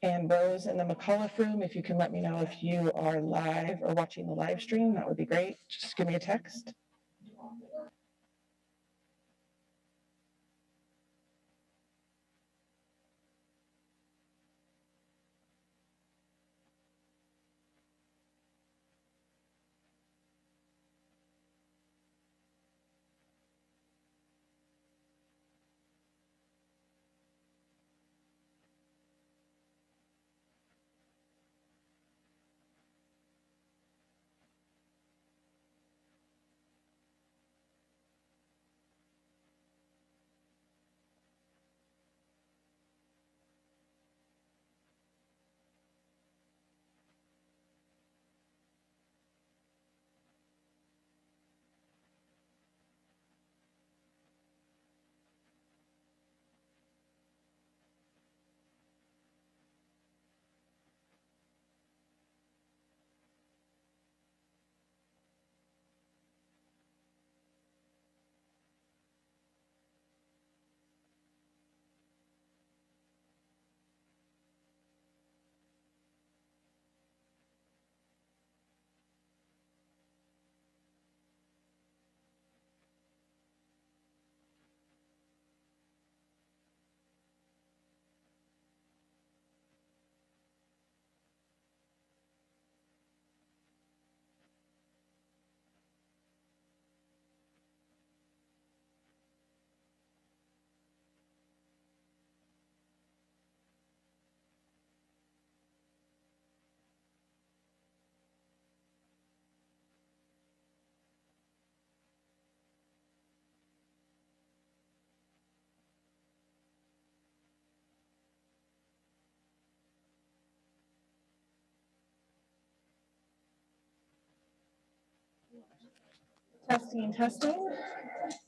And Rose in the McAuliffe room, if you can let me know if you are live or watching the live stream, that would be great. Just give me a text. Testing, testing.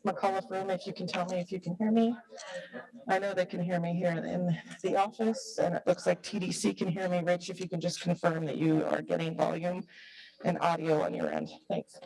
McAuliffe room, if you can tell me if you can hear me. I know they can hear me here in the office, and it looks like TDC can hear me. Rich, if you can just confirm that you are getting volume and audio on your end. Thanks.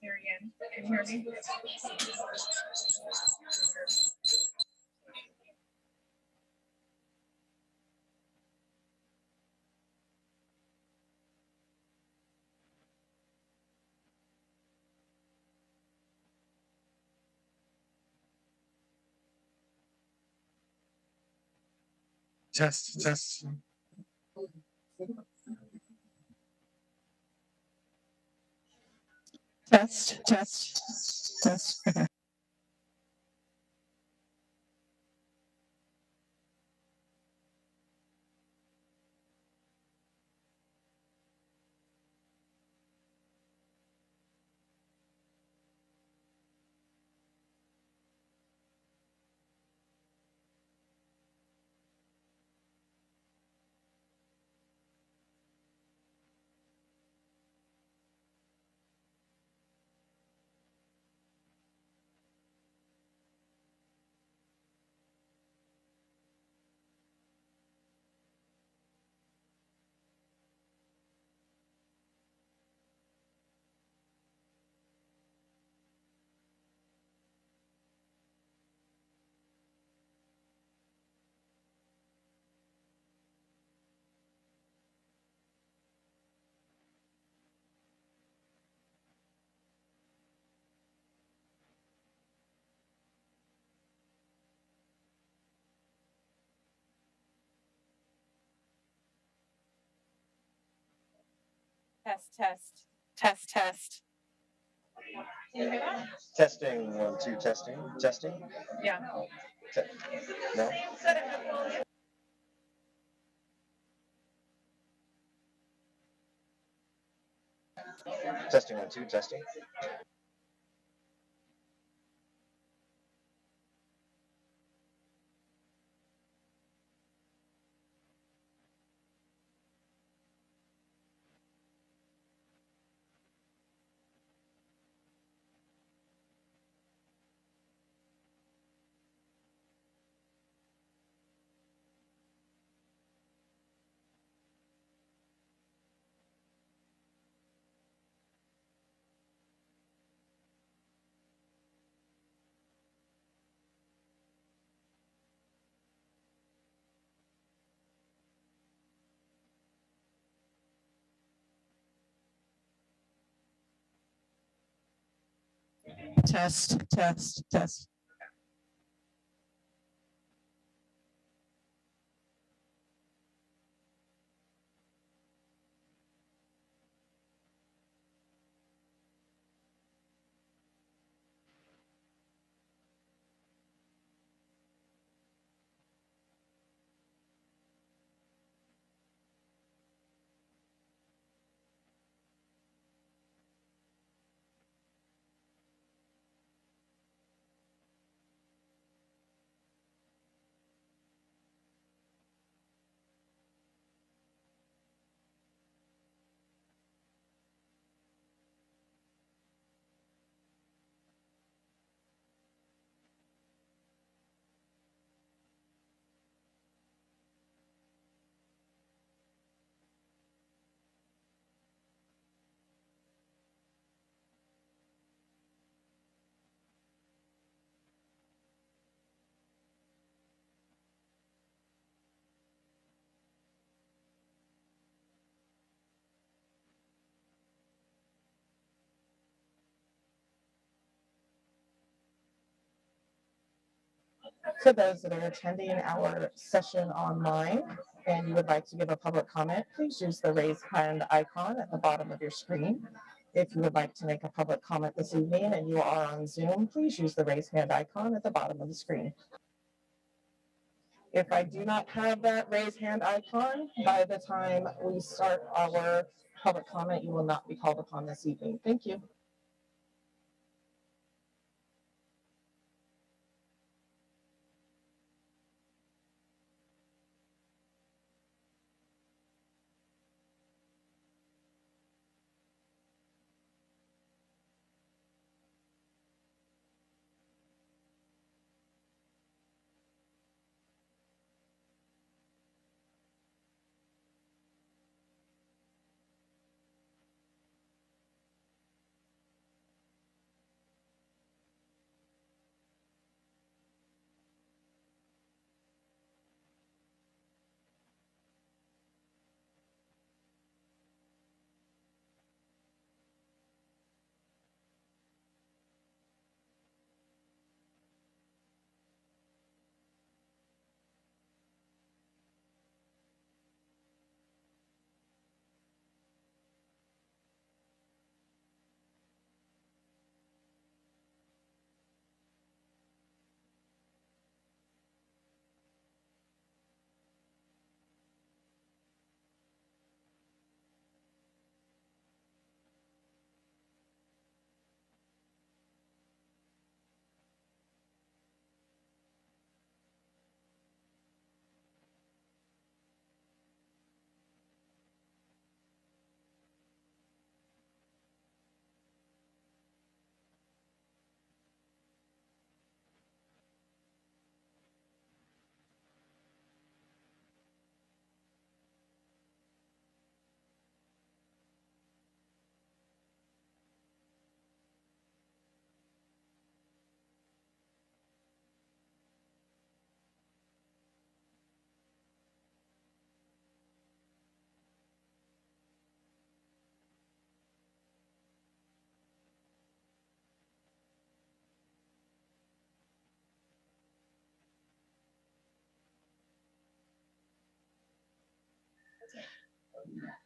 Marianne, can you hear me? Test, test. Test, test, test. Test, test, test, test. Testing, 1, 2, testing, testing. Yeah. Te- no? Testing, 1, 2, testing. Test, test, test. For those that are attending our session online and you would like to give a public comment, please use the raise hand icon at the bottom of your screen. If you would like to make a public comment this evening and you are on Zoom, please use the raise hand icon at the bottom of the screen. If I do not have that raise hand icon, by the time we start our public comment, you will not be called upon this evening. Thank you.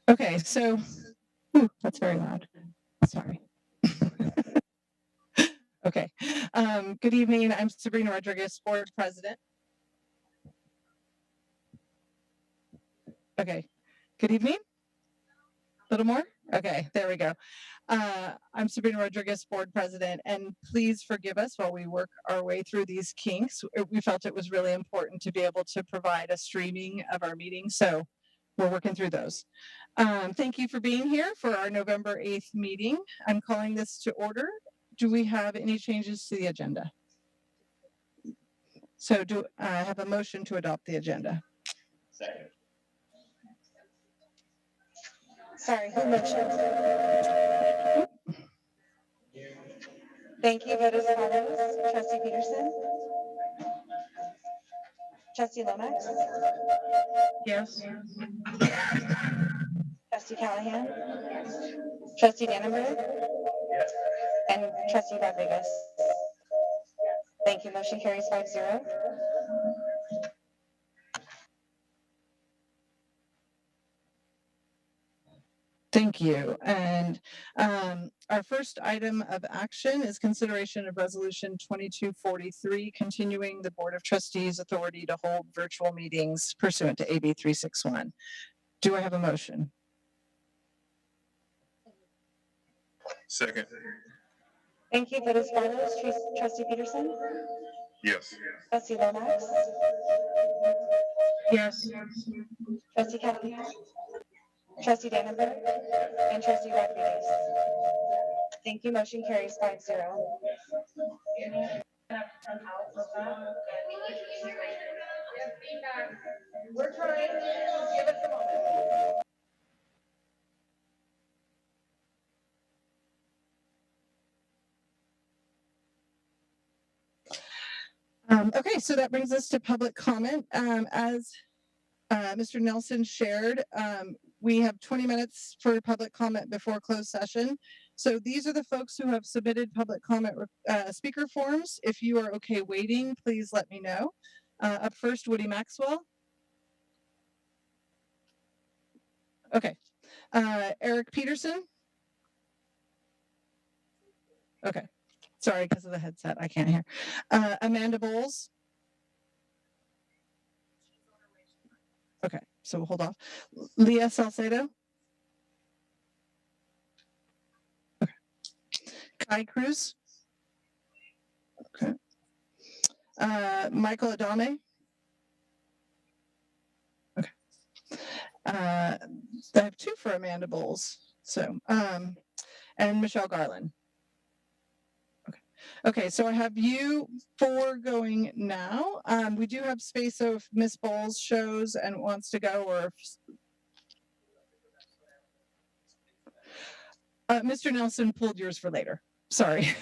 Okay, so, that's very loud. Sorry. Okay. Good evening. I'm Sabrina Rodriguez, board president. Okay. Good evening. A little more? Okay, there we go. I'm Sabrina Rodriguez, board president, and please forgive us while we work our way through these kinks. We felt it was really important to be able to provide a streaming of our meeting, so we're working through those. Thank you for being here for our November 8th meeting. I'm calling this to order. Do we have any changes to the agenda? So do I have a motion to adopt the agenda? Second. Sorry, who motioned? Thank you. Vote as follows. Trustee Peterson? Trustee Lomax? Yes. Trustee Callahan? Trustee Dannenberg? Yes. And Trustee Rodriguez? Thank you. Motion carries 5-0. Thank you. And our first item of action is consideration of resolution 2243, continuing the Board of Trustees authority to hold virtual meetings pursuant to AB 361. Do I have a motion? Second. Thank you. Vote as follows. Trustee Peterson? Yes. Trustee Lomax? Yes. Trustee Callahan? Trustee Dannenberg? And Trustee Rodriguez? Thank you. Motion carries 5-0. We're trying. Give us a moment. Okay, so that brings us to public comment. As Mr. Nelson shared, we have 20 minutes for public comment before closed session. So these are the folks who have submitted public comment speaker forms. If you are okay waiting, please let me know. Up first, Woody Maxwell. Okay. Eric Peterson. Okay. Sorry, because of the headset, I can't hear. Amanda Bowles. Okay, so we'll hold off. Leah Salcedo. Okay. Kai Cruz. Okay. Michael Adame. Okay. I have two for Amanda Bowles. So, and Michelle Garland. Okay, so I have you four going now. We do have space, so if Miss Bowles shows and wants to go, or if Mr. Nelson pulled yours for later. Sorry.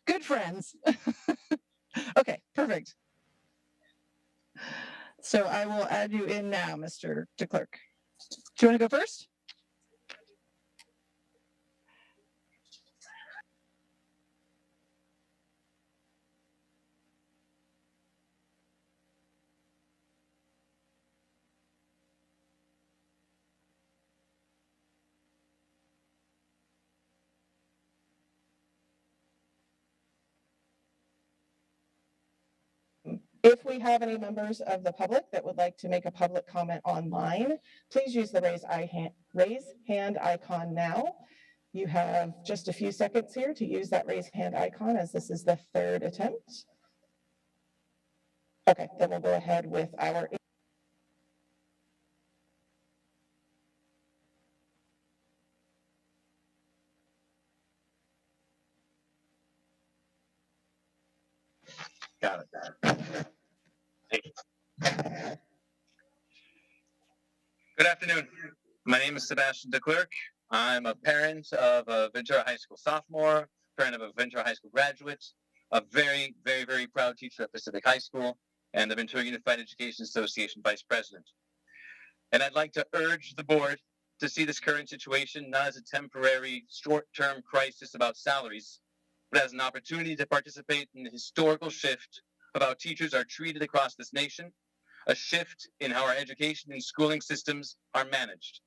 Good friends. Okay, perfect. So I will add you in now, Mr. DeClerc. Do you want to go first? If we have any members of the public that would like to make a public comment online, please use the raise hand icon now. You have just a few seconds here to use that raise hand icon, as this is the third attempt. Okay, then we'll go ahead with our Got it. Thank you. Good afternoon. My name is Sebastian DeClerc. I'm a parent of a Ventura High School sophomore, parent of a Ventura High School graduate, a very, very, very proud teacher at Pacific High School, and the Ventura Unified Education Association vice president. And I'd like to urge the board to see this current situation not as a temporary, short-term crisis about salaries, but as an opportunity to participate in the historical shift of how teachers are treated across this nation, a shift in how our education and schooling systems are managed.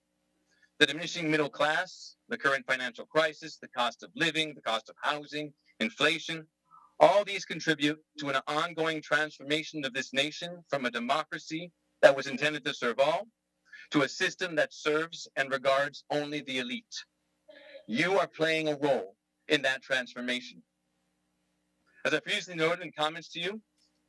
The diminishing middle class, the current financial crisis, the cost of living, the cost of housing, inflation, all these contribute to an ongoing transformation of this nation from a democracy that was intended to serve all to a system that serves and regards only the elite. You are playing a role in that transformation. As I previously noted in comments to you,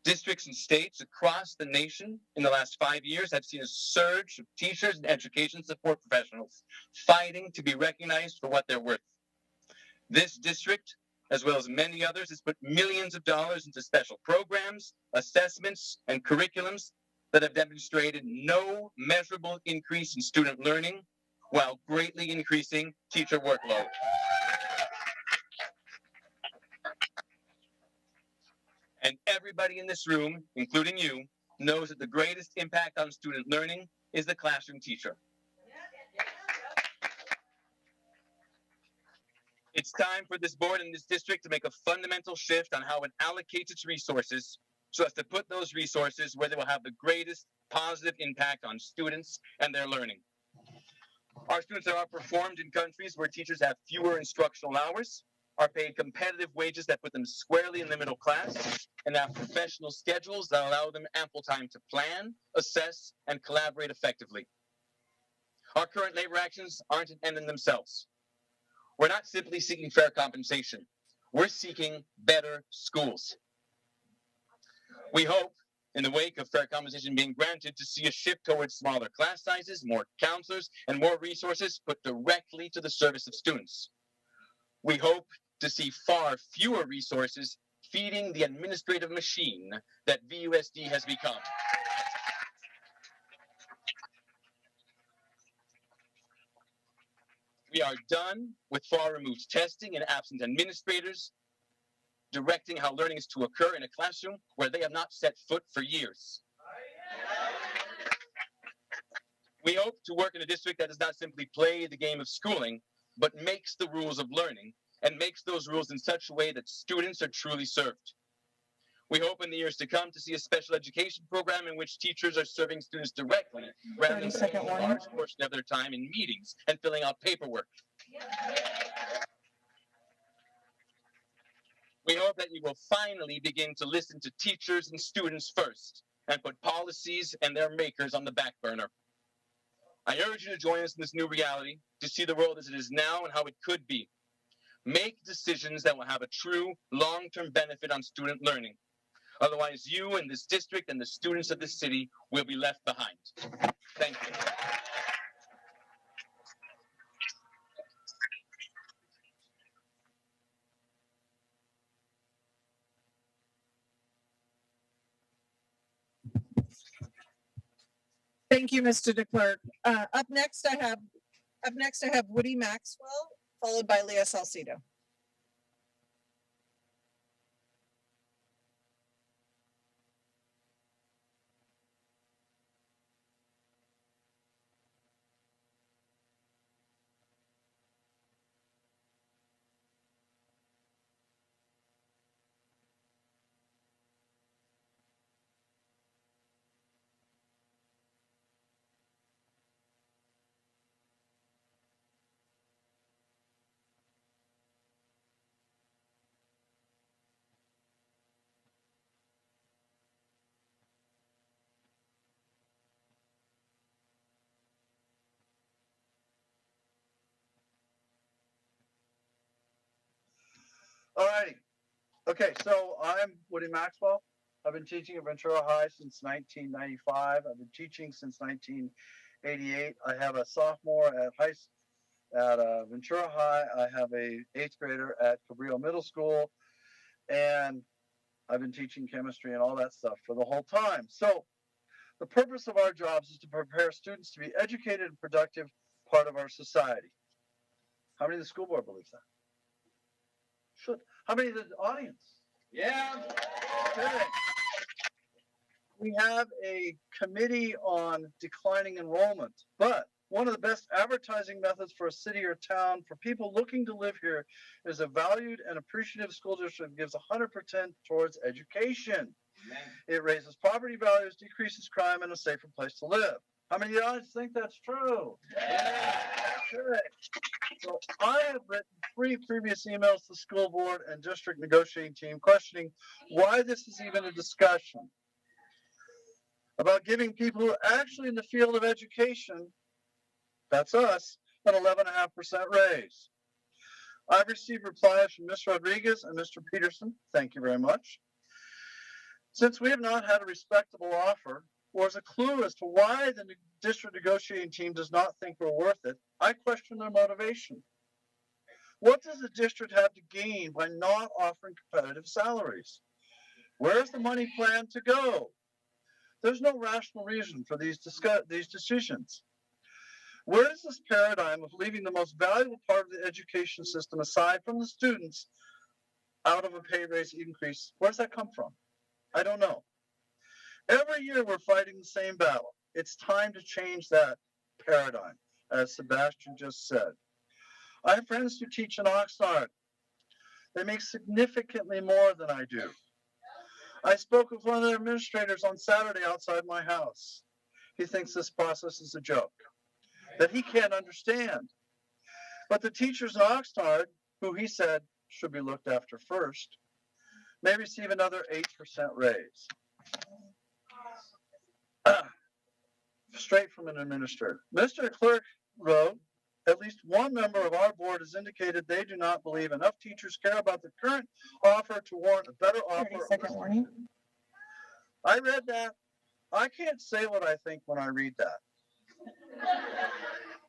districts and states across the nation in the last 5 years have seen a surge of teachers and education support professionals fighting to be recognized for what they're worth. This district, as well as many others, has put millions of dollars into special programs, assessments, and curriculums that have demonstrated no measurable increase in student learning while greatly increasing teacher workload. And everybody in this room, including you, knows that the greatest impact on student learning is the classroom teacher. It's time for this board and this district to make a fundamental shift on how it allocates its resources so as to put those resources where they will have the greatest positive impact on students and their learning. Our students are outperformed in countries where teachers have fewer instructional hours, are paid competitive wages that put them squarely in the middle class, and have professional schedules that allow them ample time to plan, assess, and collaborate effectively. Our current labor actions aren't an end in themselves. We're not simply seeking fair compensation. We're seeking better schools. We hope, in the wake of fair compensation being granted, to see a shift towards smaller class sizes, more counselors, and more resources put directly to the service of students. We hope to see far fewer resources feeding the administrative machine that VUSD has become. We are done with far-removed testing and absent administrators directing how learning is to occur in a classroom where they have not set foot for years. We hope to work in a district that does not simply play the game of schooling, but makes the rules of learning and makes those rules in such a way that students are truly served. We hope in the years to come to see a special education program in which teachers are serving students directly rather than spending a large portion of their time in meetings and filling out paperwork. We hope that you will finally begin to listen to teachers and students first and put policies and their makers on the back burner. I urge you to join us in this new reality, to see the world as it is now and how it could be. Make decisions that will have a true long-term benefit on student learning. Otherwise, you and this district and the students of this city will be left behind. Thank you. Thank you, Mr. DeClerc. Up next, I have Woody Maxwell, followed by Leah Salcido. All righty. Okay, so I'm Woody Maxwell. I've been teaching at Ventura High since 1995. I've been teaching since 1988. I have a sophomore at Ventura High. I have a 8th grader at Cabrillo Middle School, and I've been teaching chemistry and all that stuff for the whole time. So the purpose of our jobs is to prepare students to be educated and productive part of our society. How many of the school board believes that? Should. How many of the audience? Yeah. Okay. We have a committee on declining enrollment, but one of the best advertising methods for a city or town for people looking to live here is a valued and appreciative school district that gives 100% towards education. It raises property values, decreases crime, and a safer place to live. How many of you guys think that's true? Yeah. Good. So I have written 3 previous emails to the school board and district negotiating team questioning why this is even a discussion about giving people who are actually in the field of education, that's us, an 11.5% raise. I've received replies from Ms. Rodriguez and Mr. Peterson. Thank you very much. Since we have not had a respectable offer or as a clue as to why the district negotiating team does not think we're worth it, I question their motivation. What does the district have to gain by not offering competitive salaries? Where's the money planned to go? There's no rational reason for these decisions. Where is this paradigm of leaving the most valuable part of the education system aside from the students out of a pay raise increase? Where's that come from? I don't know. Every year we're fighting the same battle. It's time to change that paradigm, as Sebastian just said. I have friends who teach in Oxnard. They make significantly more than I do. I spoke with one of their administrators on Saturday outside my house. He thinks this process is a joke, that he can't understand. But the teachers in Oxnard, who he said should be looked after first, may receive another 8% raise. Straight from an administrator. Mr. Clerk wrote, at least one member of our board has indicated they do not believe enough teachers care about the current offer to warrant a better offer. 30-second warning. I read that. I can't say what I think when I read that.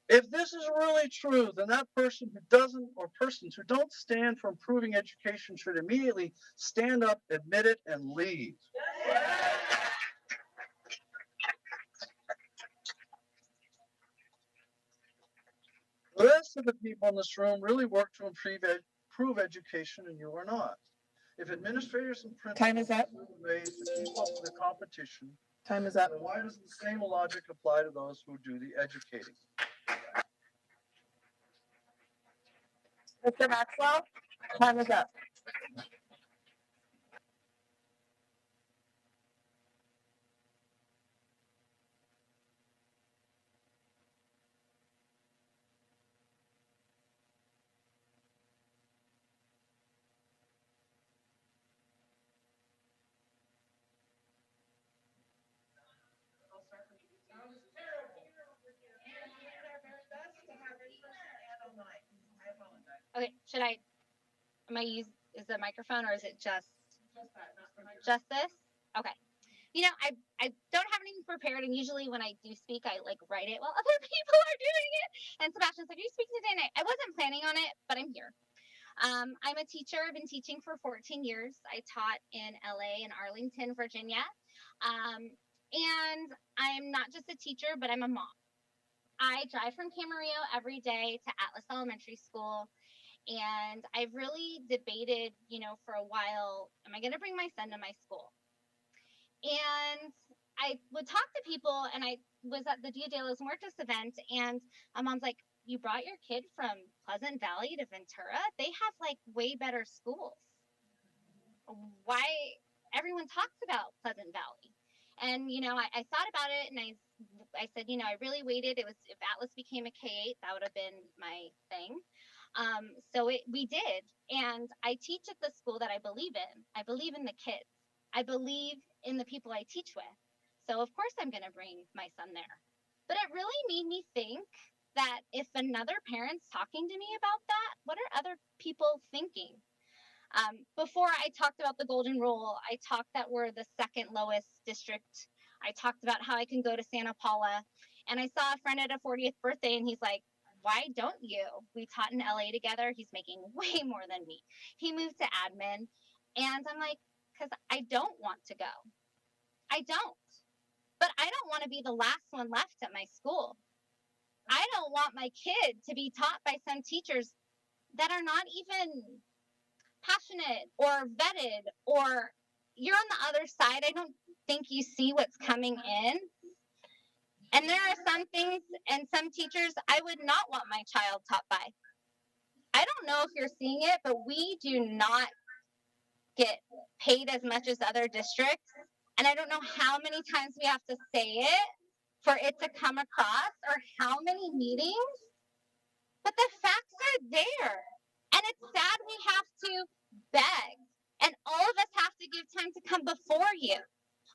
If this is really true, then that person who doesn't, or persons who don't stand for improving education should immediately stand up, admit it, and leave. The rest of the people in this room really work to improve education, and you are not. If administrators and principals Time is up. raise to keep up with the competition, Time is up. then why doesn't the same logic apply to those who do the educating? Mr. Maxwell, time is up. Okay, is the microphone or is it just this? Okay. You know, I don't have anything prepared, and usually when I do speak, I like write it while other people are doing it. And Sebastian's like, "Are you speaking today?" And I wasn't planning on it, but I'm here. I'm a teacher. I've been teaching for 14 years. I taught in LA and Arlington, Virginia. And I'm not just a teacher, but I'm a mom. I drive from Camarillo every day to Atlas Elementary School. And I've really debated, for a while, am I going to bring my son to my school? And I would talk to people, and I was at the Dia de los Muertos event, and my mom's like, "You brought your kid from Pleasant Valley to Ventura? They have like way better schools. Why?" Everyone talks about Pleasant Valley. And, I thought about it, and I said, I really waited. It was, if Atlas became a K-8, that would have been my thing. So we did. And I teach at the school that I believe in. I believe in the kids. I believe in the people I teach with. So of course I'm going to bring my son there. But it really made me think that if another parent's talking to me about that, what are other people thinking? Before I talked about the golden rule, I talked that we're the second lowest district. I talked about how I can go to Santa Paula. And I saw a friend at a 40th birthday, and he's like, "Why don't you?" We taught in LA together. He's making way more than me. He moved to admin. And I'm like, because I don't want to go. I don't. But I don't want to be the last one left at my school. I don't want my kid to be taught by some teachers that are not even passionate or vetted, or you're on the other side. I don't think you see what's coming in. And there are some things and some teachers I would not want my child taught by. I don't know if you're seeing it, but we do not get paid as much as other districts. And I don't know how many times we have to say it for it to come across or how many meetings, but the facts are there. And it's sad we have to beg. And all of us have to give time to come before you.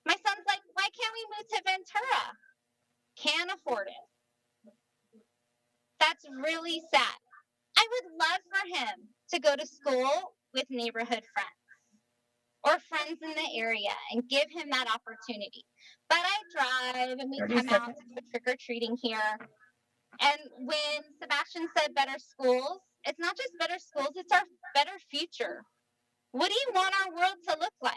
My son's like, why can't we move to Ventura? Can't afford it. That's really sad. I would love for him to go to school with neighborhood friends or friends in the area and give him that opportunity. But I drive and we 30 come out seconds. to go trick or treating here. And when Sebastian said better schools, it's not just better schools, it's our better future. What do you want our world to look like?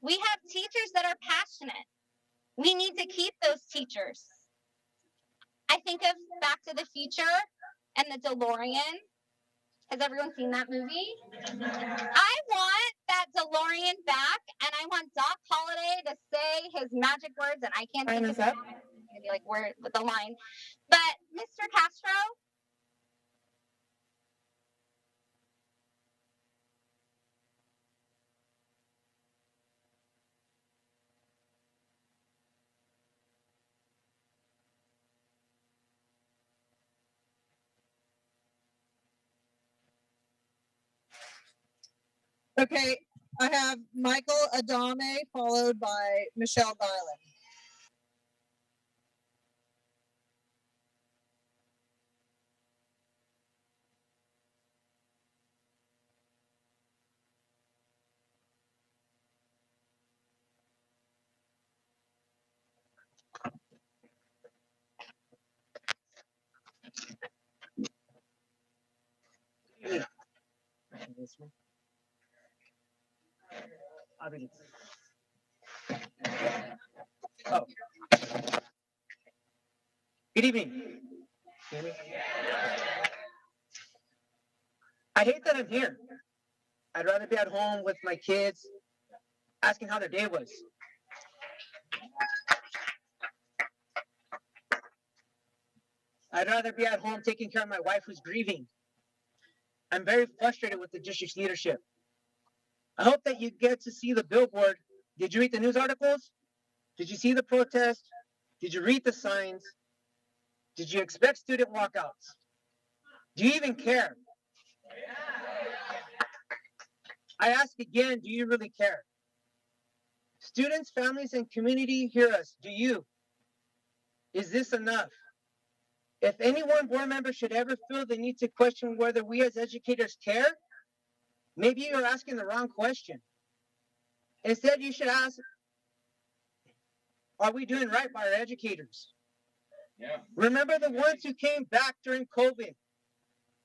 We have teachers that are passionate. We need to keep those teachers. I think of Back to the Future and the DeLorean. Has everyone seen that movie? I want that DeLorean back, and I want Doc Holliday to say his magic words, and I can't Time think is of up. it. Maybe like where with the line. But Mr. Castro, Okay, I have Michael Adame followed by Michelle Garland. Oh. Good evening. I hate that I'm here. I'd rather be at home with my kids, asking how their day was. I'd rather be at home taking care of my wife who's grieving. I'm very frustrated with the district's leadership. I hope that you get to see the billboard. Did you read the news articles? Did you see the protest? Did you read the signs? Did you expect student walkouts? Do you even care? I ask again, do you really care? Students, families, and community hear us. Do you? Is this enough? If any one board member should ever feel the need to question whether we as educators care, maybe you're asking the wrong question. Instead, you should ask, are we doing right by our educators? Yeah. Remember the ones who came back during COVID,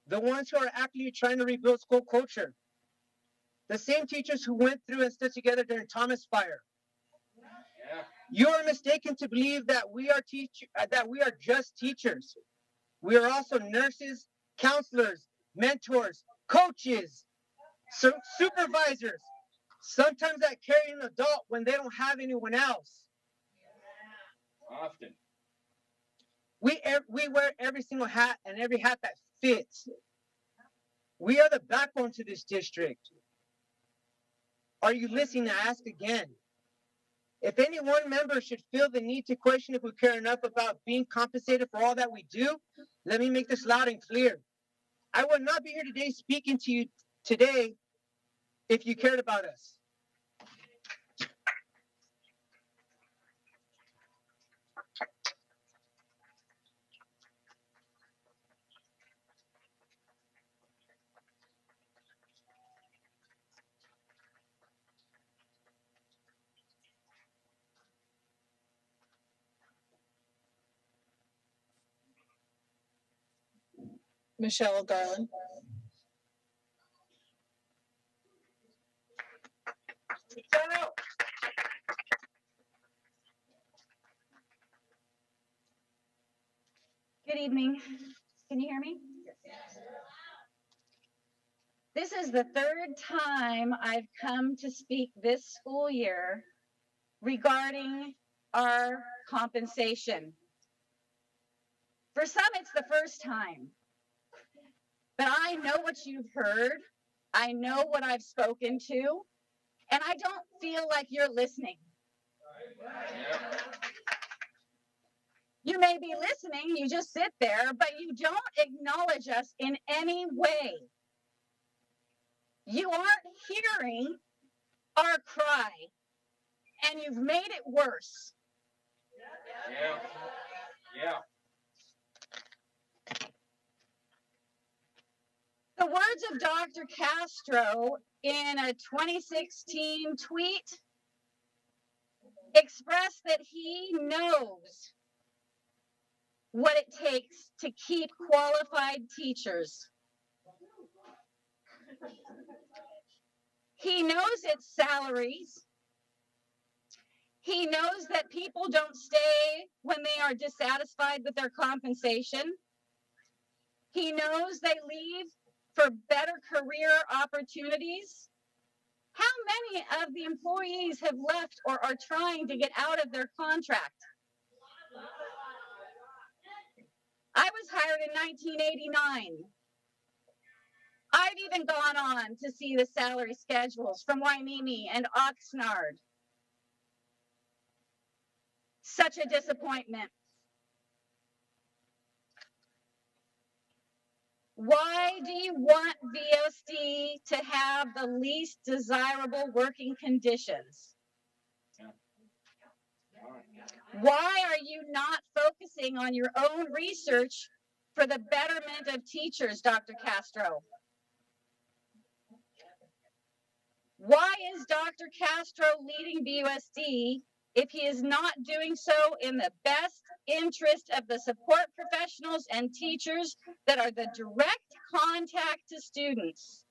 the ones who are actively trying to rebuild school culture, the same teachers who went through and stood together during Thomas Fire. Yeah. You are mistaken to believe that we are just teachers. We are also nurses, counselors, mentors, coaches, supervisors, sometimes that carry an adult when they don't have anyone else. Often. We wear every single hat and every hat that fits. We are the backbone to this district. Are you listening to ask again? If any one member should feel the need to question if we care enough about being compensated for all that we do, let me make this loud and clear. I would not be here today speaking to you today if you cared about us. Michelle Garland. Good evening. Can you hear me? This is the third time I've come to speak this school year regarding our compensation. For some, it's the first time. But I know what you've heard. I know what I've spoken to, and I don't feel like you're listening. You may be listening, you just sit there, but you don't acknowledge us in any way. You aren't hearing our cry, and you've made it worse. Yeah. The words of Dr. Castro in a 2016 tweet express that he knows what it takes to keep qualified teachers. He knows it's salaries. He knows that people don't stay when they are dissatisfied with their compensation. He knows they leave for better career opportunities. How many of the employees have left or are trying to get out of their contract? I was hired in 1989. I've even gone on to see the salary schedules from Wainimi and Oxnard. Such a disappointment. Why do you want VUSD to have the least desirable working conditions? Why are you not focusing on your own research for the betterment of teachers, Dr. Castro? Why is Dr. Castro leading VUSD if he is not doing so in the best interest of the support professionals and teachers that are the direct contact to students?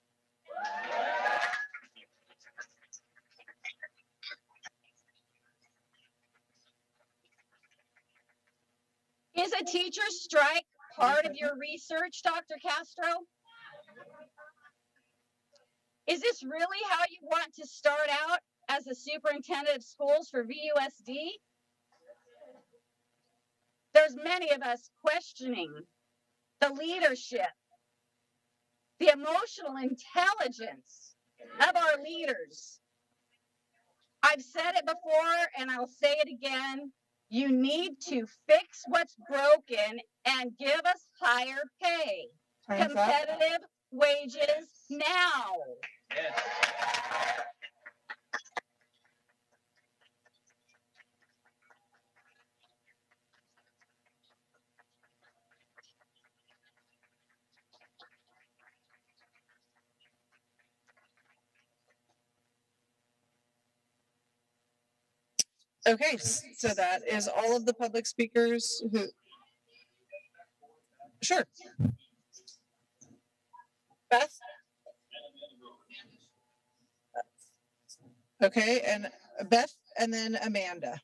Is a teacher strike part of your research, Dr. Castro? Is this really how you want to start out as a superintendent of schools for VUSD? There's many of us questioning the leadership, the emotional intelligence of our leaders. I've said it before and I'll say it again. You need to fix what's broken and give us higher pay, Time's up. competitive wages now. Yes. Okay, so that is all of the public speakers who. Sure. Beth? Okay, and Beth and then Amanda.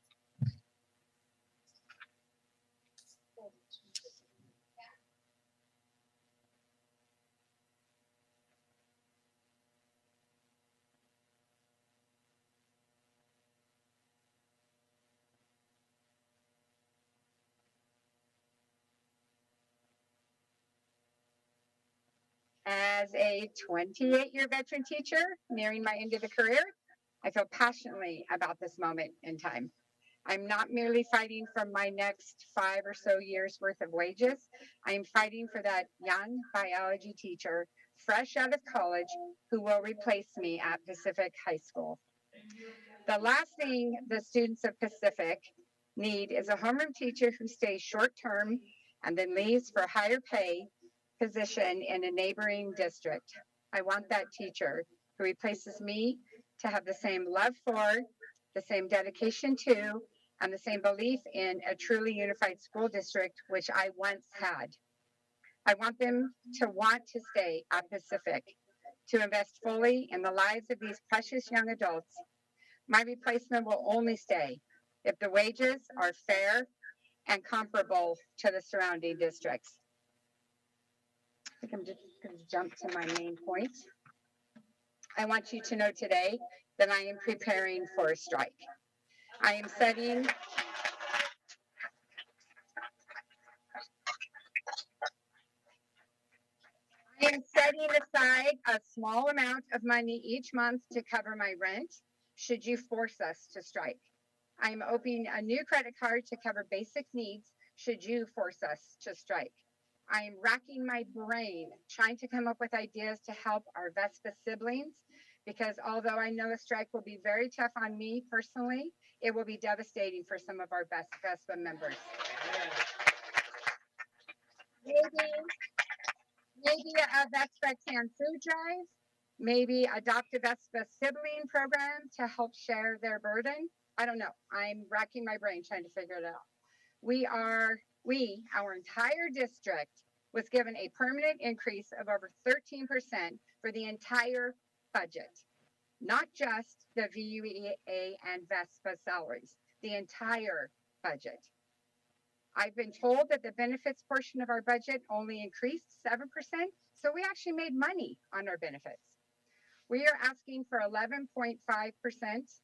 As a 28-year veteran teacher nearing my end of the career, I feel passionately about this moment in time. I'm not merely fighting for my next 5 or so years worth of wages. I am fighting for that young biology teacher fresh out of college who will replace me at Pacific High School. The last thing the students of Pacific need is a homeroom teacher who stays short-term and then leaves for higher pay position in a neighboring district. I want that teacher who replaces me to have the same love for, the same dedication to, and the same belief in a truly unified school district, which I once had. I want them to want to stay at Pacific, to invest fully in the lives of these precious young adults. My replacement will only stay if the wages are fair and comparable to the surrounding districts. I think I'm just going to jump to my main point. I want you to know today that I am preparing for a strike. I am setting setting aside a small amount of money each month to cover my rent should you force us to strike. I'm opening a new credit card to cover basic needs should you force us to strike. I am racking my brain trying to come up with ideas to help our VESPA siblings, because although I know a strike will be very tough on me personally, it will be devastating for some of our best VESPA members. Maybe a VESPA canned food drive, maybe adopt a VESPA sibling program to help share their burden. I don't know. I'm racking my brain trying to figure it out. Our entire district was given a permanent increase of over 13% for the entire budget, not just the VUEA and VESPA salaries, the entire budget. I've been told that the benefits portion of our budget only increased 7%, so we actually made money on our benefits. We are asking for 11.5%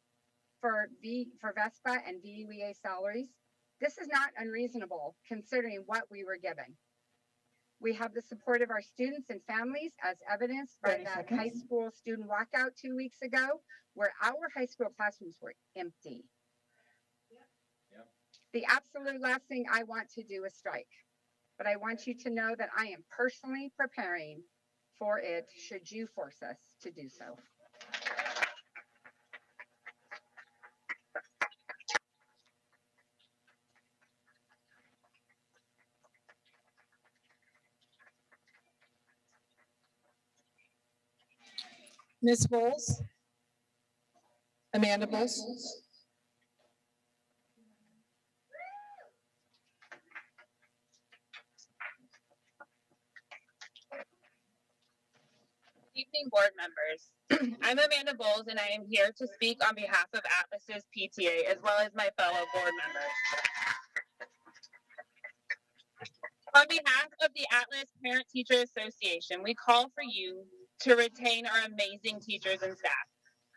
for VESPA and VUEA salaries. This is not unreasonable considering what we were given. We have the support of our students and families, as evidenced by 30 that seconds. high school student walkout 2 weeks ago, where our high school classrooms were empty. The absolute last thing I want to do is strike, but I want you to know that I am personally preparing for it should you force us to do so. Ms. Bowles? Amanda Bowles? Evening, board members. I'm Amanda Bowles, and I am here to speak on behalf of Atlas's PTA, as well as my fellow board members. On behalf of the Atlas Parent Teacher Association, we call for you to retain our amazing teachers and staff.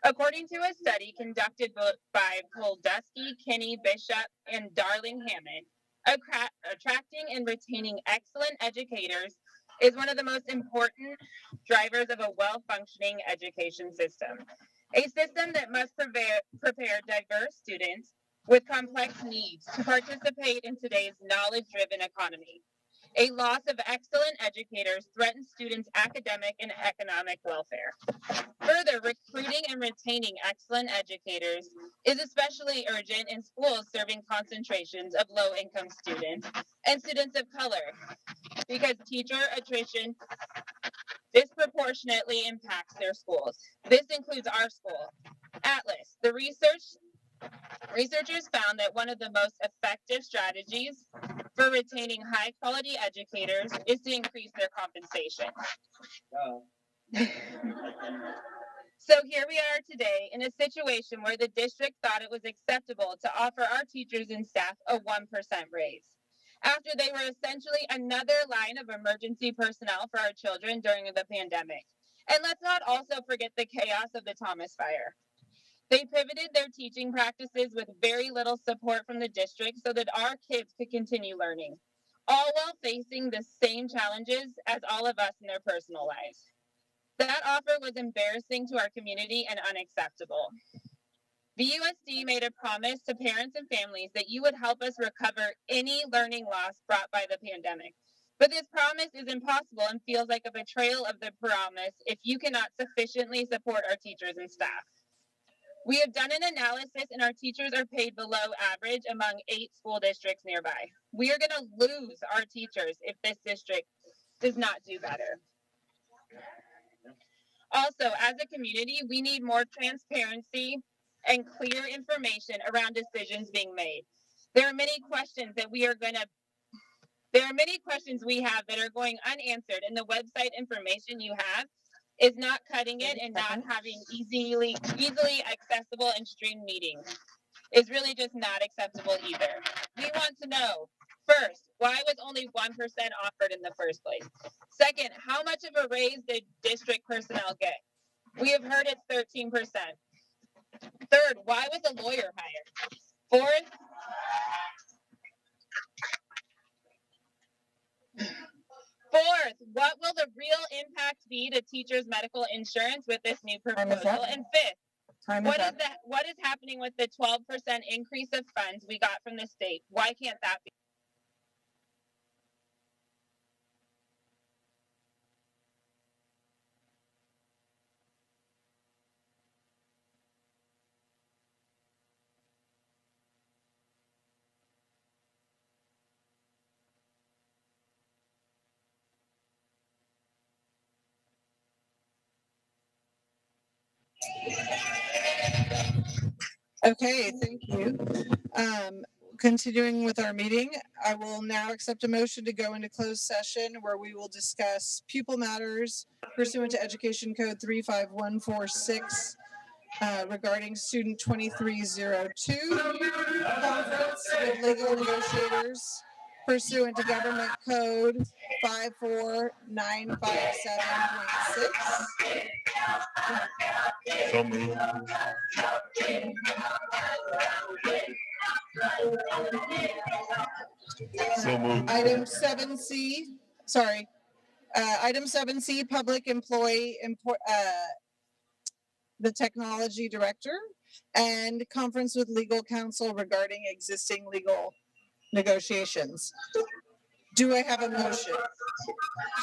According to a study conducted by Poldusky, Kinney, Bishop, and Darling Hammond, attracting and retaining excellent educators is one of the most important drivers of a well-functioning education system. A system that must prepare diverse students with complex needs to participate in today's knowledge-driven economy. A loss of excellent educators threatens students' academic and economic welfare. Further, recruiting and retaining excellent educators is especially urgent in schools serving concentrations of low-income students and students of color, because teacher attrition disproportionately impacts their schools. This includes our school, Atlas. The researchers found that one of the most effective strategies for retaining high-quality educators is to increase their compensation. So here we are today in a situation where the district thought it was acceptable to offer our teachers and staff a 1% raise, after they were essentially another line of emergency personnel for our children during the pandemic. And let's not also forget the chaos of the Thomas Fire. They pivoted their teaching practices with very little support from the district so that our kids could continue learning, all while facing the same challenges as all of us in their personal lives. That offer was embarrassing to our community and unacceptable. VUSD made a promise to parents and families that you would help us recover any learning loss brought by the pandemic. But this promise is impossible and feels like a betrayal of the promise if you cannot sufficiently support our teachers and staff. We have done an analysis and our teachers are paid below average among 8 school districts nearby. We are going to lose our teachers if this district does not do better. Also, as a community, we need more transparency and clear information around decisions being made. There are many questions we have that are going unanswered, and the website information you have is not cutting it, and not having easily accessible and streamed meetings is really just not acceptable either. We want to know, first, why was only 1% offered in the first place? Second, how much of a raise did district personnel get? We have heard it's 13%. Third, why was a lawyer hired? Fourth, what will the real impact VUSD to teachers' medical insurance with this new Time is proposal? up. And fifth, Time is up. what is happening with the 12% increase of funds we got from the state? Why can't that be? Okay, thank you. Continuing with our meeting, I will now accept a motion to go into closed session where we will discuss pupil matters pursuant to Education Code 35146 regarding student 2302, conference with legal negotiators pursuant to Government Code 54957.6. So moved. So moved. Item 7C, sorry. Item 7C, public employee, the technology director, and conference with legal counsel regarding existing legal negotiations. Do I have a motion?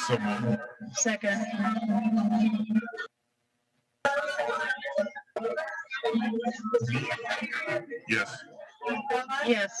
So moved. Second. Yes. Yes.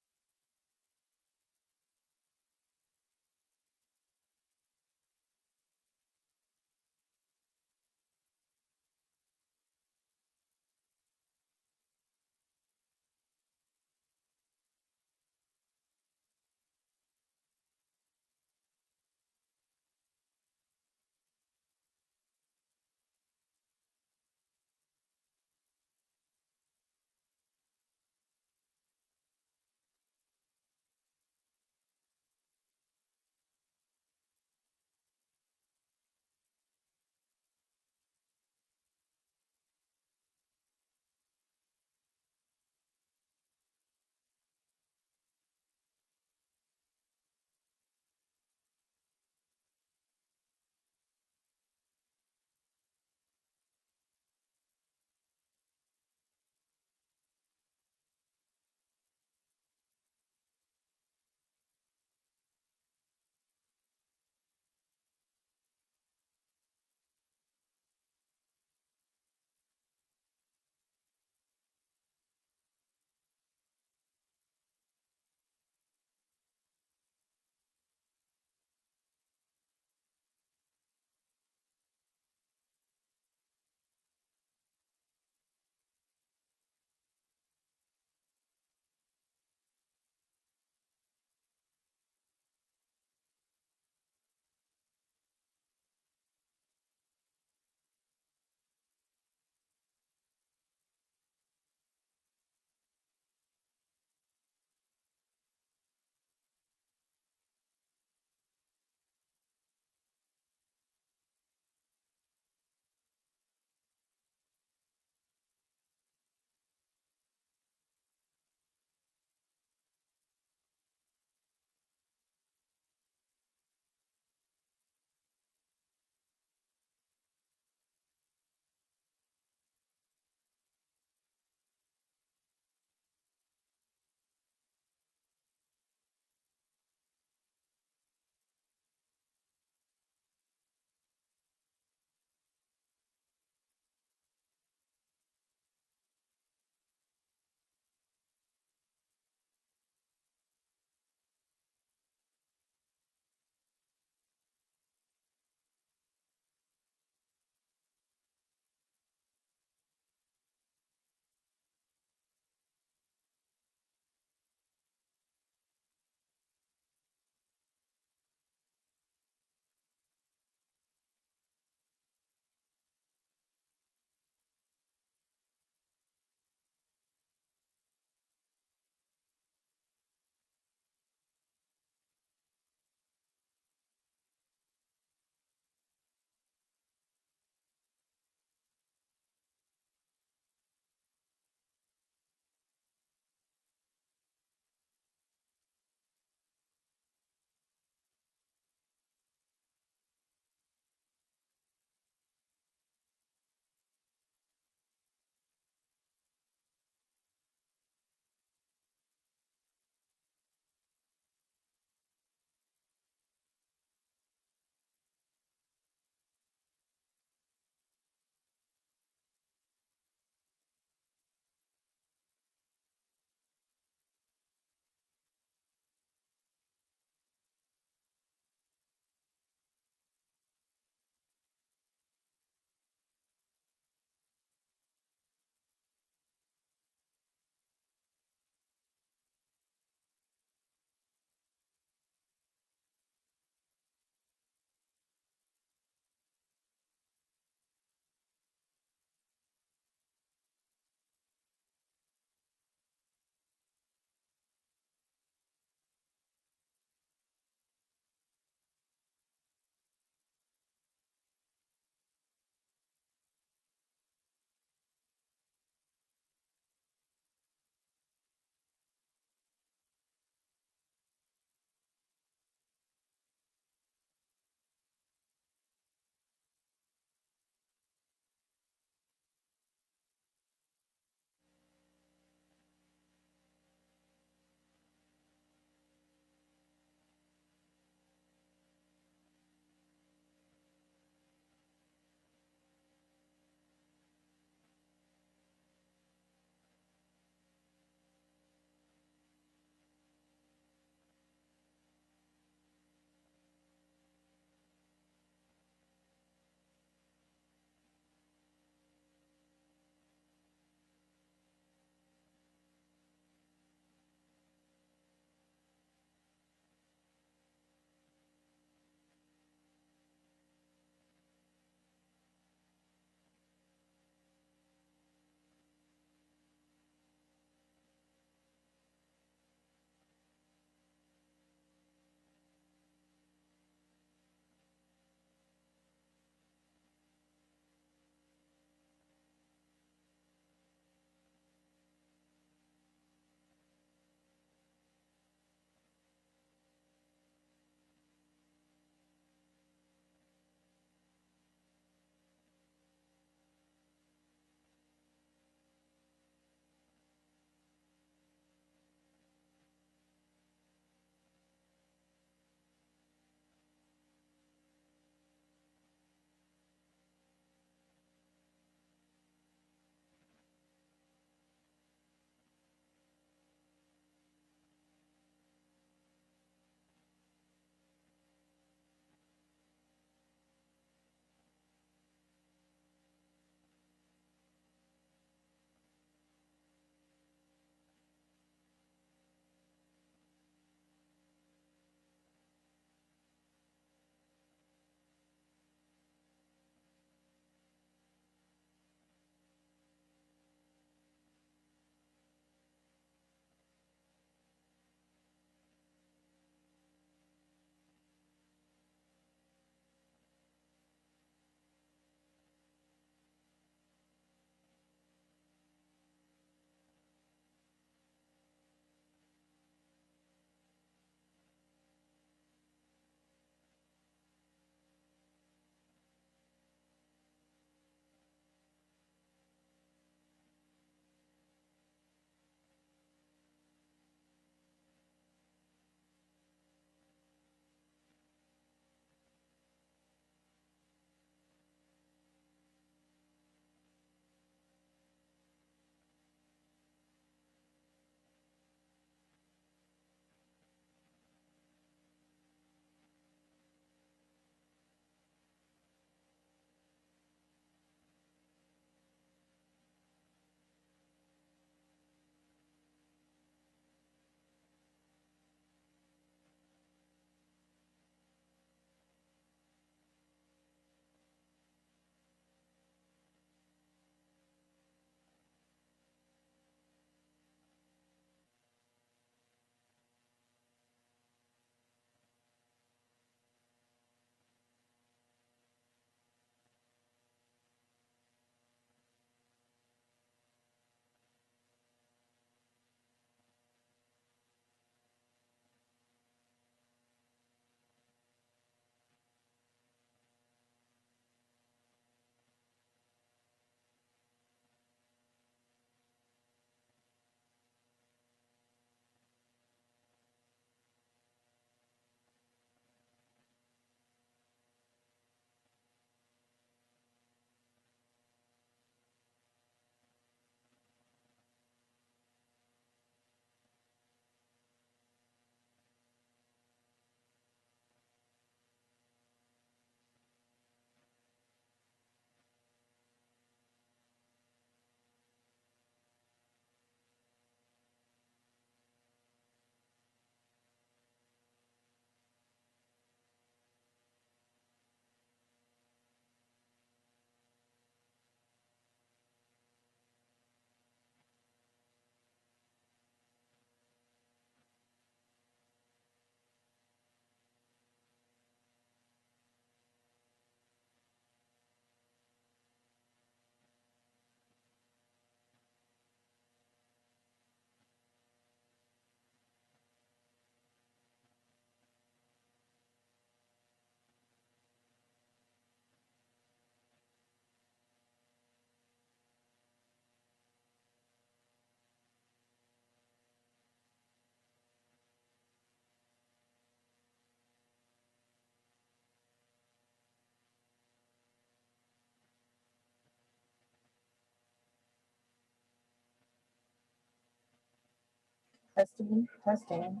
Testing, testing,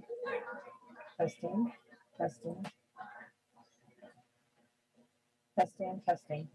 testing, testing, testing, testing.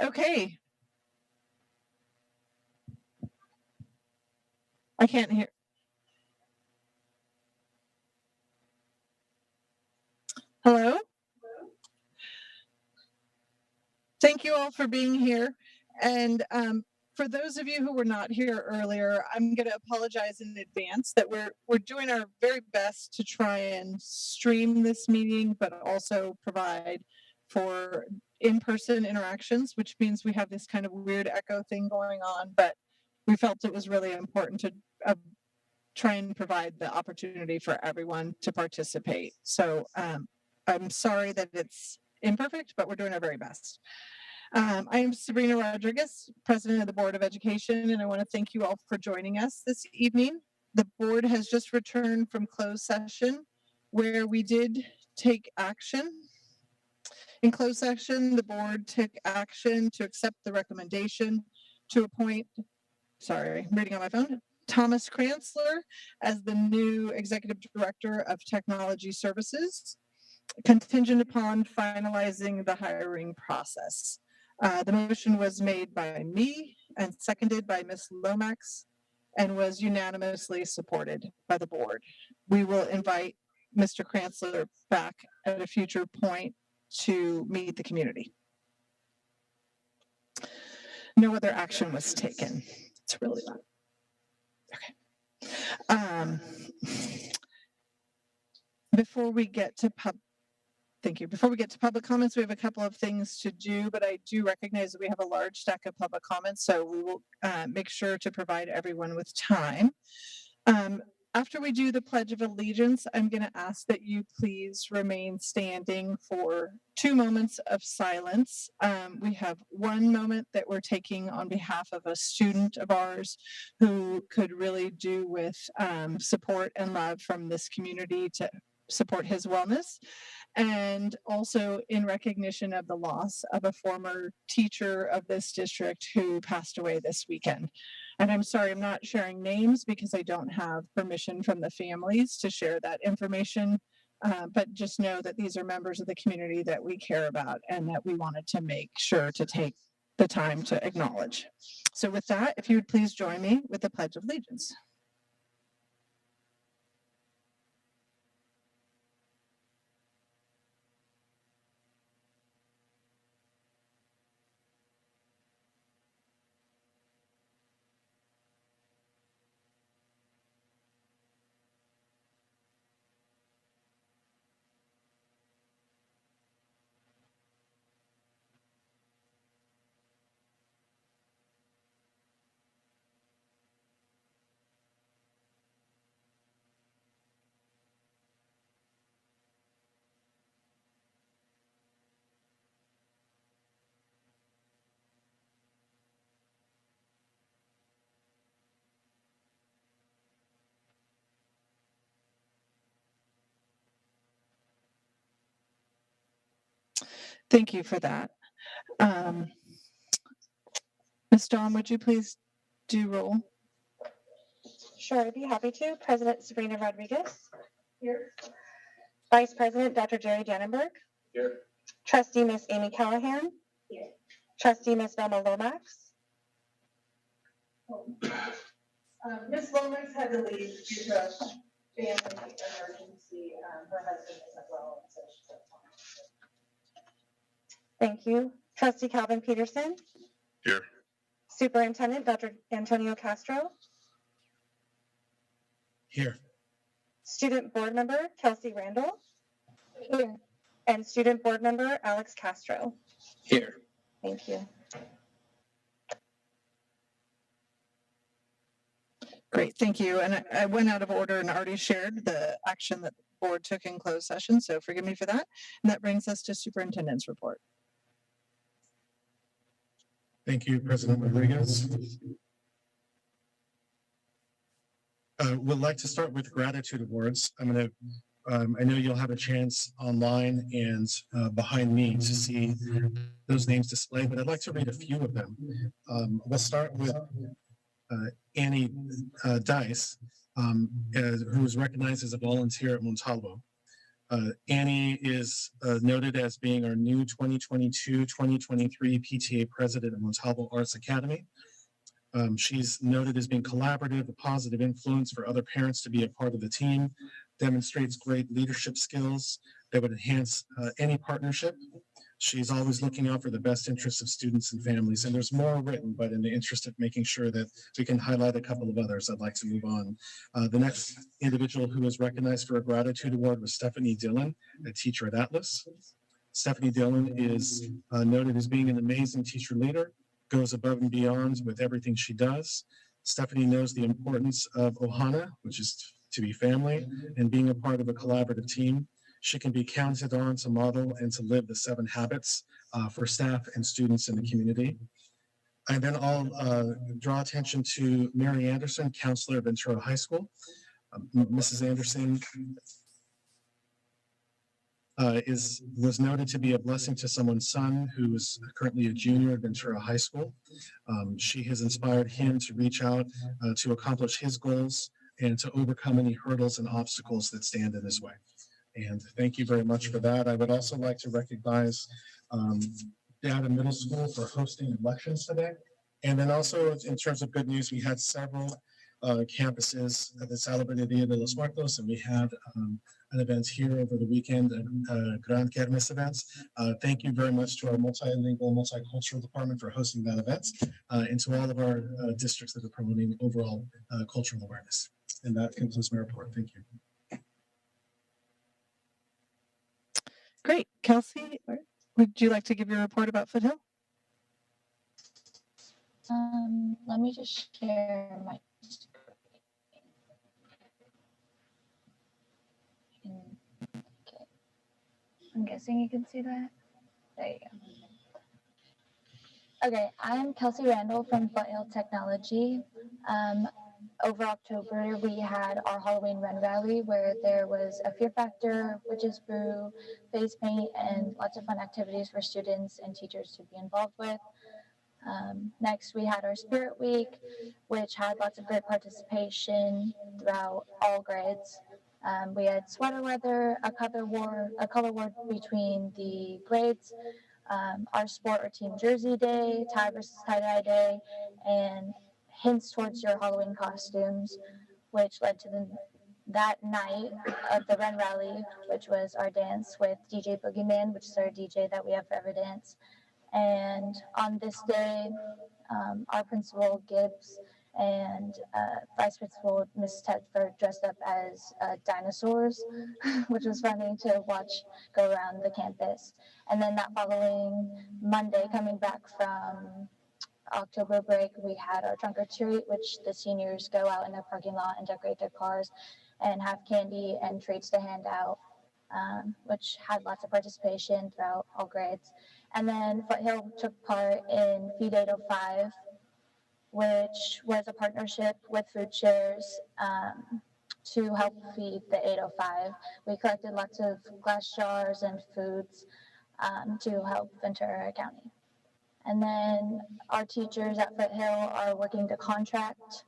Okay. I can't hear. Hello? Thank you all for being here. And for those of you who were not here earlier, I'm going to apologize in advance that we're doing our very best to try and stream this meeting, but also provide for in-person interactions, which means we have this kind of weird echo thing going on. But we felt it was really important to try and provide the opportunity for everyone to participate. So I'm sorry that it's imperfect, but we're doing our very best. I am Sabrina Rodriguez, President of the Board of Education, and I want to thank you all for joining us this evening. The board has just returned from closed session where we did take action. In closed session, the board took action to accept the recommendation to appoint, sorry, I'm reading on my phone, Thomas Kranzler as the new Executive Director of Technology Services. contingent upon finalizing the hiring process. The motion was made by me and seconded by Ms. Lomax and was unanimously supported by the board. We will invite Mr. Kranzler back at a future point to meet the community. No other action was taken. It's really loud. Okay. Before we get to thank you. Before we get to public comments, we have a couple of things to do, but I do recognize that we have a large stack of public comments, so we will make sure to provide everyone with time. After we do the Pledge of Allegiance, I'm going to ask that you please remain standing for 2 moments of silence. We have 1 moment that we're taking on behalf of a student of ours who could really do with support and love from this community to support his wellness, and also in recognition of the loss of a former teacher of this district who passed away this weekend. And I'm sorry, I'm not sharing names because I don't have permission from the families to share that information. But just know that these are members of the community that we care about and that we wanted to make sure to take the time to acknowledge. So with that, if you would please join me with the Pledge of Allegiance. Thank you for that. Ms. Dawn, would you please do roll? Sure, I'd be happy to. President Sabrina Rodriguez. Here. Vice President Dr. Jerry Dannenberg. Here. Trustee Miss Amy Callahan. Here. Trustee Miss Velma Lomax. Ms. Lomax had to leave due to family emergency. Her husband is as well. So she's at home. Thank you. Trustee Calvin Peterson. Here. Superintendent Dr. Antonio Castro. Here. Student Board Member Kelsey Randall. Here. And Student Board Member Alex Castro. Here. Thank you. Great, thank you. And I went out of order and already shared the action that the board took in closed session, so forgive me for that. And that brings us to Superintendent's report. Thank you, President Rodriguez. Would like to start with gratitude awards. I know you'll have a chance online and behind me to see those names displayed, but I'd like to read a few of them. We'll start with Annie Dice, who was recognized as a volunteer at Montalvo. Annie is noted as being our new 2022-2023 PTA president at Montalvo Arts Academy. She's noted as being collaborative, a positive influence for other parents to be a part of the team, demonstrates great leadership skills that would enhance any partnership. She's always looking out for the best interests of students and families. And there's more written, but in the interest of making sure that we can highlight a couple of others, I'd like to move on. The next individual who was recognized for a gratitude award was Stephanie Dillon, a teacher at Atlas. Stephanie Dillon is noted as being an amazing teacher leader, goes above and beyond with everything she does. Stephanie knows the importance of Ohana, which is to be family, and being a part of a collaborative team. She can be counted on to model and to live the 7 habits for staff and students in the community. And then I'll draw attention to Mary Anderson, counselor at Ventura High School. Mrs. Anderson was noted to be a blessing to someone's son who is currently a junior at Ventura High School. She has inspired him to reach out to accomplish his goals and to overcome any hurdles and obstacles that stand in his way. And thank you very much for that. I would also like to recognize Data Middle School for hosting elections today. And then also in terms of good news, we had several campuses that celebrated Dia de los Muertos, and we had an event here over the weekend, Grand Kermes events. Thank you very much to our multilingual, multicultural department for hosting that event, and to all of our districts that are promoting overall cultural awareness. And that concludes my report. Thank you. Great. Kelsey, would you like to give your report about Foothill? Let me just share my screen. Okay. I'm guessing you can see that. There you go. Okay, I'm Kelsey Randall from Foothill Technology. Over October, we had our Halloween Run Rally where there was a Fear Factor, Witches Brew, face paint, and lots of fun activities for students and teachers to be involved with. Next, we had our Spirit Week, which had lots of great participation throughout all grades. We had sweater weather, a color war between the grades, our sport or team jersey day, tie versus tie-dye day, and hints towards your Halloween costumes, which led to that night of the Run Rally, which was our dance with DJ Boogeyman, which is our DJ that we have for every dance. And on this day, our principal Gibbs and Vice Principal Miss Tedford dressed up as dinosaurs, which was funny to watch go around the campus. And then that following Monday, coming back from October break, we had our trunk or treat, which the seniors go out in the parking lot and decorate their cars and have candy and treats to hand out, which had lots of participation throughout all grades. And then Foothill took part in Feed 805, which was a partnership with Food Shares to help feed the 805. We collected lots of glass jars and foods to help Ventura County. And then our teachers at Foothill are working to contract.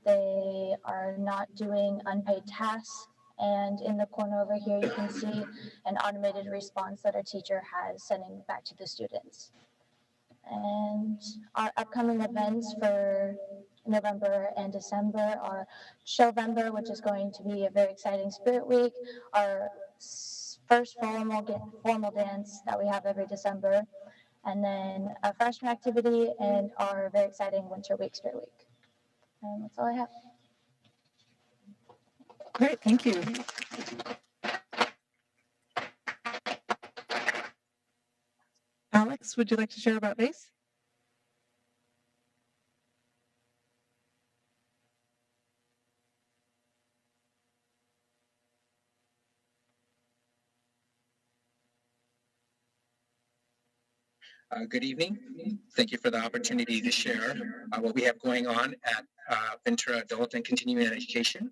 They are not doing unpaid tasks. And in the corner over here, you can see an automated response that our teacher has sending back to the students. And our upcoming events for November and December are Showvember, which is going to be a very exciting Spirit Week, our first formal dance that we have every December, and then a freshman activity and our very exciting Winter Week Spirit Week. And that's all I have. Great, thank you. Alex, would you like to share about VACE? Good evening. Thank you for the opportunity to share what we have going on at Ventura Adult and Continuing Education.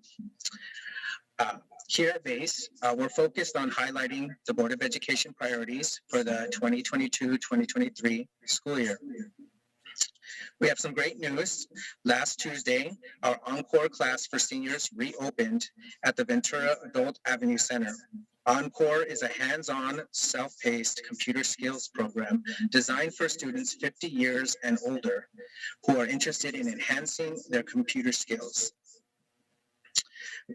Here at VACE, we're focused on highlighting the Board of Education priorities for the 2022-2023 school year. We have some great news. Last Tuesday, our Encore class for seniors reopened at the Ventura Adult Avenue Center. Encore is a hands-on, self-paced computer skills program designed for students 50 years and older who are interested in enhancing their computer skills.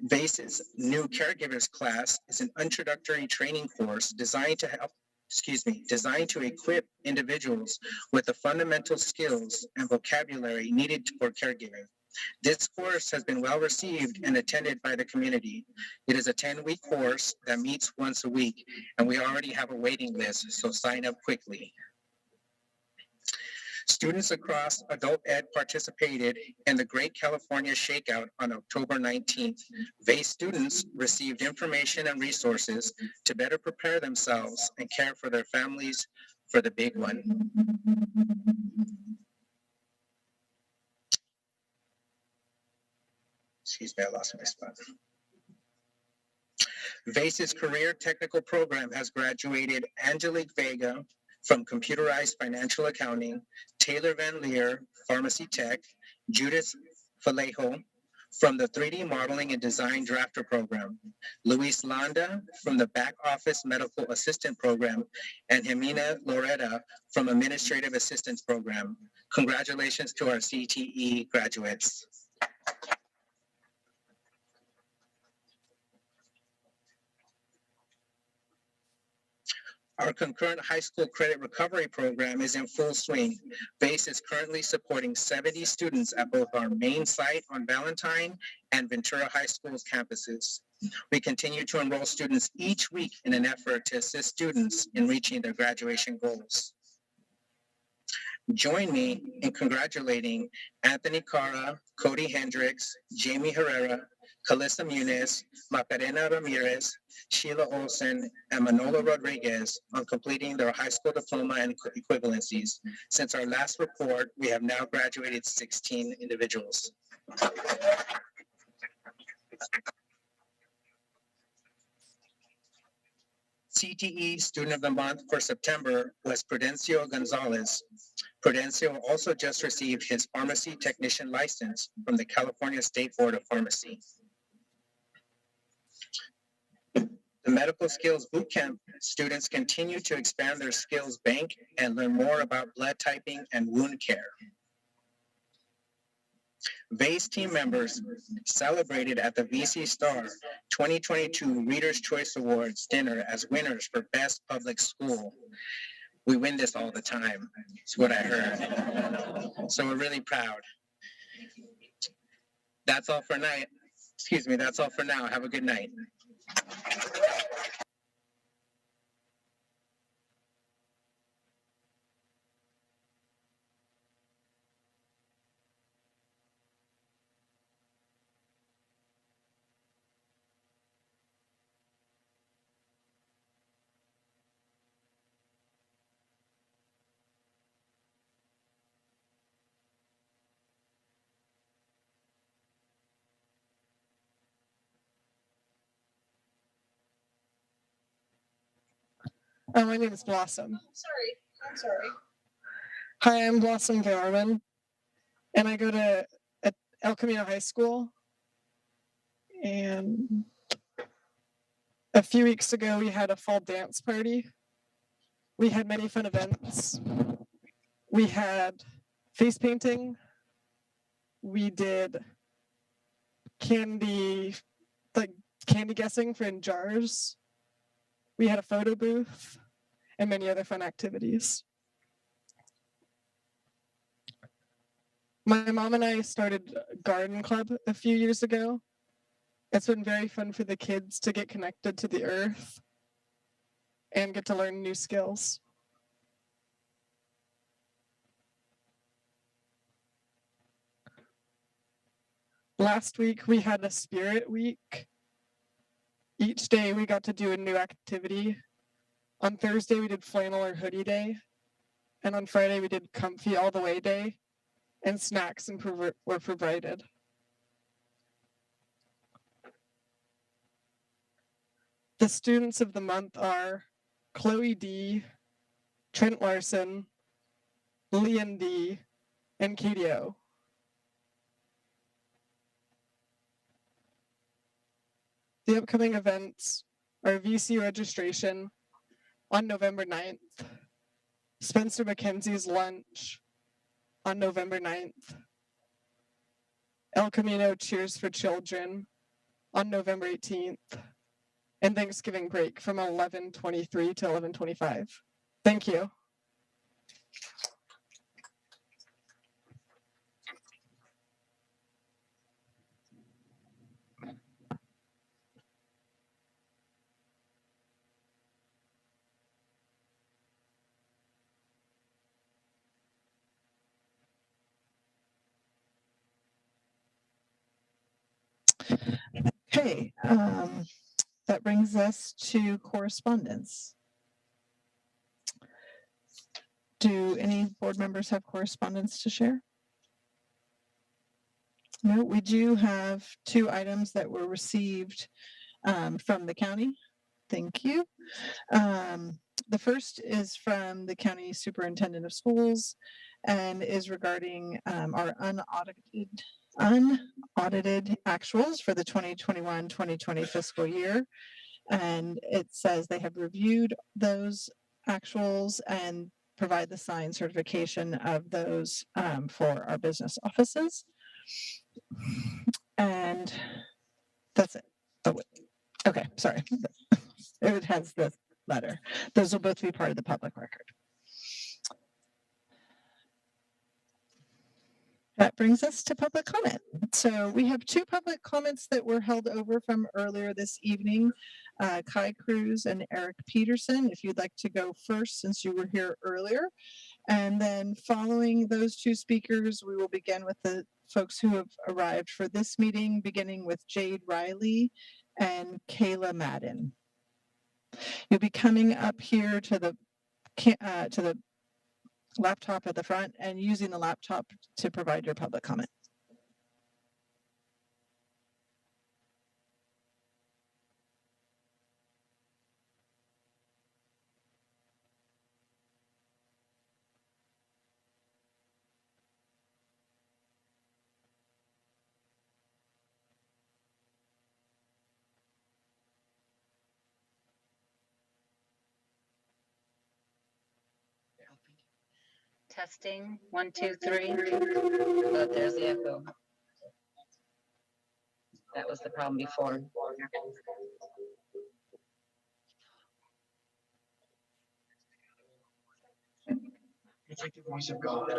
VACE's new caregivers class is an introductory training course designed to equip individuals with the fundamental skills and vocabulary needed for caregiving. This course has been well received and attended by the community. It is a 10-week course that meets once a week, and we already have a waiting list, so sign up quickly. Students across adult ed participated in the Great California Shakeout on October 19th. VACE students received information and resources to better prepare themselves and care for their families for the big one. Excuse me, I lost my spot. VACE's career technical program has graduated Angelique Vega from computerized financial accounting, Taylor Van Leer, pharmacy tech, Judith Vallejo from the 3D Modeling and Design Drafter Program, Luis Landa from the Back Office Medical Assistant Program, and Jimena Loretta from Administrative Assistance Program. Congratulations to our CTE graduates. Our concurrent high school credit recovery program is in full swing. VACE is currently supporting 70 students at both our main site on Valentine and Ventura High School's campuses. We continue to enroll students each week in an effort to assist students in reaching their graduation goals. Join me in congratulating Anthony Cara, Cody Hendricks, Jamie Herrera, Calissa Muniz, Macarena Ramirez, Sheila Olson, and Manolo Rodriguez on completing their high school diploma and equivalencies. Since our last report, we have now graduated 16 individuals. CTE Student of the Month for September was Prudencio Gonzalez. Prudencio also just received his pharmacy technician license from the California State Board of Pharmacy. The Medical Skills Bootcamp students continue to expand their skills bank and learn more about blood typing and wound care. VACE team members celebrated at the VC Star 2022 Reader's Choice Awards dinner as winners for Best Public School. We win this all the time, is what I heard. So we're really proud. That's all for night. Excuse me, that's all for now. Have a good night. My name is Blossom. I'm sorry. Hi, I'm Blossom Garman, and I go to El Camino High School. And a few weeks ago, we had a fall dance party. We had many fun events. We had face painting. We did candy guessing for in jars. We had a photo booth and many other fun activities. My mom and I started a garden club a few years ago. It's been very fun for the kids to get connected to the earth and get to learn new skills. Last week, we had a spirit week. Each day, we got to do a new activity. On Thursday, we did flannel or hoodie day. And on Friday, we did comfy all the way day. And snacks were provided. The students of the month are Chloe D, Trent Larson, Lillian D, and Katie O. The upcoming events are VC registration on November 9th, Spencer McKenzie's lunch on November 9th, El Camino Cheers for Children on November 18th, and Thanksgiving break from 11:23 to 11:25. Thank you. Okay, that brings us to correspondence. Do any board members have correspondence to share? No, we do have 2 items that were received from the county. Thank you. The first is from the county superintendent of schools and is regarding our unaudited unaudited actuals for the 2021-2020 fiscal year. And it says they have reviewed those actuals and provide the signed certification of those for our business offices. And that's it. Oh, wait. Okay, sorry. It has the letter. Those will both be part of the public record. That brings us to public comment. So we have two public comments that were held over from earlier this evening. Kai Cruz and Eric Peterson, if you'd like to go first since you were here earlier. And then following those two speakers, we will begin with the folks who have arrived for this meeting, beginning with Jade Riley and Kayla Madden. You'll be coming up here to the laptop at the front and using the laptop to provide your public comment. Testing, 1, 2, 3. Oh, there's the echo. That was the problem before. It's like the voice of God.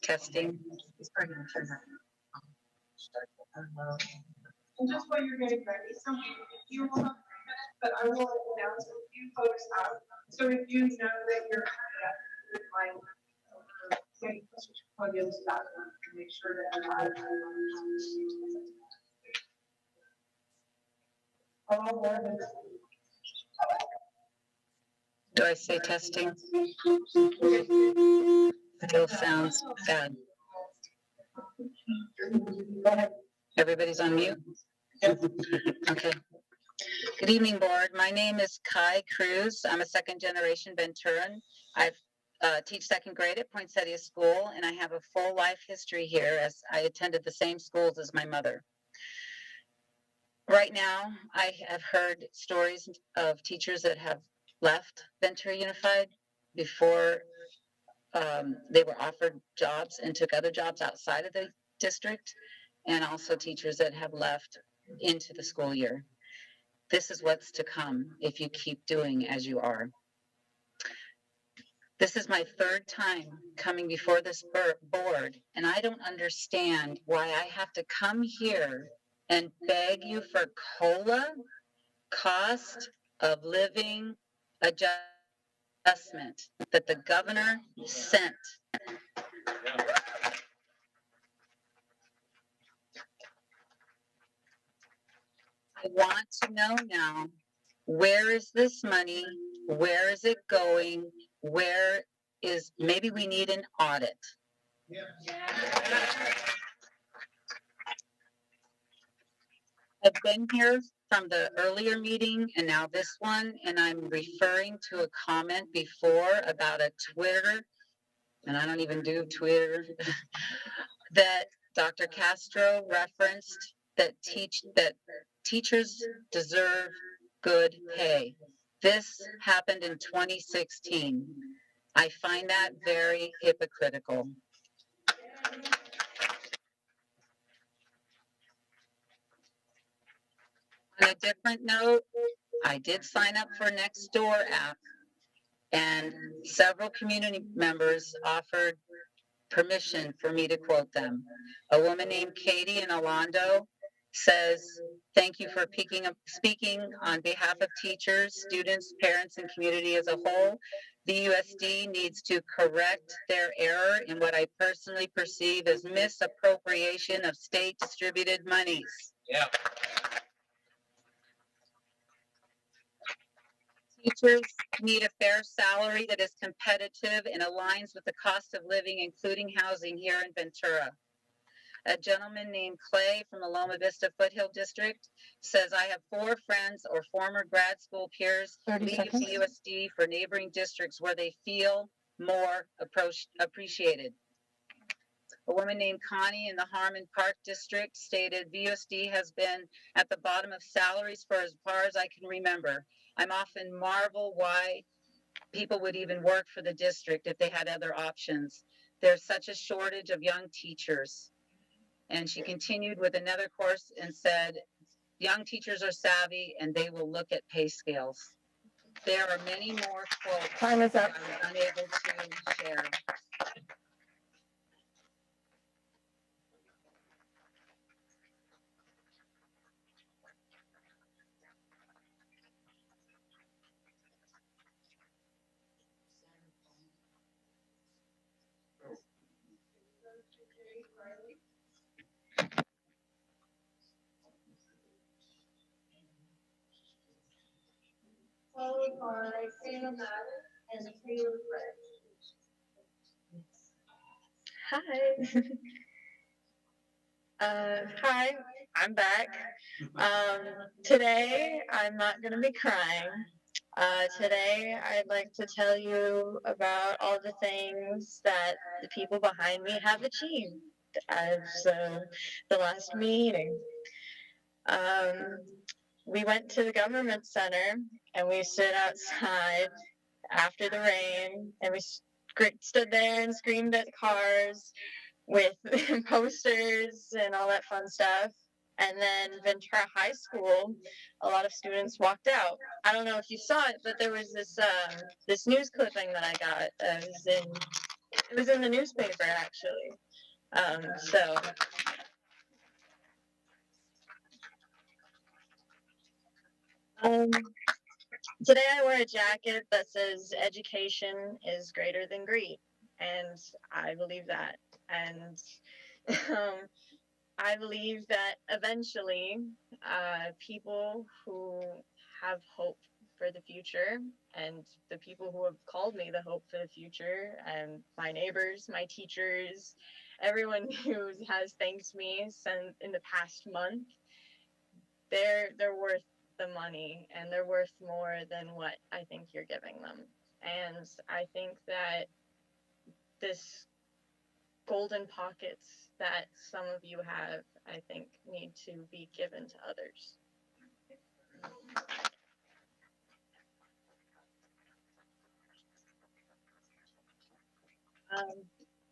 Testing. And just while you're getting ready, so you will have 3 minutes, but I will announce a few folks out. So if you know that you're getting closer to podiums, that to make sure that Do I say testing? Still sounds bad. Everybody's on mute? Okay. Good evening, board. My name is Kai Cruz. I'm a second-generation Venturan. I teach second grade at Poinsettia School, and I have a full life history here as I attended the same schools as my mother. Right now, I have heard stories of teachers that have left Ventura Unified before they were offered jobs and took other jobs outside of the district, and also teachers that have left into the school year. This is what's to come if you keep doing as you are. This is my 3rd time coming before this board, and I don't understand why I have to come here and beg you for COLA, cost of living adjustment, that the governor sent. I want to know now, where is this money? Where is it going? Where is, maybe we need an audit. I've been here from the earlier meeting and now this one, and I'm referring to a comment before about a Twitter, and I don't even do Twitter, that Dr. Castro referenced that teachers deserve good pay. This happened in 2016. I find that very hypocritical. On a different note, I did sign up for Nextdoor app, and several community members offered permission for me to quote them. A woman named Katie in Alondo says, "Thank you for speaking on behalf of teachers, students, parents, and community as a whole. VUSD needs to correct their error in what I personally perceive as misappropriation of state distributed monies." Yeah. Teachers need a fair salary that is competitive and aligns with the cost of living, including housing here in Ventura. A gentleman named Clay from the Loma Vista Foothill District says, I have 4 friends or former grad school peers 30 leave seconds. VUSD for neighboring districts where they feel more appreciated. A woman named Connie in the Harmon Park District stated, VUSD has been at the bottom of salaries for as far as I can remember. I'm often marvel why people would even work for the district if they had other options. There's such a shortage of young teachers. And she continued with another course and said, young teachers are savvy and they will look at pay scales. There are many more quotes Time is up. that I'm unable to share. Followed by Sam Madden and Taylor Craig. Hi. Hi, I'm back. Today, I'm not going to be crying. Today, I'd like to tell you about all the things that the people behind me have achieved as the last meeting. We went to the government center and we stood outside after the rain and we stood there and screamed at cars with posters and all that fun stuff. And then Ventura High School, a lot of students walked out. I don't know if you saw it, but there was this news clipping that I got. It was in the newspaper actually. Today I wear a jacket that says education is greater than greed, and I believe that. And I believe that eventually people who have hope for the future and the people who have called me the hope for the future and my neighbors, my teachers, everyone who has thanked me since in the past month, they're worth the money and they're worth more than what I think you're giving them. And I think that this golden pockets that some of you have, I think, need to be given to others.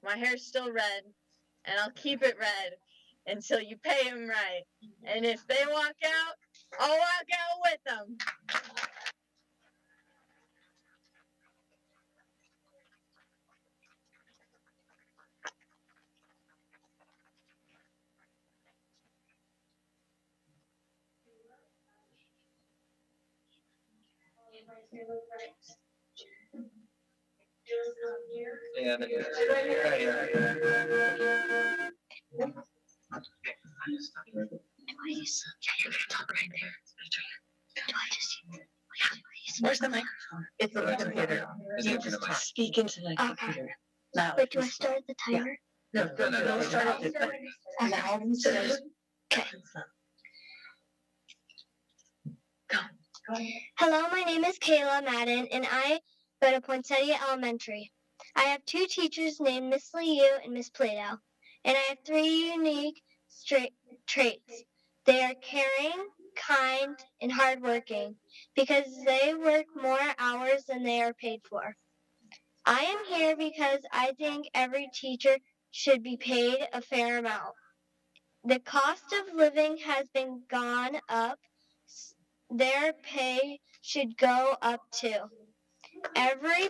My hair's still red, and I'll keep it red until you pay them right. And if they walk out, I'll walk out with them. Where's the microphone? It's on the computer. You just speak into the computer. Loud. Wait, do I start the timer? No, don't start it. Loud and slow. Okay. Hello, my name is Kayla Madden, and I go to Poinsettia Elementary. I have 2 teachers named Miss Liu and Miss Plato, and I have 3 unique traits. They are caring, kind, and hardworking because they work more hours than they are paid for. I am here because I think every teacher should be paid a fair amount. The cost of living has been gone up. Their pay should go up too. Every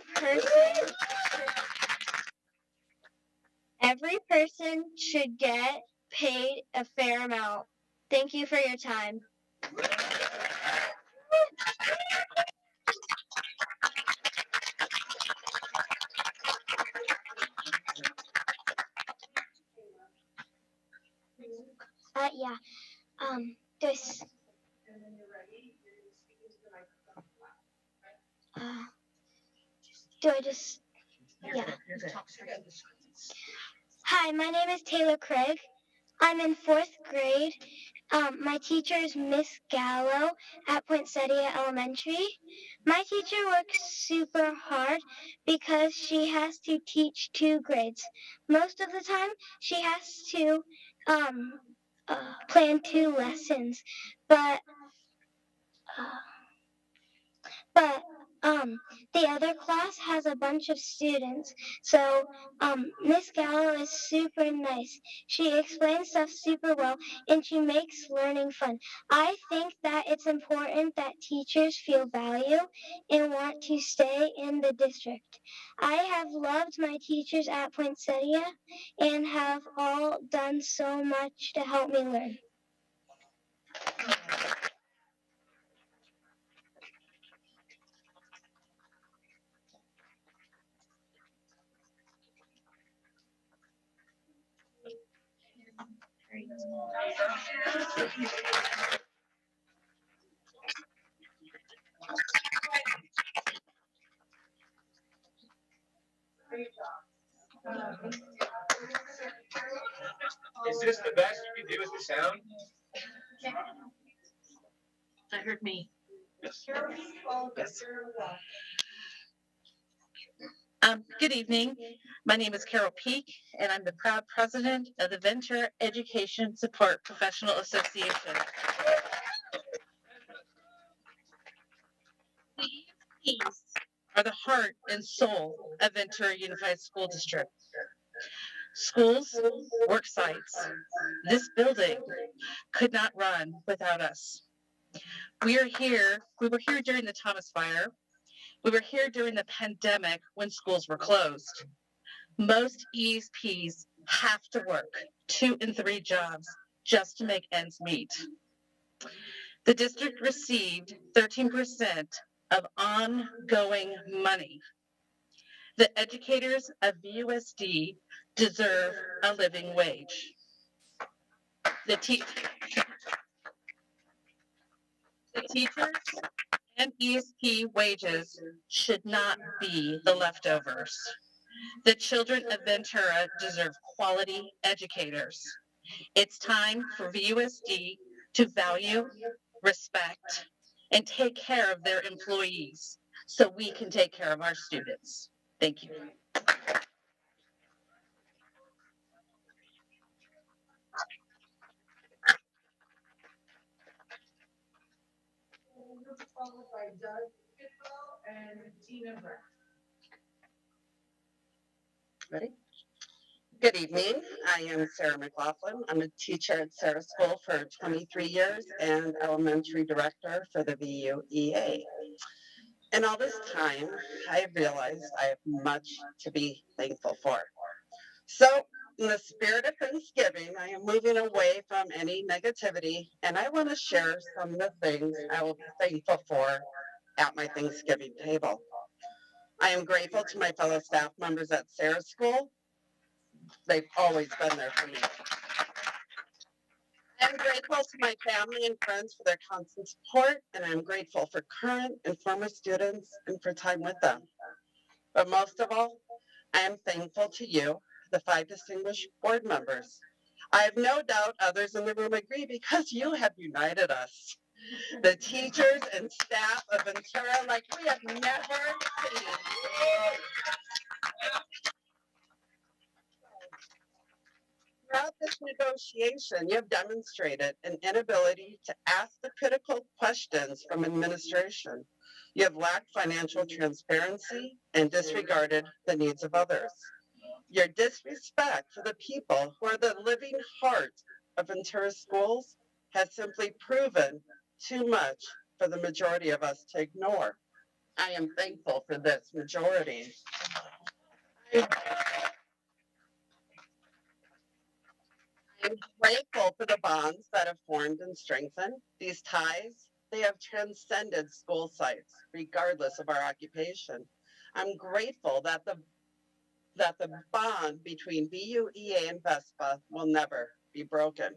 person should get paid a fair amount. Thank you for your time. Yeah. This. Do I just? Yeah. Hi, my name is Taylor Craig. I'm in 4th grade. My teacher is Miss Gallo at Poinsettia Elementary. My teacher works super hard because she has to teach 2 grades. Most of the time, she has to plan 2 lessons, but but the other class has a bunch of students. So Miss Gallo is super nice. She explains stuff super well and she makes learning fun. I think that it's important that teachers feel value and want to stay in the district. I have loved my teachers at Poinsettia and have all done so much to help me learn. Is this the best you can do with the sound? I heard me. Yes. Yes. Good evening. My name is Carol Peak, and I'm the proud president of the Ventura Education Support Professional Association. The ESPs are the heart and soul of Ventura Unified School District. Schools, work sites, this building could not run without us. We were here during the Thomas Fire. We were here during the pandemic when schools were closed. Most ESPs have to work 2 and 3 jobs just to make ends meet. The district received 13% of ongoing money. The educators of VUSD deserve a living wage. The teachers and ESP wages should not be the leftovers. The children of Ventura deserve quality educators. It's time for VUSD to value, respect, and take care of their employees so we can take care of our students. Thank you. Followed by Doug Bidwell and Tina Brett. Ready? Good evening. I am Sarah McLaughlin. I'm a teacher at Sarah School for 23 years and elementary director for the VUEA. In all this time, I have realized I have much to be thankful for. So, in the spirit of Thanksgiving, I am moving away from any negativity, and I want to share some of the things I will be thankful for at my Thanksgiving table. I am grateful to my fellow staff members at Sarah School. They've always been there for me. I'm grateful to my family and friends for their constant support, and I'm grateful for current and former students and for time with them. But most of all, I am thankful to you, the 5 distinguished board members. I have no doubt others in the room agree because you have united us. The teachers and staff of Ventura like we have never seen. Throughout this negotiation, you have demonstrated an inability to ask the critical questions from administration. You have lacked financial transparency and disregarded the needs of others. Your disrespect for the people who are the living heart of Ventura schools has simply proven too much for the majority of us to ignore. I am thankful for this majority. I'm grateful for the bonds that have formed and strengthened. These ties, they have transcended school sites, regardless of our occupation. I'm grateful that the bond between VUEA and VESPA will never be broken.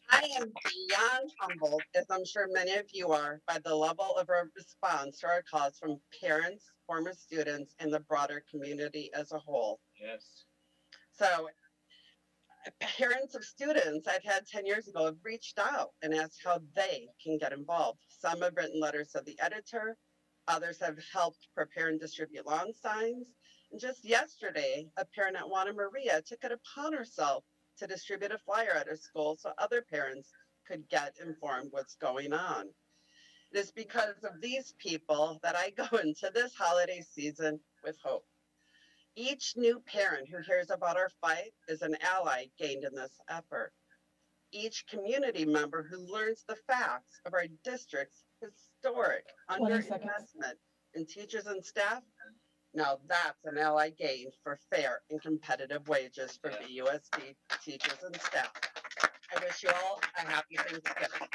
I am beyond humbled, as I'm sure many of you are, by the level of our response to our cause from parents, former students, and the broader community as a whole. Yes. So parents of students I've had 10 years ago have reached out and asked how they can get involved. Some have written letters to the editor, others have helped prepare and distribute lawn signs. And just yesterday, a parent at Juana Maria took it upon herself to distribute a flyer at her school so other parents could get informed what's going on. It is because of these people that I go into this holiday season with hope. Each new parent who hears about our fight is an ally gained in this effort. Each community member who learns the facts of our district's historic 20 seconds. underinvestment in teachers and staff, now that's an ally gained for fair and competitive wages for VUSD teachers and staff. I wish you all a happy Thanksgiving.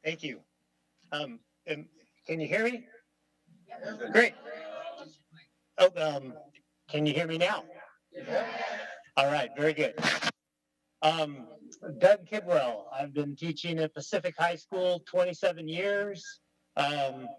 Thank you. And can you hear me? Great. Oh, can you hear me now? All right, very good. Doug Kidwell. I've been teaching at Pacific High School 27 years. And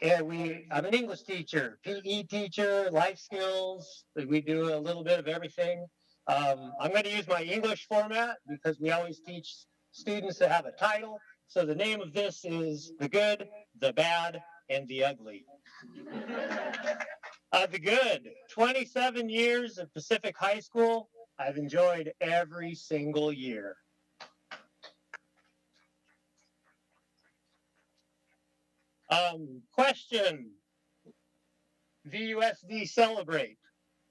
I'm an English teacher, PE teacher, life skills. We do a little bit of everything. I'm going to use my English format because we always teach students to have a title. So the name of this is The Good, the Bad, and the Ugly. The good, 27 years at Pacific High School. I've enjoyed every single year. Question. VUSD Celebrate.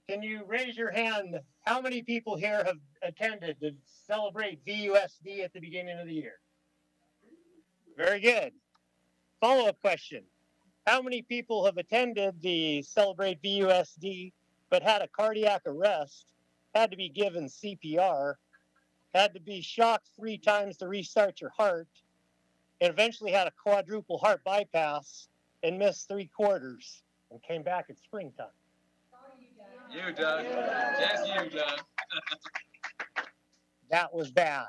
Can you raise your hand? How many people here have attended to celebrate VUSD at the beginning of the year? Very good. Follow-up question. How many people have attended the Celebrate VUSD but had a cardiac arrest, had to be given CPR, had to be shocked 3 times to restart your heart, and eventually had a quadruple heart bypass and missed 3 quarters and came back at springtime? You, Doug. Yes, you, Doug. That was bad.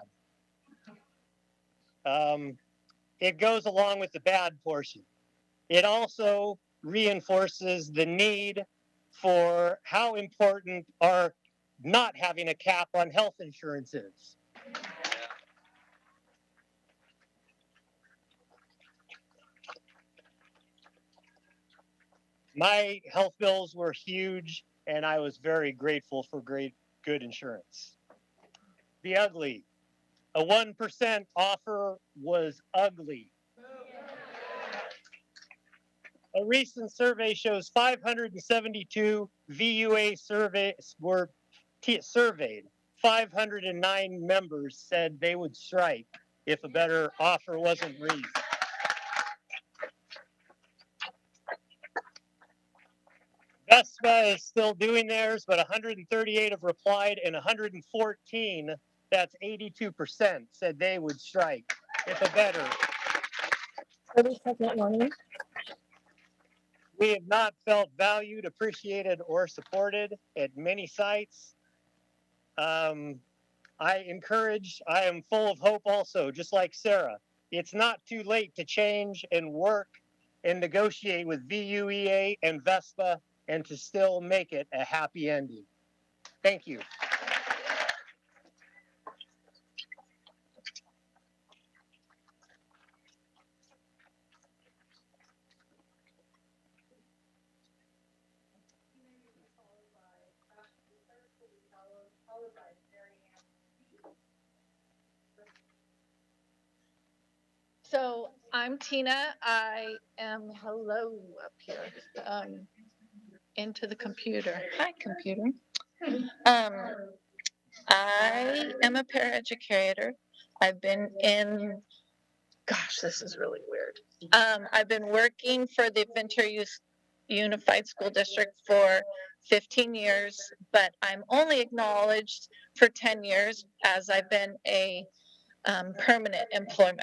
It goes along with the bad portion. It also reinforces the need for how important our not having a cap on health insurance is. My health bills were huge, and I was very grateful for good insurance. The ugly. A 1% offer was ugly. A recent survey shows 572 VUA surveys were surveyed. 509 members said they would strike if a better offer wasn't reached. VESPA is still doing theirs, but 138 have replied, and 114, that's 82%, said they would strike if a better. 30-second warning. We have not felt valued, appreciated, or supported at many sites. I am full of hope also, just like Sarah. It's not too late to change and work and negotiate with VUEA and VESPA and to still make it a happy ending. Thank you. So I'm Tina. I am up here into the computer. Hi, computer. I am a paraeducator. I've been in, gosh, this is really weird. I've been working for the Ventura Unified School District for 15 years, but I'm only acknowledged for 10 years as I've been a permanent employee.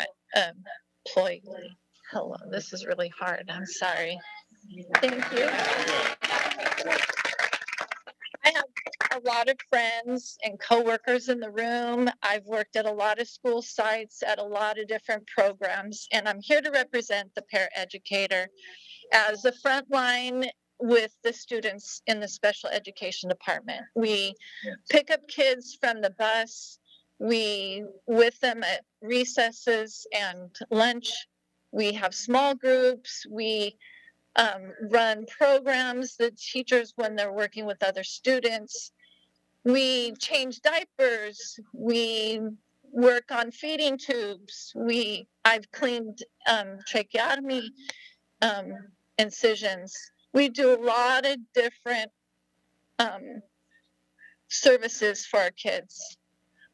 Hello, this is really hard. I'm sorry. Thank you. lot of friends and coworkers in the room. I've worked at a lot of school sites, at a lot of different programs, and I'm here to represent the paraeducator as a front line with the students in the special education department. We pick up kids from the bus. We with them at recesses and lunch. We have small groups. We run programs, the teachers when they're working with other students. We change diapers. We work on feeding tubes. I've cleaned tracheotomy incisions. We do a lot of different services for our kids.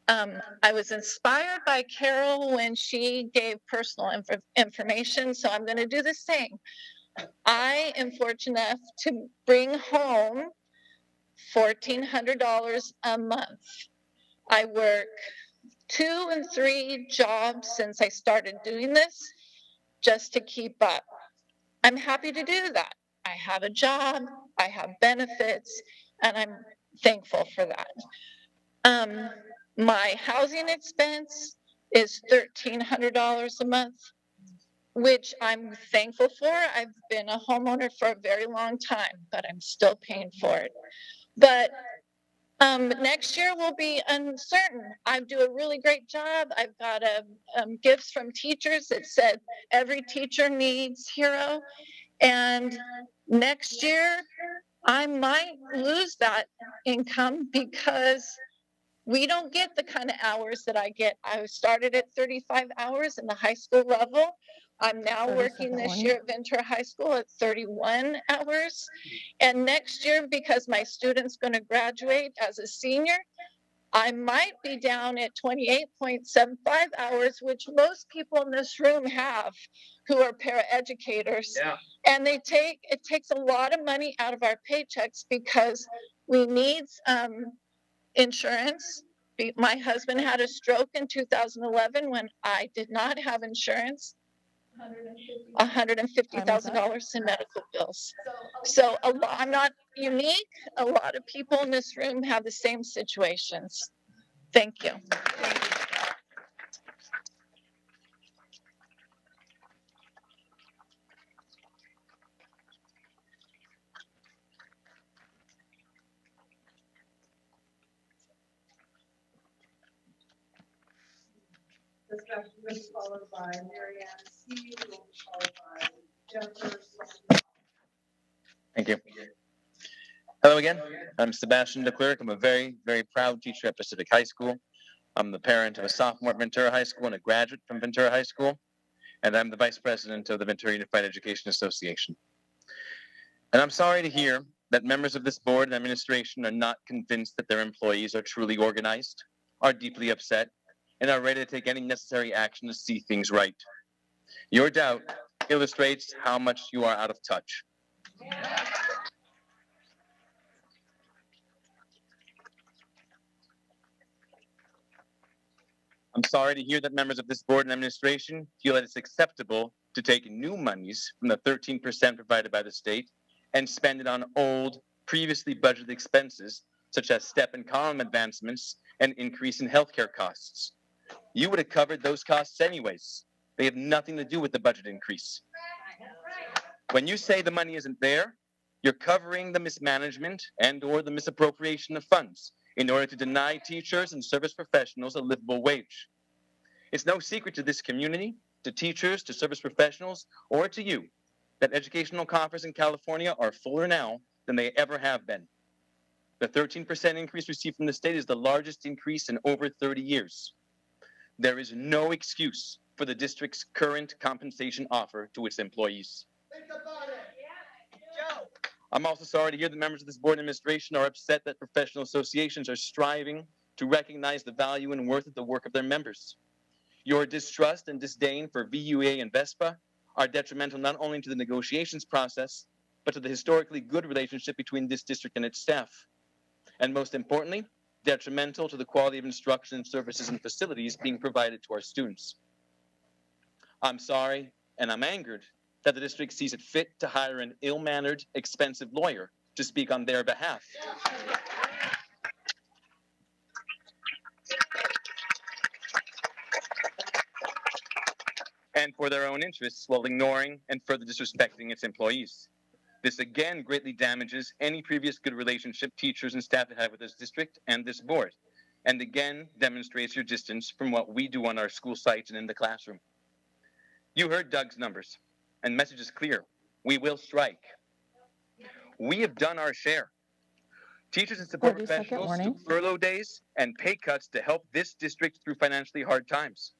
I was inspired by Carol when she gave personal information, so I'm going to do the same. I am fortunate enough to bring home $1,400 a month. I work 2 and 3 jobs since I started doing this just to keep up. I'm happy to do that. I have a job, I have benefits, and I'm thankful for that. My housing expense is $1,300 a month, which I'm thankful for. I've been a homeowner for a very long time, but I'm still paying for it. But next year will be uncertain. I do a really great job. I've got gifts from teachers that said every teacher needs hero. And next year, I might lose that income because we don't get the kind of hours that I get. I started at 35 hours in the high school level. I'm now working this year at Ventura High School at 31 hours. And next year, because my student's going to graduate as a senior, I might be down at 28.75 hours, which most people in this room have who are paraeducators. Yeah. And it takes a lot of money out of our paychecks because we need insurance. My husband had a stroke in 2011 when I did not have insurance. $150,000 in medical bills. So I'm not unique. A lot of people in this room have the same situations. Thank you. Discussion will be followed by Mary Ann C. who will be followed by Jennifer. Thank you. Hello again. I'm Sebastian DeClerc. I'm a very, very proud teacher at Pacific High School. I'm the parent of a sophomore at Ventura High School and a graduate from Ventura High School. And I'm the vice president of the Ventura Unified Education Association. And I'm sorry to hear that members of this board and administration are not convinced that their employees are truly organized, are deeply upset, and are ready to take any necessary action to see things right. Your doubt illustrates how much you are out of touch. I'm sorry to hear that members of this board and administration feel that it's acceptable to take new monies from the 13% provided by the state and spend it on old, previously budgeted expenses, such as step and column advancements and increase in healthcare costs. You would have covered those costs anyways. They have nothing to do with the budget increase. When you say the money isn't there, you're covering the mismanagement and or the misappropriation of funds in order to deny teachers and service professionals a livable wage. It's no secret to this community, to teachers, to service professionals, or to you, that educational coffers in California are fuller now than they ever have been. The 13% increase received from the state is the largest increase in over 30 years. There is no excuse for the district's current compensation offer to its employees. Think about it. Yeah. Joe. I'm also sorry to hear that members of this board and administration are upset that professional associations are striving to recognize the value and worth of the work of their members. Your distrust and disdain for VUA and VESPA are detrimental not only to the negotiations process, but to the historically good relationship between this district and its staff. And most importantly, detrimental to the quality of instruction, services, and facilities being provided to our students. I'm sorry, and I'm angered that the district sees it fit to hire an ill-mannered, expensive lawyer to speak on their behalf. and for their own interests while ignoring and further disrespecting its employees. This again greatly damages any previous good relationship teachers and staff have had with this district and this board, and again demonstrates your distance from what we do on our school sites and in the classroom. You heard Doug's numbers, and message is clear. We will strike. We have done our share. Teachers and support 30-second professionals warning. took furlough days and pay cuts to help this district through financially hard times.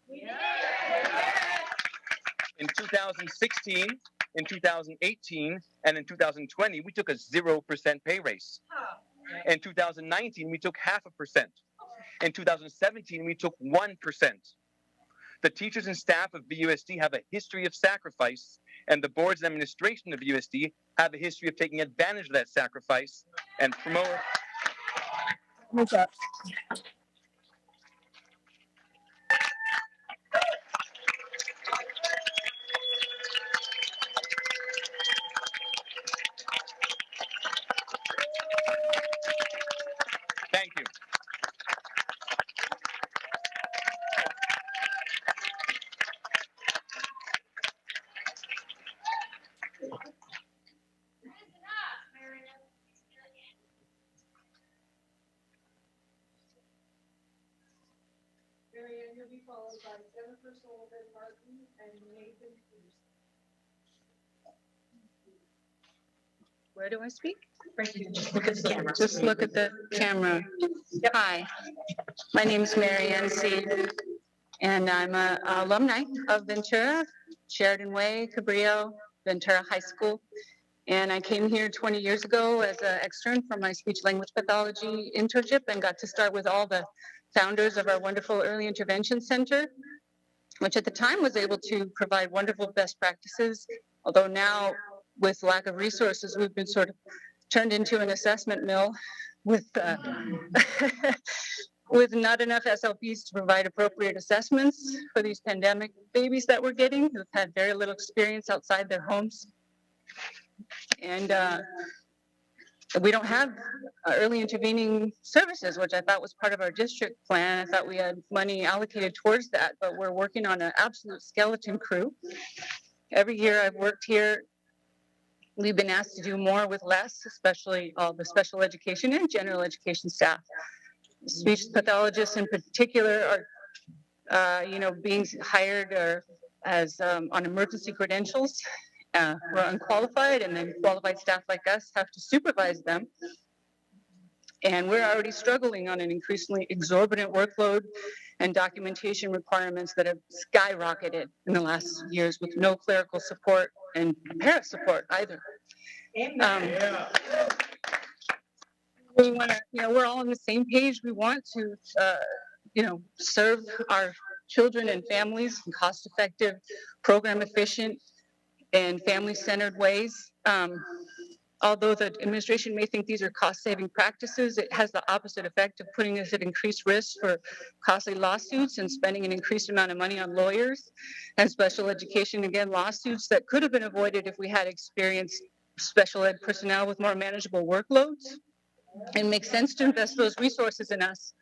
In 2016, in 2018, and in 2020, we took a 0% pay raise. In 2019, we took 0.5%. In 2017, we took 1%. The teachers and staff of VUSD have a history of sacrifice, and the board's administration of VUSD have a history of taking advantage of that sacrifice and promote. What's up? Thank you. Marianne, you'll be followed by Jennifer Sullivan Martin and Nathan Peterson. Where do I speak? Just look at the camera. Just look at the camera. Hi, my name is Marianne Seed, and I'm an alumni of Ventura, Sheridan Way, Cabrillo, Ventura High School. And I came here 20 years ago as an extern from my speech language pathology internship and got to start with all the founders of our wonderful early intervention center, which at the time was able to provide wonderful best practices, although now with lack of resources, we've been sort of turned into an assessment mill with with not enough SLPs to provide appropriate assessments for these pandemic babies that we're getting who've had very little experience outside their homes. And we don't have early intervening services, which I thought was part of our district plan. I thought we had money allocated towards that, but we're working on an absolute skeleton crew. Every year I've worked here, we've been asked to do more with less, especially all the special education and general education staff. Speech pathologists in particular are, being hired or as on emergency credentials. We're unqualified, and then qualified staff like us have to supervise them. And we're already struggling on an increasingly exorbitant workload and documentation requirements that have skyrocketed in the last years with no clerical support and parent support either. We want to, we're all on the same page. We want to, serve our children and families in cost-effective, program-efficient, and family-centered ways. Although the administration may think these are cost-saving practices, it has the opposite effect of putting us at increased risk for costly lawsuits and spending an increased amount of money on lawyers and special education, again, lawsuits that could have been avoided if we had experienced special ed personnel with more manageable workloads. It makes sense to invest those resources in us.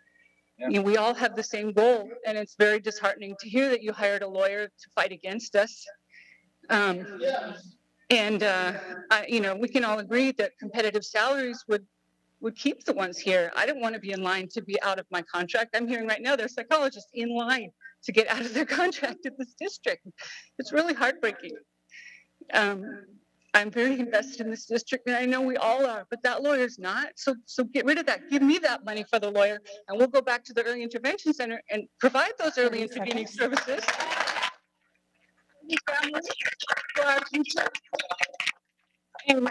We all have the same goal, and it's very disheartening to hear that you hired a lawyer to fight against us. We can all agree that competitive salaries would keep the ones here. I don't want to be in line to be out of my contract. I'm hearing right now there's psychologists in line to get out of their contract at this district. It's really heartbreaking. I'm very invested in this district, and I know we all are, but that lawyer's not. So get rid of that. Give me that money for the lawyer, and we'll go back to the early intervention center and provide those early intervening services. For our future. And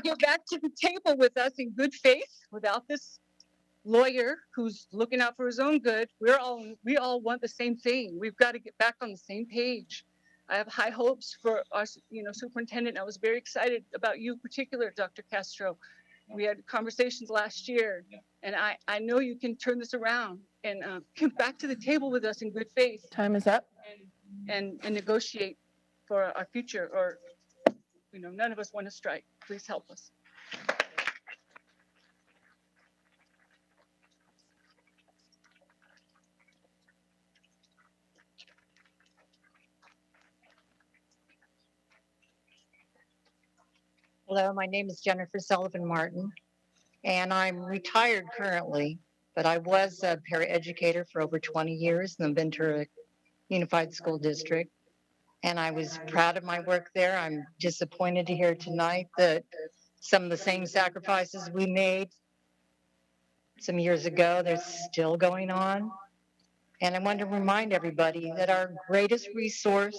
get back to the table with us in good faith without this lawyer who's looking out for his own good. We all want the same thing. We've got to get back on the same page. I have high hopes for our superintendent. I was very excited about you in particular, Dr. Castro. We had conversations last year, and I know you can turn this around and get back to the table with us in good faith. Time is up. And negotiate for our future, or none of us want to strike. Please help us. Hello, my name is Jennifer Sullivan Martin, and I'm retired currently, but I was a paraeducator for over 20 years in the Ventura Unified School District, and I was proud of my work there. I'm disappointed to hear tonight that some of the same sacrifices we made some years ago, they're still going on. And I want to remind everybody that our greatest resource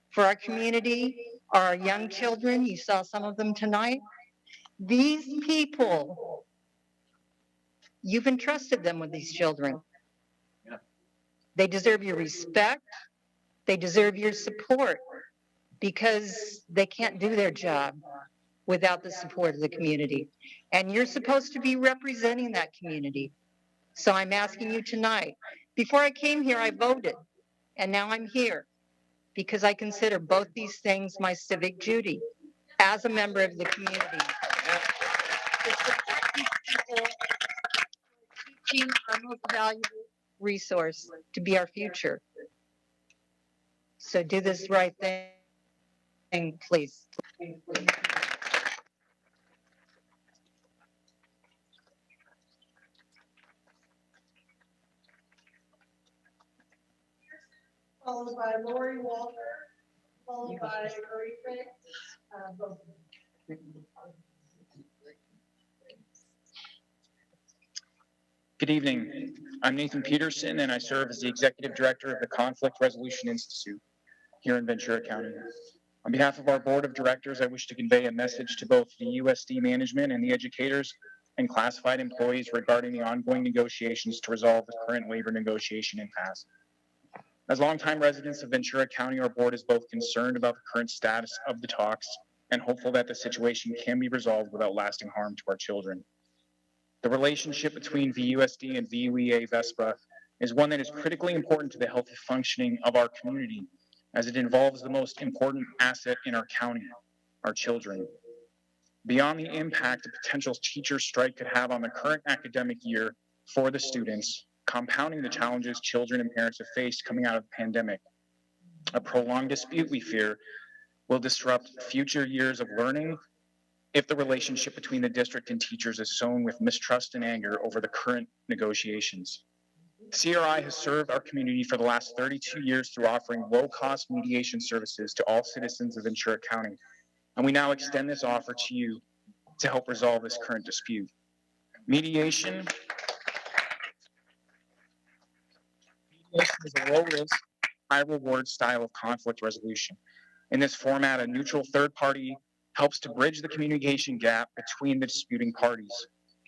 for our community are our young children. You saw some of them tonight. These people, you've entrusted them with these children. They deserve your respect. They deserve your support because they can't do their job without the support of the community. And you're supposed to be representing that community. So I'm asking you tonight. Before I came here, I voted, and now I'm here because I consider both these things my civic duty as a member of the community. To support these people, teaching our most valuable resource to be our future. So do this right thing, please. Followed by Lori Walter, followed by Marie Frick. Good evening. I'm Nathan Peterson, and I serve as the Executive Director of the Conflict Resolution Institute here in Ventura County. On behalf of our Board of Directors, I wish to convey a message to both the VUSD management and the educators and classified employees regarding the ongoing negotiations to resolve the current labor negotiation impasse. As longtime residents of Ventura County, our board is both concerned about the current status of the talks and hopeful that the situation can be resolved without lasting harm to our children. The relationship between VUSD and VUEA VESPA is one that is critically important to the healthy functioning of our community, as it involves the most important asset in our county, our children. Beyond the impact a potential teacher strike could have on the current academic year for the students, compounding the challenges children and parents have faced coming out of the pandemic, a prolonged dispute, we fear, will disrupt future years of learning if the relationship between the district and teachers is sown with mistrust and anger over the current negotiations. CRI has served our community for the last 32 years through offering low-cost mediation services to all citizens of Ventura County, and we now extend this offer to you to help resolve this current dispute. Mediation is a low-risk, high-reward style of conflict resolution. In this format, a neutral third party helps to bridge the communication gap between the disputing parties.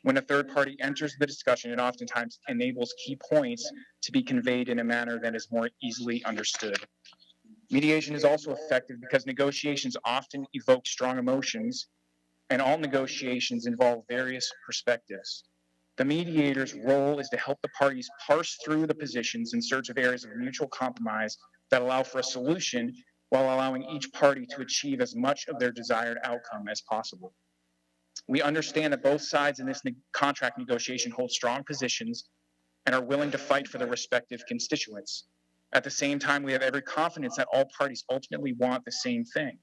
When a third party enters the discussion, it oftentimes enables key points to be conveyed in a manner that is more easily understood. Mediation is also effective because negotiations often evoke strong emotions, and all negotiations involve various perspectives. The mediator's role is to help the parties parse through the positions in search of areas of mutual compromise that allow for a solution while allowing each party to achieve as much of their desired outcome as possible. We understand that both sides in this contract negotiation hold strong positions and are willing to fight for their respective constituents. At the same time, we have every confidence that all parties ultimately want the same thing: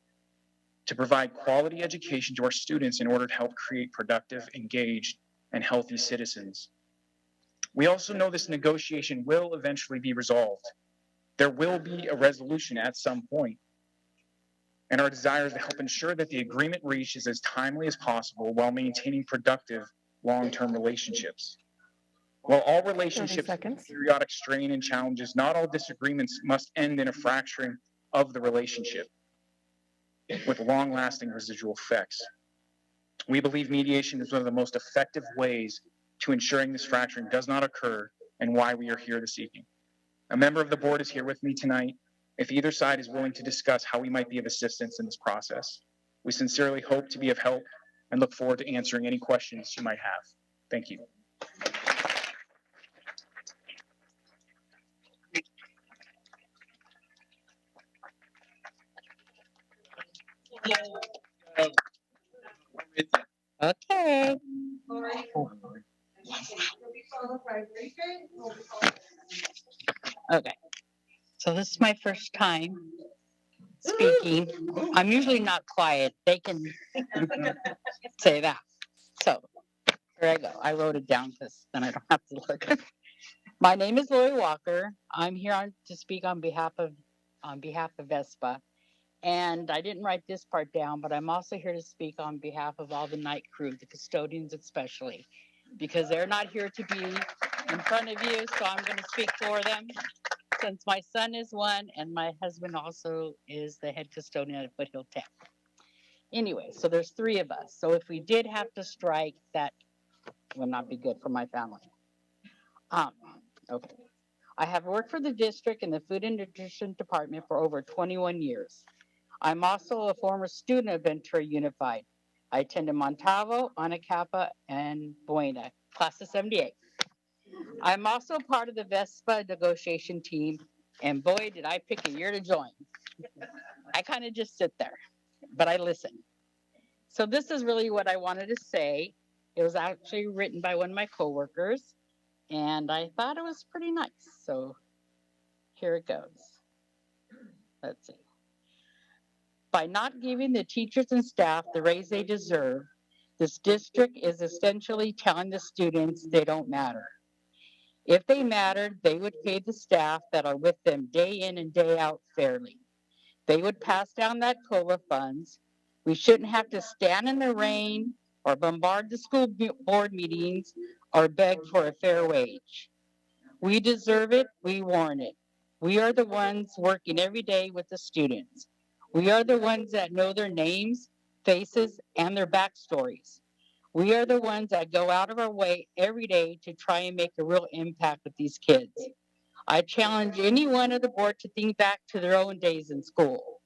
to provide quality education to our students in order to help create productive, engaged, and healthy citizens. We also know this negotiation will eventually be resolved. There will be a resolution at some point, and our desire is to help ensure that the agreement reached is as timely as possible while maintaining productive long-term relationships. While all relationships have periodic strain and challenges, not all disagreements must end in a fracturing of the relationship with long-lasting residual effects. We believe mediation is one of the most effective ways to ensuring this fracturing does not occur, and why we are here this evening. A member of the board is here with me tonight if either side is willing to discuss how we might be of assistance in this process. We sincerely hope to be of help and look forward to answering any questions you might have. Thank you. Okay. Okay. So this is my first time speaking. I'm usually not quiet. They can Say that. So here I go. I wrote it down because then I don't have to look. My name is Lori Walker. I'm here to speak on behalf of VESPA. And I didn't write this part down, but I'm also here to speak on behalf of all the night crew, the custodians especially, because they're not here to be in front of you, so I'm going to speak for them. Since my son is one and my husband also is the head custodian at Foothill Tech. Anyway, so there's 3 of us. So if we did have to strike, that would not be good for my family. Okay. I have worked for the district in the Food and Nutrition Department for over 21 years. I'm also a former student of Ventura Unified. I attended Montalvo, Anacapa, and Buena, class of 78. I'm also part of the VESPA negotiation team, and boy, did I pick a year to join. I kind of just sit there, but I listen. So this is really what I wanted to say. It was actually written by one of my coworkers, and I thought it was pretty nice. So here it goes. Let's see. By not giving the teachers and staff the raise they deserve, this district is essentially telling the students they don't matter. If they mattered, they would pay the staff that are with them day in and day out fairly. They would pass down that COLA funds. We shouldn't have to stand in the rain or bombard the school board meetings or beg for a fair wage. We deserve it. We warrant it. We are the ones working every day with the students. We are the ones that know their names, faces, and their backstories. We are the ones that go out of our way every day to try and make a real impact with these kids. I challenge anyone of the board to think back to their own days in school.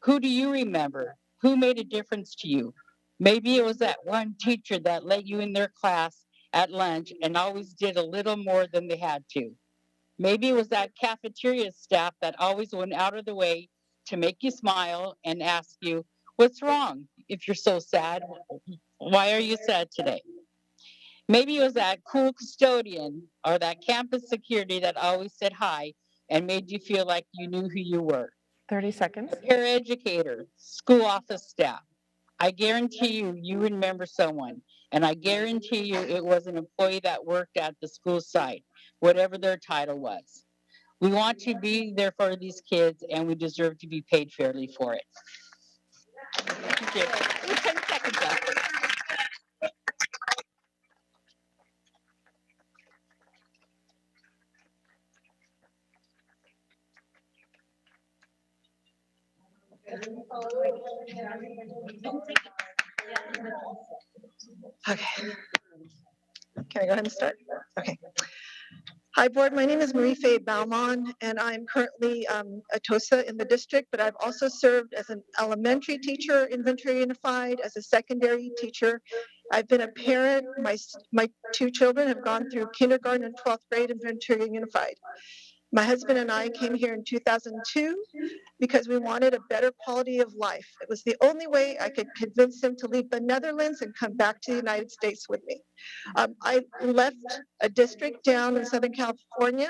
Who do you remember? Who made a difference to you? Maybe it was that one teacher that let you in their class at lunch and always did a little more than they had to. Maybe it was that cafeteria staff that always went out of the way to make you smile and ask you, what's wrong? If you're so sad, why are you sad today? Maybe it was that cool custodian or that campus security that always said hi and made you feel like you knew who you were. 30 seconds. Paraeducator, school office staff. I guarantee you remember someone, and I guarantee you it was an employee that worked at the school site, whatever their title was. We want to be there for these kids, and we deserve to be paid fairly for it. Thank you. It was 10 seconds left. Okay. Can I go ahead and start? Okay. Hi, Board. My name is Marie Faye Baumann, and I'm currently a TOSA in the district, but I've also served as an elementary teacher in Ventura Unified, as a secondary teacher. I've been a parent. My 2 children have gone through kindergarten and 12th grade in Ventura Unified. My husband and I came here in 2002 because we wanted a better quality of life. It was the only way I could convince him to leave the Netherlands and come back to the United States with me. I left a district down in Southern California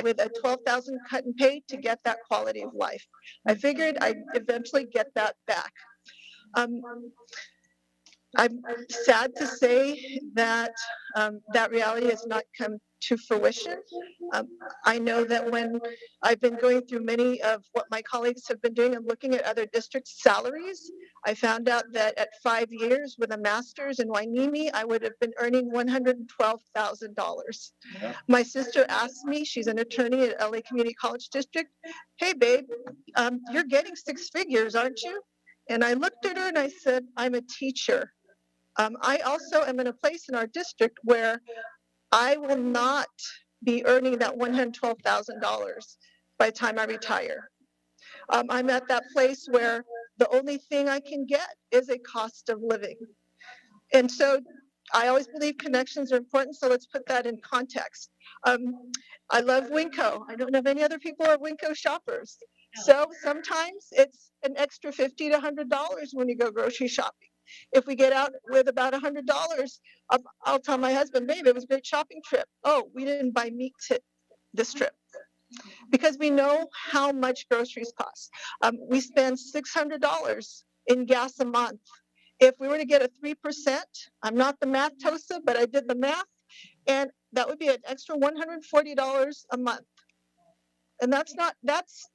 with a $12,000 cut and pay to get that quality of life. I figured I'd eventually get that back. I'm sad to say that that reality has not come to fruition. I know that when I've been going through many of what my colleagues have been doing and looking at other districts' salaries, I found out that at 5 years with a master's in Wainimi, I would have been earning $112,000. My sister asked me, she's an attorney at LA Community College District, hey babe, you're getting 6 figures, aren't you? And I looked at her and I said, I'm a teacher. I also am in a place in our district where I will not be earning that $112,000 by the time I retire. I'm at that place where the only thing I can get is a cost of living. And so I always believe connections are important, so let's put that in context. I love Winco. I don't know if any other people are Winco shoppers. So sometimes it's an extra $50 to $100 when you go grocery shopping. If we get out with about $100, I'll tell my husband, babe, it was a great shopping trip. Oh, we didn't buy meat this trip. Because we know how much groceries cost. We spend $600 in gas a month. If we were to get a 3%, I'm not the math tosa, but I did the math, and that would be an extra $140 a month. And that's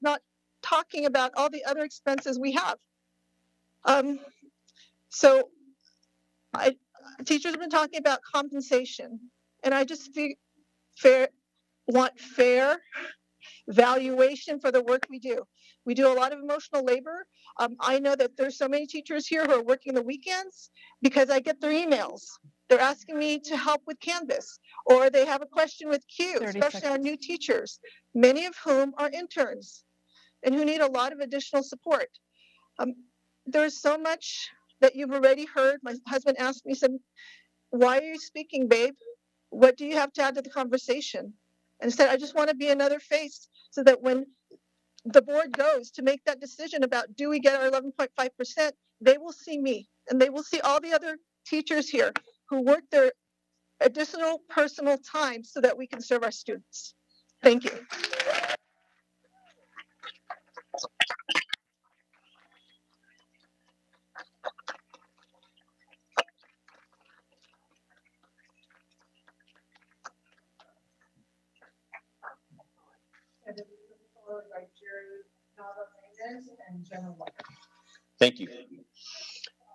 not talking about all the other expenses we have. So teachers have been talking about compensation, and I just want fair valuation for the work we do. We do a lot of emotional labor. I know that there's so many teachers here who are working the weekends because I get their emails. They're asking me to help with Canvas, or they have a question with Q, especially on new teachers, many of whom are interns and who need a lot of additional support. There's so much that you've already heard. My husband asked me, said, "Why are you speaking, babe? What do you have to add to the conversation?" And I said, "I just want to be another face so that when the board goes to make that decision about do we get our 11.5%, they will see me and they will see all the other teachers here who work their additional personal time so that we can serve our students." Thank you. Thank you.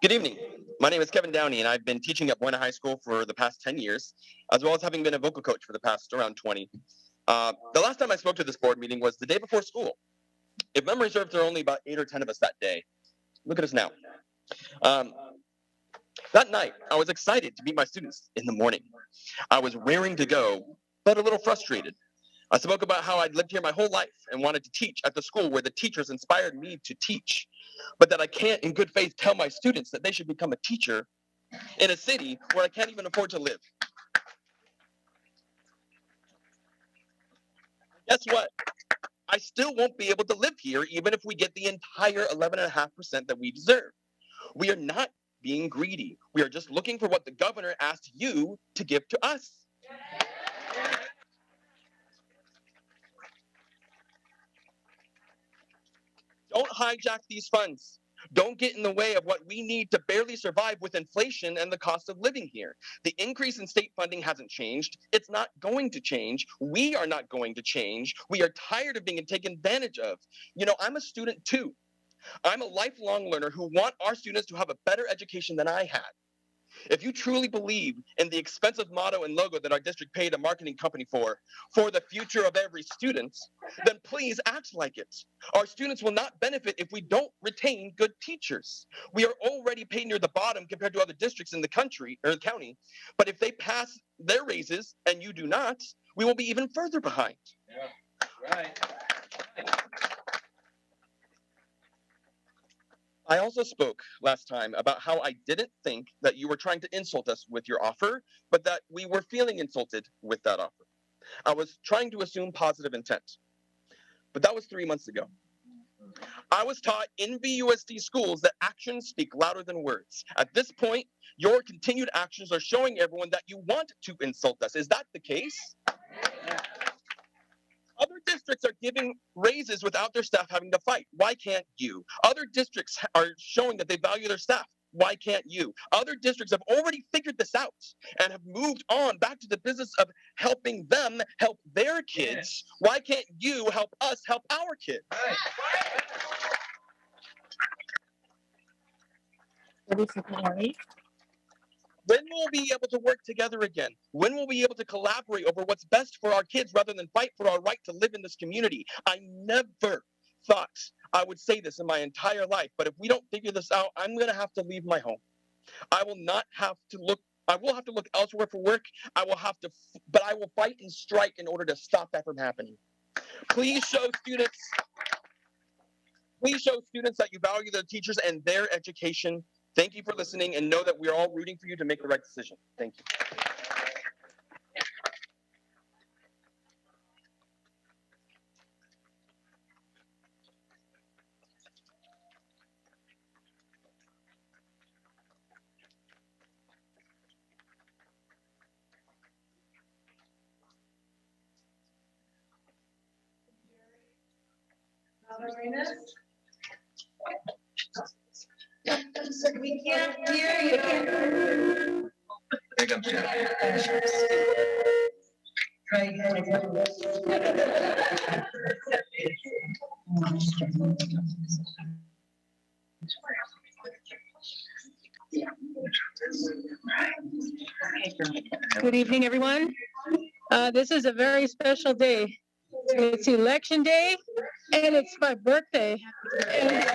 Good evening. My name is Kevin Downey, and I've been teaching at Buena High School for the past 10 years, as well as having been a vocal coach for the past around 20. The last time I spoke to this board meeting was the day before school. If memory serves, there were only about 8 or 10 of us that day. Look at us now. That night, I was excited to meet my students in the morning. I was raring to go, but a little frustrated. I spoke about how I'd lived here my whole life and wanted to teach at the school where the teachers inspired me to teach, but that I can't in good faith tell my students that they should become a teacher in a city where I can't even afford to live. Guess what? I still won't be able to live here even if we get the entire 11.5% that we deserve. We are not being greedy. We are just looking for what the governor asked you to give to us. Don't hijack these funds. Don't get in the way of what we need to barely survive with inflation and the cost of living here. The increase in state funding hasn't changed. It's not going to change. We are not going to change. We are tired of being taken advantage of. You know, I'm a student too. I'm a lifelong learner who want our students to have a better education than I had. If you truly believe in the expensive motto and logo that our district paid a marketing company for the future of every student, then please act like it. Our students will not benefit if we don't retain good teachers. We are already paid near the bottom compared to other districts in the country or the county, but if they pass their raises and you do not, we will be even further behind. Yeah, right. I also spoke last time about how I didn't think that you were trying to insult us with your offer, but that we were feeling insulted with that offer. I was trying to assume positive intent, but that was 3 months ago. I was taught in VUSD schools that actions speak louder than words. At this point, your continued actions are showing everyone that you want to insult us. Is that the case? Yeah. Other districts are giving raises without their staff having to fight. Why can't you? Other districts are showing that they value their staff. Why can't you? Other districts have already figured this out and have moved on back to the business of helping them help their kids. Why can't you help us help our kids? When will we be able to work together again? When will we be able to collaborate over what's best for our kids rather than fight for our right to live in this community? I never thought I would say this in my entire life, but if we don't figure this out, I'm going to have to leave my home. I will have to look elsewhere for work. But I will fight and strike in order to stop that from happening. Please show students that you value their teachers and their education. Thank you for listening, and know that we are all rooting for you to make the right decision. Thank you. We can't hear you. Here comes Jeff. Good evening, everyone. This is a very special day. It's election day and it's my birthday. And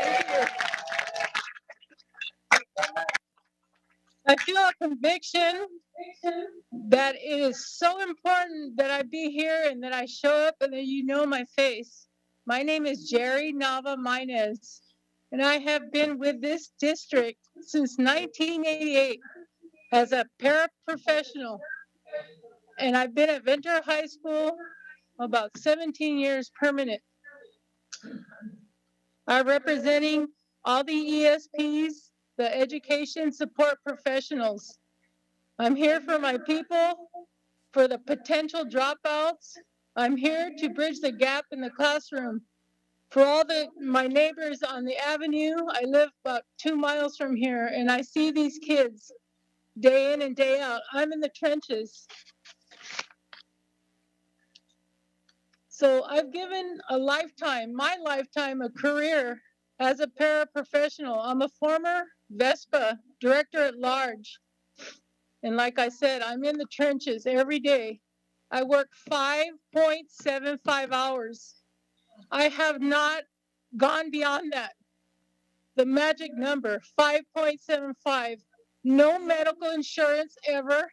I feel a conviction that it is so important that I be here and that I show up and that you know my face. My name is Jerry Nava Minez, and I have been with this district since 1988 as a paraprofessional. And I've been at Ventura High School about 17 years permanent. I'm representing all the ESPs, the education support professionals. I'm here for my people, for the potential dropouts. I'm here to bridge the gap in the classroom. For all my neighbors on the avenue, I live about 2 miles from here, and I see these kids day in and day out. I'm in the trenches. So I've given a lifetime, my lifetime, a career as a paraprofessional. I'm a former VESPA director at large. And like I said, I'm in the trenches every day. I work 5.75 hours. I have not gone beyond that. The magic number, 5.75. No medical insurance ever.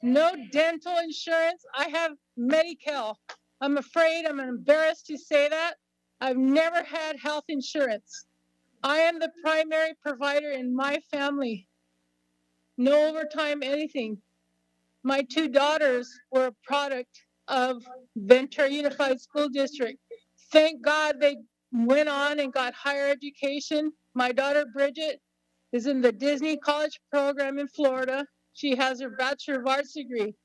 No dental insurance. I have Medi-Cal. I'm embarrassed to say that. I've never had health insurance. I am the primary provider in my family. No overtime, anything. My 2 daughters were a product of Ventura Unified School District. Thank God they went on and got higher education. My daughter Bridget is in the Disney College program in Florida. She has her Bachelor of Arts degree.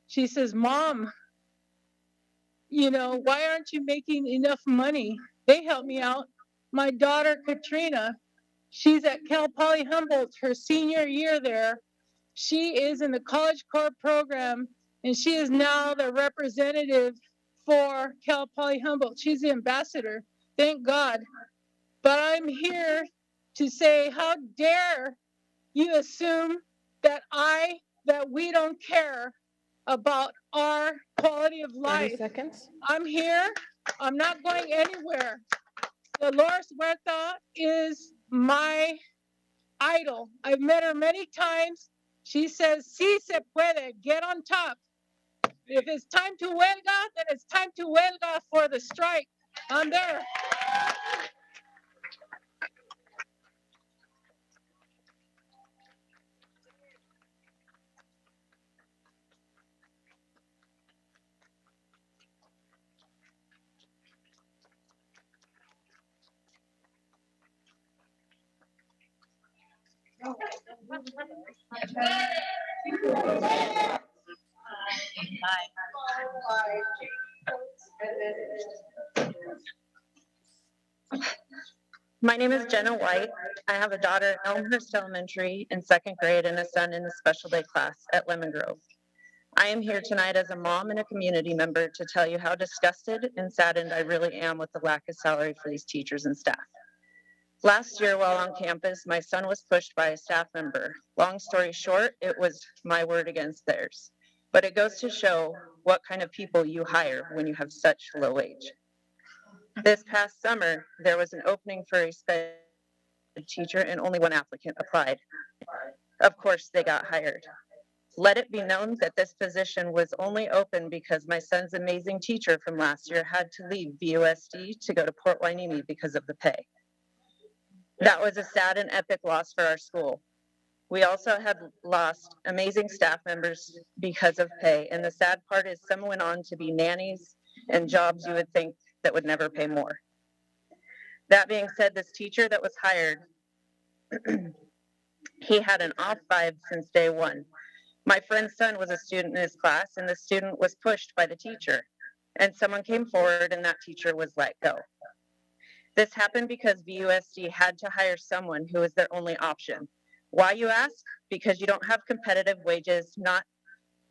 She says, Mom, why aren't you making enough money? They help me out. My daughter Katrina, she's at Cal Poly Humboldt, her senior year there. She is in the College Corps program, and she is now the representative for Cal Poly Humboldt. She's the ambassador. Thank God. But I'm here to say, how dare you assume that we don't care about our quality of 30 life. seconds. I'm here. I'm not going anywhere. Dolores Huerta is my idol. I've met her many times. She says, sí se puede, get on top. If it's time to huelga, then it's time to huelga for the strike. I'm there. My name is Jenna White. I have a daughter at Elmhurst Elementary in 2nd grade and a son in the special day class at Lemon Grove. I am here tonight as a mom and a community member to tell you how disgusted and saddened I really am with the lack of salary for these teachers and staff. Last year while on campus, my son was pushed by a staff member. Long story short, it was my word against theirs. But it goes to show what kind of people you hire when you have such low wage. This past summer, there was an opening for a special teacher and only 1 applicant applied. Of course, they got hired. Let it be known that this position was only open because my son's amazing teacher from last year had to leave VUSD to go to Port Hueneme because of the pay. That was a sad and epic loss for our school. We also had lost amazing staff members because of pay, and the sad part is some went on to be nannies and jobs you would think that would never pay more. That being said, this teacher that was hired, he had an off vibe since day 1. My friend's son was a student in his class, and the student was pushed by the teacher, and someone came forward and that teacher was let go. This happened because VUSD had to hire someone who was their only option. Why, you ask? Because you don't have competitive wages. Not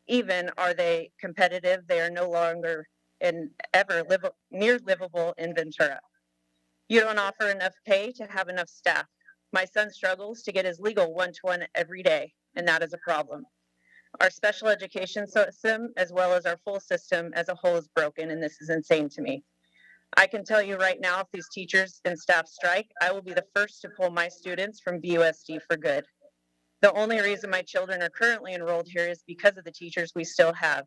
even are they competitive, they are no longer near livable in Ventura. You don't offer enough pay to have enough staff. My son struggles to get his legal one-to-one every day, and that is a problem. Our special education system, as well as our full system as a whole, is broken, and this is insane to me. I can tell you right now, if these teachers and staff strike, I will be the first to pull my students from VUSD for good. The only reason my children are currently enrolled here is because of the teachers we still have.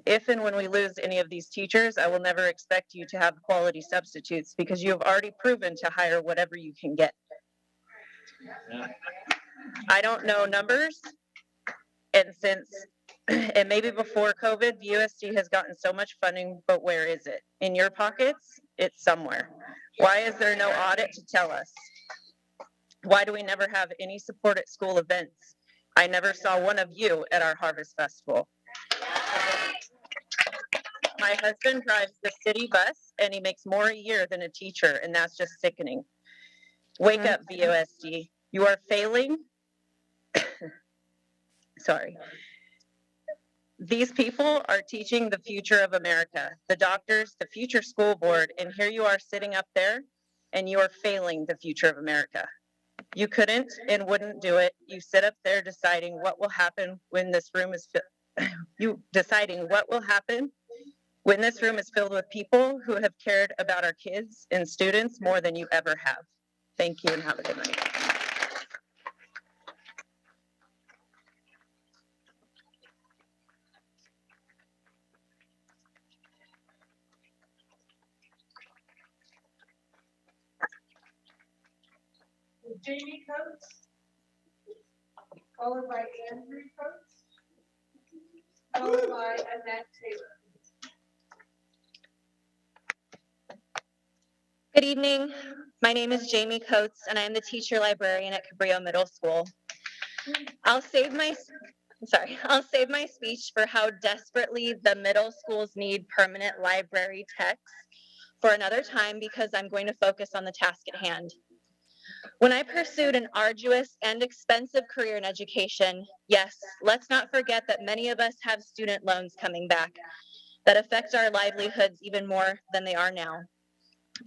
If and when we lose any of these teachers, I will never expect you to have quality substitutes because you have already proven to hire whatever you can get. I don't know numbers, and maybe before COVID, VUSD has gotten so much funding, but where is it? In your pockets? It's somewhere. Why is there no audit to tell us? Why do we never have any support at school events? I never saw one of you at our Harvest Festival. My husband drives the city bus and he makes more a year than a teacher, and that's just sickening. Wake up, VUSD. You are failing. Sorry. These people are teaching the future of America, the doctors, the future school board, and here you are sitting up there and you are failing the future of America. You couldn't and wouldn't do it. You sit up there deciding what will happen when this room is when this room is filled with people who have cared about our kids and students more than you ever have. Thank you and have a good night. Jamie Coates, followed by Andrew Coates, followed by Annette Taylor. Good evening. My name is Jamie Coates, and I am the teacher librarian at Cabrillo Middle School. I'll save my speech for how desperately the middle schools need permanent library techs for another time because I'm going to focus on the task at hand. When I pursued an arduous and expensive career in education, yes, let's not forget that many of us have student loans coming back that affect our livelihoods even more than they are now.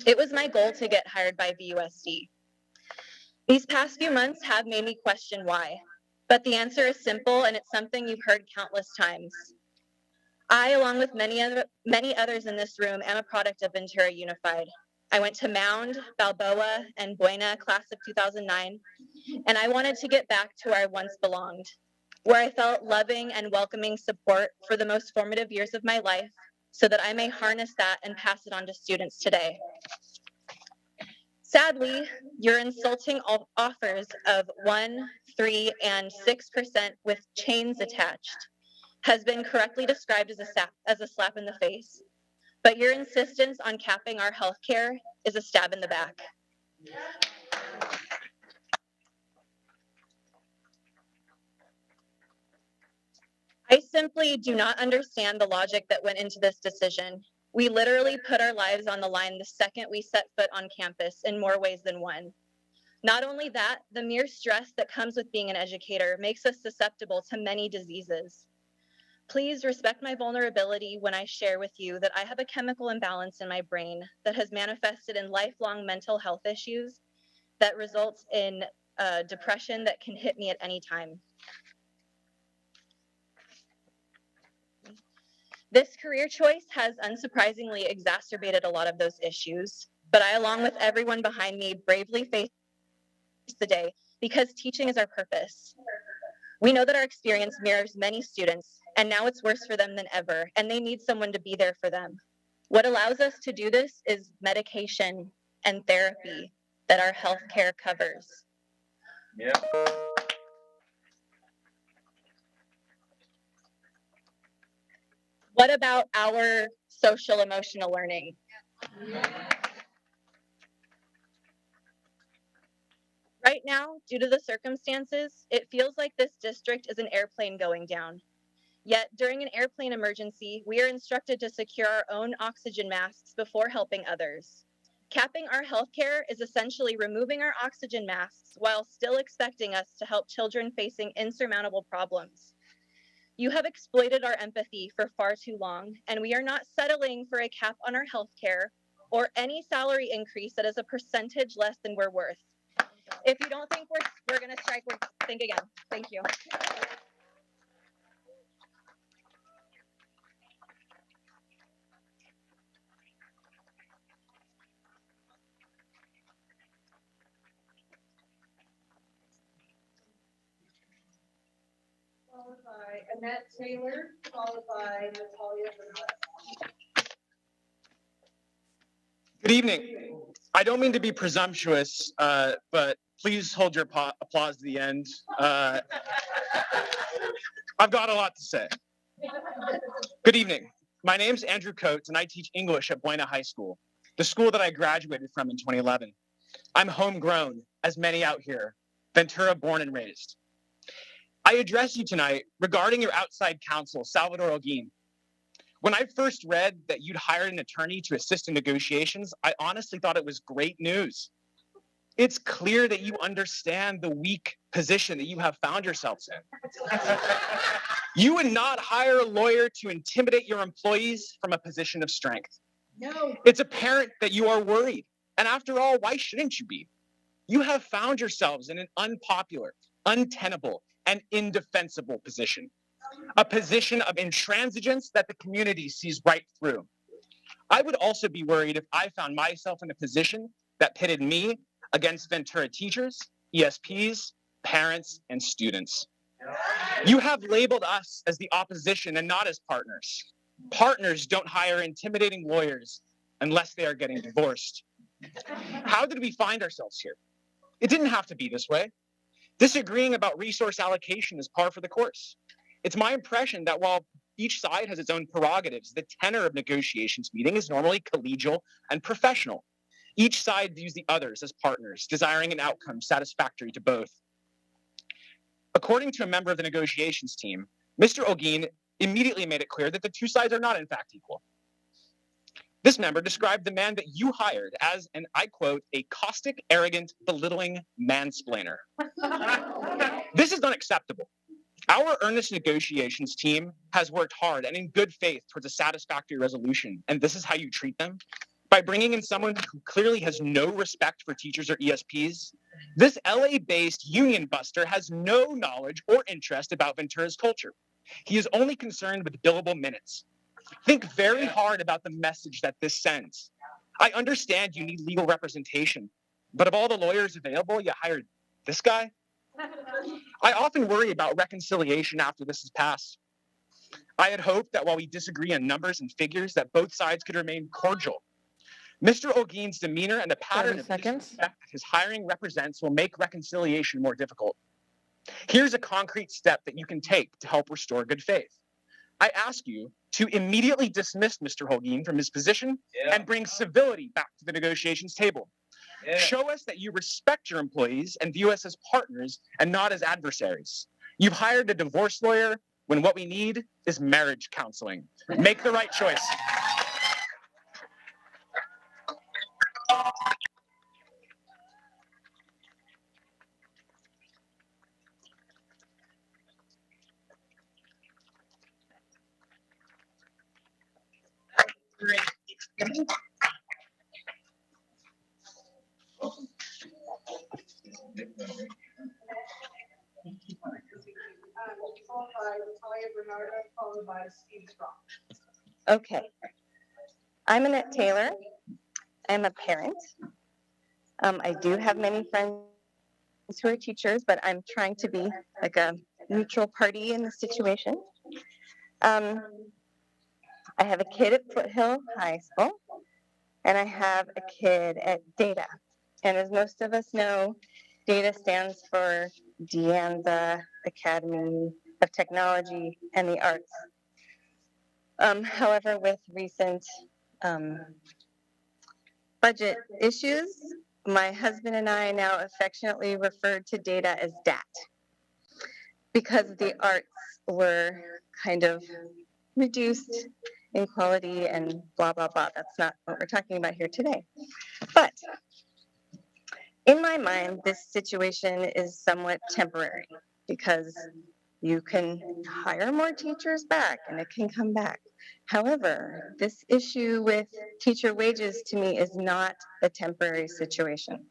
It was my goal to get hired by VUSD. These past few months have made me question why, but the answer is simple and it's something you've heard countless times. I, along with many others in this room, am a product of Ventura Unified. I went to Mound, Balboa, and Buena class of 2009, and I wanted to get back to where I once belonged, where I felt loving and welcoming support for the most formative years of my life, so that I may harness that and pass it on to students today. Sadly, your insulting offers of 1%, 3%, and 6% with chains attached has been correctly described as a slap in the face. But your insistence on capping our health care is a stab in the back. I simply do not understand the logic that went into this decision. We literally put our lives on the line the second we set foot on campus in more ways than one. Not only that, the mere stress that comes with being an educator makes us susceptible to many diseases. Please respect my vulnerability when I share with you that I have a chemical imbalance in my brain that has manifested in lifelong mental health issues that results in depression that can hit me at any time. This career choice has unsurprisingly exacerbated a lot of those issues, but I, along with everyone behind me, bravely face the day because teaching is our purpose. We know that our experience mirrors many students, and now it's worse for them than ever, and they need someone to be there for them. What allows us to do this is medication and therapy that our healthcare covers. Yeah. What about our social emotional learning? Right now, due to the circumstances, it feels like this district is an airplane going down. Yet, during an airplane emergency, we are instructed to secure our own oxygen masks before helping others. Capping our healthcare is essentially removing our oxygen masks while still expecting us to help children facing insurmountable problems. You have exploited our empathy for far too long, and we are not settling for a cap on our healthcare or any salary increase that is a percentage less than we're worth. If you don't think we're going to strike, think again. Thank you. Followed by Annette Taylor, followed by Natalia Bernard. Good evening. I don't mean to be presumptuous, but please hold your applause to the end. I've got a lot to say. Good evening. My name's Andrew Coates, and I teach English at Buena High School, the school that I graduated from in 2011. I'm homegrown, as many out here, Ventura born and raised. I address you tonight regarding your outside counsel, Salvador Holguin. When I first read that you'd hired an attorney to assist in negotiations, I honestly thought it was great news. It's clear that you understand the weak position that you have found yourselves in. You would not hire a lawyer to intimidate your employees from a position of strength. No. It's apparent that you are worried. And after all, why shouldn't you be? You have found yourselves in an unpopular, untenable, and indefensible position. A position of intransigence that the community sees right through. I would also be worried if I found myself in a position that pitted me against Ventura teachers, ESPs, parents, and students. You have labeled us as the opposition and not as partners. Partners don't hire intimidating lawyers unless they are getting divorced. How did we find ourselves here? It didn't have to be this way. Disagreeing about resource allocation is par for the course. It's my impression that while each side has its own prerogatives, the tenor of negotiations meeting is normally collegial and professional. Each side views the others as partners, desiring an outcome satisfactory to both. According to a member of the negotiations team, Mr. Holguin immediately made it clear that the two sides are not in fact equal. This member described the man that you hired as, and I quote, a caustic, arrogant, belittling mansplainer. This is unacceptable. Our earnest negotiations team has worked hard and in good faith towards a satisfactory resolution, and this is how you treat them? By bringing in someone who clearly has no respect for teachers or ESPs? This LA-based union buster has no knowledge or interest about Ventura's culture. He is only concerned with billable minutes. Think very hard about the message that this sends. I understand you need legal representation, but of all the lawyers available, you hired this guy? I often worry about reconciliation after this is passed. I had hoped that while we disagree on numbers and figures, that both sides could remain cordial. Mr. Holguin's demeanor and the pattern of disrespect that his hiring represents will make reconciliation more difficult. Here's a concrete step that you can take to help restore good faith. I ask you to immediately dismiss Mr. Holguin from his position and bring civility back to the negotiations table. Show us that you respect your employees and view us as partners and not as adversaries. You've hired a divorce lawyer when what we need is marriage counseling. Make the right choice. Followed by Natalia Bernard, followed by Steve Strong. Okay. I'm Annette Taylor. I'm a parent. I do have many friends who are teachers, but I'm trying to be like a neutral party in the situation. I have a kid at Foothill High School, and I have a kid at DATA. And as most of us know, DATA stands for De Anza Academy of Technology and the Arts. However, with recent budget issues, my husband and I now affectionately refer to DATA as DAT, because the arts were kind of reduced inequality and blah, blah, blah. That's not what we're talking about here today. But in my mind, this situation is somewhat temporary because you can hire more teachers back and it can come back. However, this issue with teacher wages to me is not a temporary situation.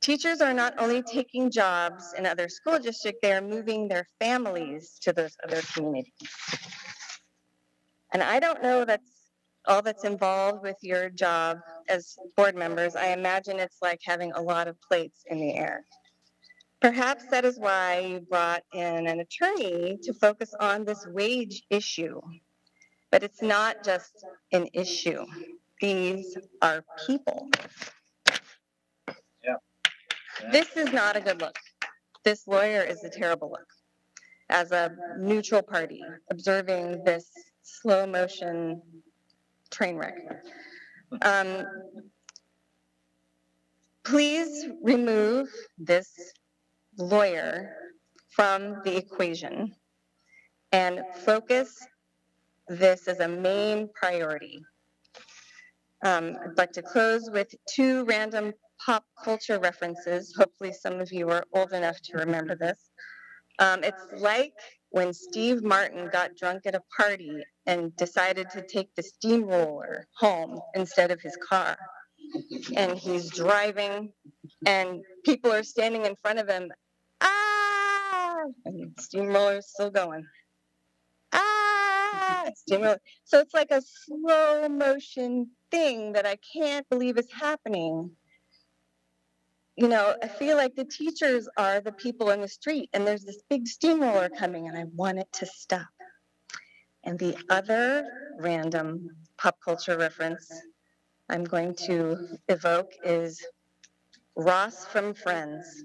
Teachers are not only taking jobs in other school districts, they are moving their families to those other communities. And I don't know that's all that's involved with your job as board members. I imagine it's like having a lot of plates in the air. Perhaps that is why you brought in an attorney to focus on this wage issue. But it's not just an issue. These are people. This is not a good look. This lawyer is a terrible look. As a neutral party, observing this slow motion train wreck. Please remove this lawyer from the equation and focus this as a main priority. I'd like to close with 2 random pop culture references. Hopefully some of you are old enough to remember this. It's like when Steve Martin got drunk at a party and decided to take the steamroller home instead of his car. And he's driving and people are standing in front of him. Ah! And the steamroller's still going. Ah! Steamroller. So it's like a slow motion thing that I can't believe is happening. You know, I feel like the teachers are the people in the street and there's this big steamroller coming and I want it to stop. And the other random pop culture reference I'm going to evoke is Ross from Friends.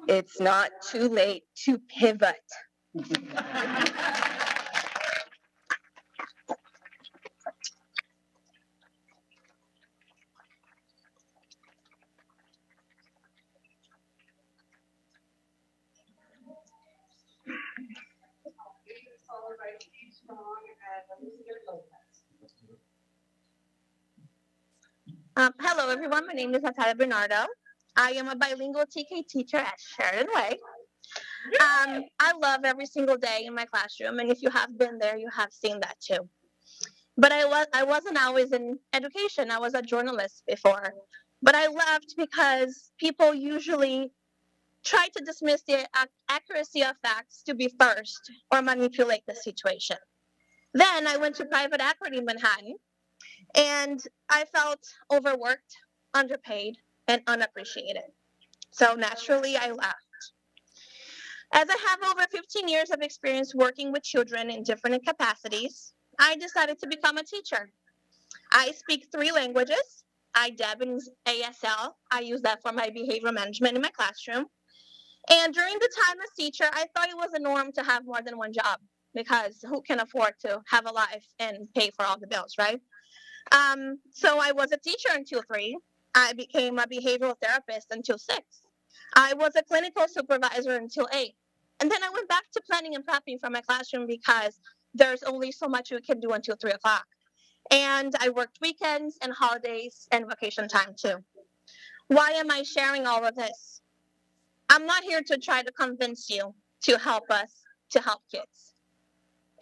It's not too late to pivot. Hello, everyone. My name is Natalia Bernardo. I am a bilingual TK teacher at Sheridan Way. I love every single day in my classroom, and if you have been there, you have seen that too. But I wasn't always in education. I was a journalist before. But I left because people usually try to dismiss the accuracy of facts to be first or manipulate the situation. Then I went to private equity in Manhattan, and I felt overworked, underpaid, and unappreciated. So naturally, I left. As I have over 15 years of experience working with children in different capacities, I decided to become a teacher. I speak 3 languages. I dab in ASL. I use that for my behavior management in my classroom. And during the time as teacher, I thought it was a norm to have more than one job because who can afford to have a life and pay for all the bills, right? So I was a teacher until 3. I became a behavioral therapist until 6. I was a clinical supervisor until 8. And then I went back to planning and prepping for my classroom because there's only so much you can do until 3 o'clock. And I worked weekends and holidays and vacation time too. Why am I sharing all of this? I'm not here to try to convince you to help us to help kids.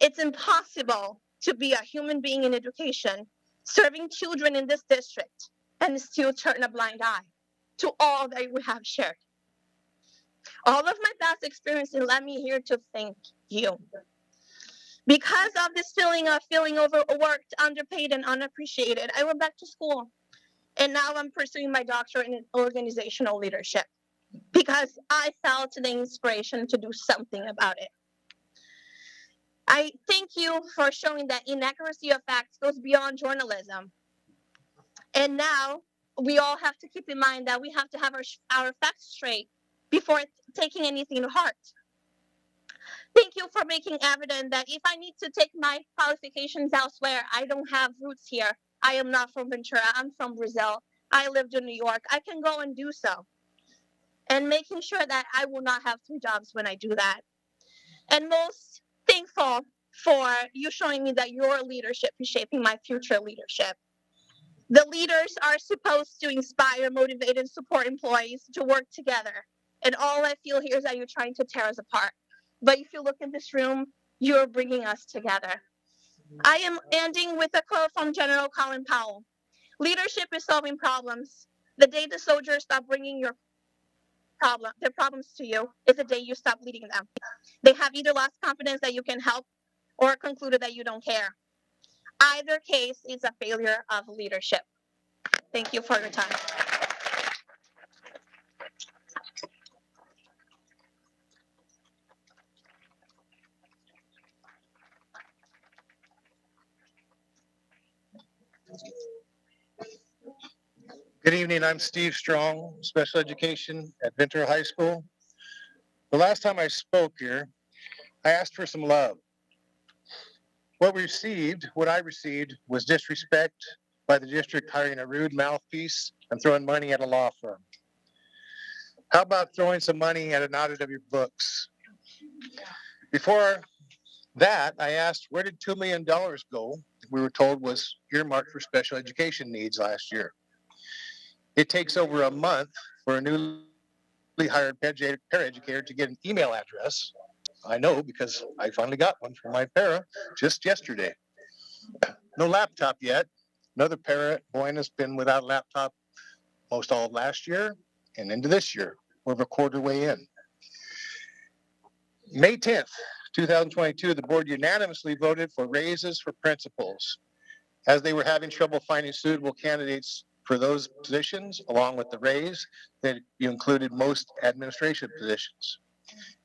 It's impossible to be a human being in education, serving children in this district, and still turn a blind eye to all that we have shared. All of my past experiences led me here to thank you. Because of this feeling of feeling overworked, underpaid, and unappreciated, I went back to school. And now I'm pursuing my doctorate in organizational leadership because I felt the inspiration to do something about it. I thank you for showing that inaccuracy of facts goes beyond journalism. And now we all have to keep in mind that we have to have our facts straight before taking anything to heart. Thank you for making evident that if I need to take my qualifications elsewhere, I don't have roots here. I am not from Ventura. I'm from Brazil. I lived in New York. I can go and do so. And making sure that I will not have 3 jobs when I do that. And most thankful for you showing me that your leadership is shaping my future leadership. The leaders are supposed to inspire, motivate, and support employees to work together. And all I feel here is that you're trying to tear us apart. But if you look in this room, you're bringing us together. I am ending with a quote from General Colin Powell. Leadership is solving problems. The day the soldiers stop bringing their problems to you is the day you stop leading them. They have either lost confidence that you can help or concluded that you don't care. Either case is a failure of leadership. Thank you for your time. Good evening, I'm Steve Strong, Special Education at Ventura High School. The last time I spoke here, I asked for some love. What I received was disrespect by the district hiring a rude mouthpiece and throwing money at a law firm. How about throwing some money at an audit of your books? Before that, I asked, where did $2 million go? We were told was earmarked for special education needs last year. It takes over a month for a newly hired paraeducator to get an email address. I know because I finally got one from my para just yesterday. No laptop yet. Another para, Boyne, has been without a laptop most all of last year and into this year. We're a quarter way in. May 10th, 2022, the board unanimously voted for raises for principals as they were having trouble finding suitable candidates for those positions, along with the raise that you included most administration positions.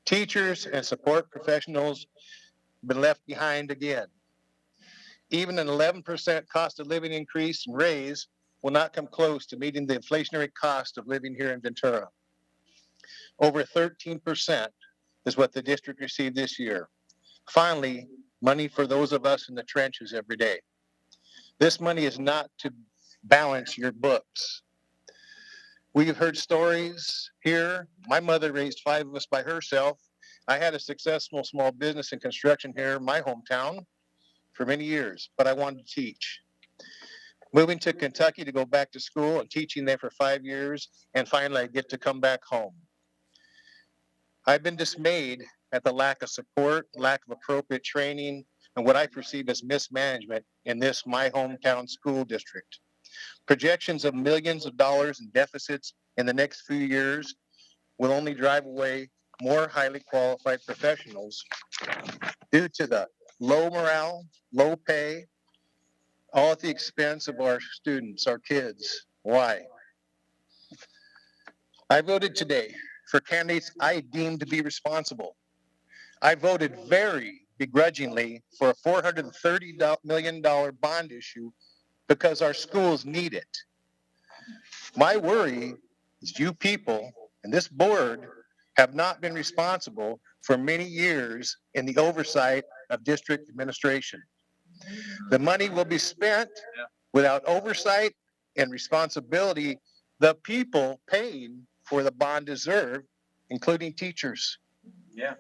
Teachers and support professionals have been left behind again. Even an 11% cost of living increase and raise will not come close to meeting the inflationary cost of living here in Ventura. Over 13% is what the district received this year. Finally, money for those of us in the trenches every day. This money is not to balance your books. We've heard stories here. My mother raised 5 of us by herself. I had a successful small business in construction here in my hometown for many years, but I wanted to teach. Moving to Kentucky to go back to school and teaching there for 5 years, and finally I get to come back home. I've been dismayed at the lack of support, lack of appropriate training, and what I perceive as mismanagement in this my hometown school district. Projections of millions of dollars in deficits in the next few years will only drive away more highly qualified professionals due to the low morale, low pay, all at the expense of our students, our kids. Why? I voted today for candidates I deemed to be responsible. I voted very begrudgingly for a $430 million bond issue because our schools need it. My worry is you people and this board have not been responsible for many years in the oversight of district administration. The money will be spent without oversight and responsibility. The people paying for the bond deserve, including teachers. Yeah.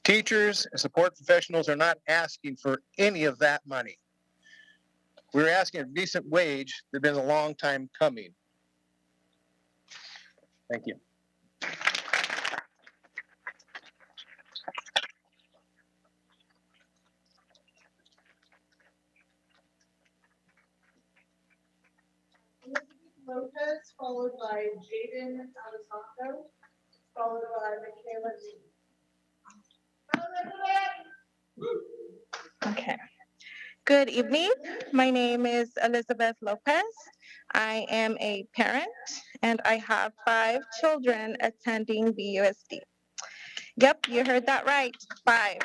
Teachers and support professionals are not asking for any of that money. We're asking a decent wage that's been a long time coming. Thank you. Lopez, followed by Jaden Elizondo, followed by Michaela Lee. Okay. Good evening. My name is Elizabeth Lopez. I am a parent and I have 5 children attending VUSD. Yep, you heard that right. 5.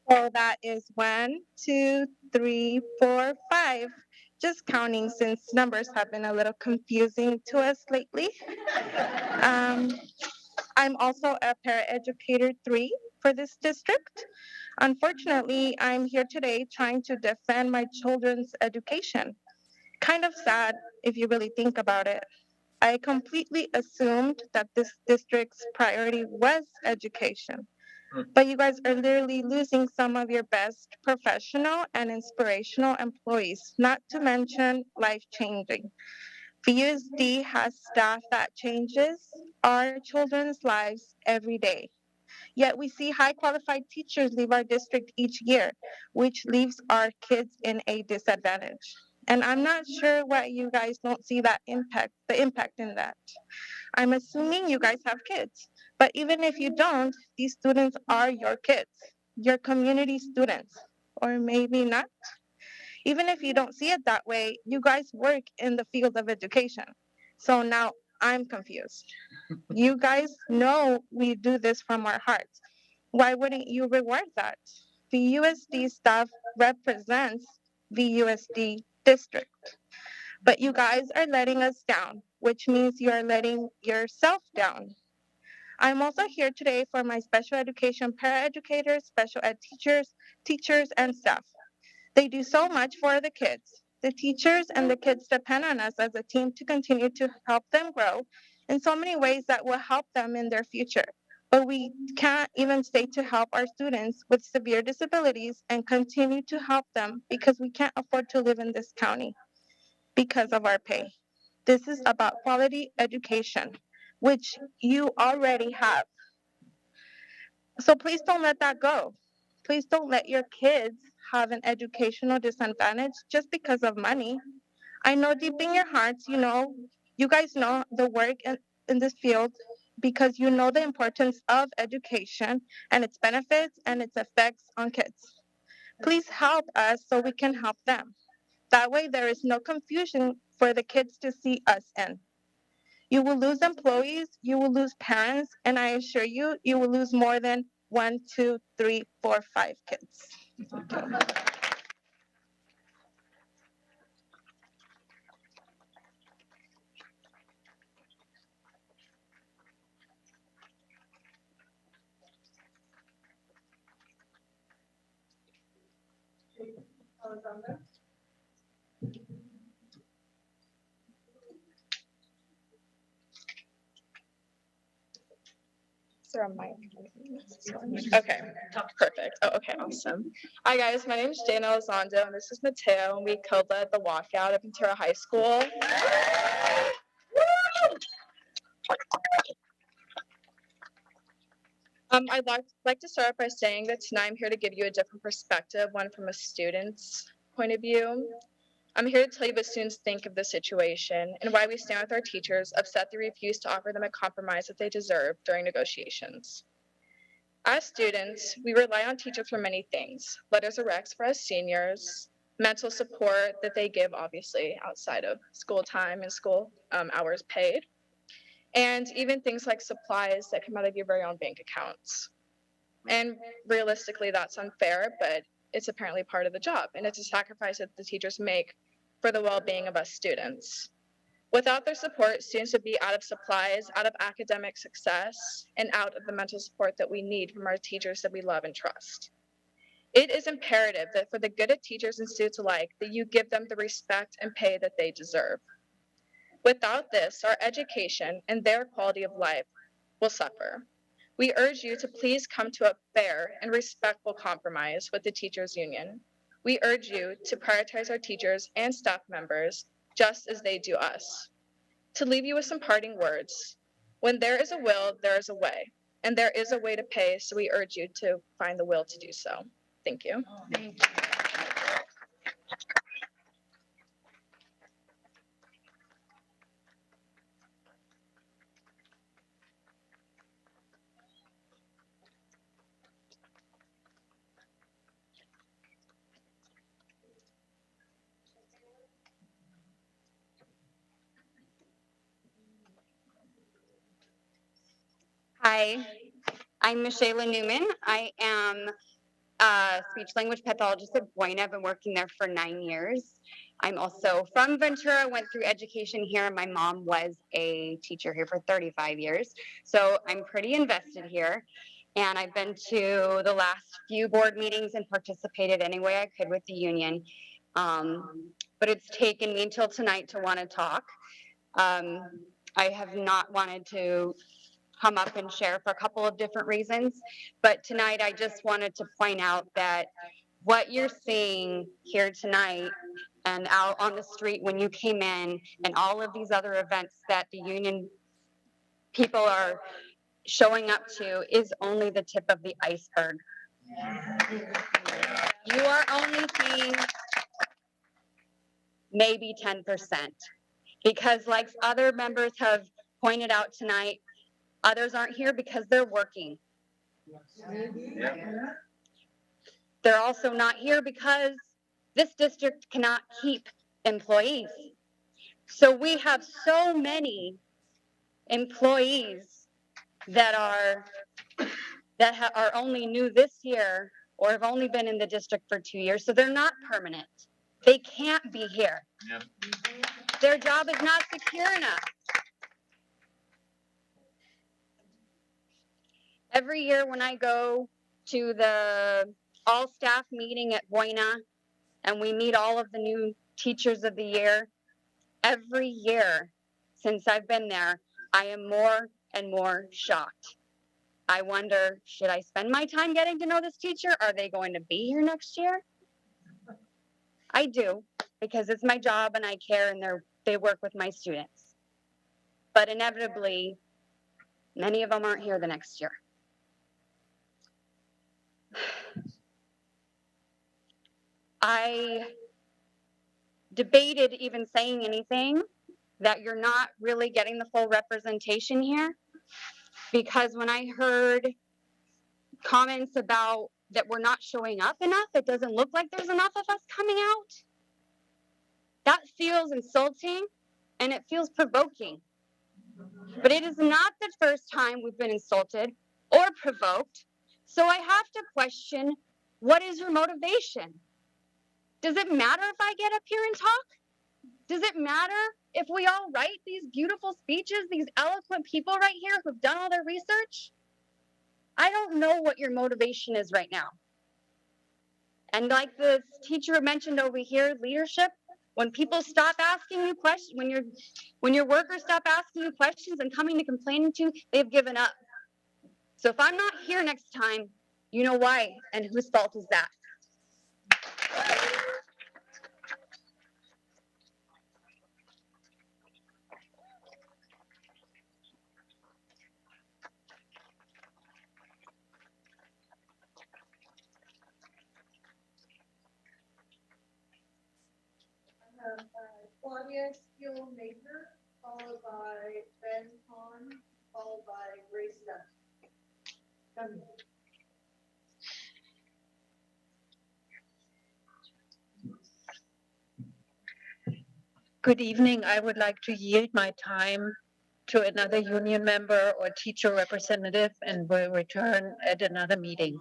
So that is 1, 2, 3, 4, 5. Just counting since numbers have been a little confusing to us lately. I'm also a paraeducator 3 for this district. Unfortunately, I'm here today trying to defend my children's education. Kind of sad if you really think about it. I completely assumed that this district's priority was education. but you guys are literally losing some of your best professional and inspirational employees, not to mention life-changing. VUSD has staff that changes our children's lives every day. Yet we see high qualified teachers leave our district each year, which leaves our kids in a disadvantage. And I'm not sure why you guys don't see that impact, the impact in that. I'm assuming you guys have kids, but even if you don't, these students are your kids, your community students, or maybe not. Even if you don't see it that way, you guys work in the field of education. So now I'm confused. You guys know we do this from our hearts. Why wouldn't you reward that? The USD staff represents the USD district, but you guys are letting us down, which means you are letting yourself down. I'm also here today for my special education paraeducators, special ed teachers, and staff. They do so much for the kids. The teachers and the kids depend on us as a team to continue to help them grow in so many ways that will help them in their future. But we can't even stay to help our students with severe disabilities and continue to help them because we can't afford to live in this county because of our pay. This is about quality education, which you already have. So please don't let that go. Please don't let your kids have an educational disadvantage just because of money. I know deep in your hearts, you guys know the work in this field because you know the importance of education and its benefits and its effects on kids. Please help us so we can help them. That way, there is no confusion for the kids to see us in. You will lose employees, you will lose parents, and I assure you, you will lose more than 1, 2, 3, 4, 5 kids. Is there a mic? Okay, perfect. Oh, okay, awesome. Hi guys, my name is Jane Elizondo and this is Mateo, and we co-led the walkout at Ventura High School. I'd like to start by saying that tonight I'm here to give you a different perspective, one from a student's point of view. I'm here to tell you what students think of the situation and why we stand with our teachers, upset they refuse to offer them a compromise that they deserve during negotiations. As students, we rely on teachers for many things. Letters of recs for us seniors, mental support that they give, obviously, outside of school time and school hours paid, and even things like supplies that come out of your very own bank accounts. And realistically, that's unfair, but it's apparently part of the job, and it's a sacrifice that the teachers make for the well-being of us students. Without their support, students would be out of supplies, out of academic success, and out of the mental support that we need from our teachers that we love and trust. It is imperative that for the good of teachers and students alike, that you give them the respect and pay that they deserve. Without this, our education and their quality of life will suffer. We urge you to please come to a fair and respectful compromise with the teachers union. We urge you to prioritize our teachers and staff members just as they do us. To leave you with some parting words, when there is a will, there is a way, and there is a way to pay, so we urge you to find the will to do so. Thank you. Thank you. Hi, I'm Michelle Newman. I am a speech language pathologist at Buena. I've been working there for 9 years. I'm also from Ventura, went through education here. My mom was a teacher here for 35 years. So I'm pretty invested here. And I've been to the last few board meetings and participated any way I could with the union. But it's taken me until tonight to want to talk. I have not wanted to come up and share for a couple of different reasons. But tonight, I just wanted to point out that what you're seeing here tonight and out on the street when you came in, and all of these other events that the union people are showing up to, is only the tip of the iceberg. You are only seeing maybe 10%, because like other members have pointed out tonight, others aren't here because they're working. They're also not here because this district cannot keep employees. So we have so many employees that are only new this year or have only been in the district for 2 years, so they're not permanent. They can't be here. Yep. Their job is not secure enough. Every year when I go to the all-staff meeting at Buena and we meet all of the new teachers of the year, every year since I've been there, I am more and more shocked. I wonder, should I spend my time getting to know this teacher? Are they going to be here next year? I do, because it's my job and I care and they work with my students. But inevitably, many of them aren't here the next year. I debated even saying anything, that you're not really getting the full representation here, because when I heard comments about that we're not showing up enough, it doesn't look like there's enough of us coming out, that feels insulting and it feels provoking. But it is not the first time we've been insulted or provoked, so I have to question, what is your motivation? Does it matter if I get up here and talk? Does it matter if we all write these beautiful speeches, these eloquent people right here who've done all their research? I don't know what your motivation is right now. And like the teacher mentioned over here, leadership, when people stop asking you questions, when your workers stop asking you questions and coming to complaining to you, they've given up. So if I'm not here next time, you know why, and whose fault is that? Claudia Steele Major, followed by Ben Kahn, followed by Grace Dunn. Good evening. I would like to yield my time to another union member or teacher representative and will return at another meeting.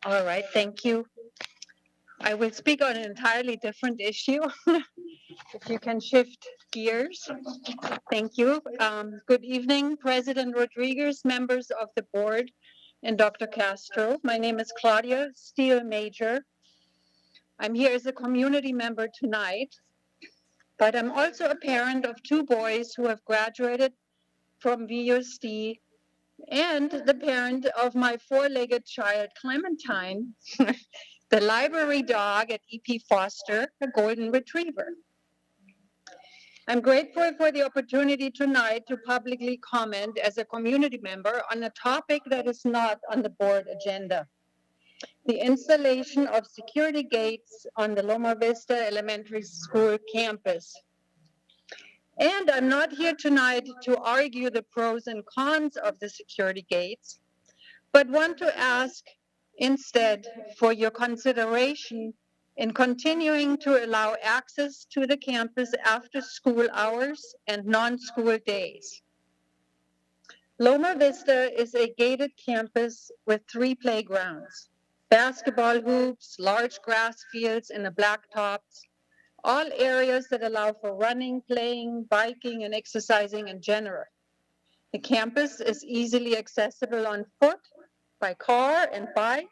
All right, thank you. I will speak on an entirely different issue. If you can shift gears. Thank you. Good evening, President Rodriguez, members of the board, and Dr. Castro. My name is Claudia Steele Major. I'm here as a community member tonight, but I'm also a parent of 2 boys who have graduated from VUSD and the parent of my 4-legged child, Clementine, the library dog at EP Foster, a golden retriever. I'm grateful for the opportunity tonight to publicly comment as a community member on a topic that is not on the board agenda: the installation of security gates on the Loma Vista Elementary School campus. And I'm not here tonight to argue the pros and cons of the security gates, but want to ask instead for your consideration in continuing to allow access to the campus after school hours and non-school days. Loma Vista is a gated campus with 3 playgrounds, basketball hoops, large grass fields, and a blacktops, all areas that allow for running, playing, biking, and exercising in general. The campus is easily accessible on foot, by car, and bike,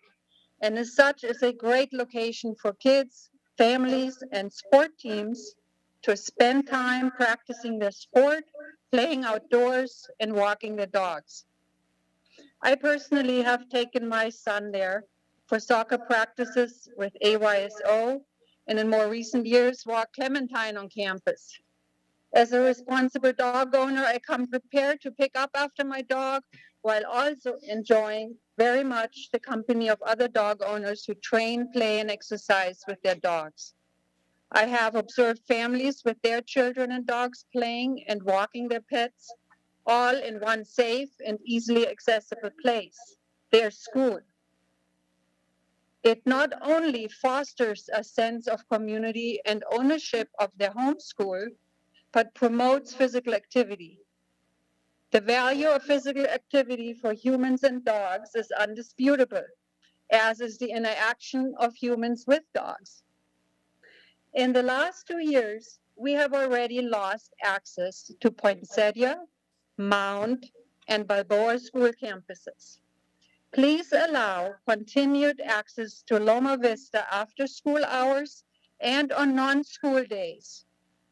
and as such is a great location for kids, families, and sport teams to spend time practicing their sport, playing outdoors, and walking their dogs. I personally have taken my son there for soccer practices with AYSO, and in more recent years, walked Clementine on campus. As a responsible dog owner, I come prepared to pick up after my dog while also enjoying very much the company of other dog owners who train, play, and exercise with their dogs. I have observed families with their children and dogs playing and walking their pets, all in one safe and easily accessible place, their school. It not only fosters a sense of community and ownership of their home school, but promotes physical activity. The value of physical activity for humans and dogs is undisputable, as is the interaction of humans with dogs. In the last 2 years, we have already lost access to Poinsettia, Mount, and Balboa school campuses. Please allow continued access to Loma Vista after school hours and on non-school days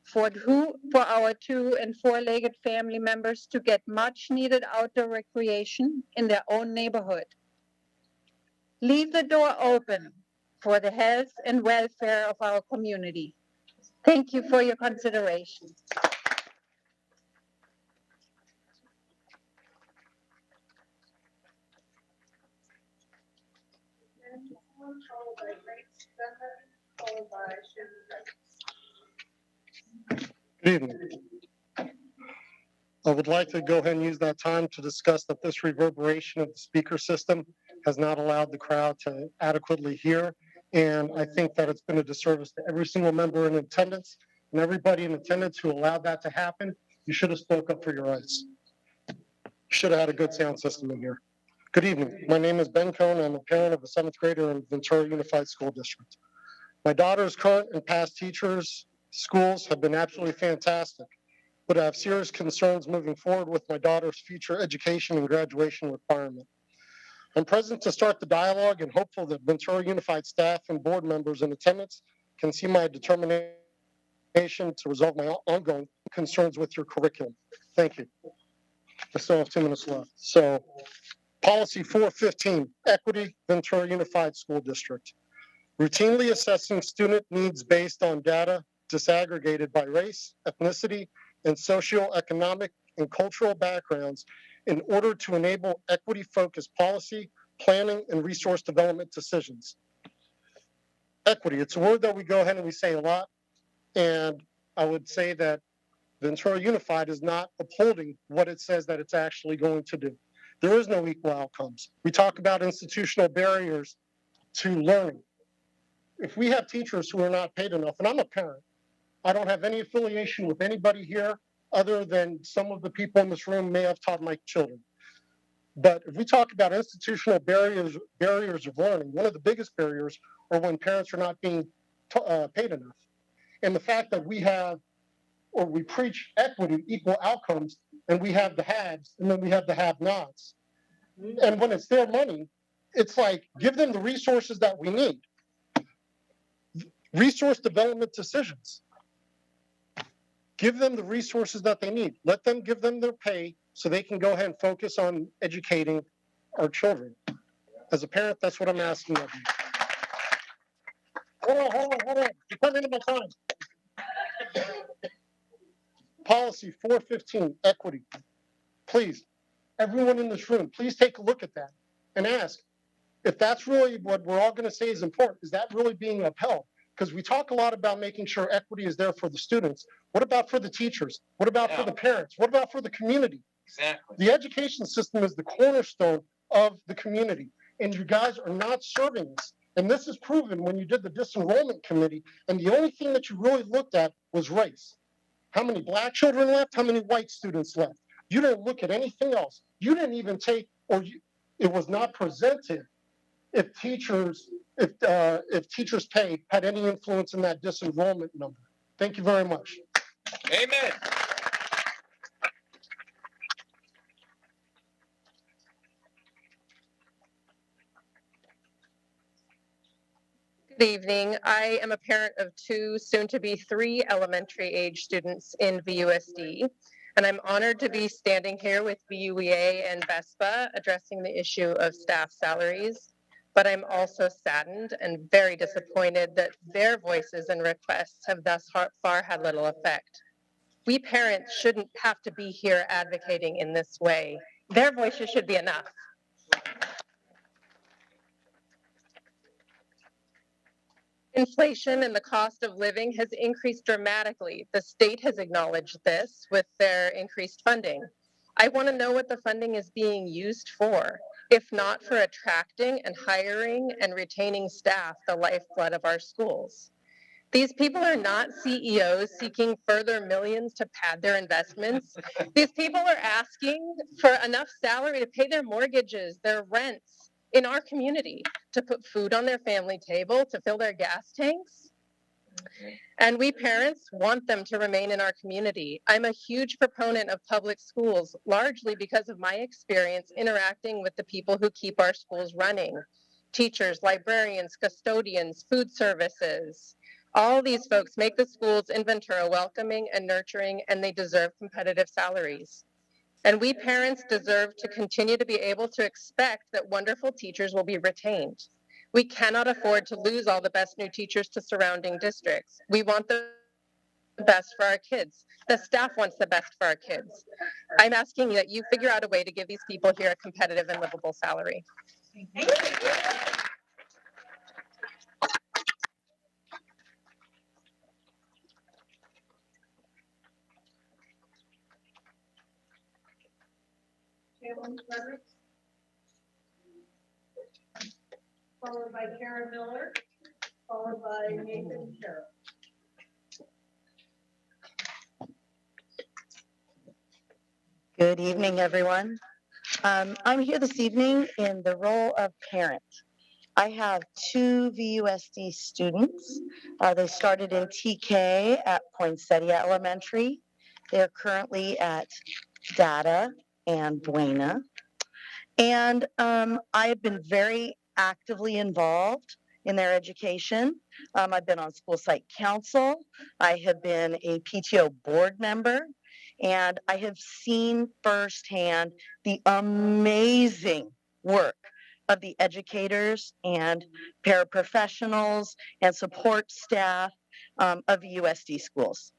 for our 2- and 4-legged family members to get much needed outdoor recreation in their own neighborhood. Leave the door open for the health and welfare of our community. Thank you for your consideration. Good evening. I would like to go ahead and use that time to discuss that this reverberation of the speaker system has not allowed the crowd to adequately hear. And I think that it's been a disservice to every single member in attendance and everybody in attendance who allowed that to happen. You should have spoke up for your rights. You should have had a good sound system in here. Good evening. My name is Ben Cohn. I'm a parent of a 7th grader in Ventura Unified School District. My daughter's current and past teachers, schools have been absolutely fantastic, but I have serious concerns moving forward with my daughter's future education and graduation requirement. I'm present to start the dialogue and hopeful that Ventura Unified staff and board members in attendance can see my determination to resolve my ongoing concerns with your curriculum. Thank you. I still have 2 minutes left. So, policy 415, equity, Ventura Unified School District. Routinely assessing student needs based on data disaggregated by race, ethnicity, and socioeconomic and cultural backgrounds in order to enable equity-focused policy, planning, and resource development decisions. Equity, it's a word that we go ahead and we say a lot, and I would say that Ventura Unified is not upholding what it says that it's actually going to do. There is no equal outcomes. We talk about institutional barriers to learning. If we have teachers who are not paid enough, and I'm a parent, I don't have any affiliation with anybody here other than some of the people in this room may have taught my children. But if we talk about institutional barriers of learning, one of the biggest barriers are when parents are not being paid enough. And the fact that we have, or we preach equity, equal outcomes, and we have the haves, and then we have the have-nots. And when it's their money, it's like, give them the resources that we need. Resource development decisions. Give them the resources that they need. Let them give them their pay so they can go ahead and focus on educating our children. As a parent, that's what I'm asking of you. Hold on. You're coming into my time. Policy 415, equity. Please, everyone in this room, please take a look at that and ask if that's really what we're all going to say is important. Is that really being upheld? Because we talk a lot about making sure equity is there for the students. What about for the teachers? What about for the parents? What about for the community? Exactly. The education system is the cornerstone of the community, and you guys are not serving us. And this is proven when you did the disenrollment committee, and the only thing that you really looked at was race. How many black children left? How many white students left? You didn't look at anything else. You didn't even take, it was not presented if teachers pay had any influence in that disenrollment number. Thank you very much. Amen. Good Good evening. I am a parent of two, soon to be three elementary age students in VUSD. And I'm honored to be standing here with VUEA and VESPA addressing the issue of staff salaries. But I'm also saddened and very disappointed that their voices and requests have thus far had little effect. We parents shouldn't have to be here advocating in this way. Their voices should be enough. Inflation and the cost of living has increased dramatically. The state has acknowledged this with their increased funding. I want to know what the funding is being used for, if not for attracting and hiring and retaining staff, the lifeblood of our schools. These people are not CEOs seeking further millions to pad their investments. These people are asking for enough salary to pay their mortgages, their rents in our community, to put food on their family table, to fill their gas tanks. And we parents want them to remain in our community. I'm a huge proponent of public schools, largely because of my experience interacting with the people who keep our schools running. Teachers, librarians, custodians, food services. All these folks make the schools in Ventura welcoming and nurturing, and they deserve competitive salaries. And we parents deserve to continue to be able to expect that wonderful teachers will be retained. We cannot afford to lose all the best new teachers to surrounding districts. We want the best for our kids. The staff wants the best for our kids. I'm asking that you figure out a way to give these people here a competitive and livable salary. Thank you. Followed by Karen Miller, followed by Nathan Sherrill. Good evening, everyone. I'm here this evening in the role of parent. I have two VUSD students. They started in TK at Poinsettia Elementary. They're currently at Data and Buena. And I have been very actively involved in their education. I've been on school site council. I have been a PTO board member. And I have seen firsthand the amazing work of the educators and paraprofessionals and support staff of USD schools.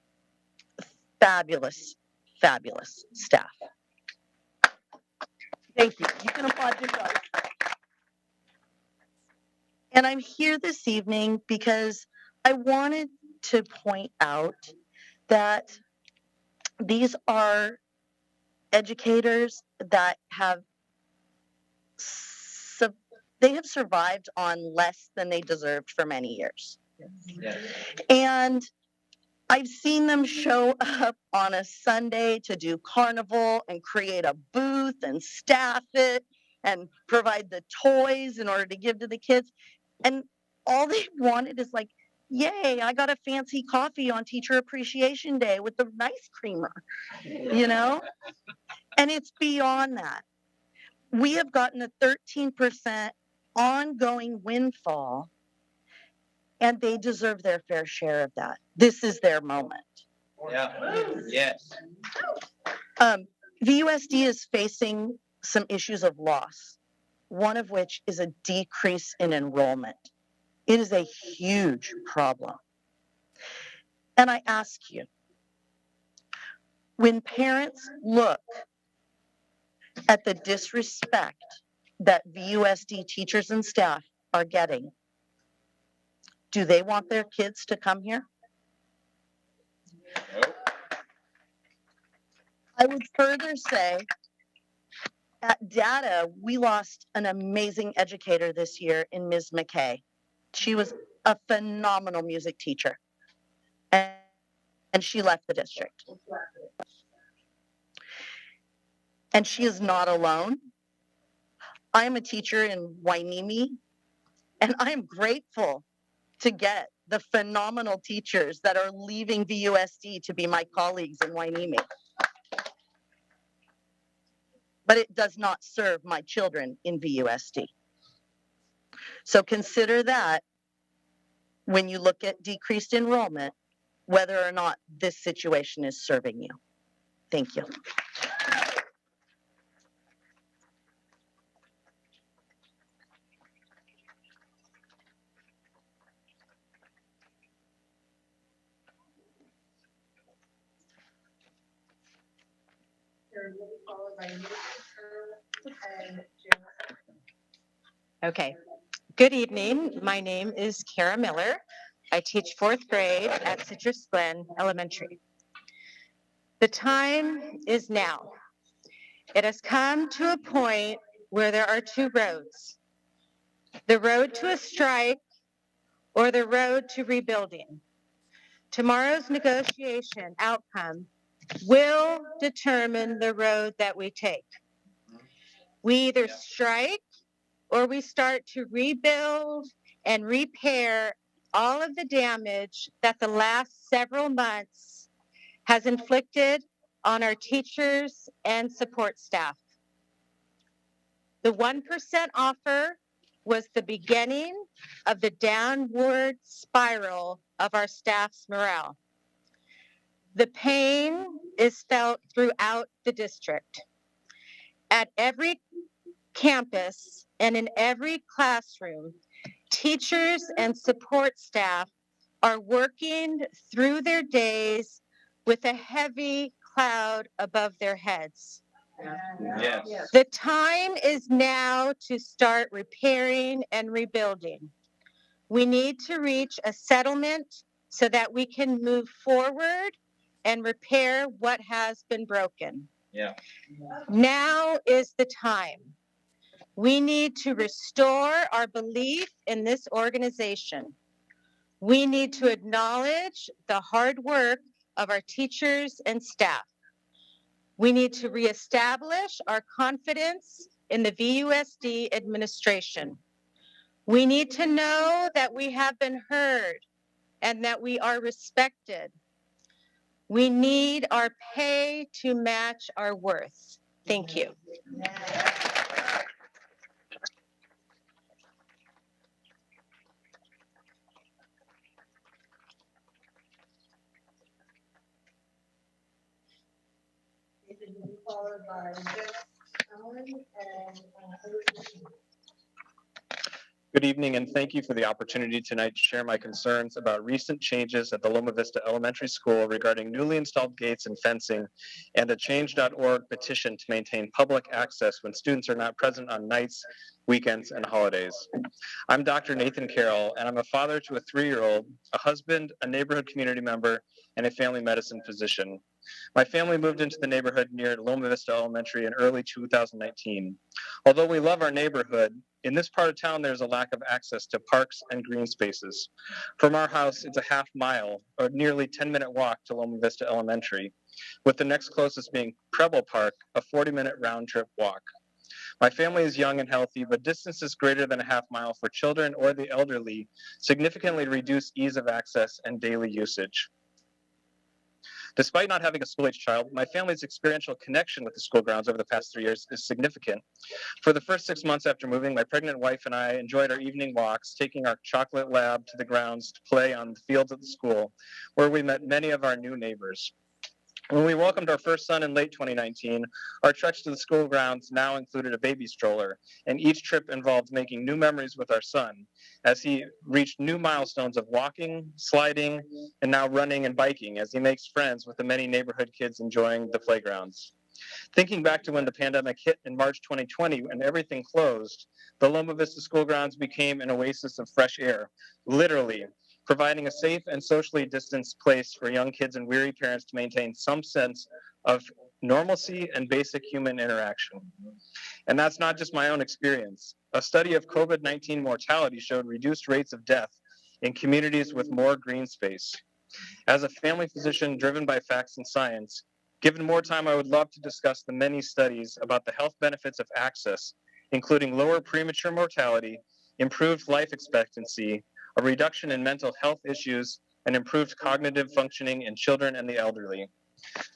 Fabulous, fabulous staff. Thank you. You can applaud yourself. And I'm here this evening because I wanted to point out that these are educators that have survived on less than they deserved for many years. Yes. And I've seen them show up on a Sunday to do carnival and create a booth and staff it and provide the toys in order to give to the kids. And all they wanted is like, yay, I got a fancy coffee on Teacher Appreciation Day with the nice creamer, you know? And it's beyond that. We have gotten a 13% ongoing windfall, and they deserve their fair share of that. This is their moment. Yeah. Yes. VUSD is facing some issues of loss, one of which is a decrease in enrollment. It is a huge problem. And I ask you, when parents look at the disrespect that VUSD teachers and staff are getting, do they want their kids to come here? Nope. I would further say at Data, we lost an amazing educator this year in Ms. McKay. She was a phenomenal music teacher, and she left the district. And she is not alone. I am a teacher in Wainimi, and I am grateful to get the phenomenal teachers that are leaving VUSD to be my colleagues in Wainimi. But it does not serve my children in VUSD. So consider that when you look at decreased enrollment, whether or not this situation is serving you. Thank you. Okay. Good evening. My name is Kara Miller. I teach fourth grade at Citrus Glen Elementary. The time is now. It has come to a point where there are two roads: the road to a strike or the road to rebuilding. Tomorrow's negotiation outcome will determine the road that we take. We either strike or we start to rebuild and repair all of the damage that the last several months has inflicted on our teachers and support staff. The 1% offer was the beginning of the downward spiral of our staff's morale. The pain is felt throughout the district. At every campus and in every classroom, teachers and support staff are working through their days with a heavy cloud above their heads. Yes. The time is now to start repairing and rebuilding. We need to reach a settlement so that we can move forward and repair what has been broken. Yeah. Now is the time. We need to restore our belief in this organization. We need to acknowledge the hard work of our teachers and staff. We need to reestablish our confidence in the VUSD administration. We need to know that we have been heard and that we are respected. We need our pay to match our worth. Thank you. Followed by Allen and Good evening, and thank you for the opportunity tonight to share my concerns about recent changes at the Loma Vista Elementary School regarding newly installed gates and fencing and a change.org petition to maintain public access when students are not present on nights, weekends, and holidays. I'm Dr. Nathan Carroll, and I'm a father to a 3-year-old, a husband, a neighborhood community member, and a family medicine physician. My family moved into the neighborhood near Loma Vista Elementary in early 2019. Although we love our neighborhood, in this part of town there's a lack of access to parks and green spaces. From our house, it's a half-mile or nearly 10-minute walk to Loma Vista Elementary, with the next closest being Preble Park, a 40-minute round-trip walk. My family is young and healthy, but distances greater than a half-mile for children or the elderly significantly reduce ease of access and daily usage. Despite not having a school-age child, my family's experiential connection with the school grounds over the past 3 years is significant. For the first 6 months after moving, my pregnant wife and I enjoyed our evening walks, taking our chocolate lab to the grounds to play on the fields at the school, where we met many of our new neighbors. When we welcomed our first son in late 2019, our treks to the school grounds now included a baby stroller, and each trip involved making new memories with our son as he reached new milestones of walking, sliding, and now running and biking as he makes friends with the many neighborhood kids enjoying the playgrounds. Thinking back to when the pandemic hit in March 2020 and everything closed, the Loma Vista school grounds became an oasis of fresh air, literally, providing a safe and socially distanced place for young kids and weary parents to maintain some sense of normalcy and basic human interaction. And that's not just my own experience. A study of COVID-19 mortality showed reduced rates of death in communities with more green space. As a family physician driven by facts and science, given more time, I would love to discuss the many studies about the health benefits of access, including lower premature mortality, improved life expectancy, a reduction in mental health issues, and improved cognitive functioning in children and the elderly.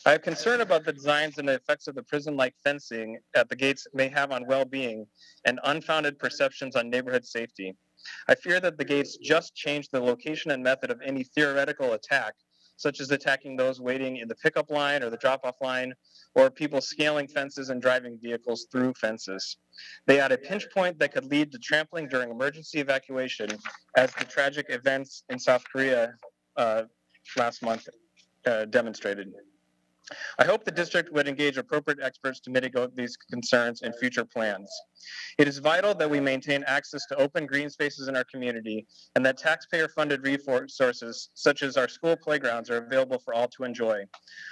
I have concern about the designs and the effects of the prison-like fencing at the gates may have on well-being and unfounded perceptions on neighborhood safety. I fear that the gates just change the location and method of any theoretical attack, such as attacking those waiting in the pickup line or the drop-off line, or people scaling fences and driving vehicles through fences. They add a pinch point that could lead to trampling during emergency evacuation, as the tragic events in South Korea last month demonstrated. I hope the district would engage appropriate experts to mitigate these concerns in future plans. It is vital that we maintain access to open green spaces in our community and that taxpayer-funded resources, such as our school playgrounds, are available for all to enjoy.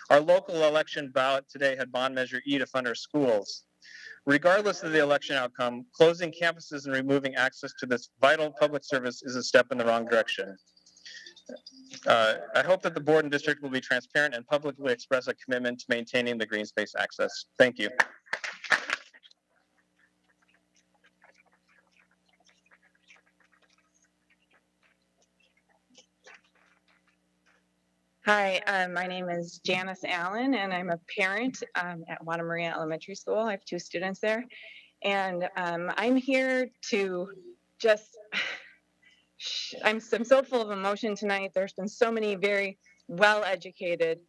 Our local election ballot today had bond measure E to fund our schools. Regardless of the election outcome, closing campuses and removing access to this vital public service is a step in the wrong direction. I hope that the board and district will be transparent and publicly express a commitment to maintaining the green space access. Thank you. Hi, my name is Janice Allen, and I'm a parent at Wada Maria Elementary School. I have 2 students there, and I'm here to just, I'm so full of emotion tonight. There's been so many very well-educated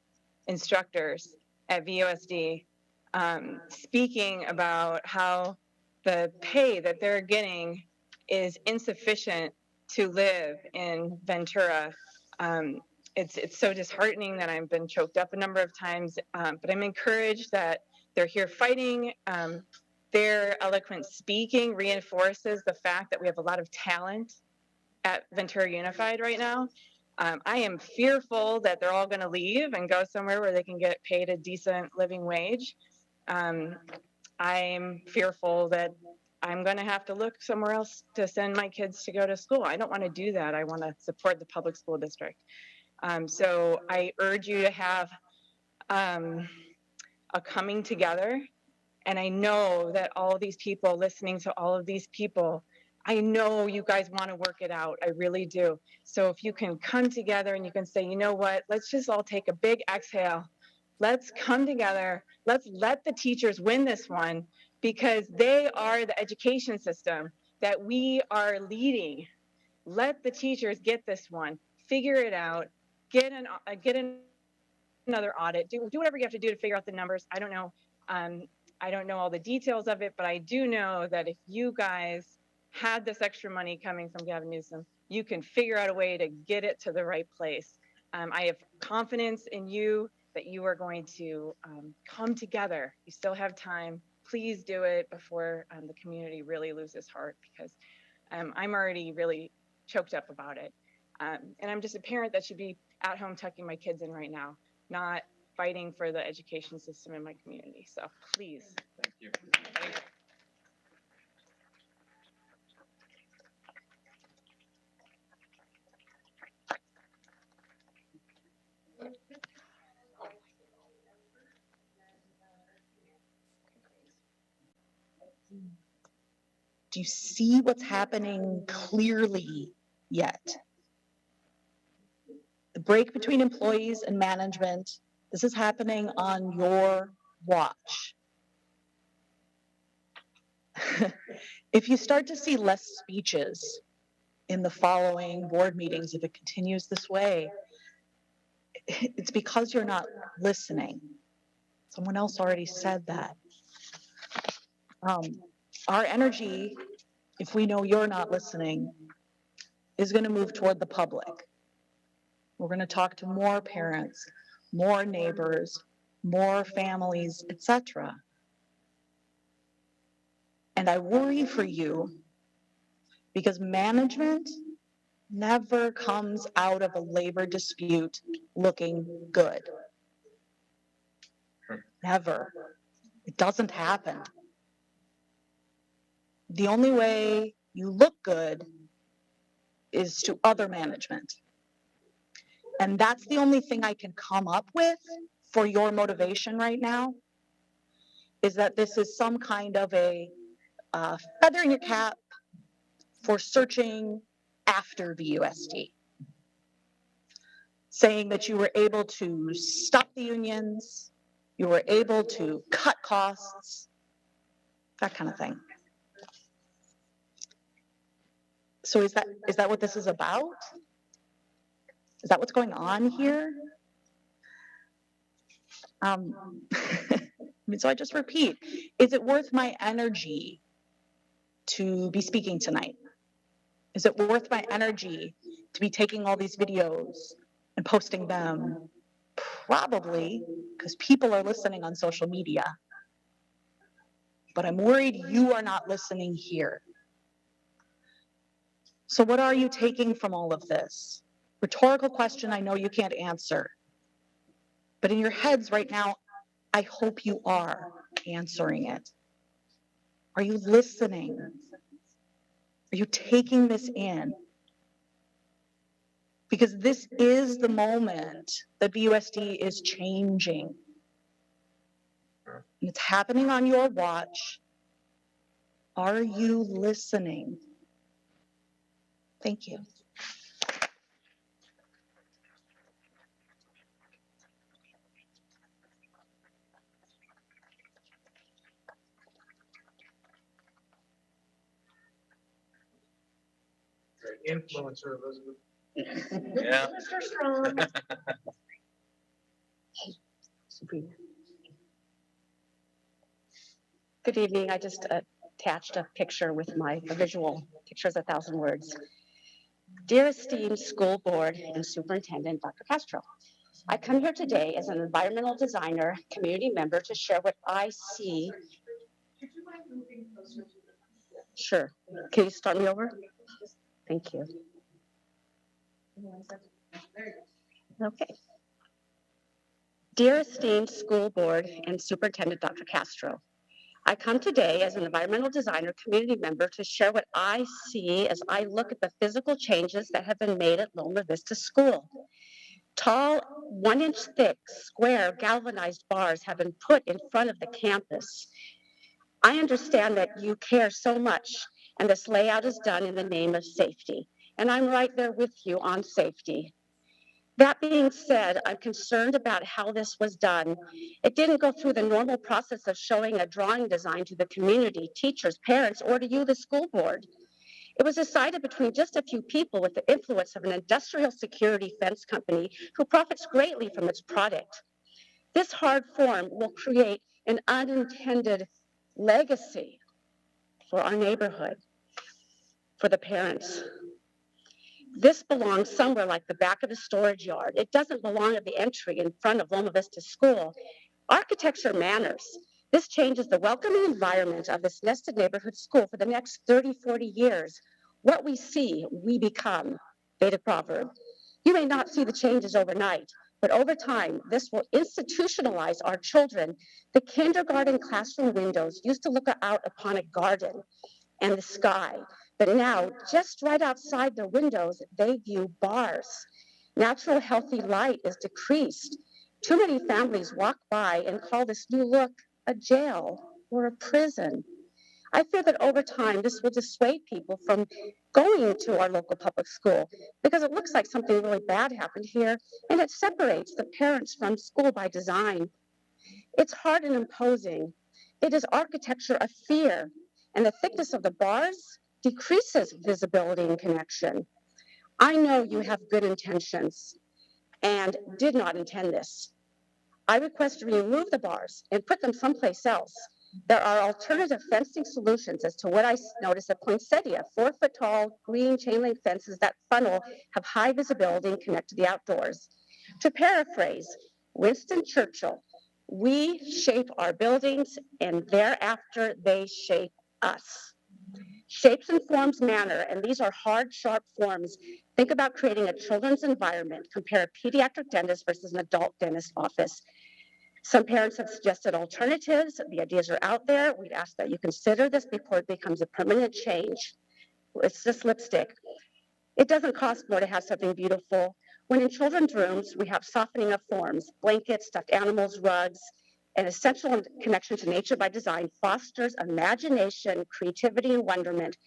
instructors at VUSD speaking about how the pay that they're getting is insufficient to live in Ventura. It's so disheartening that I've been choked up a number of times, but I'm encouraged that they're here fighting. Their eloquent speaking reinforces the fact that we have a lot of talent at Ventura Unified right now. I am fearful that they're all going to leave and go somewhere where they can get paid a decent living wage. I'm fearful that I'm going to have to look somewhere else to send my kids to go to school. I don't want to do that. I want to support the public school district. So I urge you to have a coming together. And I know that all of these people listening to all of these people, I know you guys want to work it out. I really do. So if you can come together and you can say, you know what, let's just all take a big exhale. Let's come together. Let's let the teachers win this one, because they are the education system that we are leading. Let the teachers get this one, figure it out, get another audit, do whatever you have to do to figure out the numbers. I don't know. I don't know all the details of it, but I do know that if you guys had this extra money coming from Gavin Newsom, you can figure out a way to get it to the right place. I have confidence in you that you are going to come together. You still have time. Please do it before the community really loses heart, because I'm already really choked up about it. And I'm just a parent that should be at home tucking my kids in right now, not fighting for the education system in my community. So please. Thank you. Do you see what's happening clearly yet? The break between employees and management, this is happening on your watch. If you start to see less speeches in the following board meetings, if it continues this way, it's because you're not listening. Someone else already said that. Our energy, if we know you're not listening, is going to move toward the public. We're going to talk to more parents, more neighbors, more families, etc. And I worry for you because management never comes out of a labor dispute looking good. Never. It doesn't happen. The only way you look good is to other management. And that's the only thing I can come up with for your motivation right now, is that this is some kind of a feather in your cap for searching after VUSD. Saying that you were able to stop the unions, you were able to cut costs, that kind of thing. So is that what this is about? Is that what's going on here? I mean, so I just repeat, is it worth my energy to be speaking tonight? Is it worth my energy to be taking all these videos and posting them? Probably, because people are listening on social media. But I'm worried you are not listening here. So what are you taking from all of this? Rhetorical question I know you can't answer. But in your heads right now, I hope you are answering it. Are you listening? Are you taking this in? Because this is the moment that VUSD is changing. And it's happening on your watch. Are you listening? Thank you. Influencer, Elizabeth. Yeah. Mr. Strong. Good evening. I just attached a picture with a visual. Picture's 1,000 words. Dear esteemed school board and superintendent, Dr. Castro, I come here today as an environmental designer, community member to share what I see. Sure. Can you start me over? Thank you. Okay. Dear esteemed school board and superintendent, Dr. Castro, I come today as an environmental designer, community member to share what I see as I look at the physical changes that have been made at Loma Vista School. Tall, 1-inch thick, square, galvanized bars have been put in front of the campus. I understand that you care so much, and this layout is done in the name of safety. And I'm right there with you on safety. That being said, I'm concerned about how this was done. It didn't go through the normal process of showing a drawing design to the community, teachers, parents, or to you, the school board. It was decided between just a few people with the influence of an industrial security fence company who profits greatly from its product. This hard form will create an unintended legacy for our neighborhood, for the parents. This belongs somewhere like the back of the storage yard. It doesn't belong at the entry in front of Loma Vista School. Architecture matters. This changes the welcoming environment of this nested neighborhood school for the next 30, 40 years. What we see, we become. Vedic proverb. You may not see the changes overnight, but over time, this will institutionalize our children. The kindergarten classroom windows used to look out upon a garden and the sky. But now, just right outside the windows, they view bars. Natural healthy light is decreased. Too many families walk by and call this new look a jail or a prison. I fear that over time, this will dissuade people from going to our local public school because it looks like something really bad happened here, and it separates the parents from school by design. It's hard and imposing. It is architecture of fear, and the thickness of the bars decreases visibility and connection. I know you have good intentions and did not intend this. I request you remove the bars and put them someplace else. There are alternative fencing solutions as to what I noticed at Poinsettia, 4-foot-tall green chain link fences that funnel, have high visibility and connect to the outdoors. To paraphrase Winston Churchill, we shape our buildings and thereafter they shape us. Shapes and forms matter, and these are hard, sharp forms. Think about creating a children's environment. Compare a pediatric dentist versus an adult dentist office. Some parents have suggested alternatives. The ideas are out there. We'd ask that you consider this before it becomes a permanent change. It's just lipstick. It doesn't cost more to have something beautiful. When in children's rooms, we have softening of forms, blankets, stuffed animals, rugs. An essential connection to nature by design fosters imagination, creativity, and wonderment.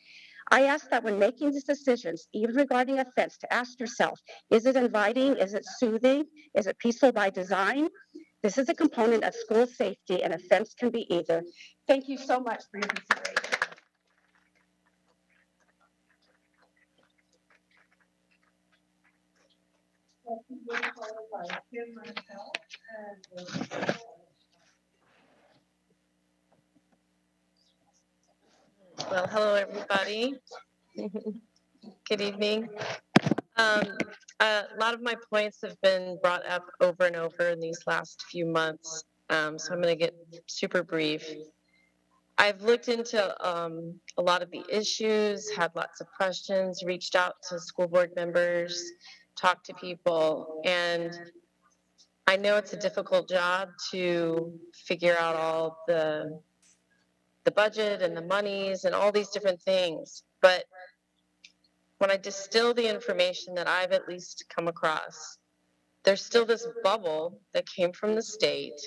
I ask that when making these decisions, even regarding a fence, to ask yourself, is it inviting? Is it soothing? Is it peaceful by design? This is a component of school safety, and a fence can be either. Thank you so much for your consideration. Well, hello, everybody. Good evening. A lot of my points have been brought up over and over in these last few months, so I'm going to get super brief. I've looked into a lot of the issues, had lots of questions, reached out to school board members, talked to people, and I know it's a difficult job to figure out all the budget and the monies and all these different things, but when I distill the information that I've at least come across, there's still this bubble that came from the state,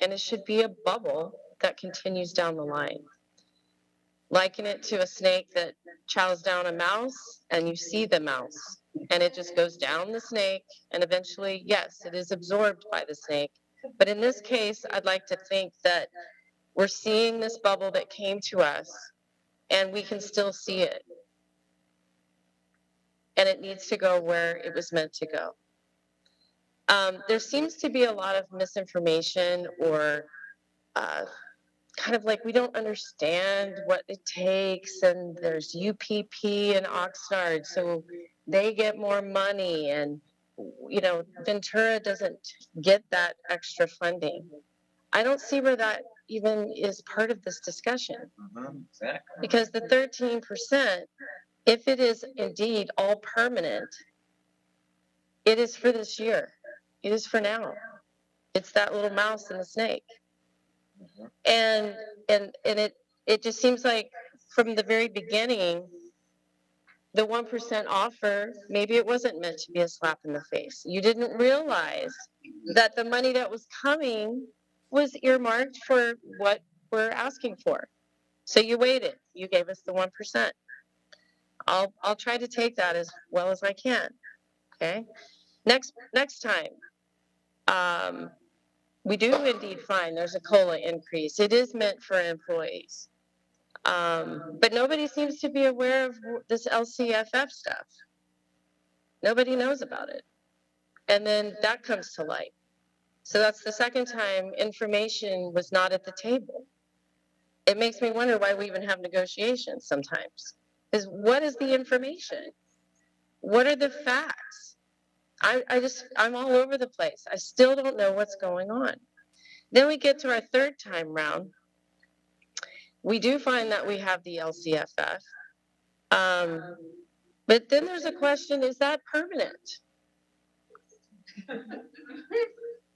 and it should be a bubble that continues down the line. Liken it to a snake that chows down a mouse, and you see the mouse, and it just goes down the snake, and eventually, yes, it is absorbed by the snake. But in this case, I'd like to think that we're seeing this bubble that came to us, and we can still see it. And it needs to go where it was meant to go. There seems to be a lot of misinformation or kind of like we don't understand what it takes, and there's UPP and Oxnard, so they get more money, and you know, Ventura doesn't get that extra funding. I don't see where that even is part of this discussion. Exactly. Because the 13%, if it is indeed all permanent, it is for this year. It is for now. It's that little mouse and the snake. And it just seems like from the very beginning, the 1% offer, maybe it wasn't meant to be a slap in the face. You didn't realize that the money that was coming was earmarked for what we're asking for. So you waited. You gave us the 1%. I'll try to take that as well as I can. Okay. Next time, we do indeed find there's a COLA increase. It is meant for employees. But nobody seems to be aware of this LCFF stuff. Nobody knows about it. And then that comes to light. So that's the second time information was not at the table. It makes me wonder why we even have negotiations sometimes. What is the information? What are the facts? I'm all over the place. I still don't know what's going on. Then we get to our third time round. We do find that we have the LCFF. But then there's a question, is that permanent?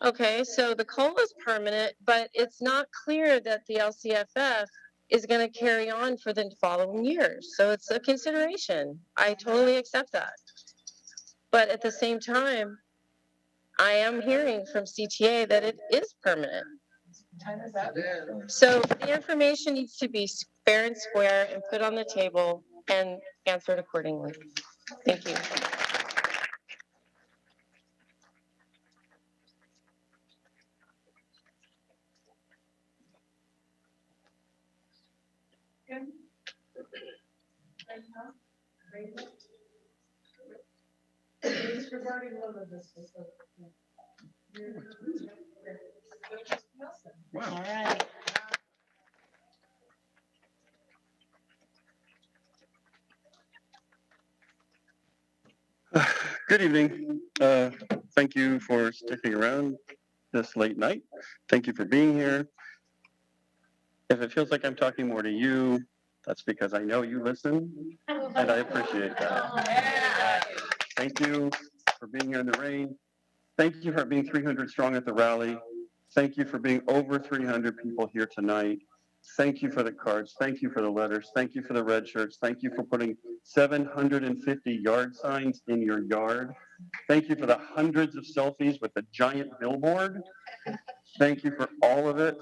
Okay, so the COLA is permanent, but it's not clear that the LCFF is going to carry on for the following years. So it's a consideration. I totally accept that. But at the same time, I am hearing from CTA that it is permanent. So the information needs to be fair and square and put on the table and answered accordingly. Thank you. All right. Good evening. Thank you for sticking around this late night. Thank you for being here. If it feels like I'm talking more to you, that's because I know you listen, and I appreciate that. Thank you for being here in the rain. Thank you for being 300 strong at the rally. Thank you for being over 300 people here tonight. Thank you for the cards. Thank you for the letters. Thank you for the red shirts. Thank you for putting 750 yard signs in your yard. Thank you for the hundreds of selfies with the giant billboard. Thank you for all of it.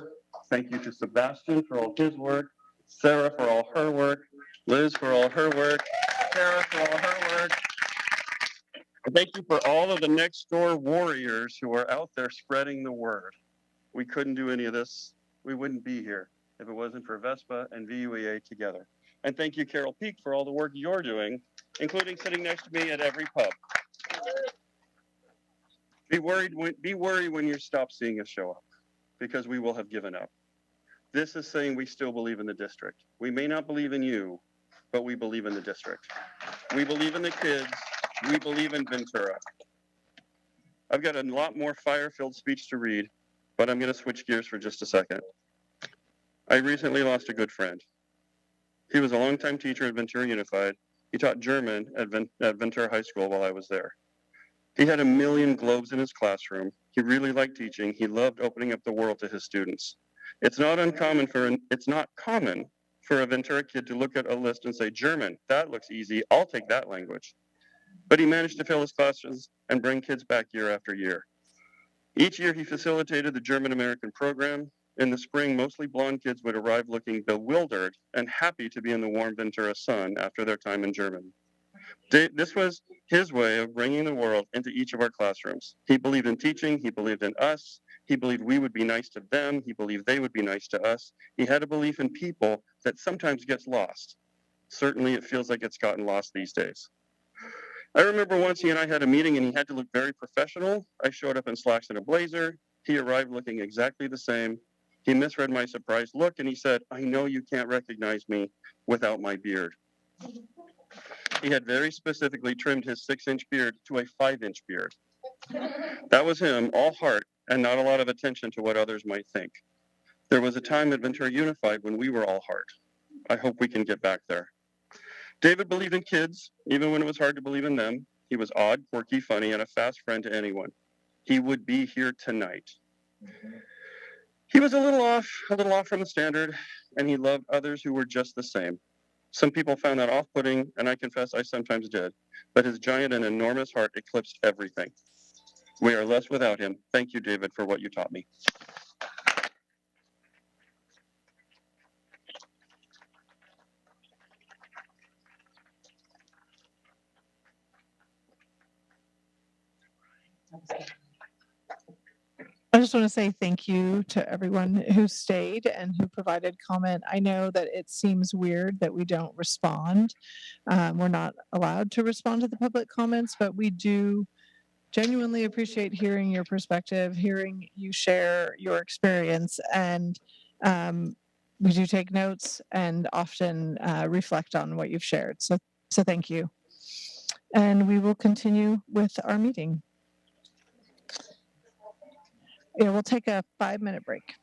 Thank you to Sebastian for all his work, Sarah for all her work, Liz for all her work, Sarah for all her work. And thank you for all of the next door warriors who are out there spreading the word. We couldn't do any of this. We wouldn't be here if it wasn't for VESPA and VUEA together. And thank you, Carol Peak, for all the work you're doing, including sitting next to me at every pub. Be worried when you stop seeing us show up, because we will have given up. This is saying we still believe in the district. We may not believe in you, but we believe in the district. We believe in the kids. We believe in Ventura. I've got a lot more fire-filled speech to read, but I'm going to switch gears for just a second. I recently lost a good friend. He was a longtime teacher at Ventura Unified. He taught German at Ventura High School while I was there. He had a million globes in his classroom. He really liked teaching. He loved opening up the world to his students. It's not common for a Ventura kid to look at a list and say, German, that looks easy. I'll take that language. But he managed to fill his classes and bring kids back year after year. Each year he facilitated the German American program. In the spring, mostly blonde kids would arrive looking bewildered and happy to be in the warm Ventura sun after their time in Germany. This was his way of bringing the world into each of our classrooms. He believed in teaching. He believed in us. He believed we would be nice to them. He believed they would be nice to us. He had a belief in people that sometimes gets lost. Certainly, it feels like it's gotten lost these days. I remember once he and I had a meeting and he had to look very professional. I showed up in slacks and a blazer. He arrived looking exactly the same. He misread my surprised look and he said, I know you can't recognize me without my beard. He had very specifically trimmed his 6-inch beard to a 5-inch beard. That was him, all heart, and not a lot of attention to what others might think. There was a time at Ventura Unified when we were all heart. I hope we can get back there. David believed in kids, even when it was hard to believe in them. He was odd, quirky, funny, and a fast friend to anyone. He would be here tonight. He was a little off from the standard, and he loved others who were just the same. Some people found that off-putting, and I confess I sometimes did, but his giant and enormous heart eclipsed everything. We are less without him. Thank you, David, for what you taught me. I just want to say thank you to everyone who stayed and who provided comment. I know that it seems weird that we don't respond. We're not allowed to respond to the public comments, but we do genuinely appreciate hearing your perspective, hearing you share your experience, and we do take notes and often reflect on what you've shared. So thank you. And we will continue with our meeting. Yeah, we'll take a 5-minute break.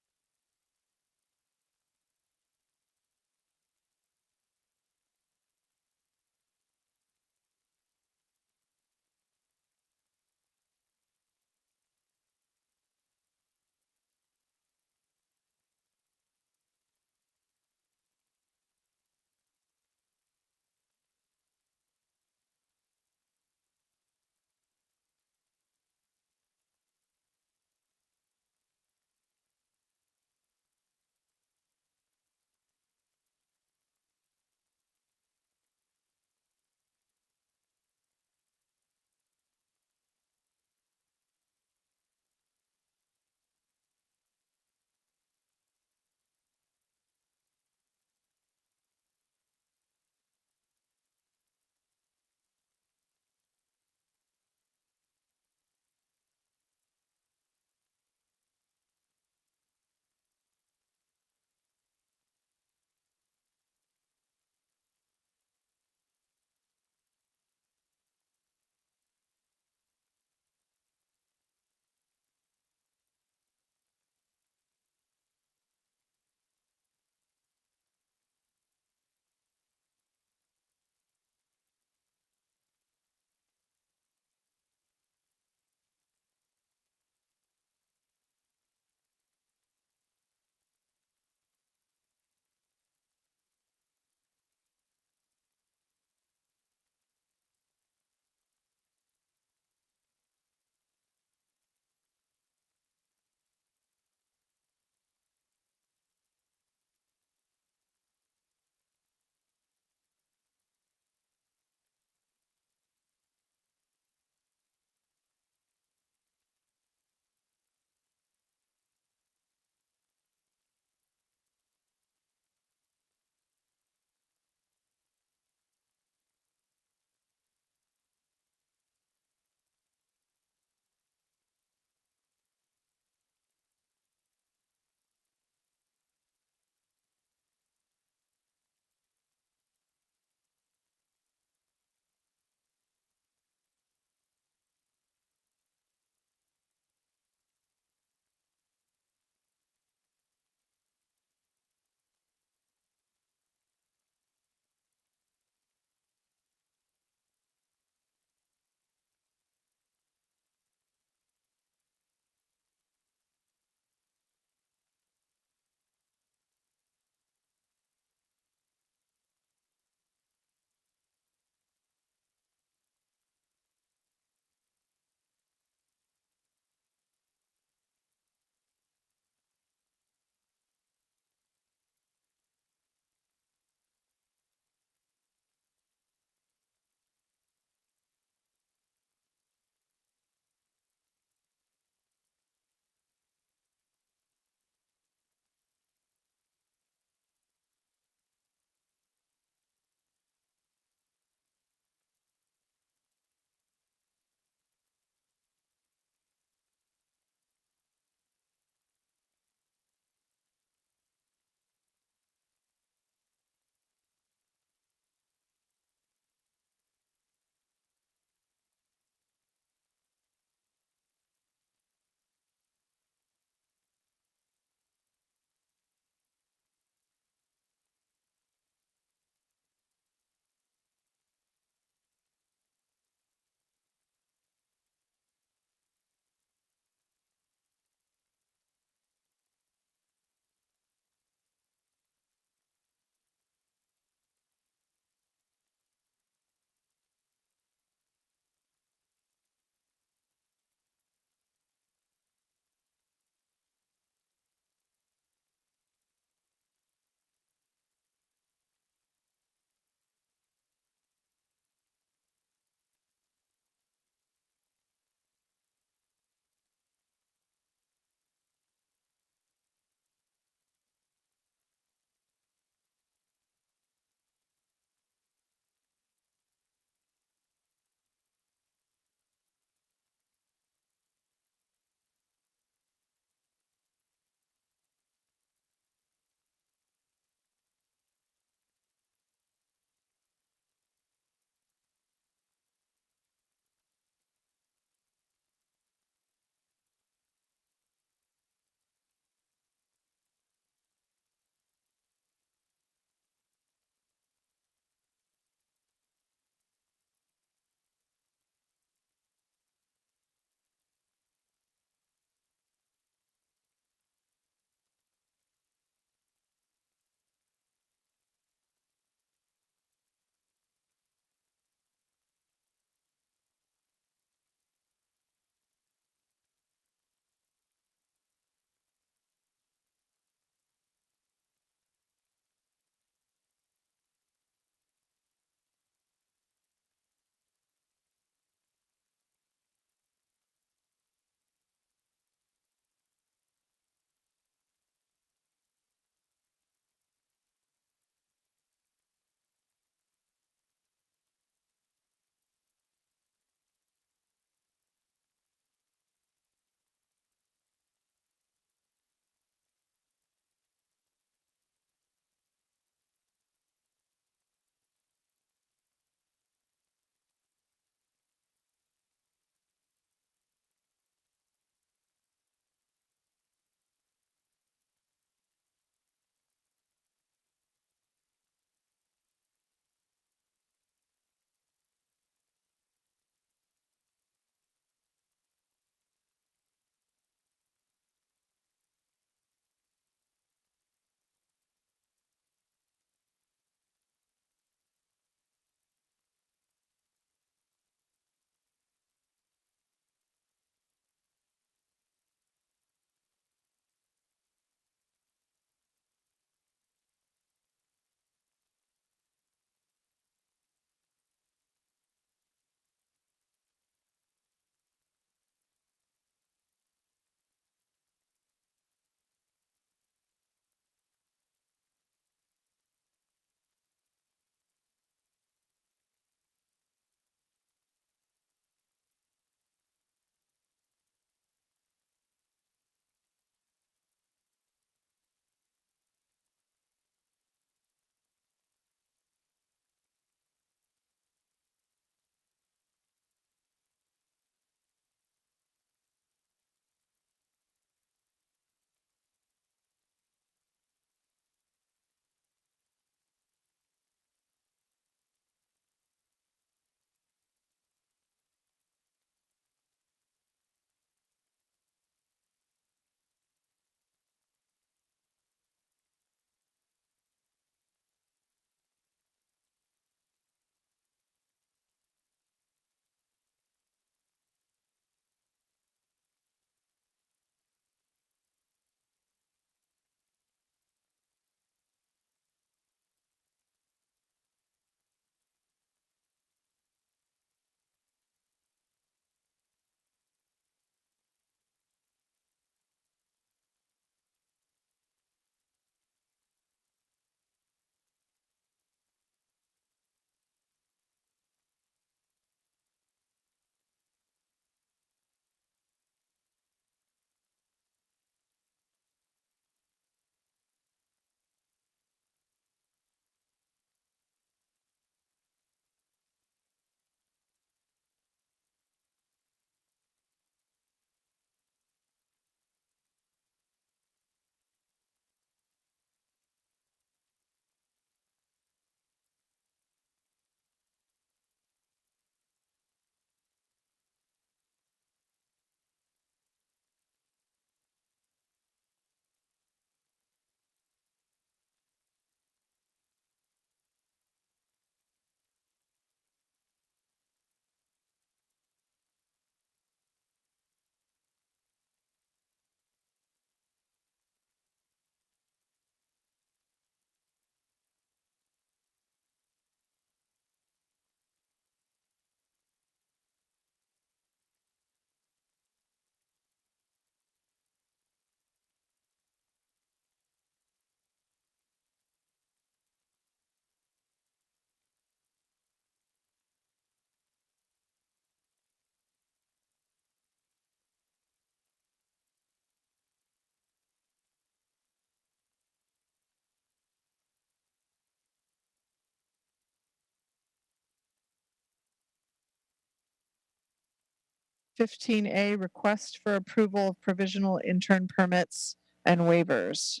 15A, request for approval of provisional intern permits and waivers.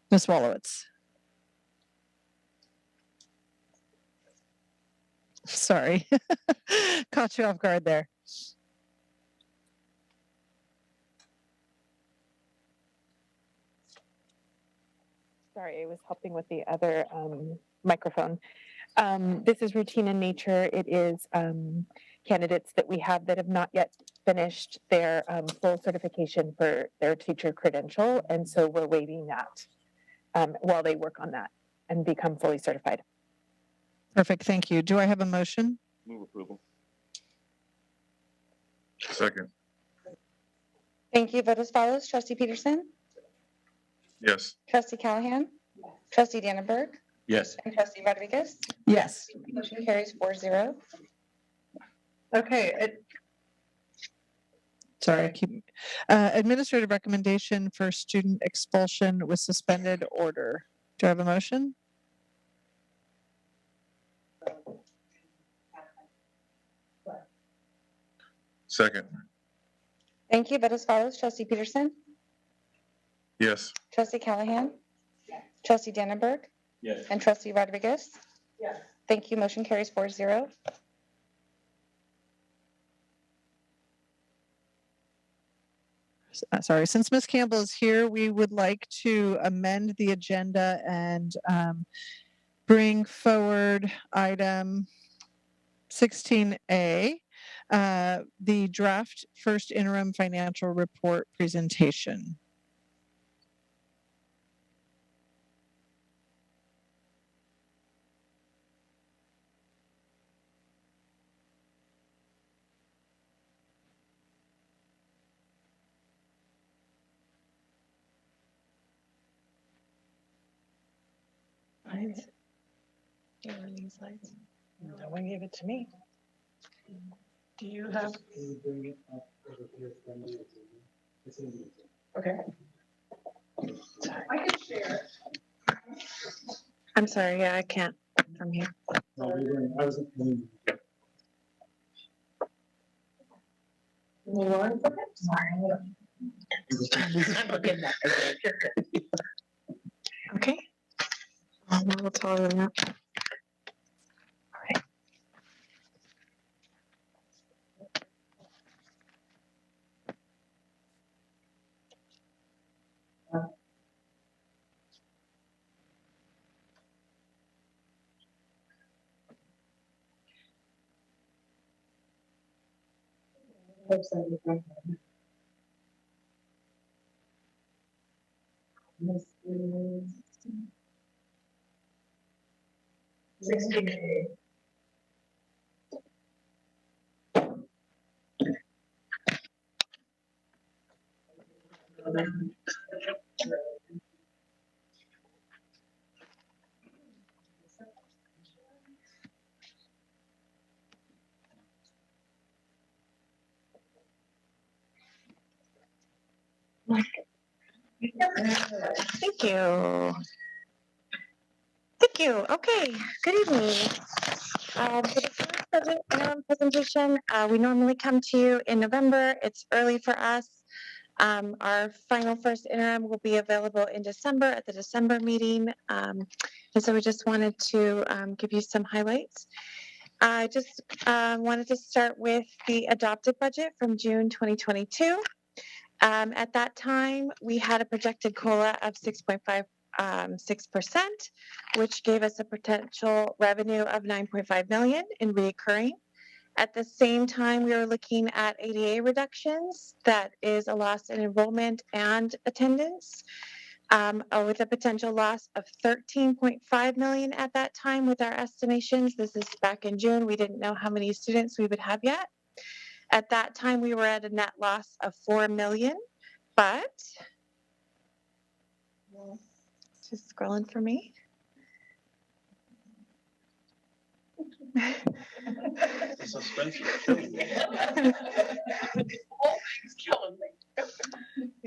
Ms. Wallowitz. Sorry. Caught you off guard there. Sorry, I was helping with the other microphone. This is routine in nature. It is candidates that we have that have not yet finished their full certification for their teacher credential. And so we're waiving that while they work on that and become fully certified. Perfect. Thank you. Do I have a motion? Move approval. Second. Thank you. Vote as follows. Trustee Peterson, Yes. trustee Callahan, trustee Dannenberg, Yes. and trustee Rodriguez. Yes. Motion carries 4-0. Okay. Sorry, I keep. Administrative recommendation for student expulsion with suspended order. Do I have a motion? Second. Thank you. Vote as follows. Trustee Peterson, Yes. trustee Callahan, trustee Dannenberg, Yes. and trustee Rodriguez. Yes. Thank you. Motion carries 4-0. Sorry, since Ms. Campbell is here, we would like to amend the agenda and bring forward item 16A, the draft first interim financial report presentation. Slides. Do you have any slides? No one gave it to me. Do you have? Okay. I can share. I'm sorry. Yeah, I can't from here. Okay. We'll tell them that. Thank you. Thank you. Okay. Good evening. For the first presentation, we normally come to you in November. It's early for us. Our final first interim will be available in December at the December meeting. And so we just wanted to give you some highlights. I just wanted to start with the adopted budget from June 2022. At that time, we had a projected COLA of 6.56%, which gave us a potential revenue of 9.5 million in reoccurring. At the same time, we were looking at ADA reductions. That is a loss in enrollment and attendance, with a potential loss of 13.5 million at that time with our estimations. This is back in June. We didn't know how many students we would have yet. At that time, we were at a net loss of 4 million, but just scrolling for me. The suspense is killing me. Whole thing's killing me.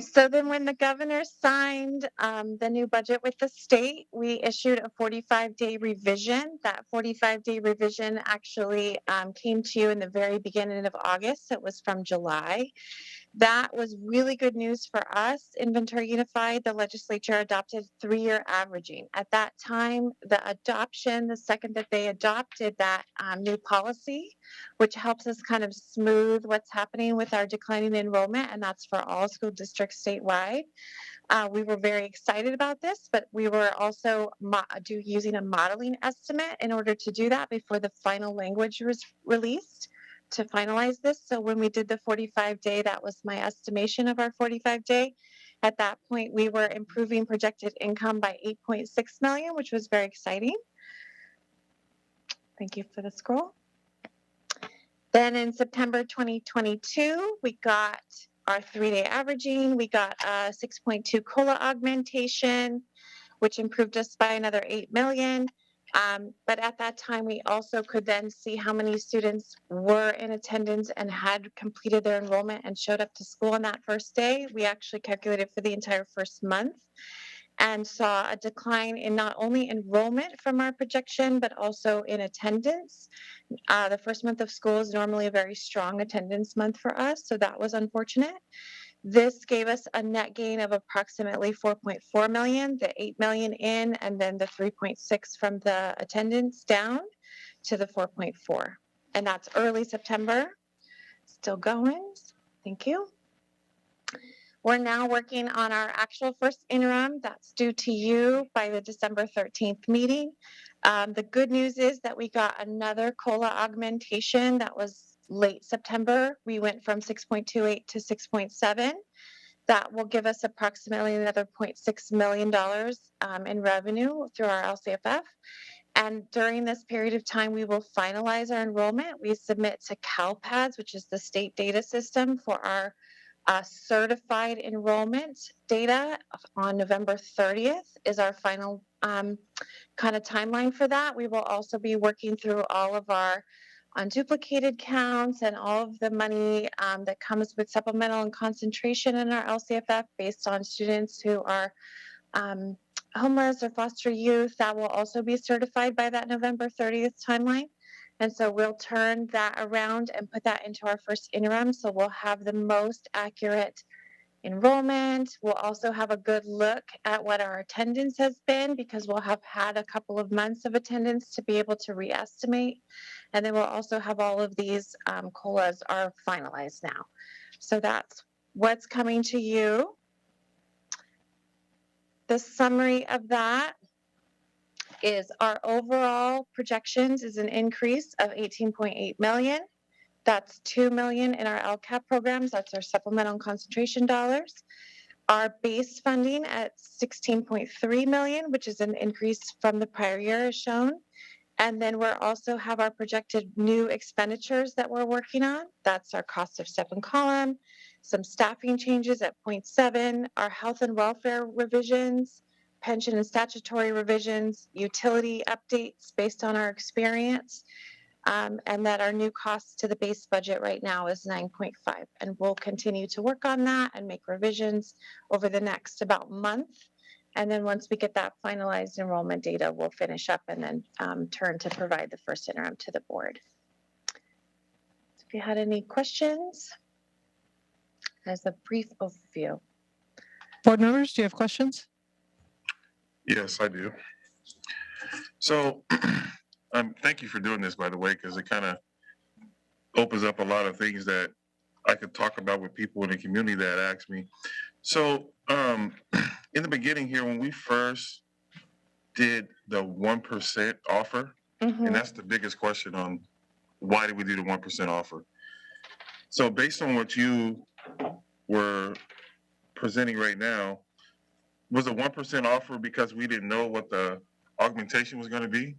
So then when the governor signed the new budget with the state, we issued a 45-day revision. That 45-day revision actually came to you in the very beginning of August. It was from July. That was really good news for us. In Ventura Unified, the legislature adopted 3-year averaging. At that time, the second that they adopted that new policy, which helps us kind of smooth what's happening with our declining enrollment, and that's for all school districts statewide. We were very excited about this, but we were also using a modeling estimate in order to do that before the final language was released to finalize this. So when we did the 45-day, that was my estimation of our 45-day. At that point, we were improving projected income by 8.6 million, which was very exciting. Thank you for the scroll. Then in September 2022, we got our 3-day averaging. We got a 6.2 COLA augmentation, which improved us by another 8 million. But at that time, we also could then see how many students were in attendance and had completed their enrollment and showed up to school on that first day. We actually calculated for the entire first month and saw a decline in not only enrollment from our projection, but also in attendance. The first month of school is normally a very strong attendance month for us, so that was unfortunate. This gave us a net gain of approximately 4.4 million, the 8 million in, and then the 3.6 from the attendance down to the 4.4. And that's early September. Still going. Thank you. We're now working on our actual first interim that's due to you by the December 13th meeting. The good news is that we got another COLA augmentation that was late September. We went from 6.28 to 6.7. That will give us approximately another $0.6 million in revenue through our LCFF. And during this period of time, we will finalize our enrollment. We submit to CalPADS, which is the state data system, for our certified enrollment data on November 30th is our final kind of timeline for that. We will also be working through all of our unduplicated counts and all of the money that comes with supplemental and concentration in our LCFF based on students who are homeless or foster youth. That will also be certified by that November 30th timeline. And so we'll turn that around and put that into our first interim. So we'll have the most accurate enrollment. We'll also have a good look at what our attendance has been because we'll have had a couple of months of attendance to be able to re-estimate. And then we'll also have all of these COLAs are finalized now. So that's what's coming to you. The summary of that is our overall projections is an increase of 18.8 million. That's 2 million in our LCAP programs. That's our supplemental and concentration dollars. Our base funding at 16.3 million, which is an increase from the prior year as shown. And then we're also have our projected new expenditures that we're working on. That's our cost of step and column, some staffing changes at 0.7, our health and welfare revisions, pension and statutory revisions, utility updates based on our experience, and that our new cost to the base budget right now is 9.5. And we'll continue to work on that and make revisions over the next about month. And then once we get that finalized enrollment data, we'll finish up and then turn to provide the first interim to the board. If you had any questions, as a brief overview. Board members, do you have questions? Yes, I do. So, thank you for doing this, by the way, because it kind of opens up a lot of things that I could talk about with people in the community that ask me. So, in the beginning here, when we first did the 1% offer, and that's the biggest question on why did we do the 1% offer? So based on what you were presenting right now, was the 1% offer because we didn't know what the augmentation was going to be?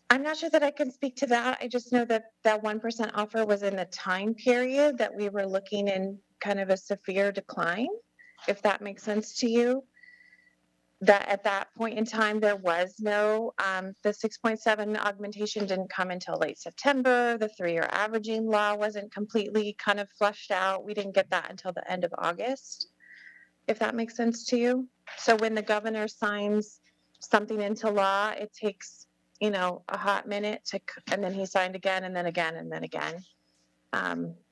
I'm not sure that I can speak to that. I just know that that 1% offer was in the time period that we were looking in kind of a severe decline, if that makes sense to you. That at that point in time, there was no, the 6.7 augmentation didn't come until late September. The 3-year averaging law wasn't completely kind of flushed out. We didn't get that until the end of August. if that makes sense to you. So when the governor signs something into law, it takes, a hot minute and then he signed again and then again and then again.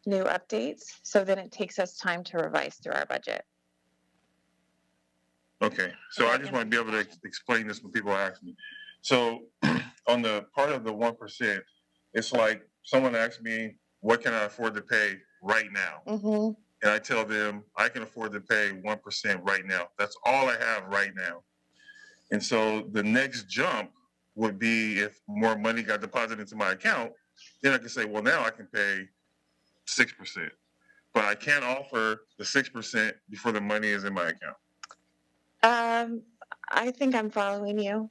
New updates. So then it takes us time to revise through our budget. Okay, so I just want to be able to explain this when people ask me. So on the part of the 1%, it's like someone asks me, what can I afford to pay right now? Mm-hmm. And I tell them I can afford to pay 1% right now. That's all I have right now. And so the next jump would be if more money got deposited into my account, then I can say, well, now I can pay 6%. But I can't offer the 6% before the money is in my account. I think I'm following you.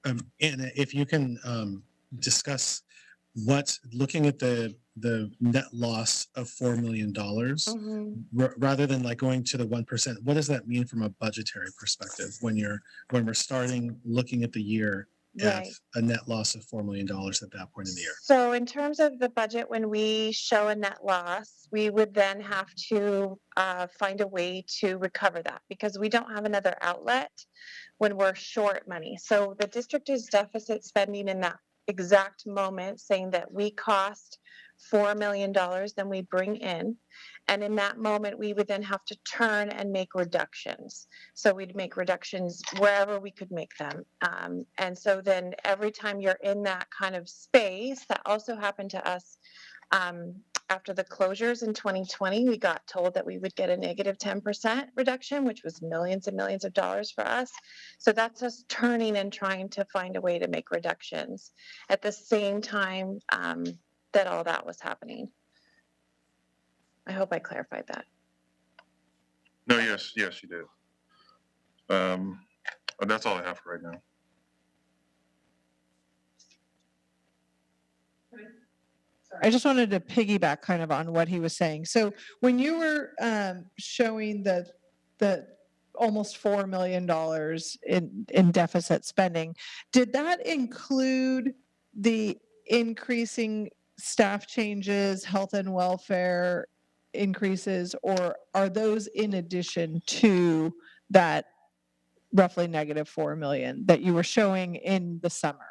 And if you can discuss looking at the net loss of $4 million, rather than like going to the 1%, what does that mean from a budgetary perspective when we're starting looking at the year at a net loss of $4 million at that point in the year? So in terms of the budget, when we show a net loss, we would then have to find a way to recover that because we don't have another outlet when we're short money. So the district is deficit spending in that exact moment, saying that we cost $4 million, then we bring in. And in that moment, we would then have to turn and make reductions. So we'd make reductions wherever we could make them. And so then every time you're in that kind of space, that also happened to us after the closures in 2020, we got told that we would get a negative 10% reduction, which was millions and millions of dollars for us. So that's us turning and trying to find a way to make reductions at the same time that all that was happening. I hope I clarified that. No, yes, you did. That's all I have for right now. I just wanted to piggyback kind of on what he was saying. So when you were showing the almost $4 million in deficit spending, did that include the increasing staff changes, health and welfare increases, or are those in addition to that roughly negative $4 million that you were showing in the summer?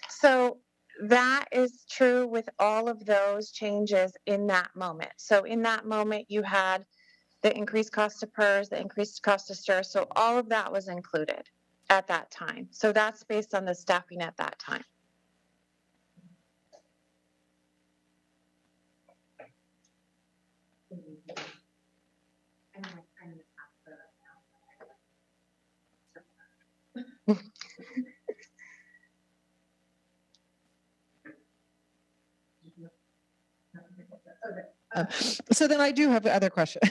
So that is true with all of those changes in that moment. So in that moment, you had the increased cost of PERS, the increased cost of STIR. So all of that was included at that time. So that's based on the staffing at that time. So then I do have other questions.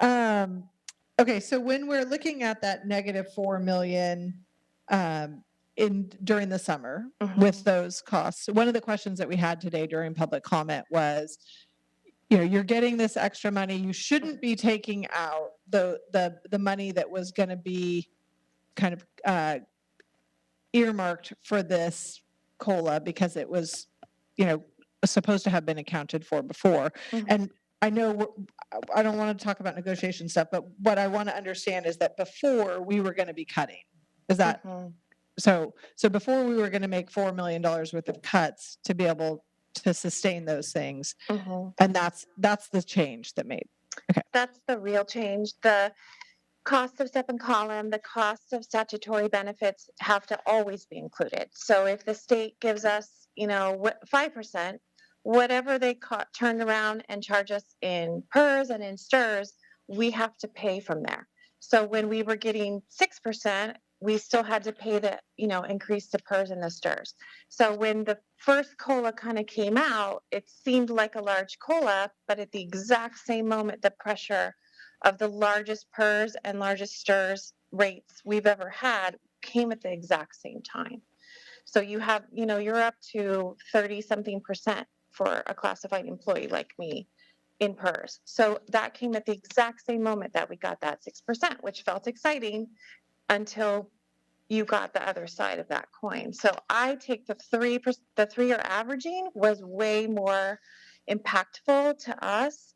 Okay, so when we're looking at that negative $4 million during the summer with those costs, one of the questions that we had today during public comment was, you're getting this extra money. You shouldn't be taking out the money that was going to be kind of earmarked for this COLA because it was, supposed to have been accounted for before. And I know I don't want to talk about negotiation stuff, but what I want to understand is that before we were going to be cutting. Is that so before we were going to make $4 million worth of cuts to be able to sustain those things. And that's the change that made. Okay. That's the real change. The cost of step and column, the cost of statutory benefits have to always be included. So if the state gives us, 5%, whatever they turn around and charge us in PERS and in STIRS, we have to pay from there. So when we were getting 6%, we still had to pay the, increase to PERS and the STIRS. So when the first COLA kind of came out, it seemed like a large COLA, but at the exact same moment, the pressure of the largest PERS and largest STIRS rates we've ever had came at the exact same time. So you have, you're up to 30-something% for a classified employee like me in PERS. So that came at the exact same moment that we got that 6%, which felt exciting until you got the other side of that coin. So I take the 3% averaging was way more impactful to us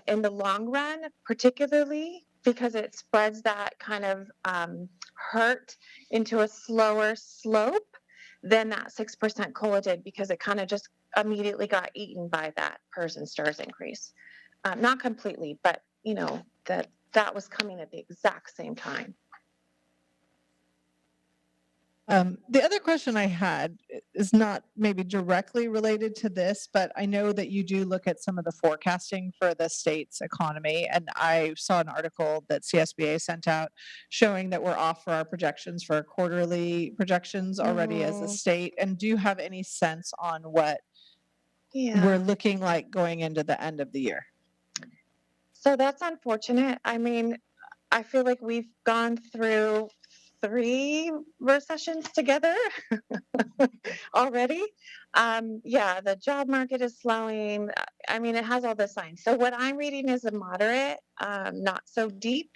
in the long run, particularly because it spreads that kind of hurt into a slower slope than that 6% COLA did, because it kind of just immediately got eaten by that PERS and STRS increase. Not completely, but you know, that was coming at the exact same time. The other question I had is not maybe directly related to this, but I know that you do look at some of the forecasting for the state's economy. And I saw an article that CSBA sent out showing that we're off for our projections for our quarterly projections already as a state. And do you have any sense on what we're looking like going into the end of the year? So that's unfortunate. I mean, I feel like we've gone through 3 recessions together already. Yeah, the job market is slowing. I mean, it has all the signs. So what I'm reading is a moderate, not so deep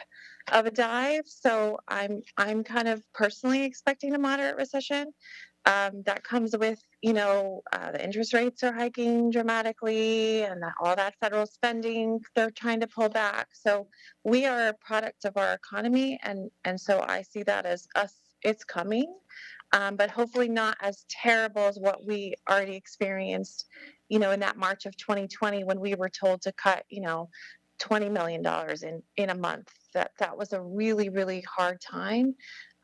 of a dive. So I'm kind of personally expecting a moderate recession. That comes with, you know, the interest rates are hiking dramatically, and all that federal spending they're trying to pull back. So we are a product of our economy, and so I see that as us. It's coming, but hopefully not as terrible as what we already experienced, you know, in that March of 2020 when we were told to cut, you know, $20 million in a month. That was a really, really hard time.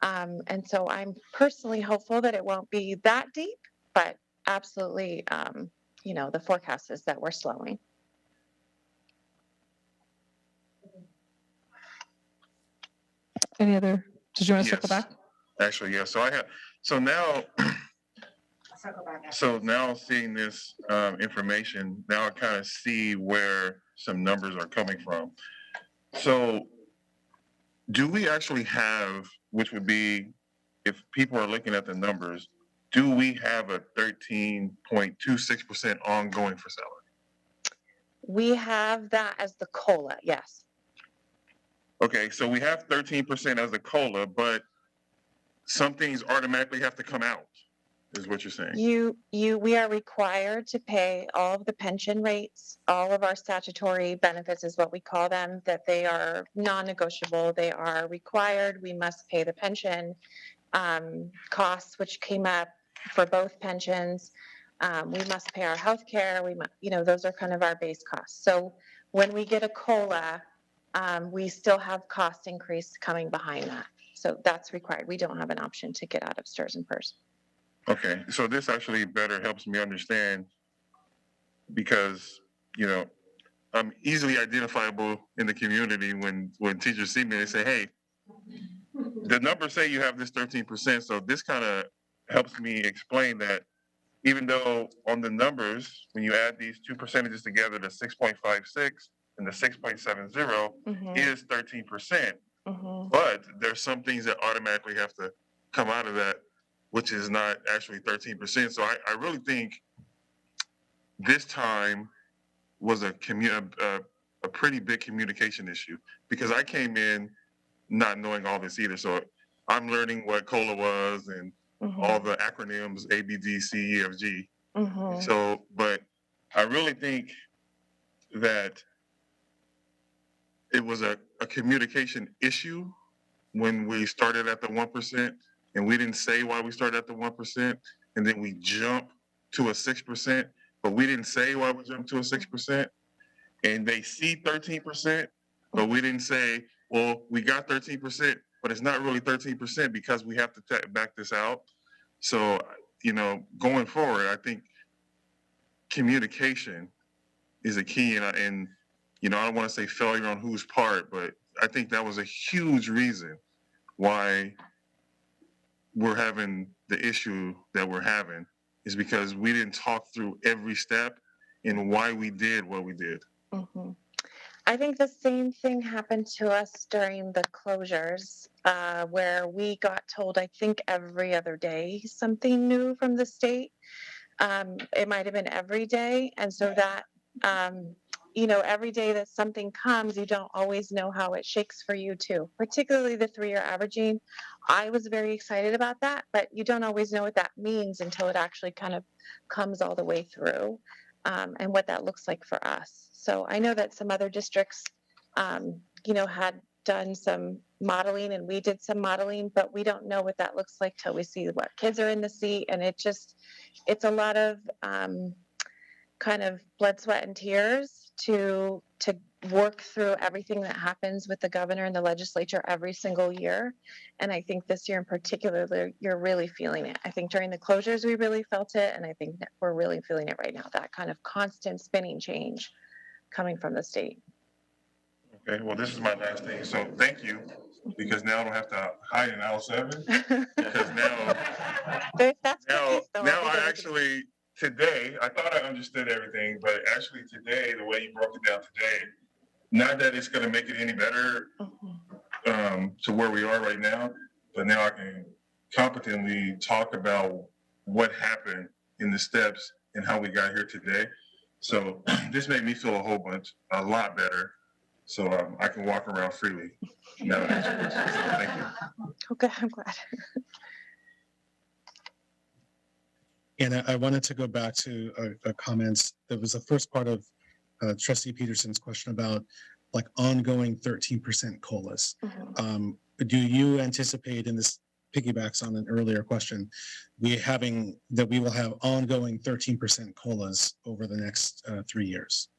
And so I'm personally hopeful that it won't be that deep, but absolutely, you know, the forecast is that we're slowing. Any other? Did you want to circle back? Actually, yeah. So now seeing this information, now I kind of see where some numbers are coming from. So do we actually have, which would be, if people are looking at the numbers, do we have a 13.26% ongoing for salary? We have that as the COLA, yes. Okay, so we have 13% as a COLA, but some things automatically have to come out, is what you're saying? We are required to pay all of the pension rates, all of our statutory benefits is what we call them, that they are non-negotiable. They are required. We must pay the pension costs, which came up for both pensions. We must pay our health care. You know, those are kind of our base costs. So when we get a COLA, we still have cost increase coming behind that. So that's required. We don't have an option to get out of STRS and PERS. Okay, so this actually better helps me understand, because, you know, I'm easily identifiable in the community when teachers see me, they say, hey, the numbers say you have this 13%. So this kind of helps me explain that even though on the numbers, when you add these two percentages together, the 6.56 and the 6.70 is 13%. But there's some things that automatically have to come out of that, which is not actually 13%. So I really think this time was a pretty big communication issue, because I came in not knowing all this either. So I'm learning what COLA was and all the acronyms, A, B, D, C, E, F, G. So, but I really think that it was a communication issue when we started at the 1%, and we didn't say why we started at the 1%, and then we jump to a 6%, but we didn't say why we jumped to a 6%, and they see 13%, but we didn't say, well, we got 13%, but it's not really 13% because we have to back this out. So, you know, going forward, I think communication is a key, and you know, I don't want to say failure on whose part, but I think that was a huge reason why we're having the issue that we're having, is because we didn't talk through every step and why we did what we did. I think the same thing happened to us during the closures, where we got told, I think every other day, something new from the state. It might have been every day. And so that, you know, every day that something comes, you don't always know how it shakes for you too, particularly the 3-year averaging. I was very excited about that, but you don't always know what that means until it actually kind of comes all the way through. and what that looks like for us. So I know that some other districts, had done some modeling and we did some modeling, but we don't know what that looks like till we see what kids are in the seat. And it's a lot of kind of blood, sweat, and tears to work through everything that happens with the governor and the legislature every single year. And I think this year in particular, you're really feeling it. I think during the closures, we really felt it. And I think that we're really feeling it right now, that kind of constant spinning change coming from the state. Okay, well, this is my last thing, so thank you, because now I don't have to hide in aisle 7, because now I actually, today, I thought I understood everything, but actually today, the way you broke it down today, not that it's gonna make it any better to where we are right now, but now I can competently talk about what happened in the steps and how we got here today. So this made me feel a lot better. So I can walk around freely now that I answered this. So thank you. Okay, I'm glad. And I wanted to go back to a comments. There was the first part of Trustee Peterson's question about like ongoing 13% COLAs. Do you anticipate, and this piggybacks on an earlier question, we will have ongoing 13% COLAs over the next 3 years?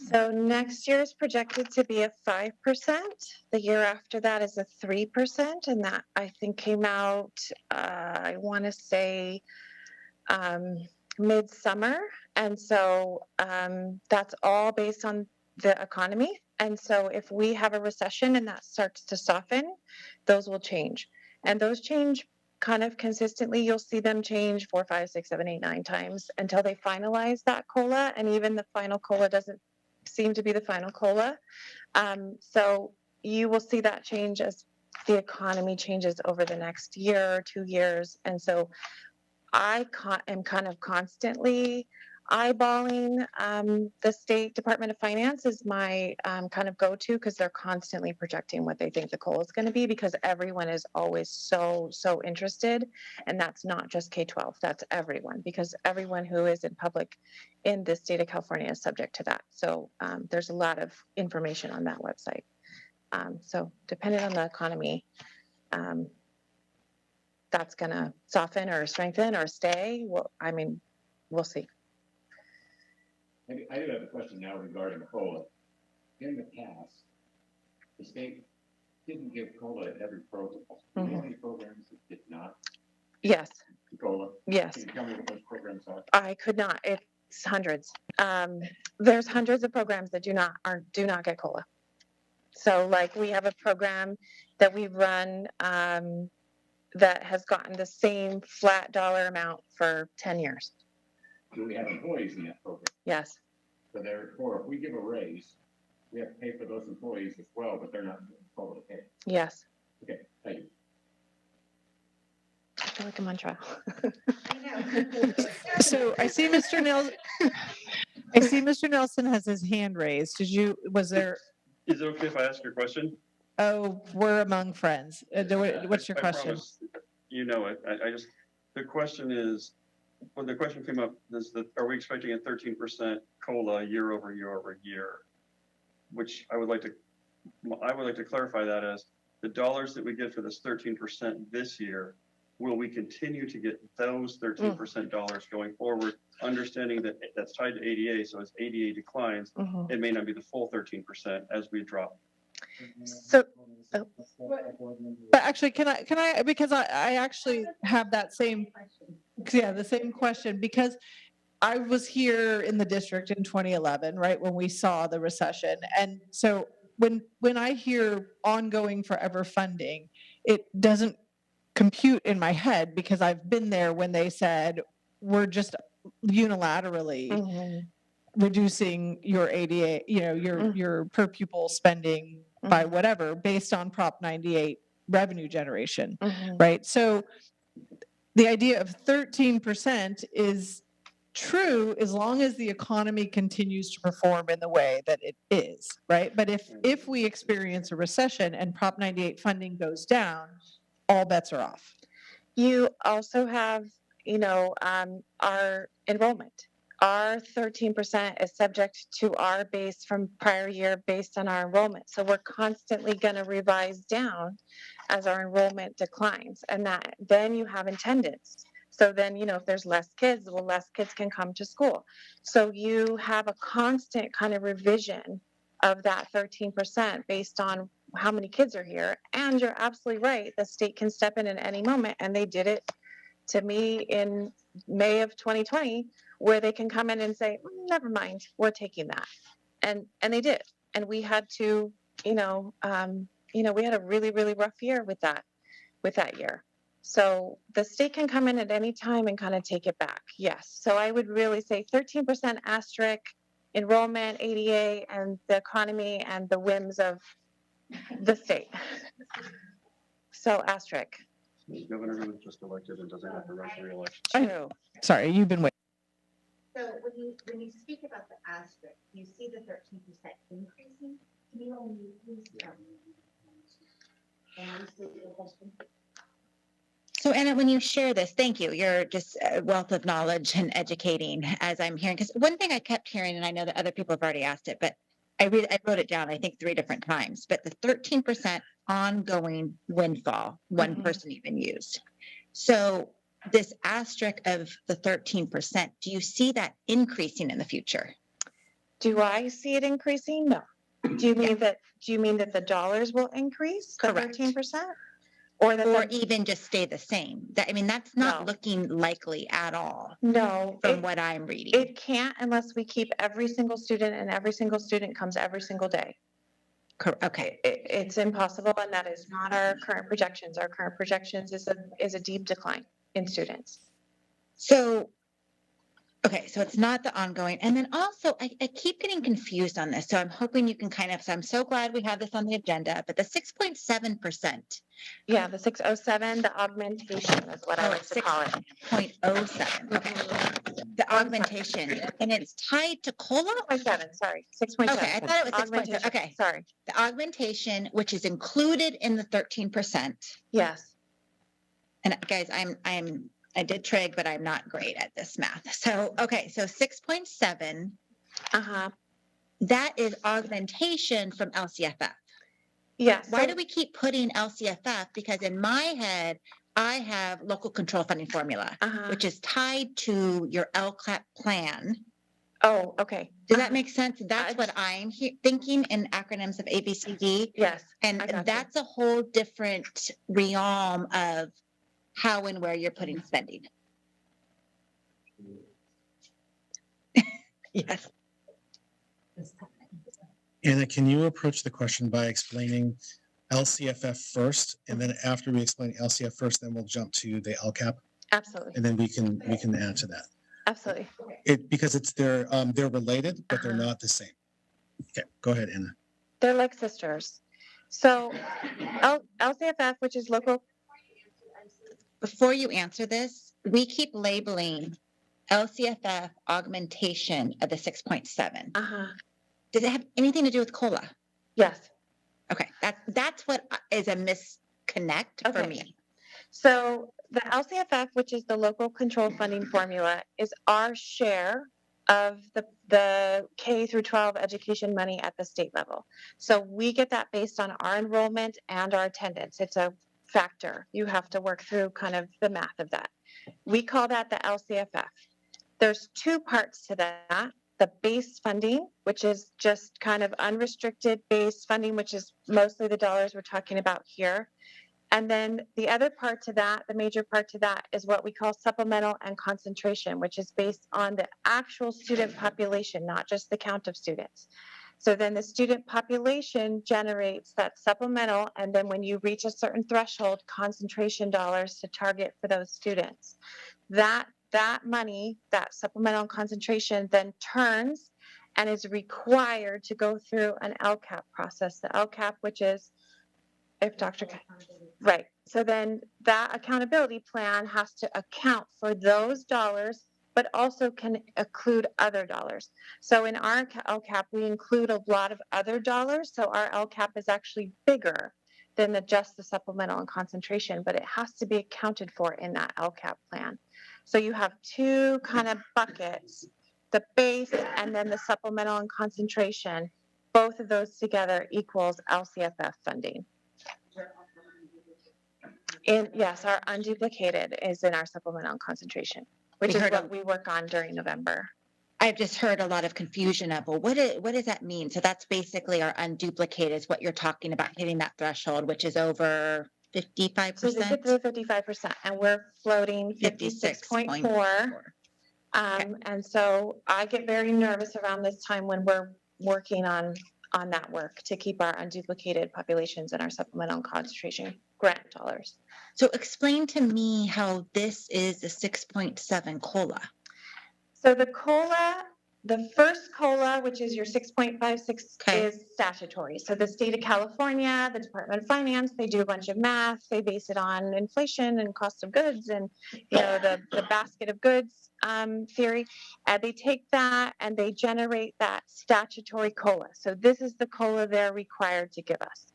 So next year is projected to be a 5%. The year after that is a 3%. And that I think came out, I want to say midsummer. And so that's all based on the economy. And so if we have a recession and that starts to soften, those will change. And those change kind of consistently. You'll see them change 4, 5, 6, 7, 8, 9 times until they finalize that COLA. And even the final COLA doesn't seem to be the final COLA. So you will see that change as the economy changes over the next year or 2 years. And so I am kind of constantly eyeballing the State Department of Finance is my kind of go-to, because they're constantly projecting what they think the COLA is going to be, because everyone is always so interested. And that's not just K-12, that's everyone, because everyone who is in public in the state of California is subject to that. So there's a lot of information on that website. So depending on the economy, that's going to soften or strengthen or stay. Well, I mean, we'll see. I do have a question now regarding COLA. In the past, the state didn't give COLA at every program. Do you have any programs that did not? Yes. COLA? Yes. Can you tell me what those programs are? I could not. It's hundreds. There's hundreds of programs that do not get COLA. So like we have a program that we run that has gotten the same flat dollar amount for 10 years. Do we have employees in that program? Yes. So therefore, if we give a raise, we have to pay for those employees as well, but they're not COLA to pay. Yes. Okay, thank you. I feel like I'm on trial. So I see Mr. Nelson has his hand raised. Is it okay if I ask your question? Oh, we're among friends. What's your question? I promise, you know it. The question is, when the question came up, are we expecting a 13% COLA year over year? Which I would like to clarify that as the dollars that we get for this 13% this year, will we continue to get those 13% dollars going forward, understanding that that's tied to ADA, so as ADA declines, it may not be the full 13% as we drop. So, but actually, can I, because I actually have that same, the same question, because I was here in the district in 2011, right, when we saw the recession. And so when I hear ongoing forever funding, it doesn't compute in my head, because I've been there when they said, we're just unilaterally reducing your ADA, your per pupil spending by whatever, based on Prop 98 revenue generation, right? So the idea of 13% is true as long as the economy continues to perform in the way that it is, right? But if we experience a recession and Prop 98 funding goes down, all bets are off. You also have, our enrollment. our 13% is subject to our base from prior year based on our enrollment. So we're constantly going to revise down as our enrollment declines. And that then you have attendance. So then, you know, if there's less kids, well, less kids can come to school. So you have a constant kind of revision of that 13% based on how many kids are here. And you're absolutely right. The state can step in at any moment. And they did it to me in May of 2020, where they can come in and say, never mind, we're taking that. And they did. And we had to, we had a really, really rough year with that year. So the state can come in at any time and kind of take it back. Yes. So I would really say 13% asterisk, enrollment, ADA, and the economy and the whims of the state. So asterisk. The governor who was just elected and doesn't have to run for re-election. I know. Sorry, you've been waiting. So when you speak about the asterisk, you see the 13% increasing. Can you only use So Anna, when you share this, thank you. You're just a wealth of knowledge and educating as I'm hearing. Because one thing I kept hearing, and I know that other people have already asked it, but I wrote it down, I think 3 different times, but the 13% ongoing windfall, one person even used. So this asterisk of the 13%, do you see that increasing in the future? Do I see it increasing? No. Do you mean that the dollars will increase? Correct. 13%? Or even just stay the same? That's not No. looking likely at all. No. From what I'm reading. It can't unless we keep every single student and every single student comes every single day. Okay. It's impossible, and that is not our current projections. Our current projections is a deep decline in students. So it's not the ongoing. And then also, I keep getting confused on this. So I'm hoping you can so I'm so glad we have this on the agenda, but the 6.7%. Yeah, the 607, the augmentation is what I like to call it. 6.07. The augmentation, and it's tied to COLA? 6.7, sorry. 6.7. Okay, I thought it was 6.7. Okay. Sorry. The augmentation, which is included in the 13%. Yes. And guys, I did trig, but I'm not great at this math. So, okay, so 6.7. That is augmentation from LCFF. Yes. Why do we keep putting LCFF? Because in my head, I have local control funding formula, which is tied to your LCAP plan. Oh, okay. Does that make sense? That's what I'm thinking in acronyms of ABCD. Yes. And that's a whole different realm of how and where you're putting spending. Yes. Anna, can you approach the question by explaining LCFF first, and then after we explain LCF first, then we'll jump to the LCAP, Absolutely. and then we can add to that. Absolutely. Because they're related, but they're not the same. Okay, go ahead, Anna. They're like sisters. So LCFF, which is local. Before you answer this, we keep labeling LCFF augmentation of the 6.7. Does it have anything to do with COLA? Yes. Okay, that's what is a misconnect for me. So the LCFF, which is the local control funding formula, is our share of the K through 12 education money at the state level. So we get that based on our enrollment and our attendance. It's a factor. You have to work through kind of the math of that. We call that the LCFF. There's 2 parts to that. The base funding, which is just kind of unrestricted base funding, which is mostly the dollars we're talking about here. And then the other part to that, the major part to that, is what we call supplemental and concentration, which is based on the actual student population, not just the count of students. So then the student population generates that supplemental, and then when you reach a certain threshold, concentration dollars to target for those students. That money, that supplemental concentration, then turns and is required to go through an LCAP process. The LCAP, which is, if Dr. Right. So then that accountability plan has to account for those dollars, but also can include other dollars. So in our LCAP, we include a lot of other dollars. So our LCAP is actually bigger than just the supplemental and concentration, but it has to be accounted for in that LCAP plan. So you have 2 kind of buckets the base and then the supplemental and concentration, both of those together equals LCFF funding. And yes, our unduplicated is in our supplemental and concentration, which We is heard what a- we work on during November. I've just heard a lot of confusion of, well, what does that mean? So that's basically our unduplicated is what you're talking about, hitting that threshold, which is over 55%. So they get through 55%, and we're floating 56.4. And so I get very nervous around this time when we're working on that work to keep our unduplicated populations and our supplemental and concentration grant dollars. So explain to me how this is a 6.7 COLA. So the COLA, the first COLA, which is your 6.56, is statutory. So the state of California, the Department of Finance, they do a bunch of math. They base it on inflation and cost of goods and, you know, the basket of goods theory. And they take that and they generate that statutory COLA. So this is the COLA they're required to give us.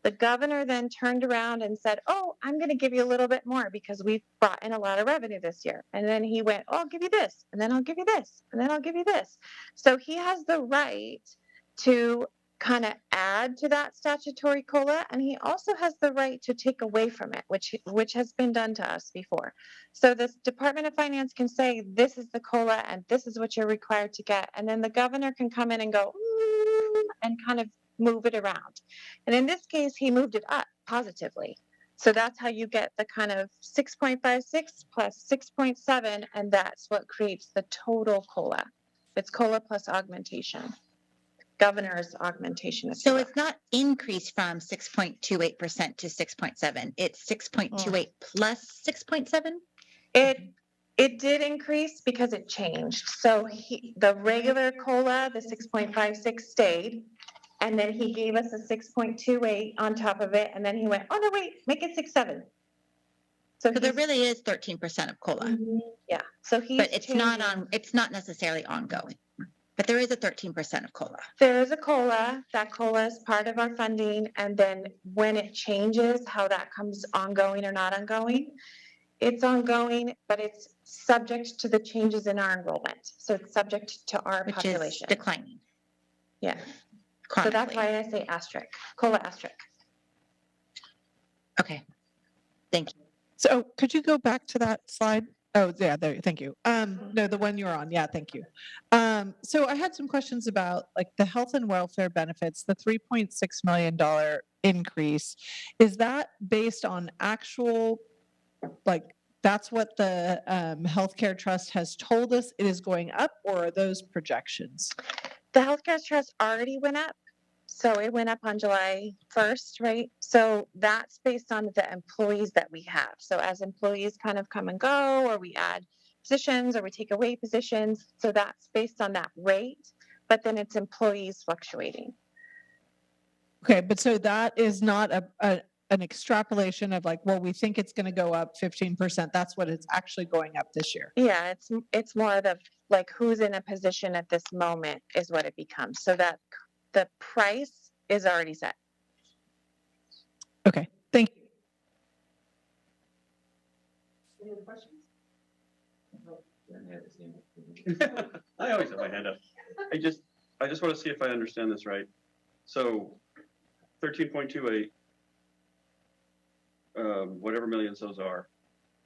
The governor then turned around and said, oh, I'm going to give you a little bit more because we've brought in a lot of revenue this year. And then he went, oh, I'll give you this, and then I'll give you this, and then I'll give you this. So he has the right to kind of add to that statutory COLA, and he also has the right to take away from it, which has been done to us before. So this Department of Finance can say, this is the COLA, and this is what you're required to get. And then the governor can come in and go, and kind of move it around. And in this case, he moved it up positively. So that's how you get the kind of 6.56 plus 6.7, and that's what creates the total COLA. It's COLA plus augmentation, governor's augmentation. So it's not increased from 6.28% to 6.7. It's 6.28 plus 6.7? It did increase because it changed. So the regular COLA, the 6.56 stayed. And then he gave us a 6.28 on top of it. And then he went, oh, no, wait, make it 6.7. So there really is 13% of COLA. Yeah. So he's but it's not necessarily ongoing. But there is a 13% of COLA. There is a COLA. That COLA is part of our funding. And then when it changes, how that comes ongoing or not ongoing, it's ongoing, but it's subject to the changes in our enrollment. So it's subject to our population. Which is declining. Yeah. So that's why I say asterisk, COLA asterisk. Okay, thank you. So could you go back to that slide? Oh, yeah, there, thank you. No, the one you're on. Yeah, thank you. So I had some questions about like the health and welfare benefits, the $3.6 million increase. Is that based on actual, like, that's what the healthcare trust has told us it is going up, or are those projections? The healthcare trust already went up. So it went up on July 1st, right? So that's based on the employees that we have. So as employees kind of come and go, or we add positions or we take away positions. So that's based on that rate, but then it's employees fluctuating. Okay, but so that is not an extrapolation of like, well, we think it's going to go up 15%. That's what it's actually going up this year. Yeah, it's more of the like who's in a position at this moment is what it becomes. So that the price is already set. Okay, thank you. Any other questions? I always have my hand up. I just want to see if I understand this right. So 13.28, whatever millions those are,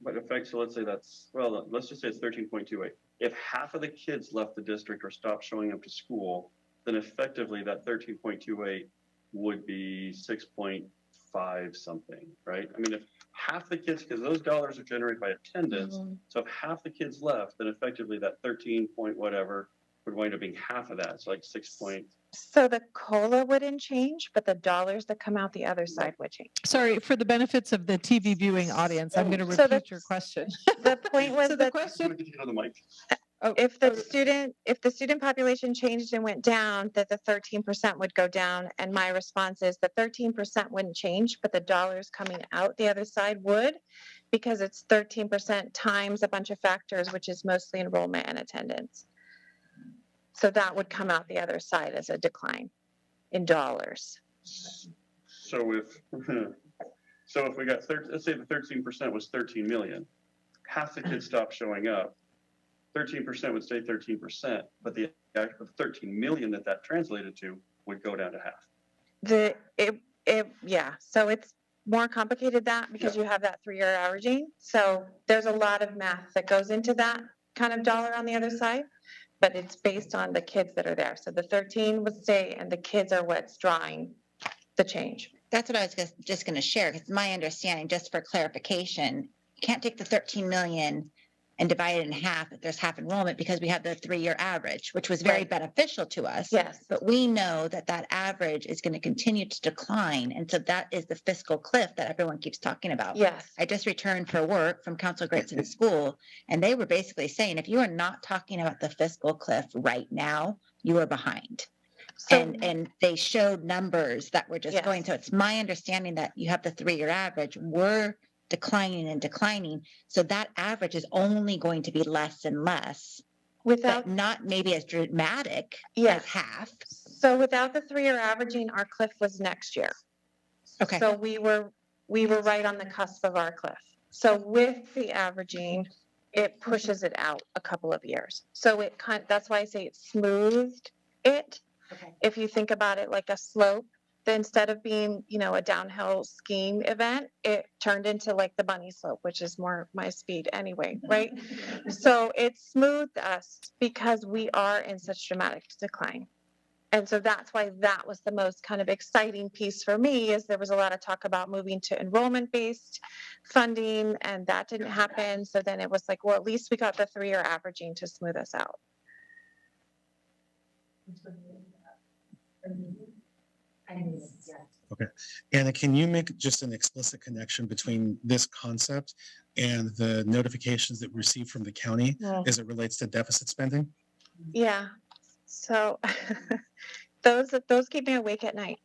but effect, so let's say that's, well, let's just say it's 13.28. If half of the kids left the district or stopped showing up to school, then effectively that 13.28 would be 6.5 something, right? I mean, if half the kids, because those dollars are generated by attendance, so if half the kids left, then effectively that 13 point whatever would wind up being half of that. It's like 6 point. So the COLA wouldn't change, but the dollars that come out the other side would change. Sorry, for the benefits of the TV viewing audience, I'm going to repeat your question. The point was so that the question. If the student population changed and went down, that the 13% would go down. And my response is the 13% wouldn't change, but the dollars coming out the other side would, because it's 13% times a bunch of factors, which is mostly enrollment and attendance. So that would come out the other side as a decline in dollars. So if we got let's say the 13% was 13 million, half the kids stopped showing up. 13% would stay 13%, but the actual 13 million that translated to would go down to half. Yeah, so it's more complicated that because you have that 3-year averaging. So there's a lot of math that goes into that kind of dollar on the other side, but it's based on the kids that are there. So the 13 would stay and the kids are what's drawing the change. That's what I was just going to share, because my understanding, just for clarification, you can't take the 13 million and divide it in half if there's half enrollment, because we have the 3-year average, which was very beneficial to us. Yes. But we know that that average is going to continue to decline. And so that is the fiscal cliff that everyone keeps talking about. Yes. I just returned for work from Council Gritson School, and they were basically saying, if you are not talking about the fiscal cliff right now, you are behind. And they showed numbers that were just going. So it's my understanding that you have the 3-year average. We're declining and declining. So that average is only going to be less and less, without not maybe as dramatic as half. So without the 3-year averaging, our cliff was next year. Okay. So we were right on the cusp of our cliff. So with the averaging, it pushes it out a couple of years. So that's why I say it smoothed it. Okay. If you think about it like a slope, then instead of being, a downhill skiing event, it turned into like the bunny slope, which is more my speed anyway, right? So it smoothed us because we are in such dramatic decline. And so that's why that was the most kind of exciting piece for me, is there was a lot of talk about moving to enrollment-based funding, and that didn't happen. So then it was like, well, at least we got the 3-year averaging to smooth us out. Okay. Anna, can you make just an explicit connection between this concept and the notifications that we received from the county as it relates to deficit spending? Yeah. So those keep me awake at night.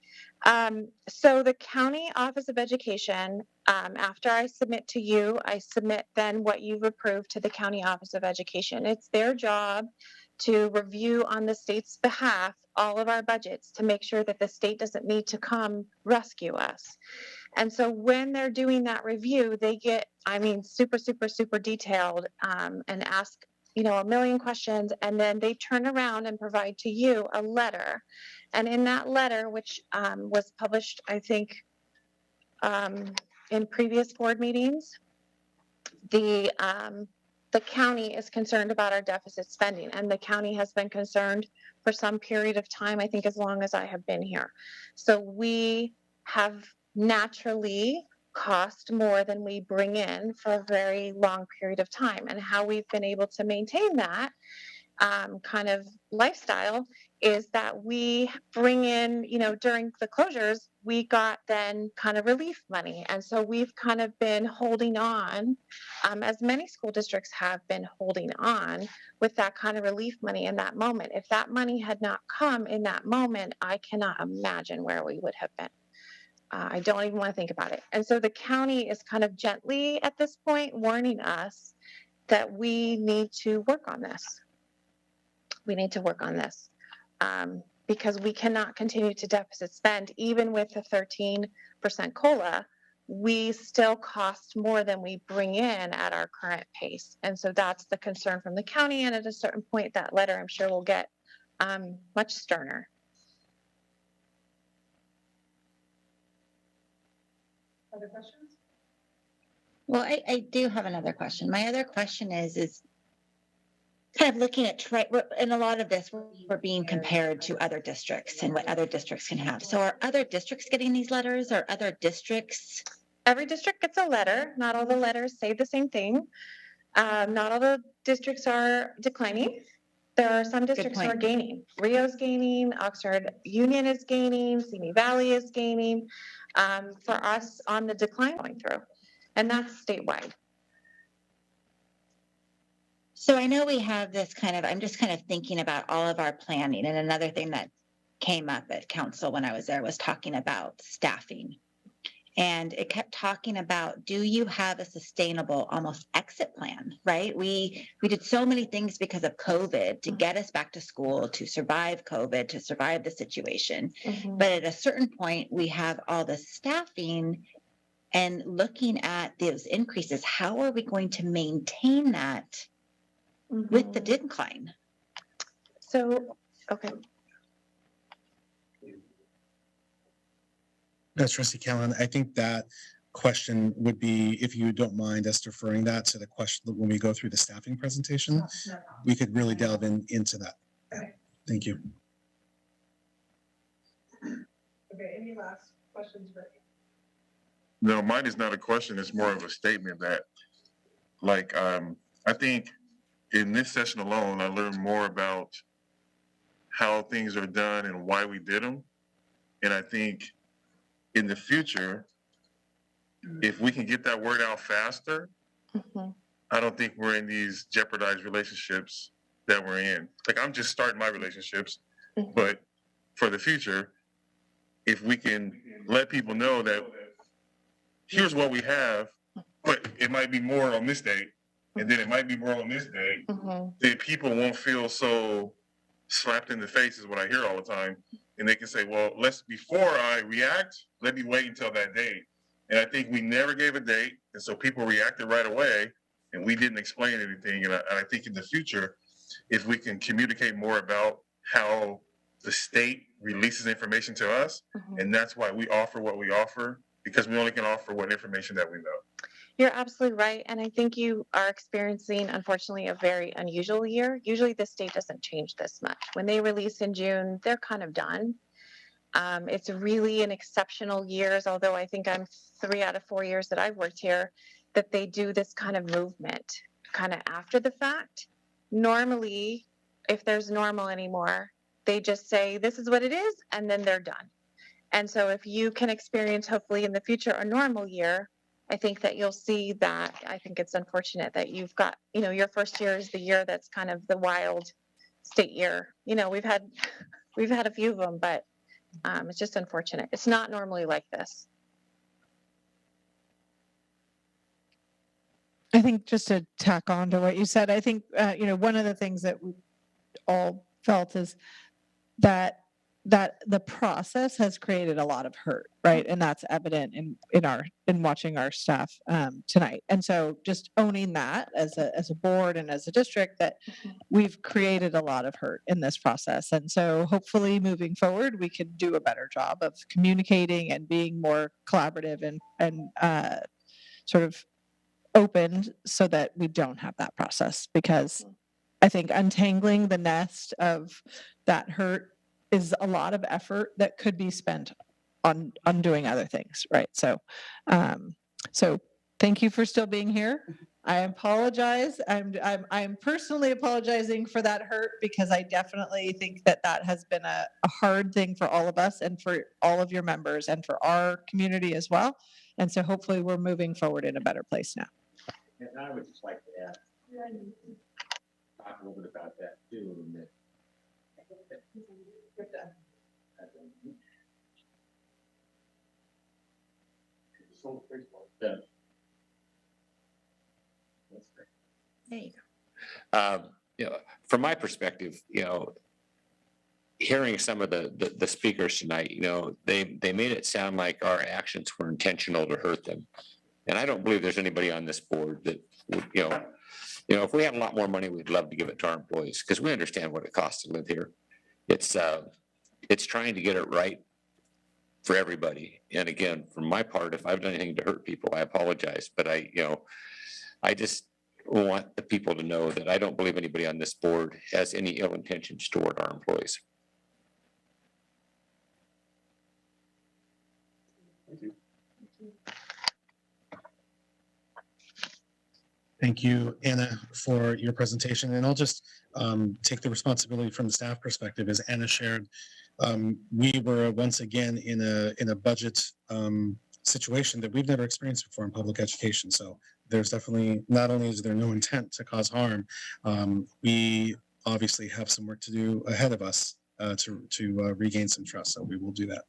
So the County Office of Education, after I submit to you, I submit then what you've approved to the County Office of Education. It's their job to review on the state's behalf all of our budgets to make sure that the state doesn't need to come rescue us. And so when they're doing that review, they get, super, super, super detailed, and ask, a million questions, and then they turn around and provide to you a letter. And in that letter, which was published, I think, in previous board meetings, the county is concerned about our deficit spending, and the county has been concerned for some period of time, I think as long as I have been here. So we have naturally cost more than we bring in for a very long period of time. And how we've been able to maintain that kind of lifestyle is that we bring in, during the closures, we got then kind of relief money. And so we've kind of been holding on, as many school districts have been holding on with that kind of relief money in that moment. If that money had not come in that moment, I cannot imagine where we would have been. I don't even want to think about it. And so the county is kind of gently at this point warning us that we need to work on this. We need to work on this because we cannot continue to deficit spend. Even with the 13% COLA, we still cost more than we bring in at our current pace. And so that's the concern from the county. And at a certain point, that letter, I'm sure, will get much sterner. Other questions? Well, I do have another question. My other question is kind of looking at, in a lot of this, we're being compared to other districts and what other districts can have. So are other districts getting these letters? Or other districts? Every district gets a letter. Not all the letters say the same thing. Not all the districts are declining. There are some districts who are gaining. Rio's gaining, Oxford Union is gaining, Simi Valley is gaining. For us, on the decline going through, and that's statewide. So I know we have this I'm just kind of thinking about all of our planning. And another thing that came up at council when I was there was talking about staffing. And it kept talking about, do you have a sustainable almost exit plan, right? We did so many things because of COVID to get us back to school, to survive COVID, to survive the situation. But at a certain point, we have all the staffing, and looking at those increases, how are we going to maintain that with the decline. So, okay. Trustee Callan, I think that question would be, if you don't mind us deferring that to the question when we go through the staffing presentation, we could really delve into that. Thank you. Okay, any last questions for you? No, mine is not a question. It's more of a statement that, like, I think in this session alone, I learned more about how things are done and why we did them. And I think in the future, if we can get that word out faster, I don't think we're in these jeopardized relationships that we're in. Like, I'm just starting my relationships, but for the future, if we can let people know that here's what we have, but it might be more on this date, and then it might be more on this date, then people won't feel so slapped in the face, is what I hear all the time. And they can say, well, before I react, let me wait until that date. And I think we never gave a date, and so people reacted right away, and we didn't explain anything. And I think in the future, if we can communicate more about how the state releases information to us, and that's why we offer what we offer, because we only can offer what information that we know. You're absolutely right. And I think you are experiencing, unfortunately, a very unusual year. Usually the state doesn't change this much. When they release in June, they're kind of done. It's really an exceptional years, although I think I'm 3 out of 4 years that I've worked here, that they do this kind of movement kind of after the fact. Normally, if there's normal anymore, they just say, this is what it is, and then they're done. And so if you can experience, hopefully in the future, a normal year, I think that you'll see that. I think it's unfortunate that you've got, your first year is the year that's kind of the wild state year. We've had a few of them, but it's just unfortunate. It's not normally like this. I think just to tack on to what you said, I think, one of the things that we all felt is that the process has created a lot of hurt, right? And that's evident in watching our staff tonight. And so just owning that as a board and as a district, that we've created a lot of hurt in this process. And so hopefully moving forward, we can do a better job of communicating and being more collaborative and sort of open so that we don't have that process, because I think untangling the nest of that hurt is a lot of effort that could be spent on doing other things, right? So thank you for still being here. I apologize. I'm personally apologizing for that hurt, because I definitely think that has been a hard thing for all of us and for all of your members and for our community as well. And so hopefully we're moving forward in a better place now. And I would just like to add, talk a little bit about that too. There you go. From my perspective, hearing some of the speakers tonight, they made it sound like our actions were intentional to hurt them. And I don't believe there's anybody on this board that would, if we had a lot more money, we'd love to give it to our employees, because we understand what it costs to live here. It's trying to get it right for everybody. And again, from my part, if I've done anything to hurt people, I apologize. But I just want the people to know that I don't believe anybody on this board has any ill intentions toward our employees. Thank you. Thank you, Anna, for your presentation. And I'll just take the responsibility from the staff perspective. As Anna shared, we were once again in a budget situation that we've never experienced before in public education. So there's definitely, not only is there no intent to cause harm, we obviously have some work to do ahead of us to regain some trust. So we will do that.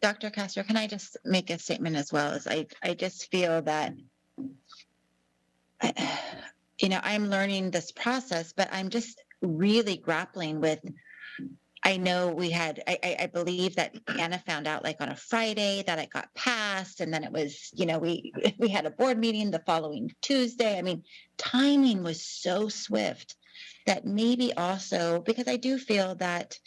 Dr. Castro, can I just make a statement as well? As I just feel that I'm learning this process, but I'm just really grappling with I know we had, I believe that Anna found out like on a Friday that it got passed, and then it was, we had a board meeting the following Tuesday. I mean, timing was so swift that maybe also, because I do feel that,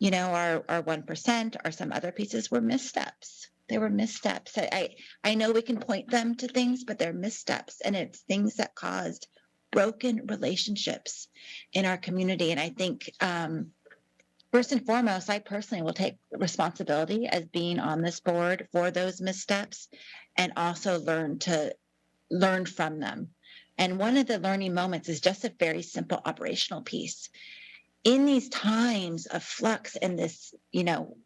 our 1% or some other pieces were missteps. They were missteps. I know we can point them to things, but they're missteps, and it's things that caused broken relationships in our community. And I think, first and foremost, I personally will take responsibility as being on this board for those missteps, and also learn from them. And one of the learning moments is just a very simple operational piece. In these times of flux and this,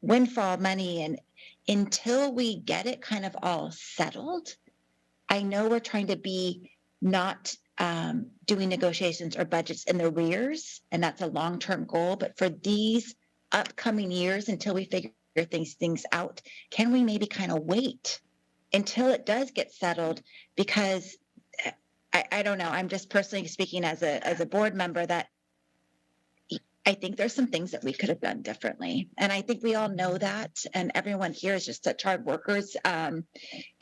windfall money, and until we get it kind of all settled, I know we're trying to be not doing negotiations or budgets in the rears, and that's a long-term goal. But for these upcoming years, until we figure things out, can we maybe kind of wait until it does get settled? Because I don't know. I'm just personally speaking as a board member that I think there's some things that we could have done differently. And I think we all know that. And everyone here is just such hard workers. And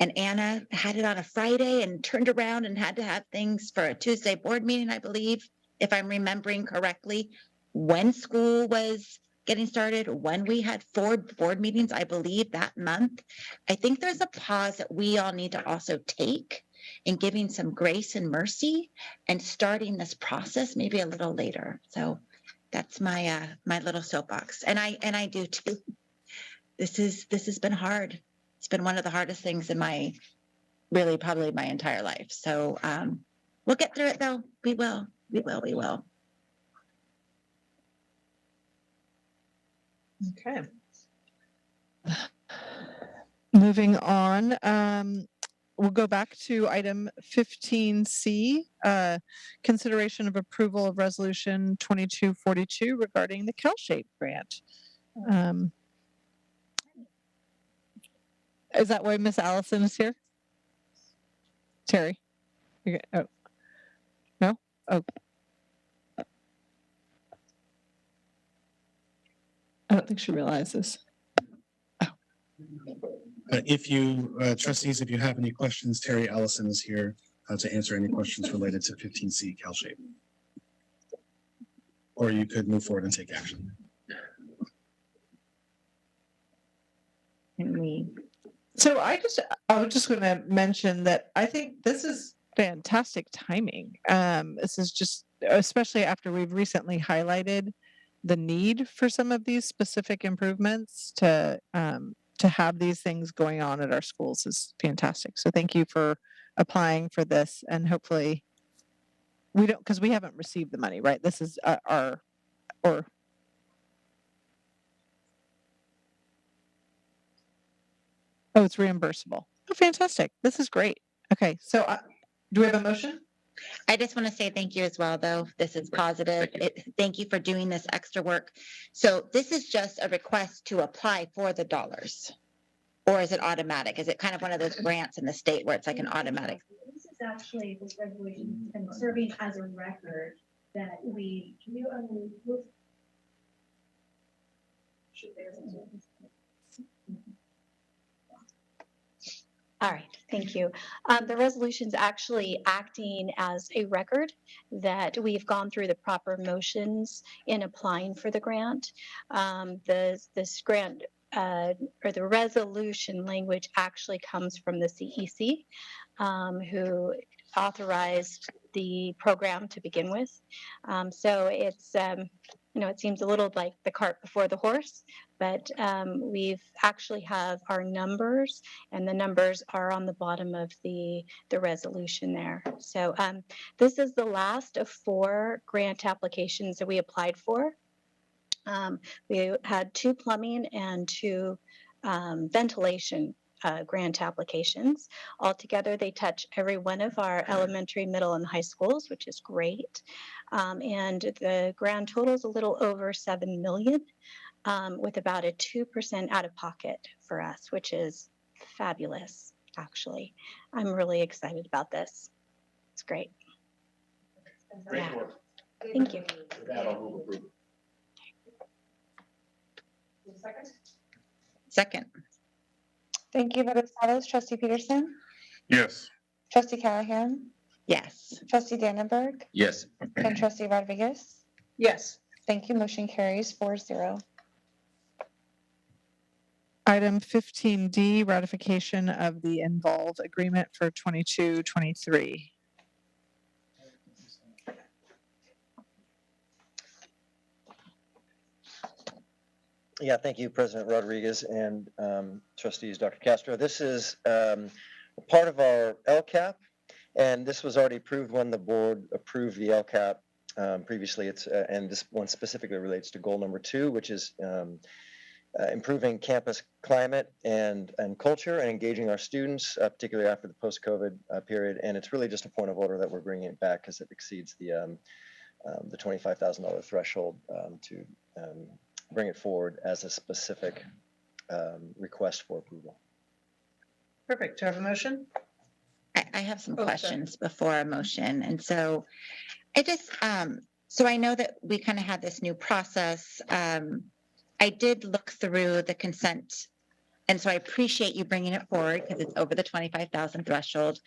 Anna had it on a Friday and turned around and had to have things for a Tuesday board meeting, I believe, if I'm remembering correctly, when school was getting started, when we had 4 board meetings, I believe, that month. I think there's a pause that we all need to also take in giving some grace and mercy and starting this process maybe a little later. So that's my my little soapbox. And I do too. This has been hard. It's been one of the hardest things in really probably my entire life. So we'll get through it though. We will. Okay. Moving on, we'll go back to item 15C, consideration of approval of resolution 2242 regarding the CalShape grant. Is that why Miss Allison is here? Terry? Oh. No? Oh. I don't think she realizes. If you, trustees, if you have any questions, Terry Allison is here to answer any questions related to 15C CalShape. Or you could move forward and take action. So I was just going to mention that I think this is fantastic timing. This is just, especially after we've recently highlighted the need for some of these specific improvements, to have these things going on at our schools is fantastic. So thank you for applying for this, and hopefully because we haven't received the money, right? This is Oh, it's reimbursable. Oh, fantastic. This is great. Okay, so do we have a motion? I just want to say thank you as well, though. This is positive. Thank you for doing this extra work. So this is just a request to apply for the dollars, or is it automatic? Is it kind of one of those grants in the state where it's like an automatic? This is actually, this resolution has been serving as a record that we. All right, thank you. The resolution's actually acting as a record that we've gone through the proper motions in applying for the grant. This grant or the resolution language actually comes from the CEC, who authorized the program to begin with. So it's, it seems a little like the cart before the horse, but we've actually have our numbers, and the numbers are on the bottom of the resolution there. So this is the last of 4 grant applications that we applied for. We had 2 plumbing and 2 ventilation grant applications. Altogether, they touch every one of our elementary, middle, and high schools, which is great. And the grand total is a little over $7 million, with about a 2% out of pocket for us, which is fabulous, actually. I'm really excited about this. It's great. Great work. Thank you. With that, I'll move approval. Second. Thank you. Vote as follows. Trustee Peterson, Yes. trustee Callahan, Yes. trustee Dannenberg, Yes. and trustee Rodriguez. Yes. Thank you. Motion carries 4-0. Item 15D, ratification of the Involve Agreement for 22-23. Yeah, thank you, President Rodriguez and trustees, Dr. Castro. This is part of our LCAP, and this was already approved when the board approved the LCAP previously. And this one specifically relates to goal number 2, which is improving campus climate and culture and engaging our students, particularly after the post-COVID period. And it's really just a point of order that we're bringing it back because it exceeds the $25,000 threshold to bring it forward as a specific request for approval. Perfect. Do I have a motion? I have some Oh, sorry. questions before a motion. And so I just, so I know that we kind of had this new process. I did look through the consent. And so I appreciate you bringing it forward because it's over the 25,000 threshold.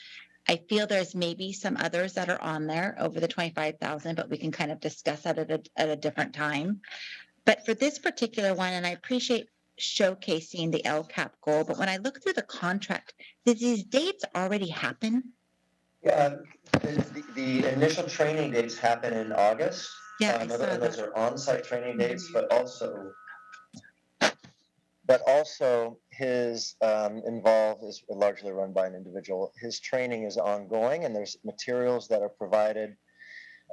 I feel there's maybe some others that are on there over the 25,000, but we can kind of discuss that at a different time. But for this particular one, and I appreciate showcasing the LCAP goal, but when I look through the contract, did these dates already happen? Yeah, the initial training dates happen in August. Yeah, I saw those that. are on-site training dates, but also his Involve is largely run by an individual. His training is ongoing, and there's materials that are provided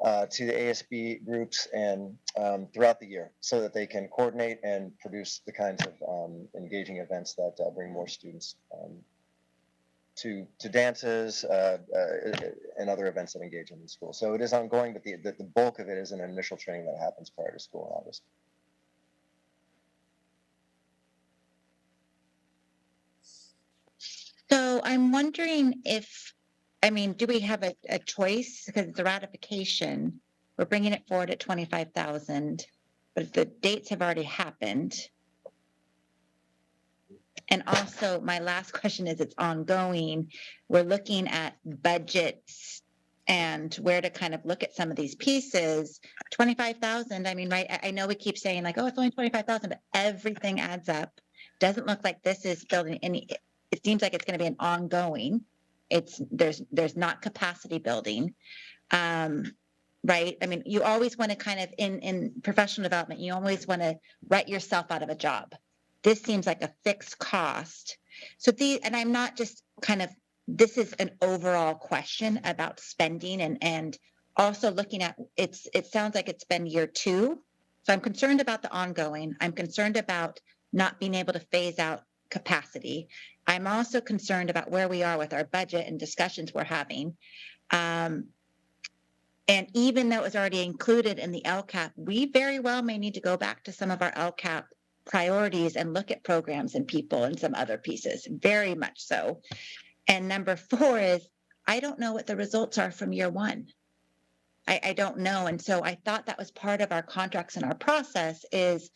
to the ASB groups and throughout the year so that they can coordinate and produce the kinds of engaging events that bring more students to dances and other events that engage in the school. So it is ongoing, but the bulk of it is an initial training that happens prior to school in August. So I'm wondering if, I mean, do we have a choice? Because it's a ratification. We're bringing it forward at 25,000, but the dates have already happened. And also, my last question is, it's ongoing. We're looking at budgets and where to kind of look at some of these pieces. 25,000, I mean, right? I know we keep saying like, oh, it's only 25,000, but everything adds up. Doesn't look like this is building any, it seems like it's going to be an ongoing. There's not capacity building. Right? I mean, you always want to kind of, in professional development, you always want to write yourself out of a job. This seems like a fixed cost. So and I'm not just kind of, this is an overall question about spending and also looking at, it sounds like it's been year 2. So I'm concerned about the ongoing. I'm concerned about not being able to phase out capacity. I'm also concerned about where we are with our budget and discussions we're having. And even though it was already included in the LCAP, we very well may need to go back to some of our LCAP priorities and look at programs and people and some other pieces, very much so. And number 4 is, I don't know what the results are from year 1. I don't know. And so I thought that was part of our contracts and our process is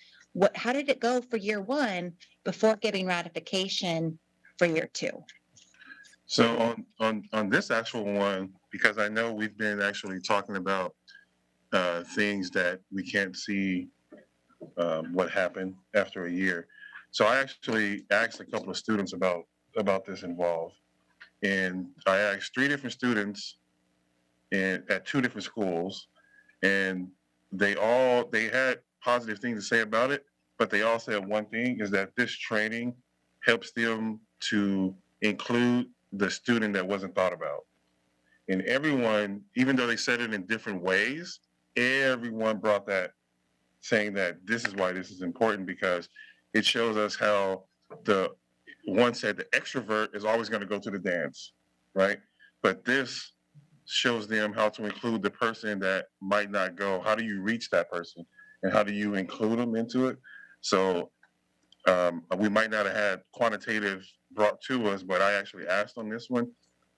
how did it go for year 1 before giving ratification for year 2? So on this actual one, because I know we've been actually talking about things that we can't see what happened after a year. So I actually asked a couple of students about this Involve, and I asked 3 different students at 2 different schools, and they had positive things to say about it, but they all said one thing is that this training helps them to include the student that wasn't thought about. And everyone, even though they said it in different ways, everyone brought that, saying that this is why this is important, because it shows us how one said the extrovert is always going to go to the dance, right? But this shows them how to include the person that might not go. How do you reach that person? And how do you include them into it? So we might not have had quantitative brought to us, but I actually asked on this one,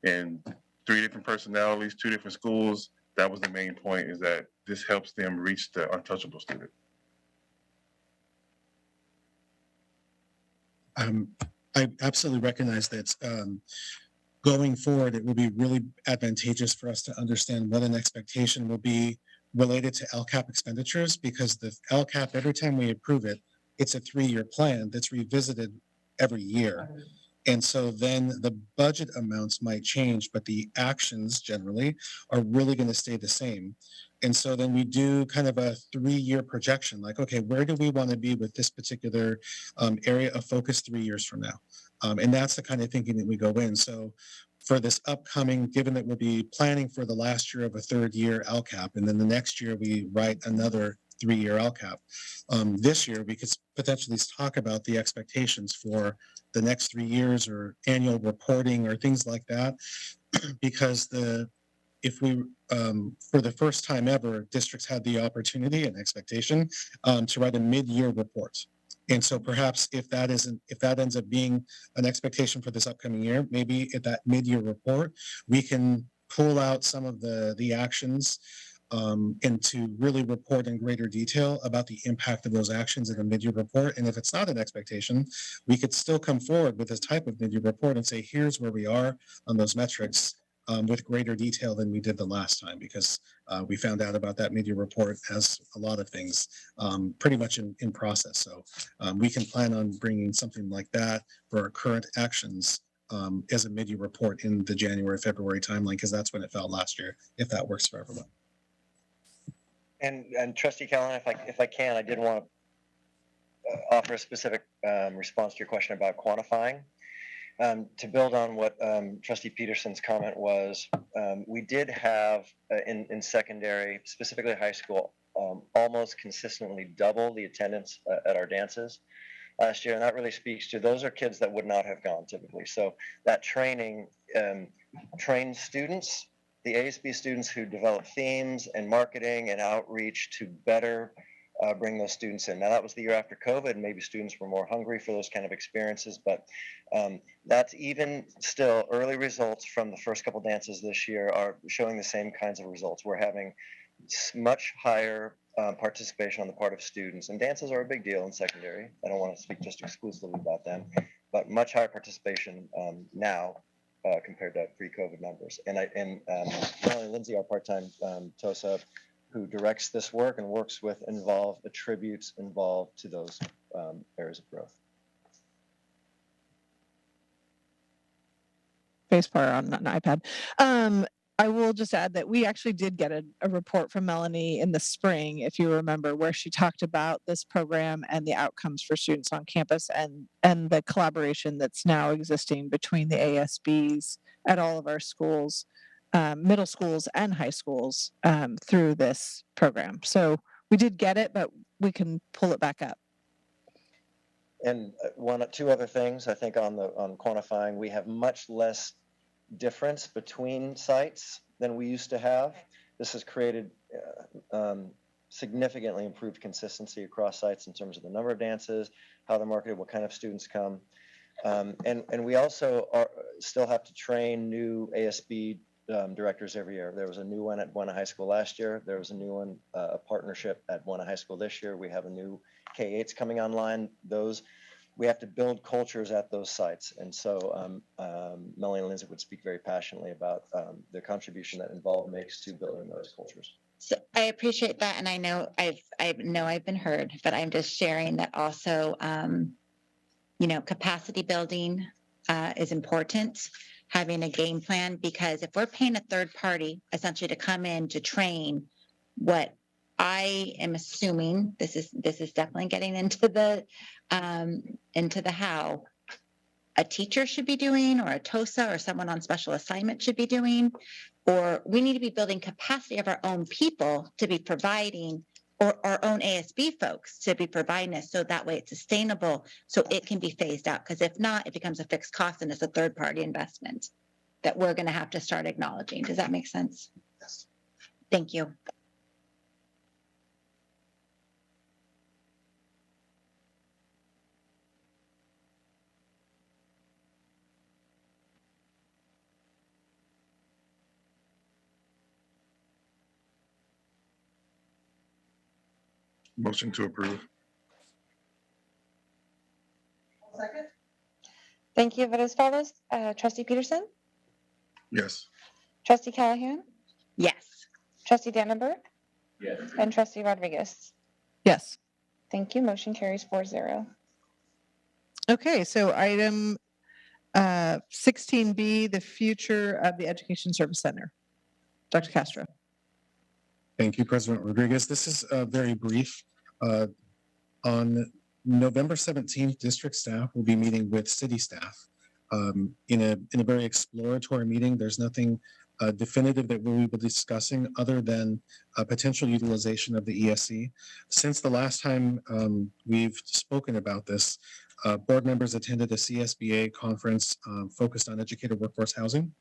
and 3 different personalities, 2 different schools. That was the main point, is that this helps them reach the untouchable student. I absolutely recognize that going forward, it will be really advantageous for us to understand what an expectation will be related to LCAP expenditures, because the LCAP, every time we approve it, it's a 3-year plan that's revisited every year. And so then the budget amounts might change, but the actions generally are really going to stay the same. And so then we do kind of a 3-year projection, like, okay, where do we want to be with this particular area of focus 3 years from now? And that's the kind of thinking that we go in. So for this upcoming, given that we'll be planning for the last year of a 3rd-year LCAP, and then the next year we write another 3-year LCAP. This year, we could potentially talk about the expectations for the next 3 years or annual reporting or things like that, because if we, for the first time ever, districts had the opportunity and expectation to write a mid-year report. And so perhaps if that ends up being an expectation for this upcoming year, maybe at that mid-year report, we can pull out some of the actions and to really report in greater detail about the impact of those actions in a mid-year report. And if it's not an expectation, we could still come forward with this type of mid-year report and say, here's where we are on those metrics with greater detail than we did the last time, because we found out about that mid-year report as a lot of things pretty much in process. So we can plan on bringing something like that for our current actions as a mid-year report in the January, February timeline, because that's when it fell last year, if that works for everyone. And Trustee Callahan, if I can, I did want to offer a specific response to your question about quantifying. To build on what Trustee Peterson's comment was, we did have in secondary, specifically high school, almost consistently double the attendance at our dances last year, and that really speaks to those are kids that would not have gone typically. So that training trains students, the ASB students who develop themes and marketing and outreach to better bring those students in. Now that was the year after COVID, maybe students were more hungry for those kind of experiences, but that's even still early results from the first couple dances this year are showing the same kinds of results. We're having much higher participation on the part of students, and dances are a big deal in secondary. I don't want to speak just exclusively about them, but much higher participation now compared to pre-COVID numbers. And Melanie Lindsay, our part-time TOSA, who directs this work and works with attributes involved to those areas of growth. Spacebar on an iPad. I will just add that we actually did get a report from Melanie in the spring, if you remember, where she talked about this program and the outcomes for students on campus and the collaboration that's now existing between the ASBs at all of our schools, middle schools and high schools through this program. So we did get it, but we can pull it back up. And two other things, I think on quantifying, we have much less difference between sites than we used to have. This has created significantly improved consistency across sites in terms of the number of dances, how they're marketed, what kind of students come. And we also still have to train new ASB directors every year. There was a new one at Buena High School last year. There was a new one, a partnership at Buena High School this year. We have a new K-8s coming online. We have to build cultures at those sites. And so Melanie Lindsay would speak very passionately about the contribution that Involve makes to building those cultures. So I appreciate that, and I know I've been heard, but I'm just sharing that also. Capacity building is important. Having a game plan, because if we're paying a third party essentially to come in to train, what I am assuming, this is definitely getting into the how a teacher should be doing, or a TOSA or someone on special assignment should be doing, or we need to be building capacity of our own people to be providing, or our own ASB folks to be providing this, so that way it's sustainable, so it can be phased out. Because if not, it becomes a fixed cost and it's a third party investment that we're going to have to start acknowledging. Does that make sense? Yes. Thank you. Motion to approve. Second. Thank you. Vote as follows. Trustee Peterson, Yes. trustee Callahan, Yes. trustee Dannenberg, Yes. and trustee Rodriguez. Yes. Thank you. Motion carries 4-0. Okay, so item 16B, the future of the Education Service Center. Dr. Castro. Thank you, President Rodriguez. This is very brief. On November 17th, district staff will be meeting with city staff in a very exploratory meeting. There's nothing definitive that we will be discussing other than potential utilization of the ESC. Since the last time we've spoken about this, board members attended a CSBA conference focused on educated workforce housing.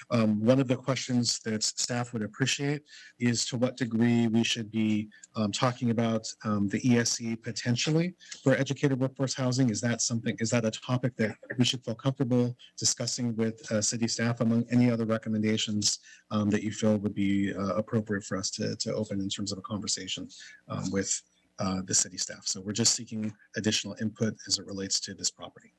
One of the questions that staff would appreciate is to what degree we should be talking about the ESC potentially for educated workforce housing. Is that a topic that we should feel comfortable discussing with city staff among any other recommendations that you feel would be appropriate for us to open in terms of a conversation with the city staff? So we're just seeking additional input as it relates to this property.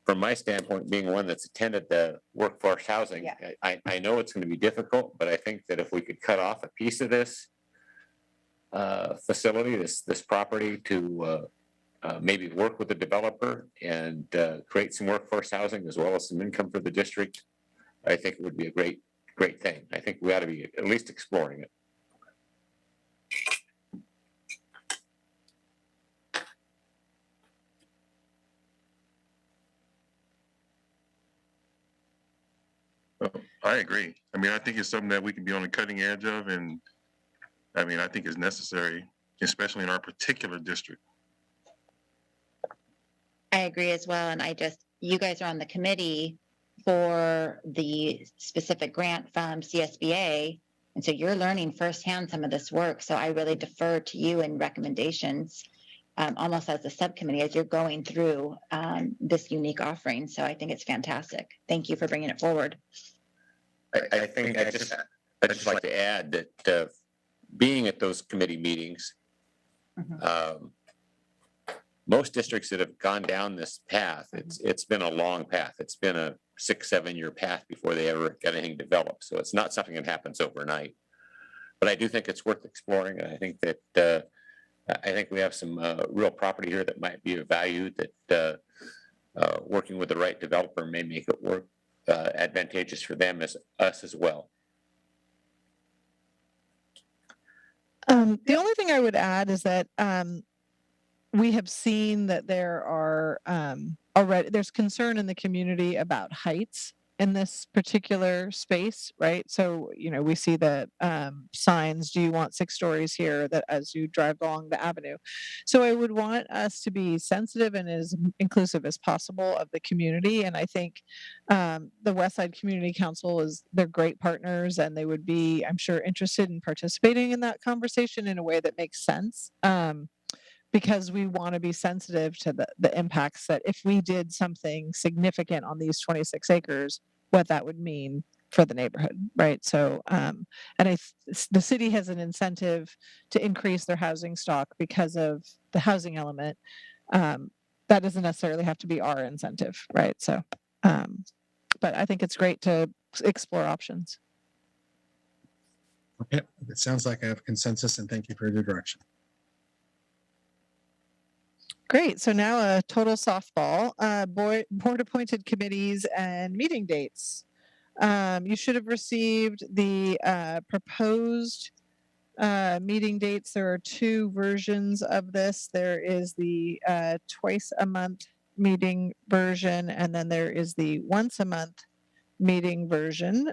From my standpoint, being one that's attended the workforce housing, Yeah. I know it's going to be difficult, but I think that if we could cut off a piece of this facility, this property to maybe work with the developer and create some workforce housing as well as some income for the district, I think it would be a great thing. I think we ought to be at least exploring it. I agree. I mean, I think it's something that we can be on the cutting edge of, and I mean, I think it's necessary, especially in our particular district. I agree as well. And you guys are on the committee for the specific grant from CSBA. And so you're learning firsthand some of this work. So I really defer to you in recommendations, almost as a subcommittee, as you're going through this unique offering. So I think it's fantastic. Thank you for bringing it forward. I think I'd just like to add that being at those committee meetings, most districts that have gone down this path, it's been a long path. It's been a 6-7 year path before they ever get anything developed. So it's not something that happens overnight. But I do think it's worth exploring. And I think that we have some real property here that might be of value that working with the right developer may make it work advantageous for them as us as well. The only thing I would add is that we have seen that there are there's concern in the community about heights in this particular space, right? So, we see the signs, do you want 6 stories here, that as you drive along the avenue. So I would want us to be sensitive and as inclusive as possible of the community. And I think the Westside Community Council they're great partners, and they would be, I'm sure, interested in participating in that conversation in a way that makes sense. Because we want to be sensitive to the impacts that if we did something significant on these 26 acres, what that would mean for the neighborhood, right? So, the city has an incentive to increase their housing stock because of the housing element. That doesn't necessarily have to be our incentive, right? So, but I think it's great to explore options. Okay, it sounds like I have consensus, and thank you for your direction. Great. So now a total softball. Board appointed committees and meeting dates. You should have received the proposed meeting dates. There are 2 versions of this. There is the twice a month meeting version, and then there is the once a month meeting version,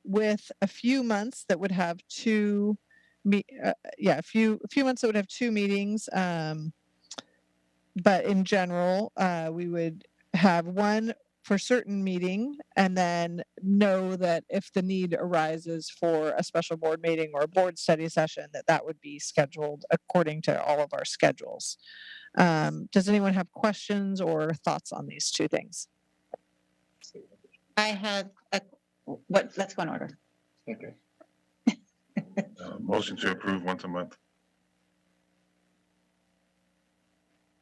with a few months that would have 2 a few months that would have 2 meetings. But in general, we would have one for certain meeting, and then know that if the need arises for a special board meeting or a board study session, that would be scheduled according to all of our schedules. Does anyone have questions or thoughts on these 2 things? I have what, let's go in order. Okay. Motion to approve once a month.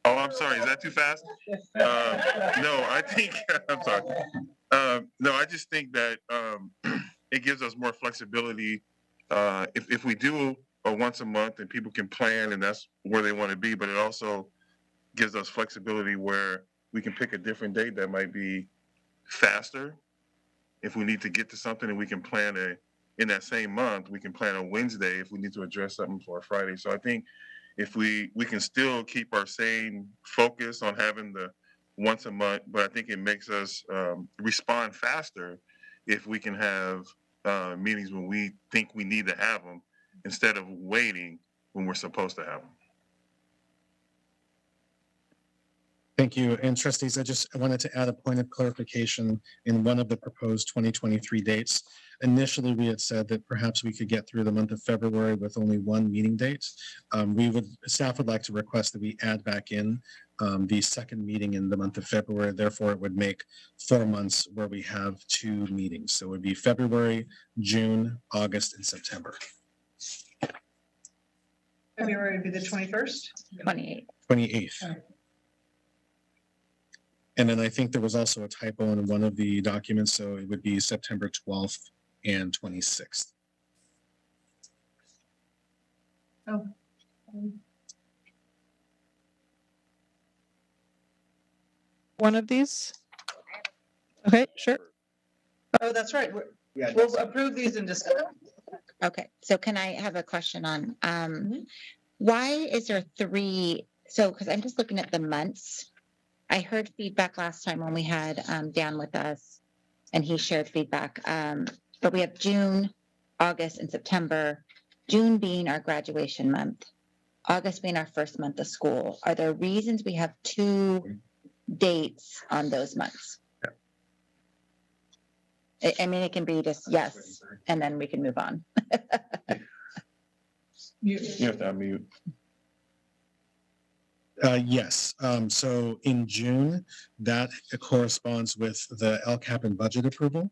Oh, I'm sorry. Is that too fast? No, I think, I'm sorry. No, I just think that, it gives us more flexibility. If we do a once a month and people can plan and that's where they want to be, but it also gives us flexibility where we can pick a different date that might be faster. If we need to get to something and we can plan in that same month, we can plan a Wednesday if we need to address something for a Friday. So I think if we can still keep our same focus on having the once a month, but I think it makes us respond faster if we can have meetings when we think we need to have them instead of waiting when we're supposed to have them. Thank you. And trustees, I wanted to add a point of clarification in one of the proposed 2023 dates. Initially, we had said that perhaps we could get through the month of February with only one meeting date. Staff would like to request that we add back in the second meeting in the month of February. Therefore, it would make 4 months where we have 2 meetings. So it would be February, June, August, and September. February would be the 21st? 28th. 28th. And then I think there was also a typo in one of the documents, so it would be September 12th and 26th. Oh. One of these? Okay, sure. Oh, that's right. We'll approve these and discuss. Okay, so can I have a question on, why is there 3, so, because I'm just looking at the months. I heard feedback last time when we had Dan with us, and he shared feedback. But we have June, August, and September. June being our graduation month, August being our first month of school. Are there reasons we have 2 dates on those months? I mean, it can be just yes, and then we can move on. You have to unmute. Yes. So in June, that corresponds with the LCAP and budget approval.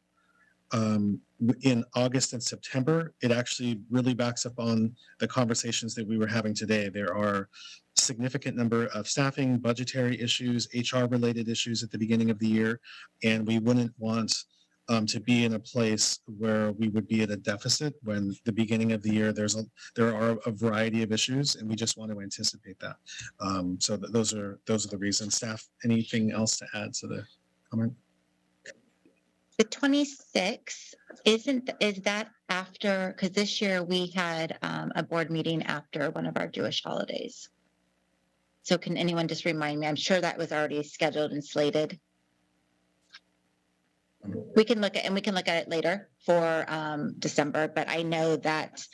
In August and September, it actually really backs up on the conversations that we were having today. There are significant number of staffing, budgetary issues, HR related issues at the beginning of the year, and we wouldn't want to be in a place where we would be at a deficit when the beginning of the year there are a variety of issues, and we just want to anticipate that. So those are the reasons. Staff, anything else to add to the comment? The 26th is that after? Because this year we had a board meeting after one of our Jewish holidays. So can anyone just remind me? I'm sure that was already scheduled and slated. We can look at it later for December, but I know that,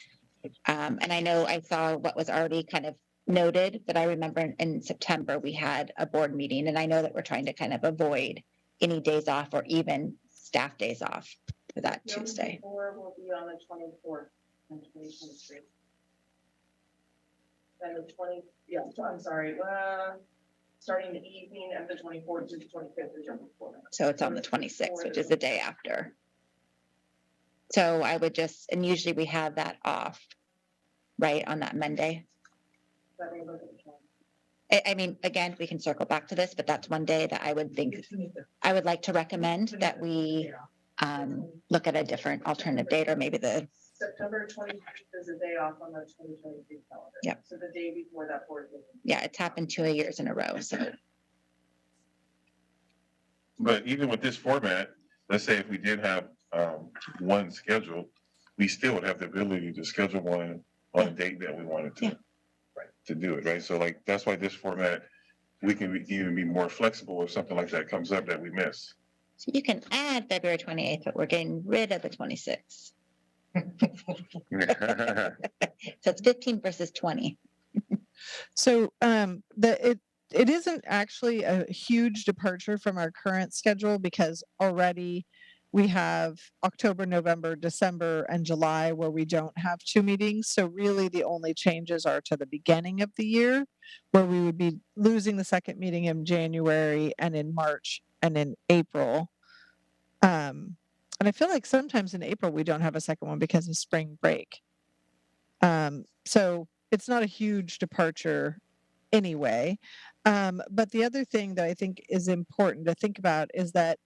and I know I saw what was already kind of noted, that I remember in September we had a board meeting, and I know that we're trying to kind of avoid any days off or even staff days off for that Tuesday. Or will be on the 24th in 2023. And the 20, yeah, I'm sorry, starting the evening of the 24th to the 25th is your before. So it's on the 26th, which is the day after. So I would just, and usually we have that off, right, on that Monday. I mean, again, we can circle back to this, but that's one day that I would think, I would like to recommend that we look at a different alternative date, or maybe the September 25th is a day off on the 2023 calendar. Yep. So the day before that board meeting. Yeah, it's happened 2 years in a row, so. But even with this format, let's say if we did have one scheduled, we still would have the ability to schedule one on a date that we wanted to, to do it, right? So like, that's why this format, we can even be more flexible if something like that comes up that we miss. So you can add February 28th, but we're getting rid of the 26th. So it's 15 versus 20. So it isn't actually a huge departure from our current schedule, because already we have October, November, December, and July where we don't have 2 meetings. So really the only changes are to the beginning of the year, where we would be losing the second meeting in January and in March and in April. And I feel like sometimes in April, we don't have a second one because of spring break. So it's not a huge departure anyway. But the other thing that I think is important to think about is that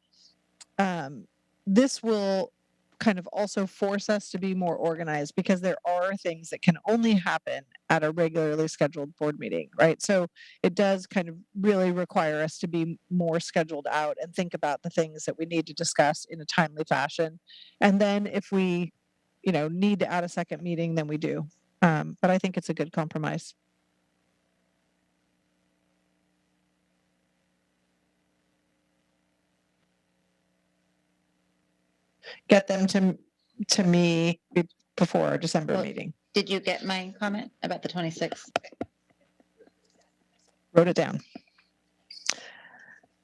this will kind of also force us to be more organized because there are things that can only happen at a regularly scheduled board meeting, right? So it does kind of really require us to be more scheduled out and think about the things that we need to discuss in a timely fashion. And then if we, need to add a second meeting, then we do. But I think it's a good compromise. Get them to me before our December Well, meeting. Did you get my comment about the 26th? Wrote it down.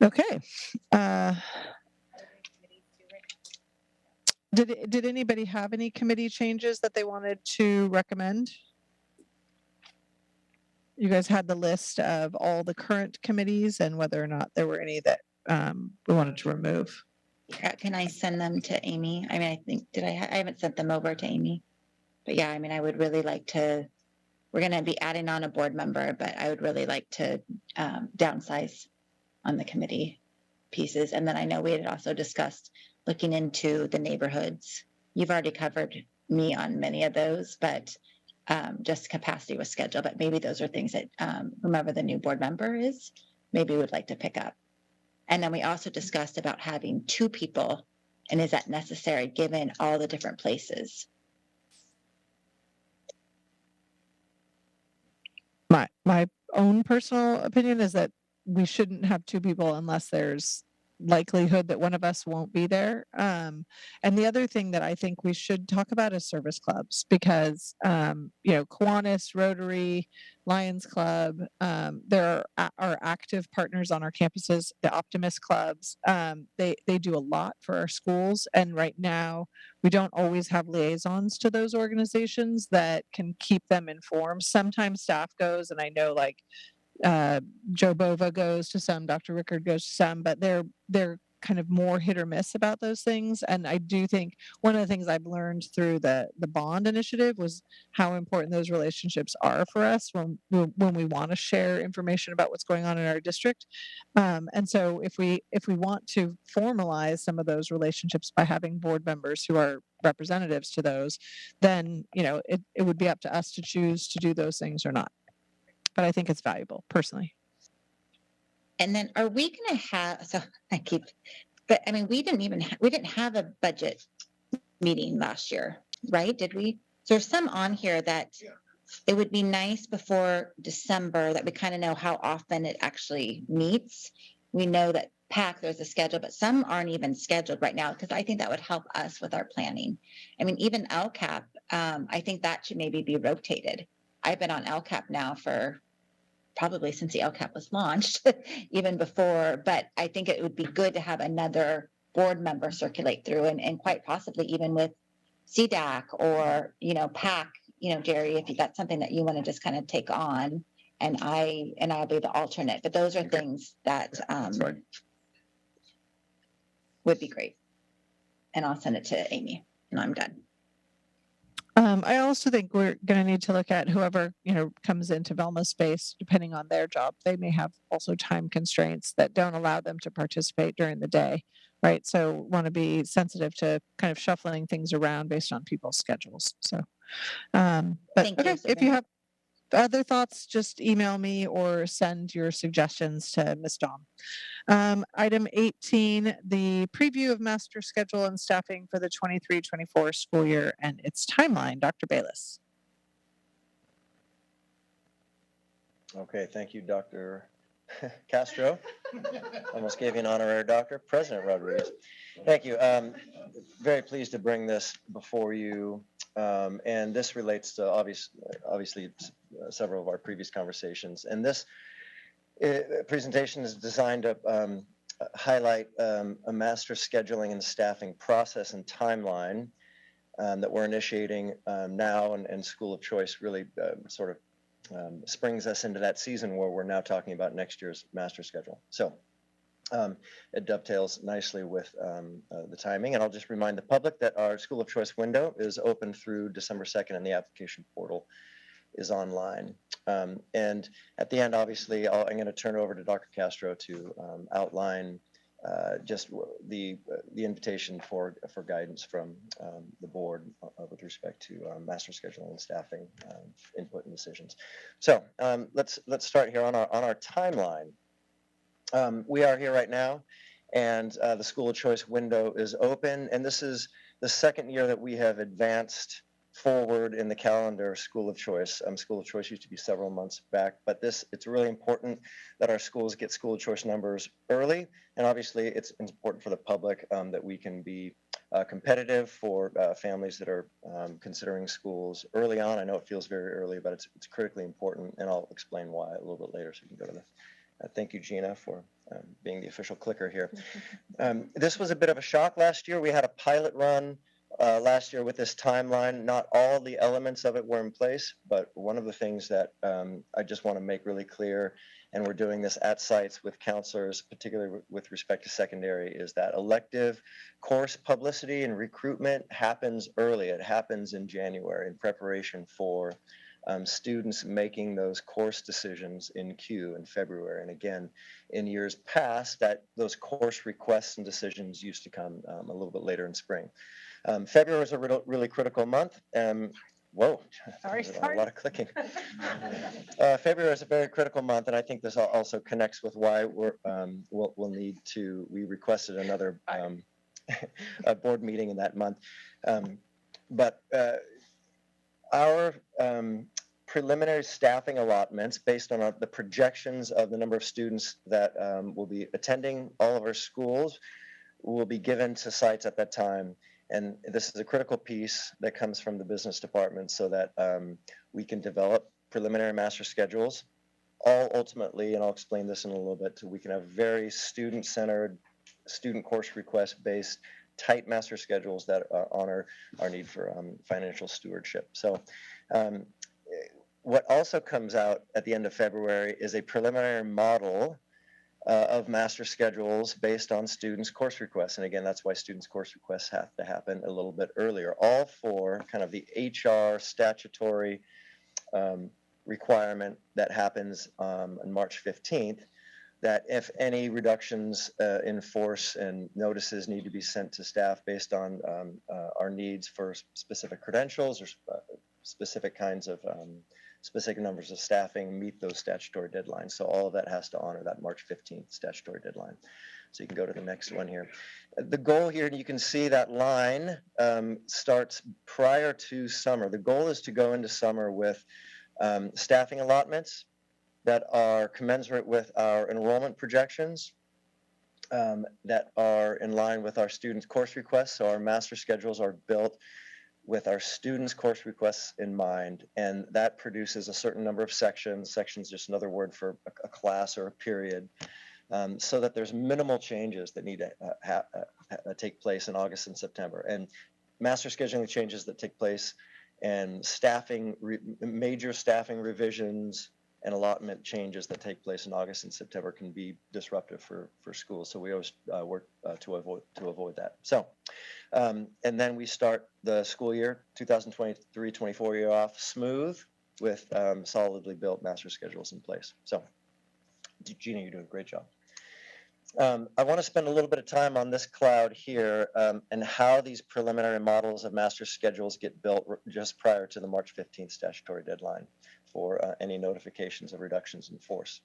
Okay. Did anybody have any committee changes that they wanted to recommend? You guys had the list of all the current committees and whether or not there were any that we wanted to remove. Can I send them to Amy? I mean, I think, I haven't sent them over to Amy. But yeah, I mean, I would really like to, we're going to be adding on a board member, but I would really like to downsize on the committee pieces. And then I know we had also discussed looking into the neighborhoods. You've already covered me on many of those, but just capacity with schedule. But maybe those are things that whomever the new board member is, maybe would like to pick up. And then we also discussed about having 2 people, and is that necessary given all the different places? My own personal opinion is that we shouldn't have 2 people unless there's likelihood that one of us won't be there. And the other thing that I think we should talk about is service clubs because, Kiwanis, Rotary, Lions Club, there are active partners on our campuses, the Optimist clubs. They do a lot for our schools. And right now, we don't always have liaisons to those organizations that can keep them informed. Sometimes staff goes, and I know Joe Bova goes to some, Dr. Rickard goes to some, but they're kind of more hit or miss about those things. And I do think one of the things I've learned through the bond initiative was how important those relationships are for us when we want to share information about what's going on in our district. And so if we want to formalize some of those relationships by having board members who are representatives to those, then it would be up to us to choose to do those things or not. But I think it's valuable personally. And then are we going to have, but I mean, we didn't have a budget meeting last year, right? Did we? So there's some on here that it would be nice before December that we kind of know how often it actually meets. We know that PAC, there's a schedule, but some aren't even scheduled right now because I think that would help us with our planning. I mean, even LCAP, I think that should maybe be rotated. I've been on LCAP now for probably since the LCAP was launched, even before, but I think it would be good to have another board member circulate through and quite possibly even with CDAC or, PAC, Jerry, if that's something that you want to just kind of take on and I'll be the alternate, but those are things that would be great. And I'll send it to Amy and I'm done. I also think we're going to need to look at whoever, comes into Velma's space, depending on their job. They may have also time constraints that don't allow them to participate during the day, right? So want to be sensitive to kind of shuffling things around based on people's schedules. So, but okay, if you have other thoughts, just email me or send your suggestions to Ms. Dahm. Item 18, the preview of master schedule and staffing for the 23-24 school year and its timeline. Dr. Bayless. Okay, thank you, Dr. Castro. Almost gave you an honorary doctor. President Rodriguez. Thank you. Very pleased to bring this before you. And this relates to obviously several of our previous conversations. And this presentation is designed to highlight a master scheduling and staffing process and timeline that we're initiating now, and School of Choice really sort of springs us into that season where we're now talking about next year's master schedule. So It dovetails nicely with the timing. And I'll just remind the public that our school of choice window is open through December 2nd, and the application portal is online. And at the end, obviously, I'm going to turn it over to Dr. Castro to outline just the invitation for guidance from the board with respect to master scheduling and staffing input and decisions. So let's start here on our timeline. We are here right now, and the school of choice window is open, and this is the second year that we have advanced forward in the calendar school of choice. School of choice used to be several months back, but it's really important that our schools get school of choice numbers early, and obviously it's important for the public that we can be competitive for families that are considering schools early on. I know it feels very early, but it's critically important, and I'll explain why a little bit later, so you can go to the thank you, Gina, for being the official clicker here. This was a bit of a shock last year. We had a pilot run last year with this timeline. Not all the elements of it were in place, but one of the things that I just want to make really clear, and we're doing this at sites with counselors, particularly with respect to secondary, is that elective course publicity and recruitment happens early. It happens in January in preparation for students making those course decisions in Q in February. And again, in years past, that those course requests and decisions used to come a little bit later in spring. February is a really critical month. Whoa, Sorry. a lot of clicking. February is a very critical month, and I think this also connects with why we'll need to. We requested another a board meeting in that month, but our preliminary staffing allotments based on the projections of the number of students that will be attending all of our schools will be given to sites at that time. And this is a critical piece that comes from the business department so that we can develop preliminary master schedules, all ultimately, and I'll explain this in a little bit, so we can have very student-centered, student course request-based tight master schedules that honor our need for financial stewardship. So what also comes out at the end of February is a preliminary model of master schedules based on students' course requests. And again, that's why students' course requests have to happen a little bit earlier, all for kind of the HR statutory requirement that happens on March 15th, that if any reductions in force and notices need to be sent to staff based on our needs for specific credentials or specific kinds of specific numbers of staffing, meet those statutory deadlines. So all of that has to honor that March 15th statutory deadline. So you can go to the next one here. The goal here, and you can see that line starts prior to summer. The goal is to go into summer with staffing allotments that are commensurate with our enrollment projections, that are in line with our students' course requests. So our master schedules are built with our students' course requests in mind, and that produces a certain number of sections. Sections just another word for a class or a period, so that there's minimal changes that need to take place in August and September. And master scheduling changes that take place and major staffing revisions and allotment changes that take place in August and September can be disruptive for schools. So we always work to avoid that. So, and then we start the school year 2023-24 year off smooth with solidly built master schedules in place. So, Gina, you're doing a great job. I want to spend a little bit of time on this cloud here and how these preliminary models of master schedules get built just prior to the March 15th statutory deadline for any notifications of reductions in force.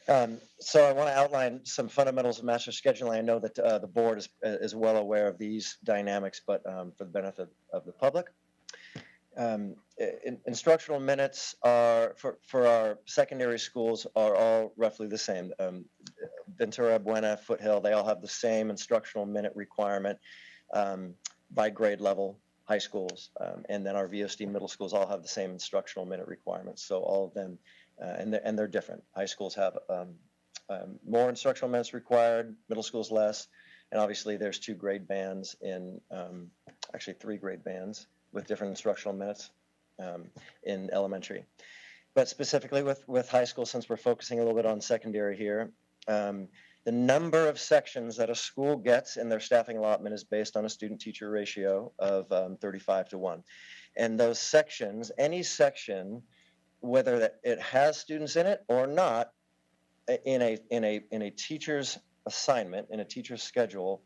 So I want to outline some fundamentals of master scheduling. I know that the board is well aware of these dynamics, but for the benefit of the public. Instructional minutes are for our secondary schools are all roughly the same. Ventura, Buena, Foothill, they all have the same instructional minute requirement by grade level. High schools, and then our VUSD middle schools all have the same instructional minute requirements. So all of them, and they're different. High schools have more instructional minutes required, middle schools less, and obviously there's 2 grade bands in, actually 3 grade bands with different instructional minutes in elementary. But specifically with high school, since we're focusing a little bit on secondary here, The number of sections that a school gets in their staffing allotment is based on a student-teacher ratio of 35:1. And those sections, any section, whether that it has students in it or not, in a teacher's assignment, in a teacher's schedule,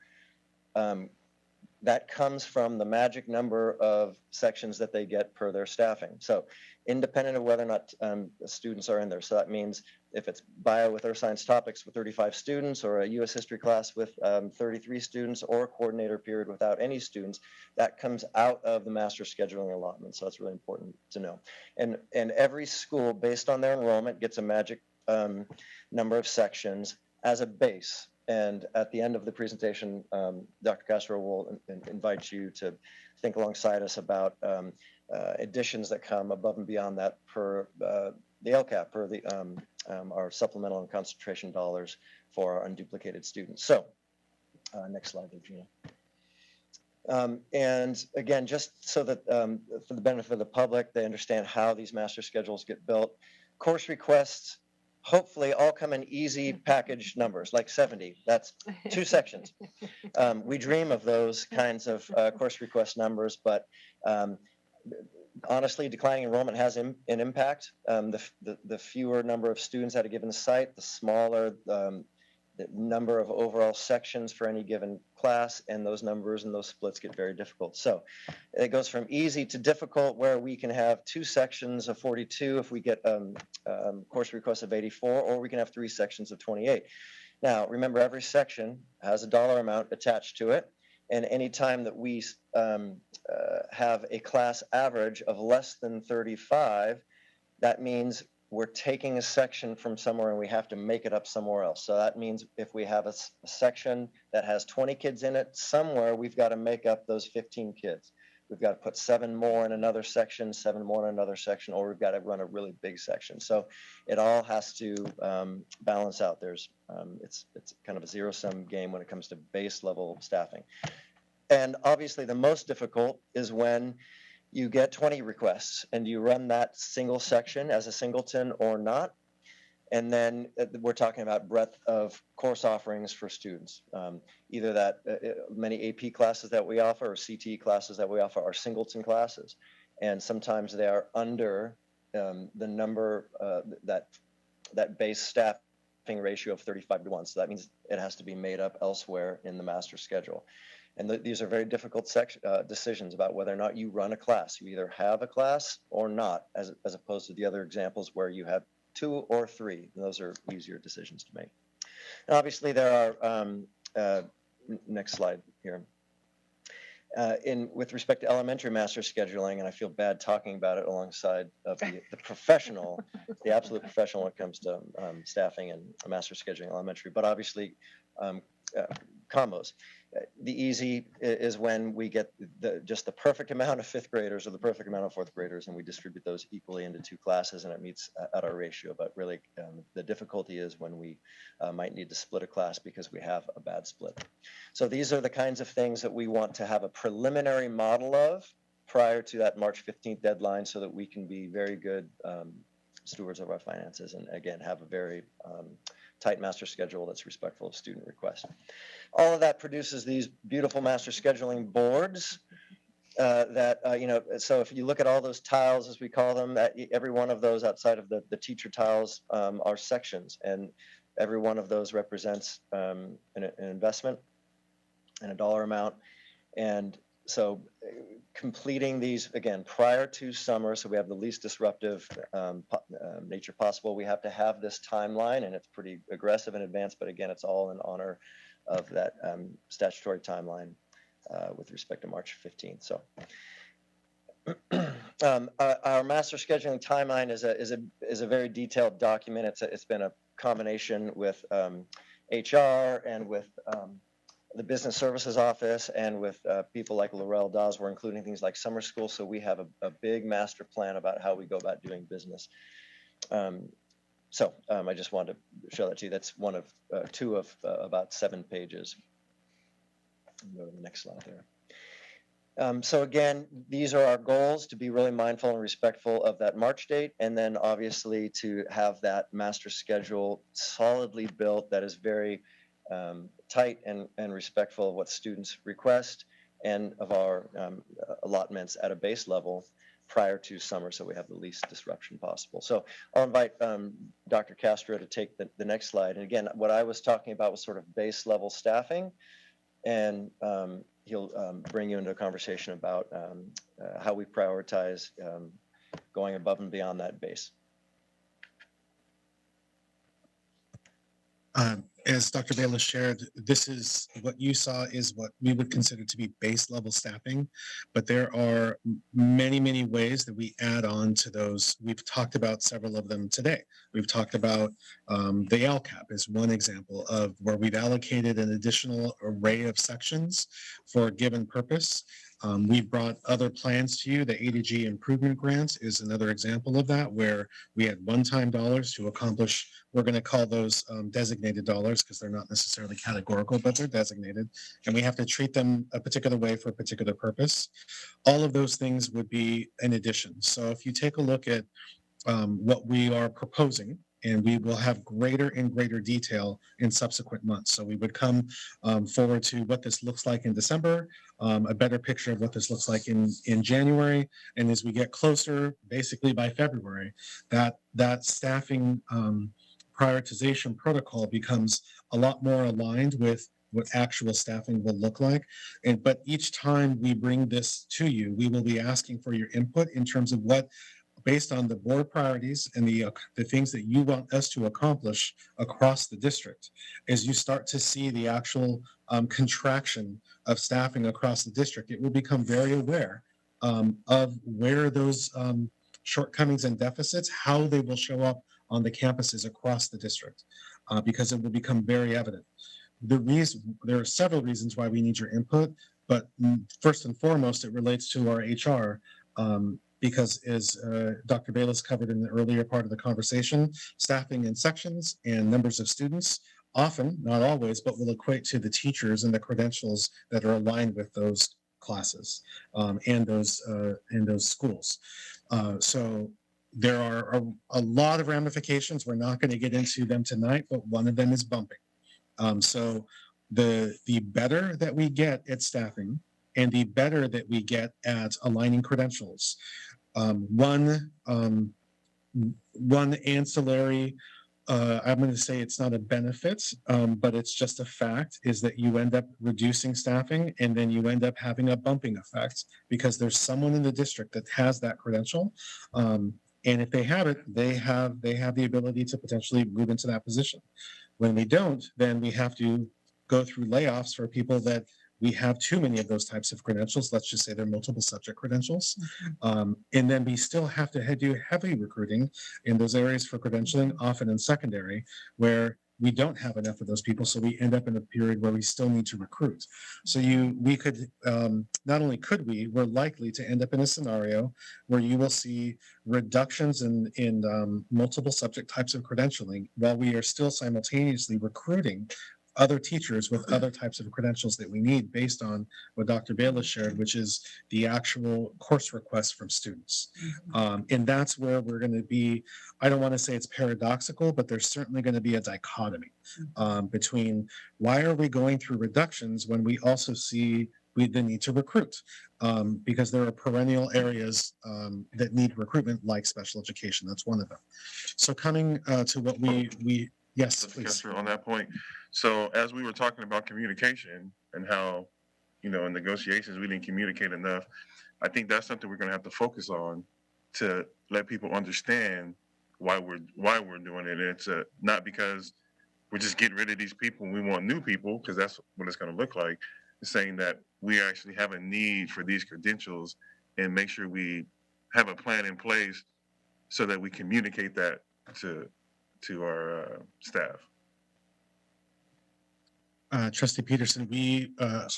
that comes from the magic number of sections that they get per their staffing. So independent of whether or not students are in there. So that means if it's bio with earth science topics with 35 students, or a US history class with 33 students, or a coordinator period without any students, that comes out of the master scheduling allotment. So that's really important to know. And every school, based on their enrollment, gets a magic number of sections as a base. And at the end of the presentation, Dr. Castro will invite you to think alongside us about additions that come above and beyond that per the LCAP, per the our supplemental and concentration dollars for our unduplicated students. So next slide there, Gina. And again, just so that for the benefit of the public, they understand how these master schedules get built. Course requests hopefully all come in easy package numbers, like 70. That's 2 sections. We dream of those kinds of course request numbers, but honestly, declining enrollment has an impact. The fewer number of students at a given site, the smaller the number of overall sections for any given class, and those numbers and those splits get very difficult. So it goes from easy to difficult, where we can have 2 sections of 42 if we get course requests of 84, or we can have 3 sections of 28. Now, remember, every section has a dollar amount attached to it, and any time that we have a class average of less than 35, that means we're taking a section from somewhere and we have to make it up somewhere else. So that means if we have a section that has 20 kids in it, somewhere we've got to make up those 15 kids. We've got to put 7 more in another section, 7 more in another section, or we've got to run a really big section. So it all has to balance out. There's it's kind of a zero-sum game when it comes to base level staffing. And obviously the most difficult is when you get 20 requests and you run that single section as a singleton or not. And then we're talking about breadth of course offerings for students. Either that many AP classes that we offer or CTE classes that we offer are singleton classes. And sometimes they are under the number that base staffing ratio of 35:1. So that means it has to be made up elsewhere in the master schedule. And these are very difficult decisions about whether or not you run a class. You either have a class or not, as opposed to the other examples where you have 2 or 3. And those are easier decisions to make. And obviously, there are, next slide here. With respect to elementary master scheduling, and I feel bad talking about it alongside of the professional, the absolute professional when it comes to staffing and master scheduling elementary, but obviously combos. The easy is when we get just the perfect amount of 5th graders or the perfect amount of 4th graders, and we distribute those equally into 2 classes, and it meets at our ratio. But really, the difficulty is when we might need to split a class because we have a bad split. So these are the kinds of things that we want to have a preliminary model of prior to that March 15th deadline, so that we can be very good stewards of our finances, and again, have a very tight master schedule that's respectful of student requests. All of that produces these beautiful master scheduling boards that, so if you look at all those tiles, as we call them, every one of those outside of the teacher tiles are sections, and every one of those represents an investment and a dollar amount. And so completing these, again, prior to summer, so we have the least disruptive nature possible, we have to have this timeline, and it's pretty aggressive in advance, but again, it's all in honor of that statutory timeline with respect to March 15th. So our master scheduling timeline is a very detailed document. It's been a combination with HR and with the business services office and with people like Laurel Dawes. We're including things like summer school, so we have a big master plan about how we go about doing business. I just wanted to show that to you. That's one of 2 of about 7 pages. Go to the next slide there. So again, these are our goals: to be really mindful and respectful of that March date, and then obviously to have that master schedule solidly built that is very tight and respectful of what students request and of our allotments at a base level prior to summer, so we have the least disruption possible. So I'll invite Dr. Castro to take the next slide. And again, what I was talking about was sort of base level staffing, and he'll bring you into a conversation about how we prioritize going above and beyond that base. As Dr. Bayless shared, this is what you saw is what we would consider to be base level staffing, but there are many, many ways that we add on to those. We've talked about several of them today. We've talked about the LCAP is one example of where we've allocated an additional array of sections for a given purpose. We've brought other plans to you. The A to G improvement grants is another example of that, where we had one-time dollars to accomplish, we're going to call those designated dollars because they're not necessarily categorical, but they're designated, and we have to treat them a particular way for a particular purpose. All of those things would be an addition. So if you take a look at what we are proposing, and we will have greater and greater detail in subsequent months. So we would come forward to what this looks like in December, a better picture of what this looks like in January. And as we get closer, basically by February, that staffing prioritization protocol becomes a lot more aligned with what actual staffing will look like. But each time we bring this to you, we will be asking for your input in terms of what, based on the board priorities and the things that you want us to accomplish across the district. As you start to see the actual contraction of staffing across the district, it will become very aware of where those shortcomings and deficits, how they will show up on the campuses across the district, because it will become very evident. There are several reasons why we need your input, but first and foremost, it relates to our HR. Because as Dr. Bayless covered in the earlier part of the conversation, staffing in sections and numbers of students often, not always, but will equate to the teachers and the credentials that are aligned with those classes and those schools. So there are a lot of ramifications. We're not going to get into them tonight, but one of them is bumping. So the better that we get at staffing, and the better that we get at aligning credentials. One ancillary, I'm going to say it's not a benefit, but it's just a fact, is that you end up reducing staffing, and then you end up having a bumping effect because there's someone in the district that has that credential. And if they have it, they have the ability to potentially move into that position. When we don't, then we have to go through layoffs for people that we have too many of those types of credentials. Let's just say they're multiple subject credentials. And then we still have to do heavy recruiting in those areas for credentialing, often in secondary, where we don't have enough of those people. So we end up in a period where we still need to recruit. So we could, not only could we're likely to end up in a scenario where you will see reductions in multiple subject types of credentialing while we are still simultaneously recruiting other teachers with other types of credentials that we need based on what Dr. Bayless shared, which is the actual course requests from students. And that's where we're going to be, I don't want to say it's paradoxical, but there's certainly going to be a dichotomy between why are we going through reductions when we also see the need to recruit, because there are perennial areas that need recruitment, like special education. That's one of them. So coming to what we yes, please. On that point. So as we were talking about communication and how, in negotiations, we didn't communicate enough. I think that's something we're going to have to focus on to let people understand why we're doing it. And it's not because we're just getting rid of these people and we want new people, because that's what it's going to look like. It's saying that we actually have a need for these credentials and make sure we have a plan in place so that we communicate that to our staff. Trustee Peterson, we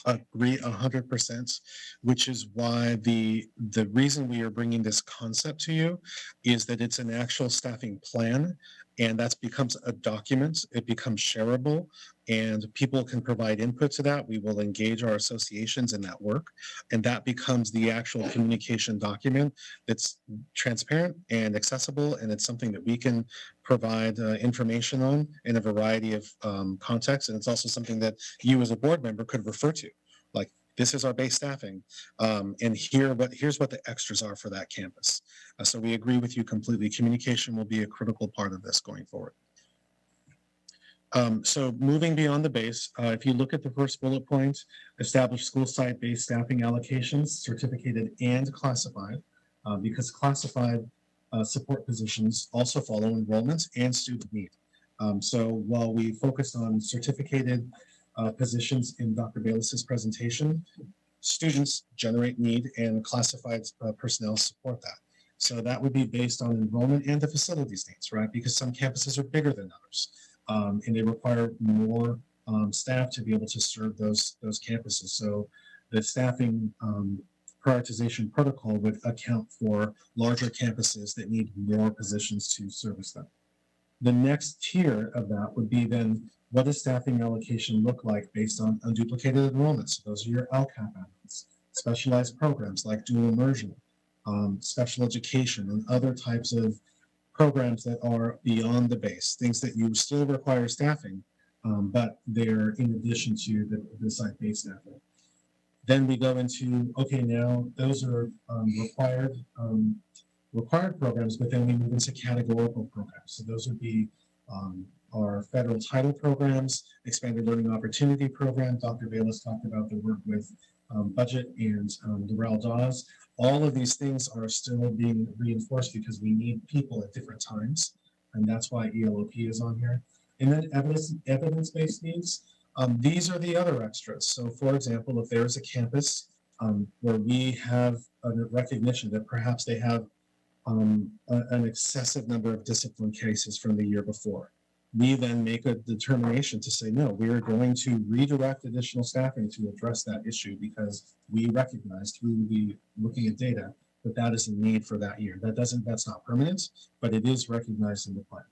agree 100%, which is why the reason we are bringing this concept to you is that it's an actual staffing plan, and that becomes a document. It becomes shareable, and people can provide input to that. We will engage our associations in that work, and that becomes the actual communication document that's transparent and accessible, and it's something that we can provide information on in a variety of contexts. And it's also something that you as a board member could refer to, like, this is our base staffing, and here's what the extras are for that campus. So we agree with you completely. Communication will be a critical part of this going forward. So moving beyond the base, if you look at the first bullet point, establish school site based staffing allocations, certificated and classified, because classified support positions also follow enrollment and student need. So while we focused on certificated positions in Dr. Bayless's presentation, students generate need and classified personnel support that. So that would be based on enrollment and the facilities needs, right? Because some campuses are bigger than others, and they require more staff to be able to serve those campuses. So the staffing prioritization protocol would account for larger campuses that need more positions to service them. The next tier of that would be then, what does staffing allocation look like based on unduplicated enrollments? So those are your LCAP add-ons, specialized programs like dual immersion, special education, and other types of programs that are beyond the base, things that you still require staffing, but they're in addition to the site-based staffing. Then we go into, okay, now those are required programs, but then we move into categorical programs. So those would be our federal title programs, expanded learning opportunity program. Dr. Bayless talked about the work with budget and the RAL DAWs. All of these things are still being reinforced because we need people at different times. And that's why ELOP is on here. And then evidence-based needs. These are the other extras. So for example, if there is a campus where we have a recognition that perhaps they have an excessive number of discipline cases from the year before, we then make a determination to say, no, we are going to redirect additional staffing to address that issue because we recognize through the looking at data that is a need for that year. That's not permanent, but it is recognized in the plan.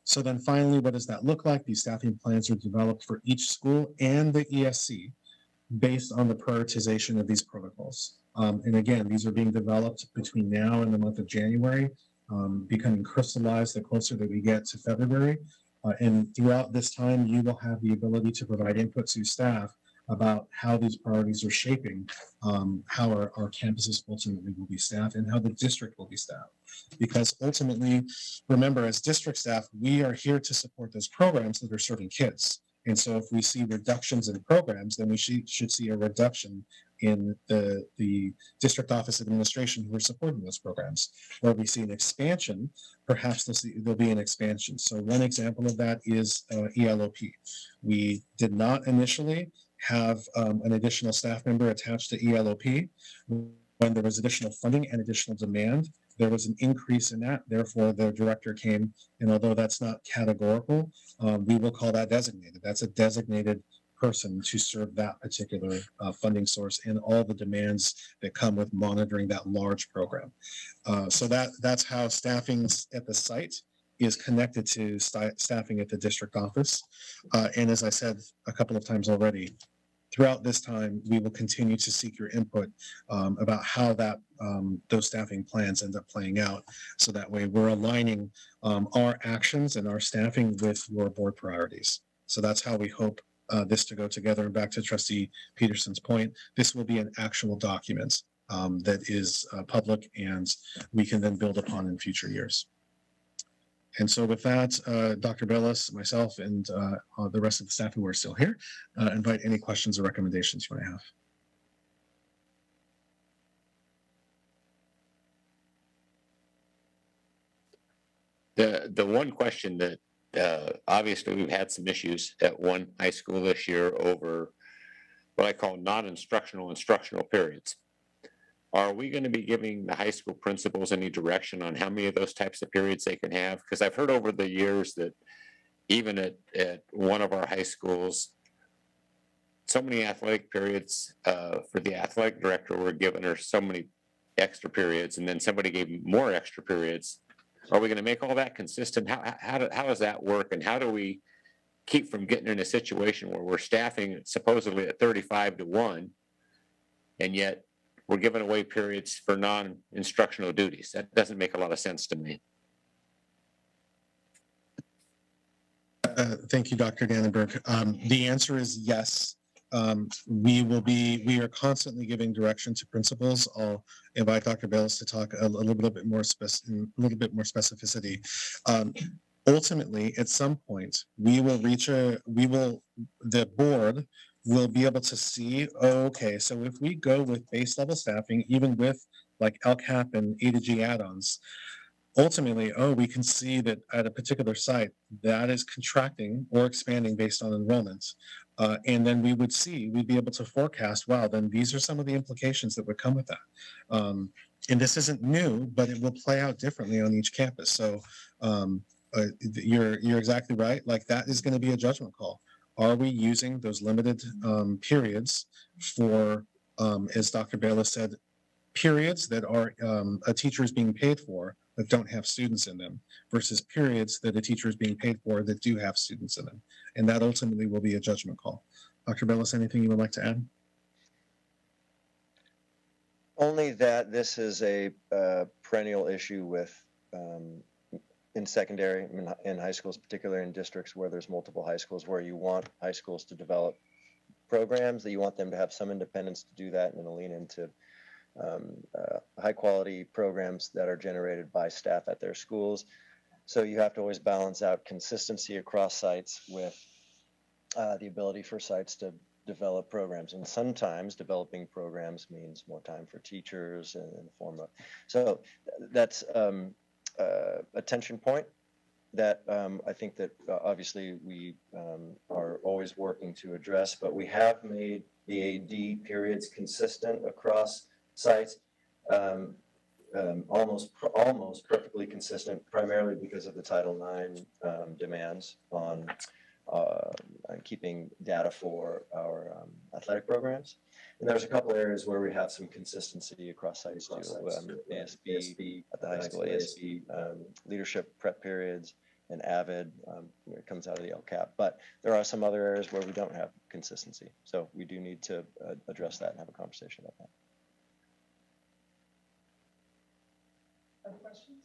So then finally, what does that look like? These staffing plans are developed for each school and the ESC based on the prioritization of these protocols. And again, these are being developed between now and the month of January, becoming crystallized the closer that we get to February. And throughout this time, you will have the ability to provide input to staff about how these priorities are shaping how our campuses ultimately will be staffed and how the district will be staffed. Because ultimately, remember, as district staff, we are here to support those programs that are serving kids. And so if we see reductions in programs, then we should see a reduction in the district office administration who are supporting those programs. Or if we see an expansion, perhaps there'll be an expansion. So one example of that is ELOP. We did not initially have an additional staff member attached to ELOP. When there was additional funding and additional demand, there was an increase in that. Therefore, the director came, and although that's not categorical, we will call that designated. That's a designated person to serve that particular funding source and all the demands that come with monitoring that large program. So that's how staffing at the site is connected to staffing at the district office. And as I said a couple of times already, throughout this time, we will continue to seek your input about how those staffing plans end up playing out. So that way we're aligning our actions and our staffing with your board priorities. So that's how we hope this to go together. And back to Trustee Peterson's point, this will be an actual document that is public and we can then build upon in future years. And so with that, Dr. Bayless, myself, and the rest of the staff who are still here, invite any questions or recommendations you might have. The one question that obviously we've had some issues at one high school this year over what I call non-instructional instructional periods. Are we going to be giving the high school principals any direction on how many of those types of periods they can have? Because I've heard over the years that even at one of our high schools, so many athletic periods for the athletic director were given her so many extra periods, and then somebody gave more extra periods. Are we going to make all that consistent? How does that work, and how do we keep from getting in a situation where we're staffing supposedly at 35-1, and yet we're giving away periods for non-instructional duties. That doesn't make a lot of sense to me. Thank you, Dr. Dannenberg. The answer is yes. We are constantly giving direction to principals. I'll invite Dr. Bayless to talk a little bit more specificity. Ultimately, at some point, the board will be able to see, oh, okay, so if we go with base level staffing, even with like LCAP and A to G add-ons, ultimately, we can see that at a particular site that is contracting or expanding based on enrollment. And then we'd be able to forecast, wow, then these are some of the implications that would come with that. And this isn't new, but it will play out differently on each campus. So you're exactly right. Like that is going to be a judgment call. Are we using those limited periods for, as Dr. Bayless said, periods that are a teacher is being paid for that don't have students in them versus periods that a teacher is being paid for that do have students in them. And that ultimately will be a judgment call. Dr. Bayless, anything you would like to add? Only that this is a perennial issue with in secondary, in high schools, particularly in districts where there's multiple high schools, where you want high schools to develop programs, that you want them to have some independence to do that and to lean into high quality programs that are generated by staff at their schools. So you have to always balance out consistency across sites with the ability for sites to develop programs. And sometimes developing programs means more time for teachers in the form of, so that's a tension point that I think that obviously we are always working to address, but we have made the AD periods consistent across sites, almost perfectly consistent, primarily because of the Title IX demands on keeping data for our athletic programs. And there's a couple areas where we have some consistency across sites too. ASB at the high school, ASB leadership prep periods, and AVID it comes out of the LCAP. But there are some other areas where we don't have consistency. So we do need to address that and have a conversation about that. Other questions?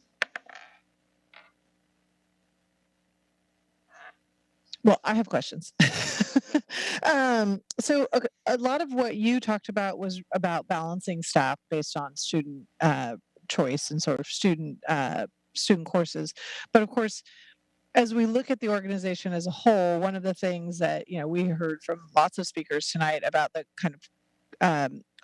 Well, I have questions. So a lot of what you talked about was about balancing staff based on student choice and sort of student courses. But of course, as we look at the organization as a whole, one of the things that we heard from lots of speakers tonight about the kind of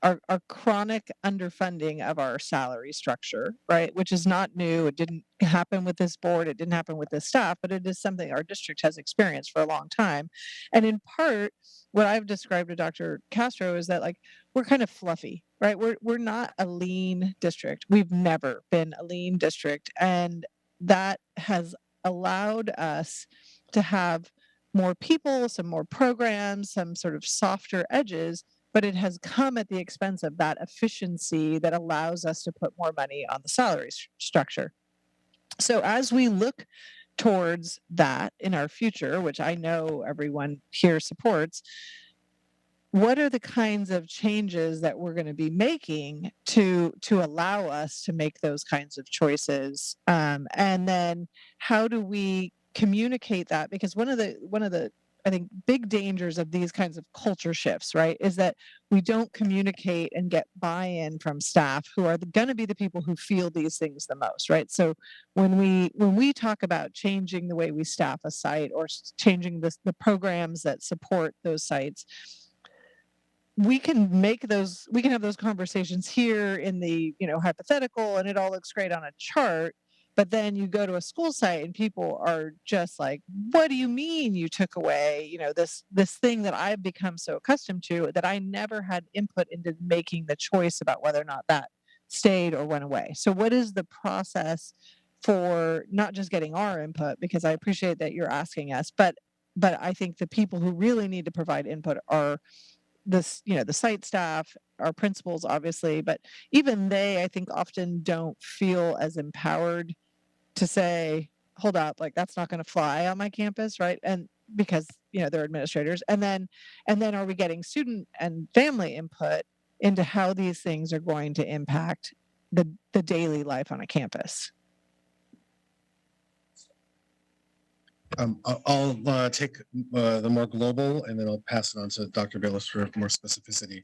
our chronic underfunding of our salary structure, right? Which is not new. It didn't happen with this board. It didn't happen with this staff, but it is something our district has experienced for a long time. And in part, what I've described to Dr. Castro is that like we're kind of fluffy, right? We're not a lean district. We've never been a lean district, and that has allowed us to have more people, some more programs, some sort of softer edges, but it has come at the expense of that efficiency that allows us to put more money on the salary structure. So as we look towards that in our future, which I know everyone here supports, what are the kinds of changes that we're going to be making to allow us to make those kinds of choices? And then how do we communicate that? Because one of the I think big dangers of these kinds of culture shifts, right, is that we don't communicate and get buy-in from staff who are going to be the people who feel these things the most, right? So when we talk about changing the way we staff a site or changing the programs that support those sites, we can have those conversations here in the hypothetical, and it all looks great on a chart. But then you go to a school site and people are just like, what do you mean you took away, this thing that I've become so accustomed to that I never had input into making the choice about whether or not that stayed or went away. So what is the process for not just getting our input, because I appreciate that you're asking us, but I think the people who really need to provide input are the site staff, our principals, obviously, but even they, I think, often don't feel as empowered to say, hold up, like that's not going to fly on my campus, right? And because, they're administrators. And then are we getting student and family input into how these things are going to impact the daily life on a campus? I'll take the more global, and then I'll pass it on to Dr. Bayless for more specificity.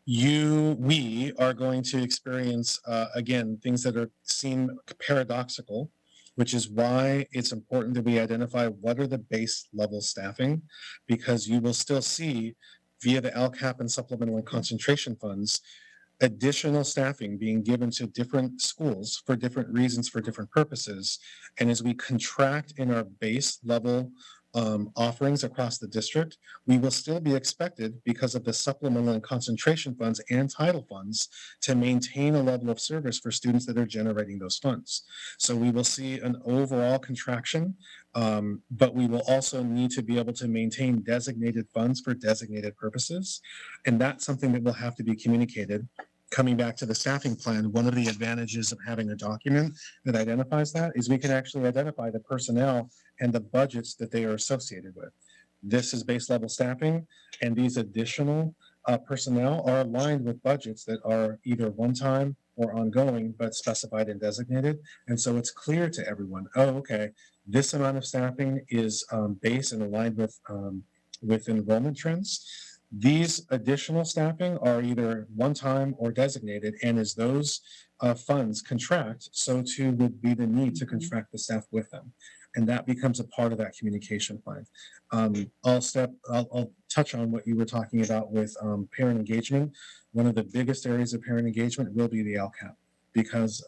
We are going to experience, again, things that seem paradoxical, which is why it's important that we identify what are the base level staffing, because you will still see via the LCAP and supplemental and concentration funds, additional staffing being given to different schools for different reasons, for different purposes. And as we contract in our base level offerings across the district, we will still be expected, because of the supplemental and concentration funds and title funds, to maintain a level of service for students that are generating those funds. So we will see an overall contraction, but we will also need to be able to maintain designated funds for designated purposes. And that's something that will have to be communicated. Coming back to the staffing plan, one of the advantages of having a document that identifies that is we can actually identify the personnel and the budgets that they are associated with. This is base level staffing, and these additional personnel are aligned with budgets that are either one-time or ongoing, but specified and designated. And so it's clear to everyone, oh, okay, this amount of staffing is based and aligned with enrollment trends. These additional staffing are either one-time or designated, and as those funds contract, so too would be the need to contract the staff with them. And that becomes a part of that communication plan. I'll touch on what you were talking about with parent engagement. One of the biggest areas of parent engagement will be the LCAP, because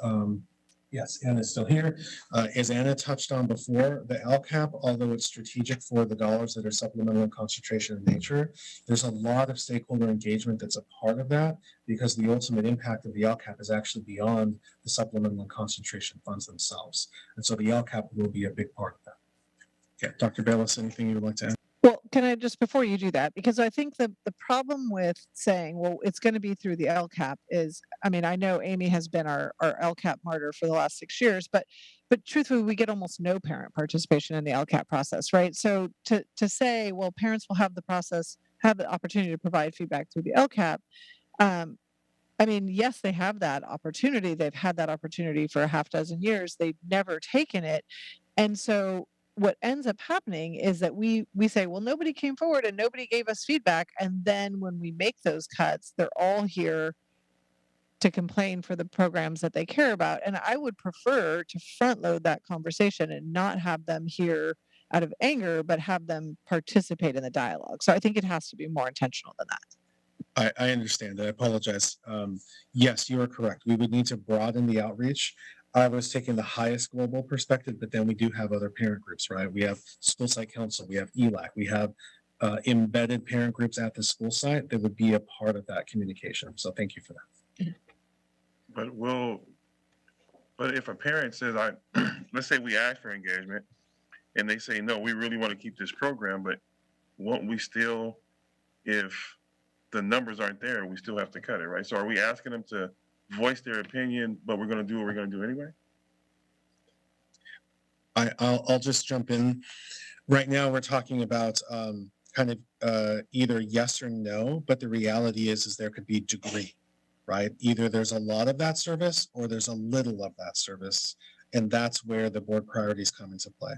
yes, Anna's still here. As Anna touched on before, the LCAP, although it's strategic for the dollars that are supplemental and concentration in nature, there's a lot of stakeholder engagement that's a part of that, because the ultimate impact of the LCAP is actually beyond the supplemental and concentration funds themselves. And so the LCAP will be a big part of that. Okay, Dr. Bayless, anything you would like to add? Well, can I just, before you do that, because I think the problem with saying, well, it's going to be through the LCAP is, I mean, I know Amy has been our LCAP martyr for the last 6 years, but truthfully, we get almost no parent participation in the LCAP process, right? So to say, well, parents will have the opportunity to provide feedback through the LCAP. I mean, yes, they have that opportunity. They've had that opportunity for a half dozen years. They've never taken it. And so what ends up happening is that we say, well, nobody came forward and nobody gave us feedback. And then when we make those cuts, they're all here to complain for the programs that they care about. And I would prefer to front load that conversation and not have them here out of anger, but have them participate in the dialogue. So I think it has to be more intentional than that. I understand. I apologize. Yes, you are correct. We would need to broaden the outreach. I was taking the highest global perspective, but then we do have other parent groups, right? We have school site council, we have ELAC, we have embedded parent groups at the school site that would be a part of that communication. So thank you for that. But if a parent says, let's say we ask for engagement and they say, no, we really want to keep this program, but won't we still, if the numbers aren't there, we still have to cut it, right? So are we asking them to voice their opinion, but we're going to do what we're going to do anyway? I'll just jump in. Right now, we're talking about kind of either yes or no, but the reality is there could be degree, right? Either there's a lot of that service or there's a little of that service, and that's where the board priorities come into play.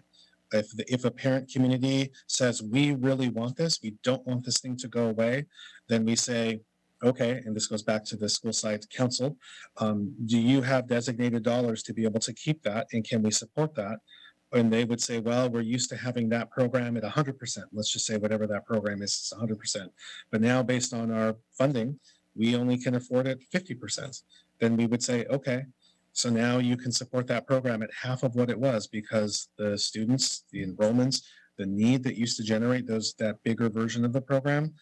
If a parent community says, we really want this, we don't want this thing to go away, then we say, okay, and this goes back to the school site council, do you have designated dollars to be able to keep that, and can we support that? And they would say, well, we're used to having that program at 100%. Let's just say whatever that program is, it's 100%. But now based on our funding, we only can afford it 50%. Then we would say, okay, so now you can support that program at half of what it was, because the students, the enrollments, the need that used to generate that bigger version of the program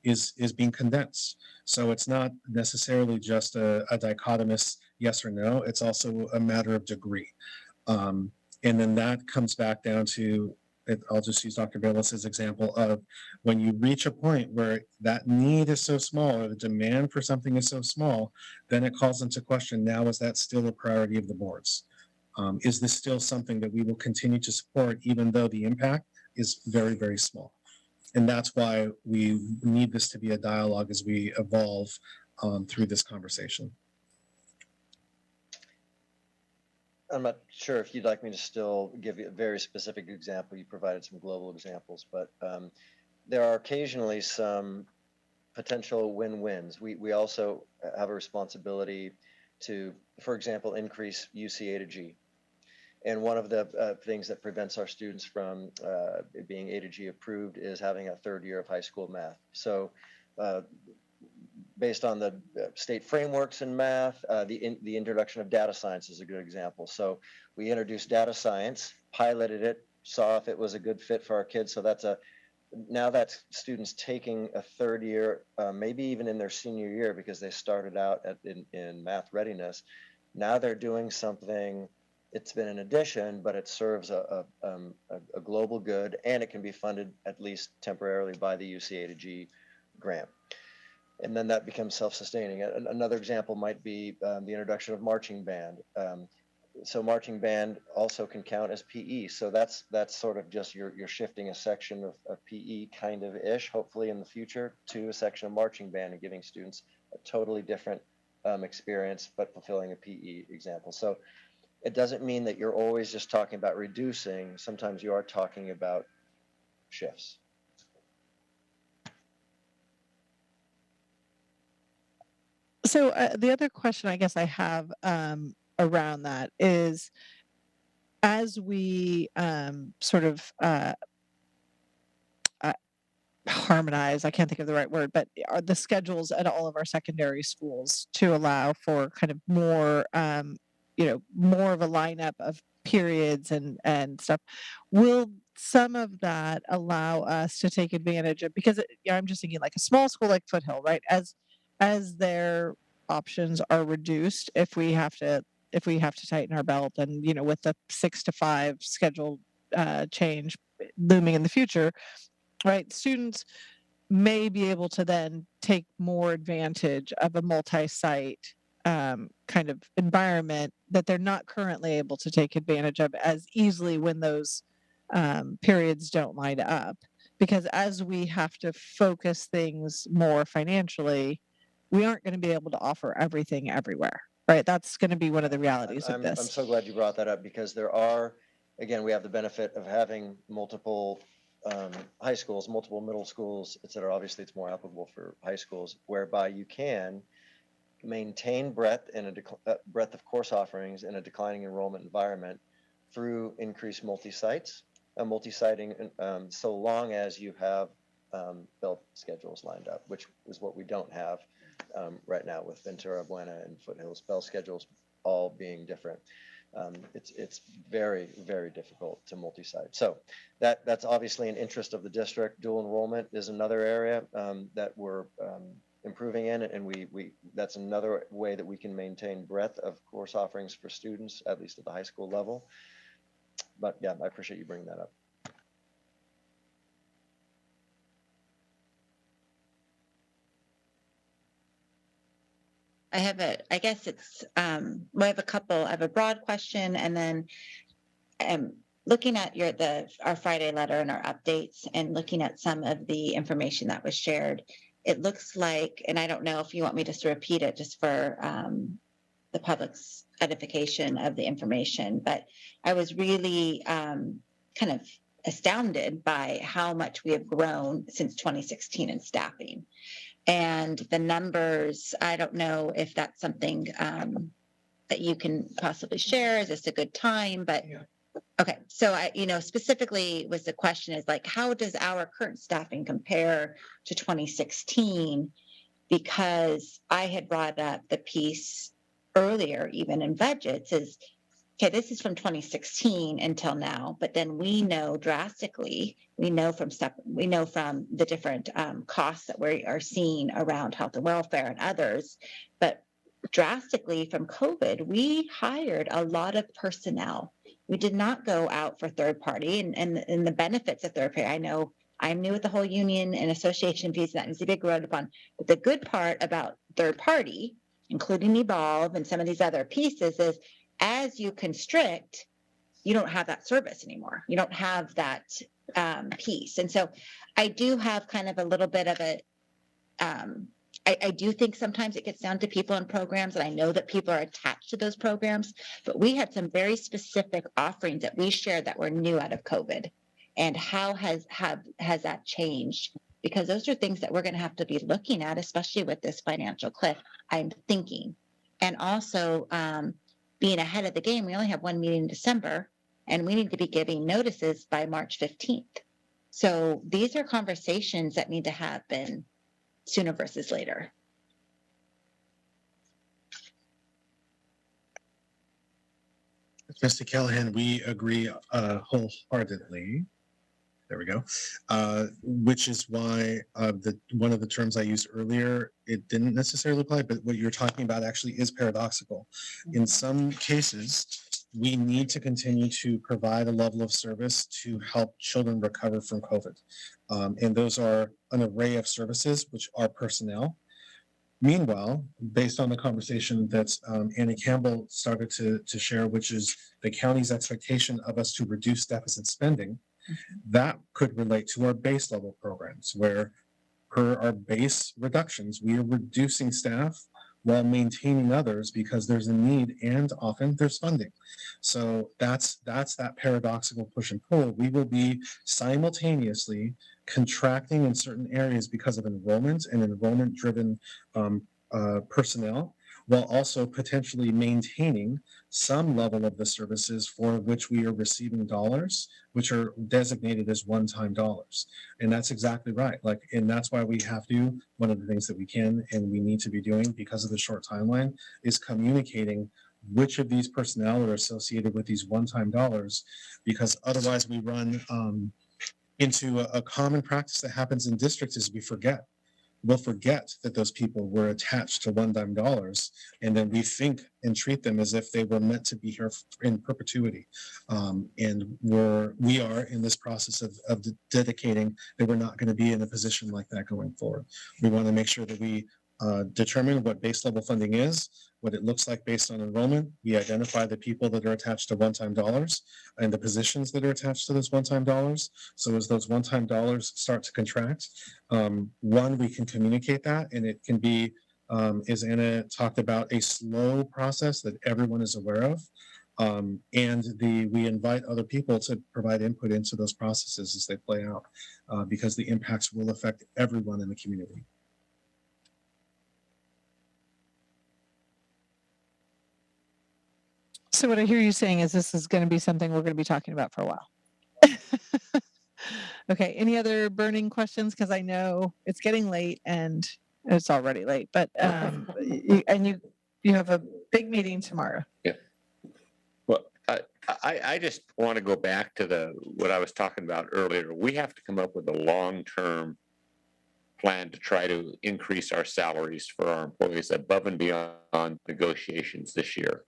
is being condensed. So it's not necessarily just a dichotomous yes or no. It's also a matter of degree. And then that comes back down to, I'll just use Dr. Bayless's example of when you reach a point where that need is so small or the demand for something is so small, then it calls into question, now is that still a priority of the boards? Is this still something that we will continue to support, even though the impact is very, very small? And that's why we need this to be a dialogue as we evolve through this conversation. I'm not sure if you'd like me to still give you a very specific example. You provided some global examples, but there are occasionally some potential win-wins. We also have a responsibility to, for example, increase UC A to G. And one of the things that prevents our students from being A to G approved is having a third year of high school math. So based on the state frameworks in math, the introduction of data science is a good example. So we introduced data science, piloted it, saw if it was a good fit for our kids. So now that's students taking a third year, maybe even in their senior year, because they started out in math readiness. Now they're doing something. It's been an addition, but it serves a global good, and it can be funded at least temporarily by the UC A to G grant. And then that becomes self-sustaining. Another example might be the introduction of marching band. So marching band also can count as PE. So that's sort of just you're shifting a section of PE kind of ish, hopefully in the future, to a section of marching band and giving students a totally different experience, but fulfilling a PE example. So it doesn't mean that you're always just talking about reducing. Sometimes you are talking about shifts. So the other question I guess I have around that is, as we sort of harmonize, I can't think of the right word, but are the schedules at all of our secondary schools to allow for kind of more, more of a lineup of periods and stuff, will some of that allow us to take advantage of, because I'm just thinking like a small school like Foothill, right? As their options are reduced, if we have to tighten our belt, and with the 6 to 5 schedule change looming in the future, right? Students may be able to then take more advantage of a multi-site kind of environment that they're not currently able to take advantage of as easily when those periods don't line up. Because as we have to focus things more financially, we aren't going to be able to offer everything everywhere, right? That's going to be one of the realities of this. I'm so glad you brought that up, because there are, again, we have the benefit of having multiple high schools, multiple middle schools, et cetera. Obviously, it's more applicable for high schools, whereby you can maintain breadth of course offerings in a declining enrollment environment through increased multi-siting, so long as you have built schedules lined up, which is what we don't have right now with Ventura, Buena, and Foothills. Bell schedules all being different. It's very, very difficult to multi-site. So that's obviously an interest of the district. Dual enrollment is another area that we're improving in, and that's another way that we can maintain breadth of course offerings for students, at least at the high school level. But yeah, I appreciate you bringing that up. I have I have a broad question, and then looking at our Friday letter and our updates, and looking at some of the information that was shared, it looks like, and I don't know if you want me just to repeat it just for the public's edification of the information, but I was really kind of astounded by how much we have grown since 2016 in staffing. And the numbers, I don't know if that's something that you can possibly share. Is this a good time? But okay, so specifically was the question is like, how does our current staffing compare to 2016? Because I had brought up the piece earlier, even in budgets, is okay, this is from 2016 until now, but then we know drastically, we know from the different costs that we are seeing around health and welfare and others, but drastically from COVID, we hired a lot of personnel. We did not go out for third party, and the benefits of third party. I know I'm new with the whole union and association piece, that needs to be grown upon. But the good part about third party, including Evolve and some of these other pieces, is as you constrict, you don't have that service anymore. You don't have that piece. And so I do have kind of a little bit of a, I do think sometimes it gets down to people and programs, and I know that people are attached to those programs, but we had some very specific offerings that we shared that were new out of COVID. And how has that changed? Because those are things that we're going to have to be looking at, especially with this financial cliff, I'm thinking. And also being ahead of the game, we only have one meeting in December, and we need to be giving notices by March 15th. So these are conversations that need to happen sooner versus later. Mr. Callahan, we agree wholeheartedly. There we go. Which is why one of the terms I used earlier, it didn't necessarily apply, but what you're talking about actually is paradoxical. In some cases, we need to continue to provide a level of service to help children recover from COVID. And those are an array of services, which are personnel. Meanwhile, based on the conversation that Annie Campbell started to share, which is the county's expectation of us to reduce deficit spending, that could relate to our base level programs, where per our base reductions, we are reducing staff while maintaining others because there's a need and often there's funding. So that's that paradoxical push and pull. We will be simultaneously contracting in certain areas because of enrollment and enrollment driven personnel, while also potentially maintaining some level of the services for which we are receiving dollars, which are designated as one-time dollars. And that's exactly right. And that's why we have to, one of the things that we can and we need to be doing because of the short timeline is communicating which of these personnel are associated with these one-time dollars, because otherwise we run into a common practice that happens in districts is we'll forget that those people were attached to one-time dollars, and then we think and treat them as if they were meant to be here in perpetuity. And we are in this process of dedicating that we're not going to be in a position like that going forward. We want to make sure that we determine what base level funding is, what it looks like based on enrollment. We identify the people that are attached to one-time dollars and the positions that are attached to those one-time dollars. So as those one-time dollars start to contract, one, we can communicate that, and it can be, as Anna talked about, a slow process that everyone is aware of. And we invite other people to provide input into those processes as they play out, because the impacts will affect everyone in the community. So what I hear you saying is this is going to be something we're going to be talking about for a while. Okay. Any other burning questions? Because I know it's getting late and it's already late, but you have a big meeting tomorrow. Yeah. Well, I just want to go back to what I was talking about earlier. We have to come up with a long-term plan to try to increase our salaries for our employees above and beyond negotiations this year.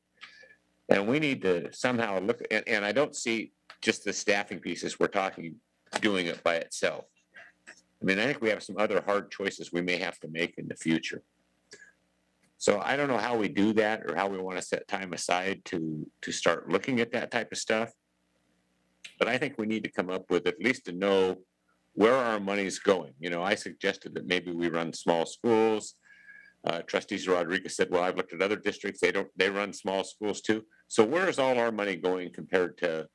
And we need to somehow look, and I don't see just the staffing pieces we're talking, doing it by itself. I mean, I think we have some other hard choices we may have to make in the future. So I don't know how we do that or how we want to set time aside to start looking at that type of stuff. But I think we need to come up with at least to know where our money's going. You know, I suggested that maybe we run small schools. Trustees Rodriguez said, well, I've looked at other districts. They run small schools too. So where is all our money going compared to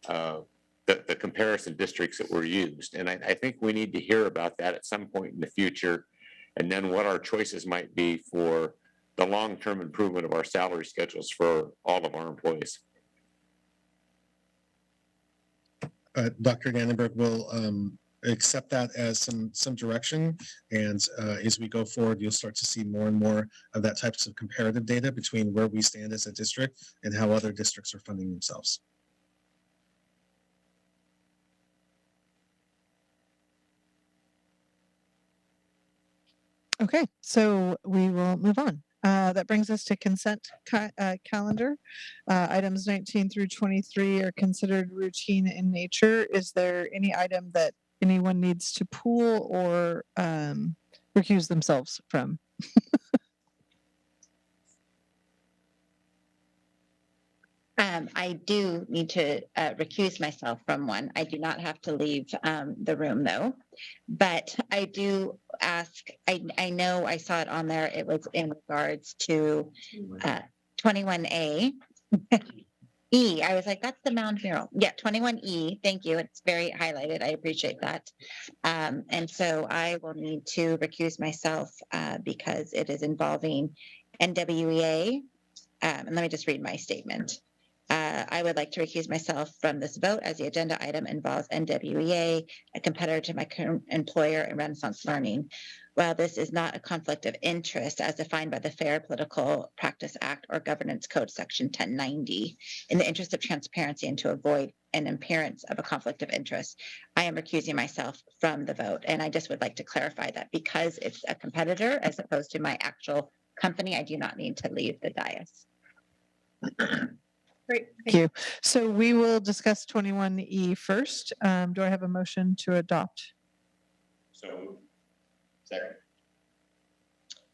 the comparison districts that were used? And I think we need to hear about that at some point in the future, and then what our choices might be for the long-term improvement of our salary schedules for all of our employees. Dr. Dannenberg will accept that as some direction, and as we go forward, you'll start to see more and more of that types of comparative data between where we stand as a district and how other districts are funding themselves. Okay, so we will move on. That brings us to consent calendar. Items 19 through 23 are considered routine in nature. Is there any item that anyone needs to pull or recuse themselves from? I do need to recuse myself from one. I do not have to leave the room though. But I do ask, I know I saw it on there. It was in regards to 21A. E, I was like, that's the mound mural. Yeah, 21E. Thank you. It's very highlighted. I appreciate that. And so I will need to recuse myself because it is involving NWEA. And let me just read my statement. I would like to recuse myself from this vote as the agenda item involves NWEA, a competitor to my current employer in Renaissance Learning. While this is not a conflict of interest as defined by the Fair Political Practice Act or Governance Code Section 1090, in the interest of transparency and to avoid an appearance of a conflict of interest, I am recusing myself from the vote. And I just would like to clarify that because it's a competitor as opposed to my actual company, I do not need to leave the dais. Great. Thank you. So we will discuss 21E first. Do I have a motion to adopt? So, second.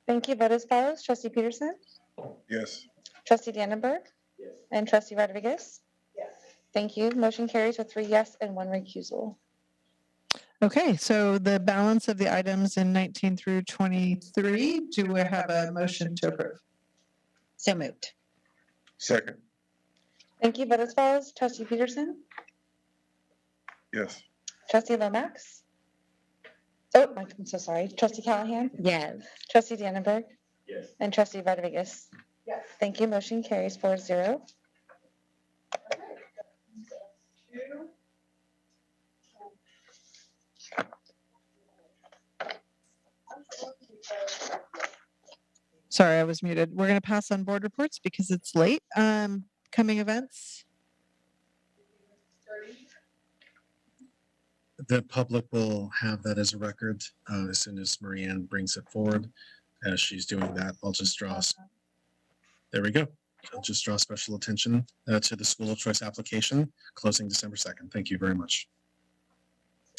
Thank you. Vote as follows. Trustee Peterson, Yes. trustee Dannenberg, Yes. and trustee Rodriguez. Yes. Thank you. Motion carries with 3 yes and 1 recusal. Okay, so the balance of the items in 19 through 23, do we have a motion to approve? So moved. Second. Thank you. Vote as follows. Trustee Peterson, Yes. trustee Lomax. Oh, I'm so sorry. Trustee Callahan, Yes. trustee Dannenberg, Yes. and trustee Rodriguez. Yes. Thank you. Motion carries 4-0. Sorry, I was muted. We're going to pass on board reports because it's late. Coming events. The public will have that as a record as soon as Marianne brings it forward. As she's doing that, I'll just draw. There we go. I'll just draw special attention to the school of choice application closing December 2nd. Thank you very much.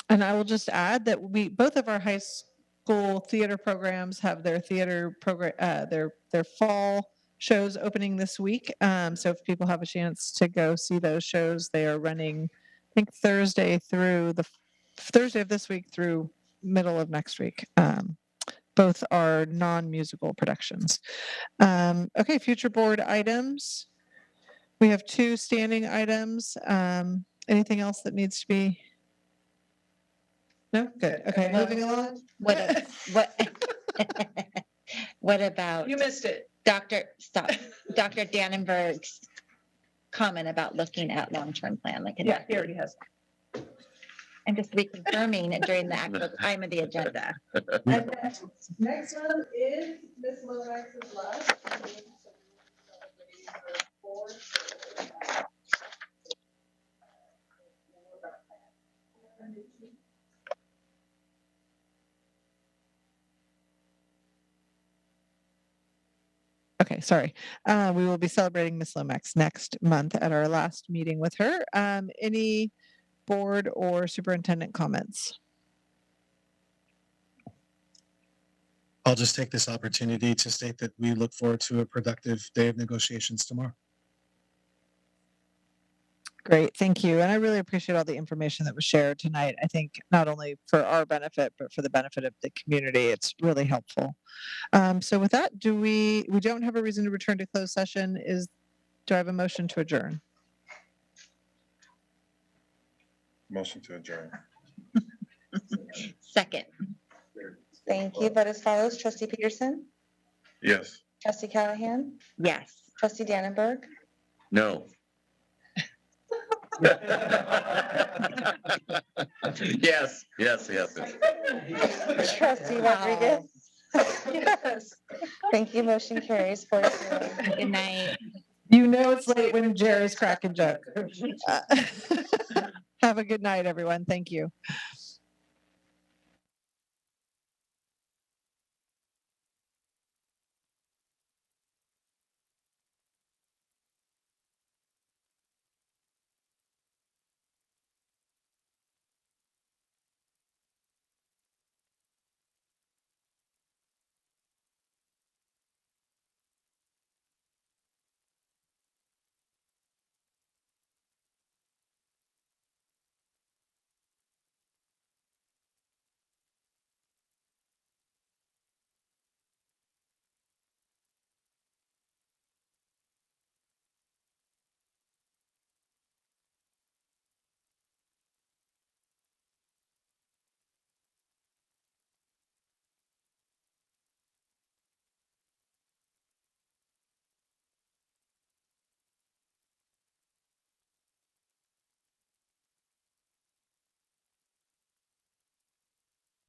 And I will just add that both of our high school theater programs have their theater program, their fall shows opening this week. So if people have a chance to go see those shows, they are running, I think Thursday of this week through middle of next week. Both are non-musical productions. Okay, future board items. We have 2 standing items. Anything else that needs to be? No? Good. Okay, moving along. What about You missed it. Dr. Dannenberg's comment about looking at long-term plan? Like, Yeah, he already has. I'm just reconfirming it during the actual time of the agenda. Next one is Miss Lomax's last. Okay, sorry. We will be celebrating Miss Lomax next month at our last meeting with her. Any board or superintendent comments? I'll just take this opportunity to state that we look forward to a productive day of negotiations tomorrow. Great, thank you. And I really appreciate all the information that was shared tonight. I think not only for our benefit, but for the benefit of the community, it's really helpful. So with that, we don't have a reason to return to closed session. Do I have a motion to adjourn? Motion to adjourn. Second. Thank you. Vote as follows. Trustee Peterson, Yes. trustee Callahan, Yes. trustee Dannenberg, No. Yes. trustee Rodriguez. Yes. Thank you. Motion carries 4-0. Good night. You know it's late when Jerry's cracking jokes. Have a good night, everyone. Thank you.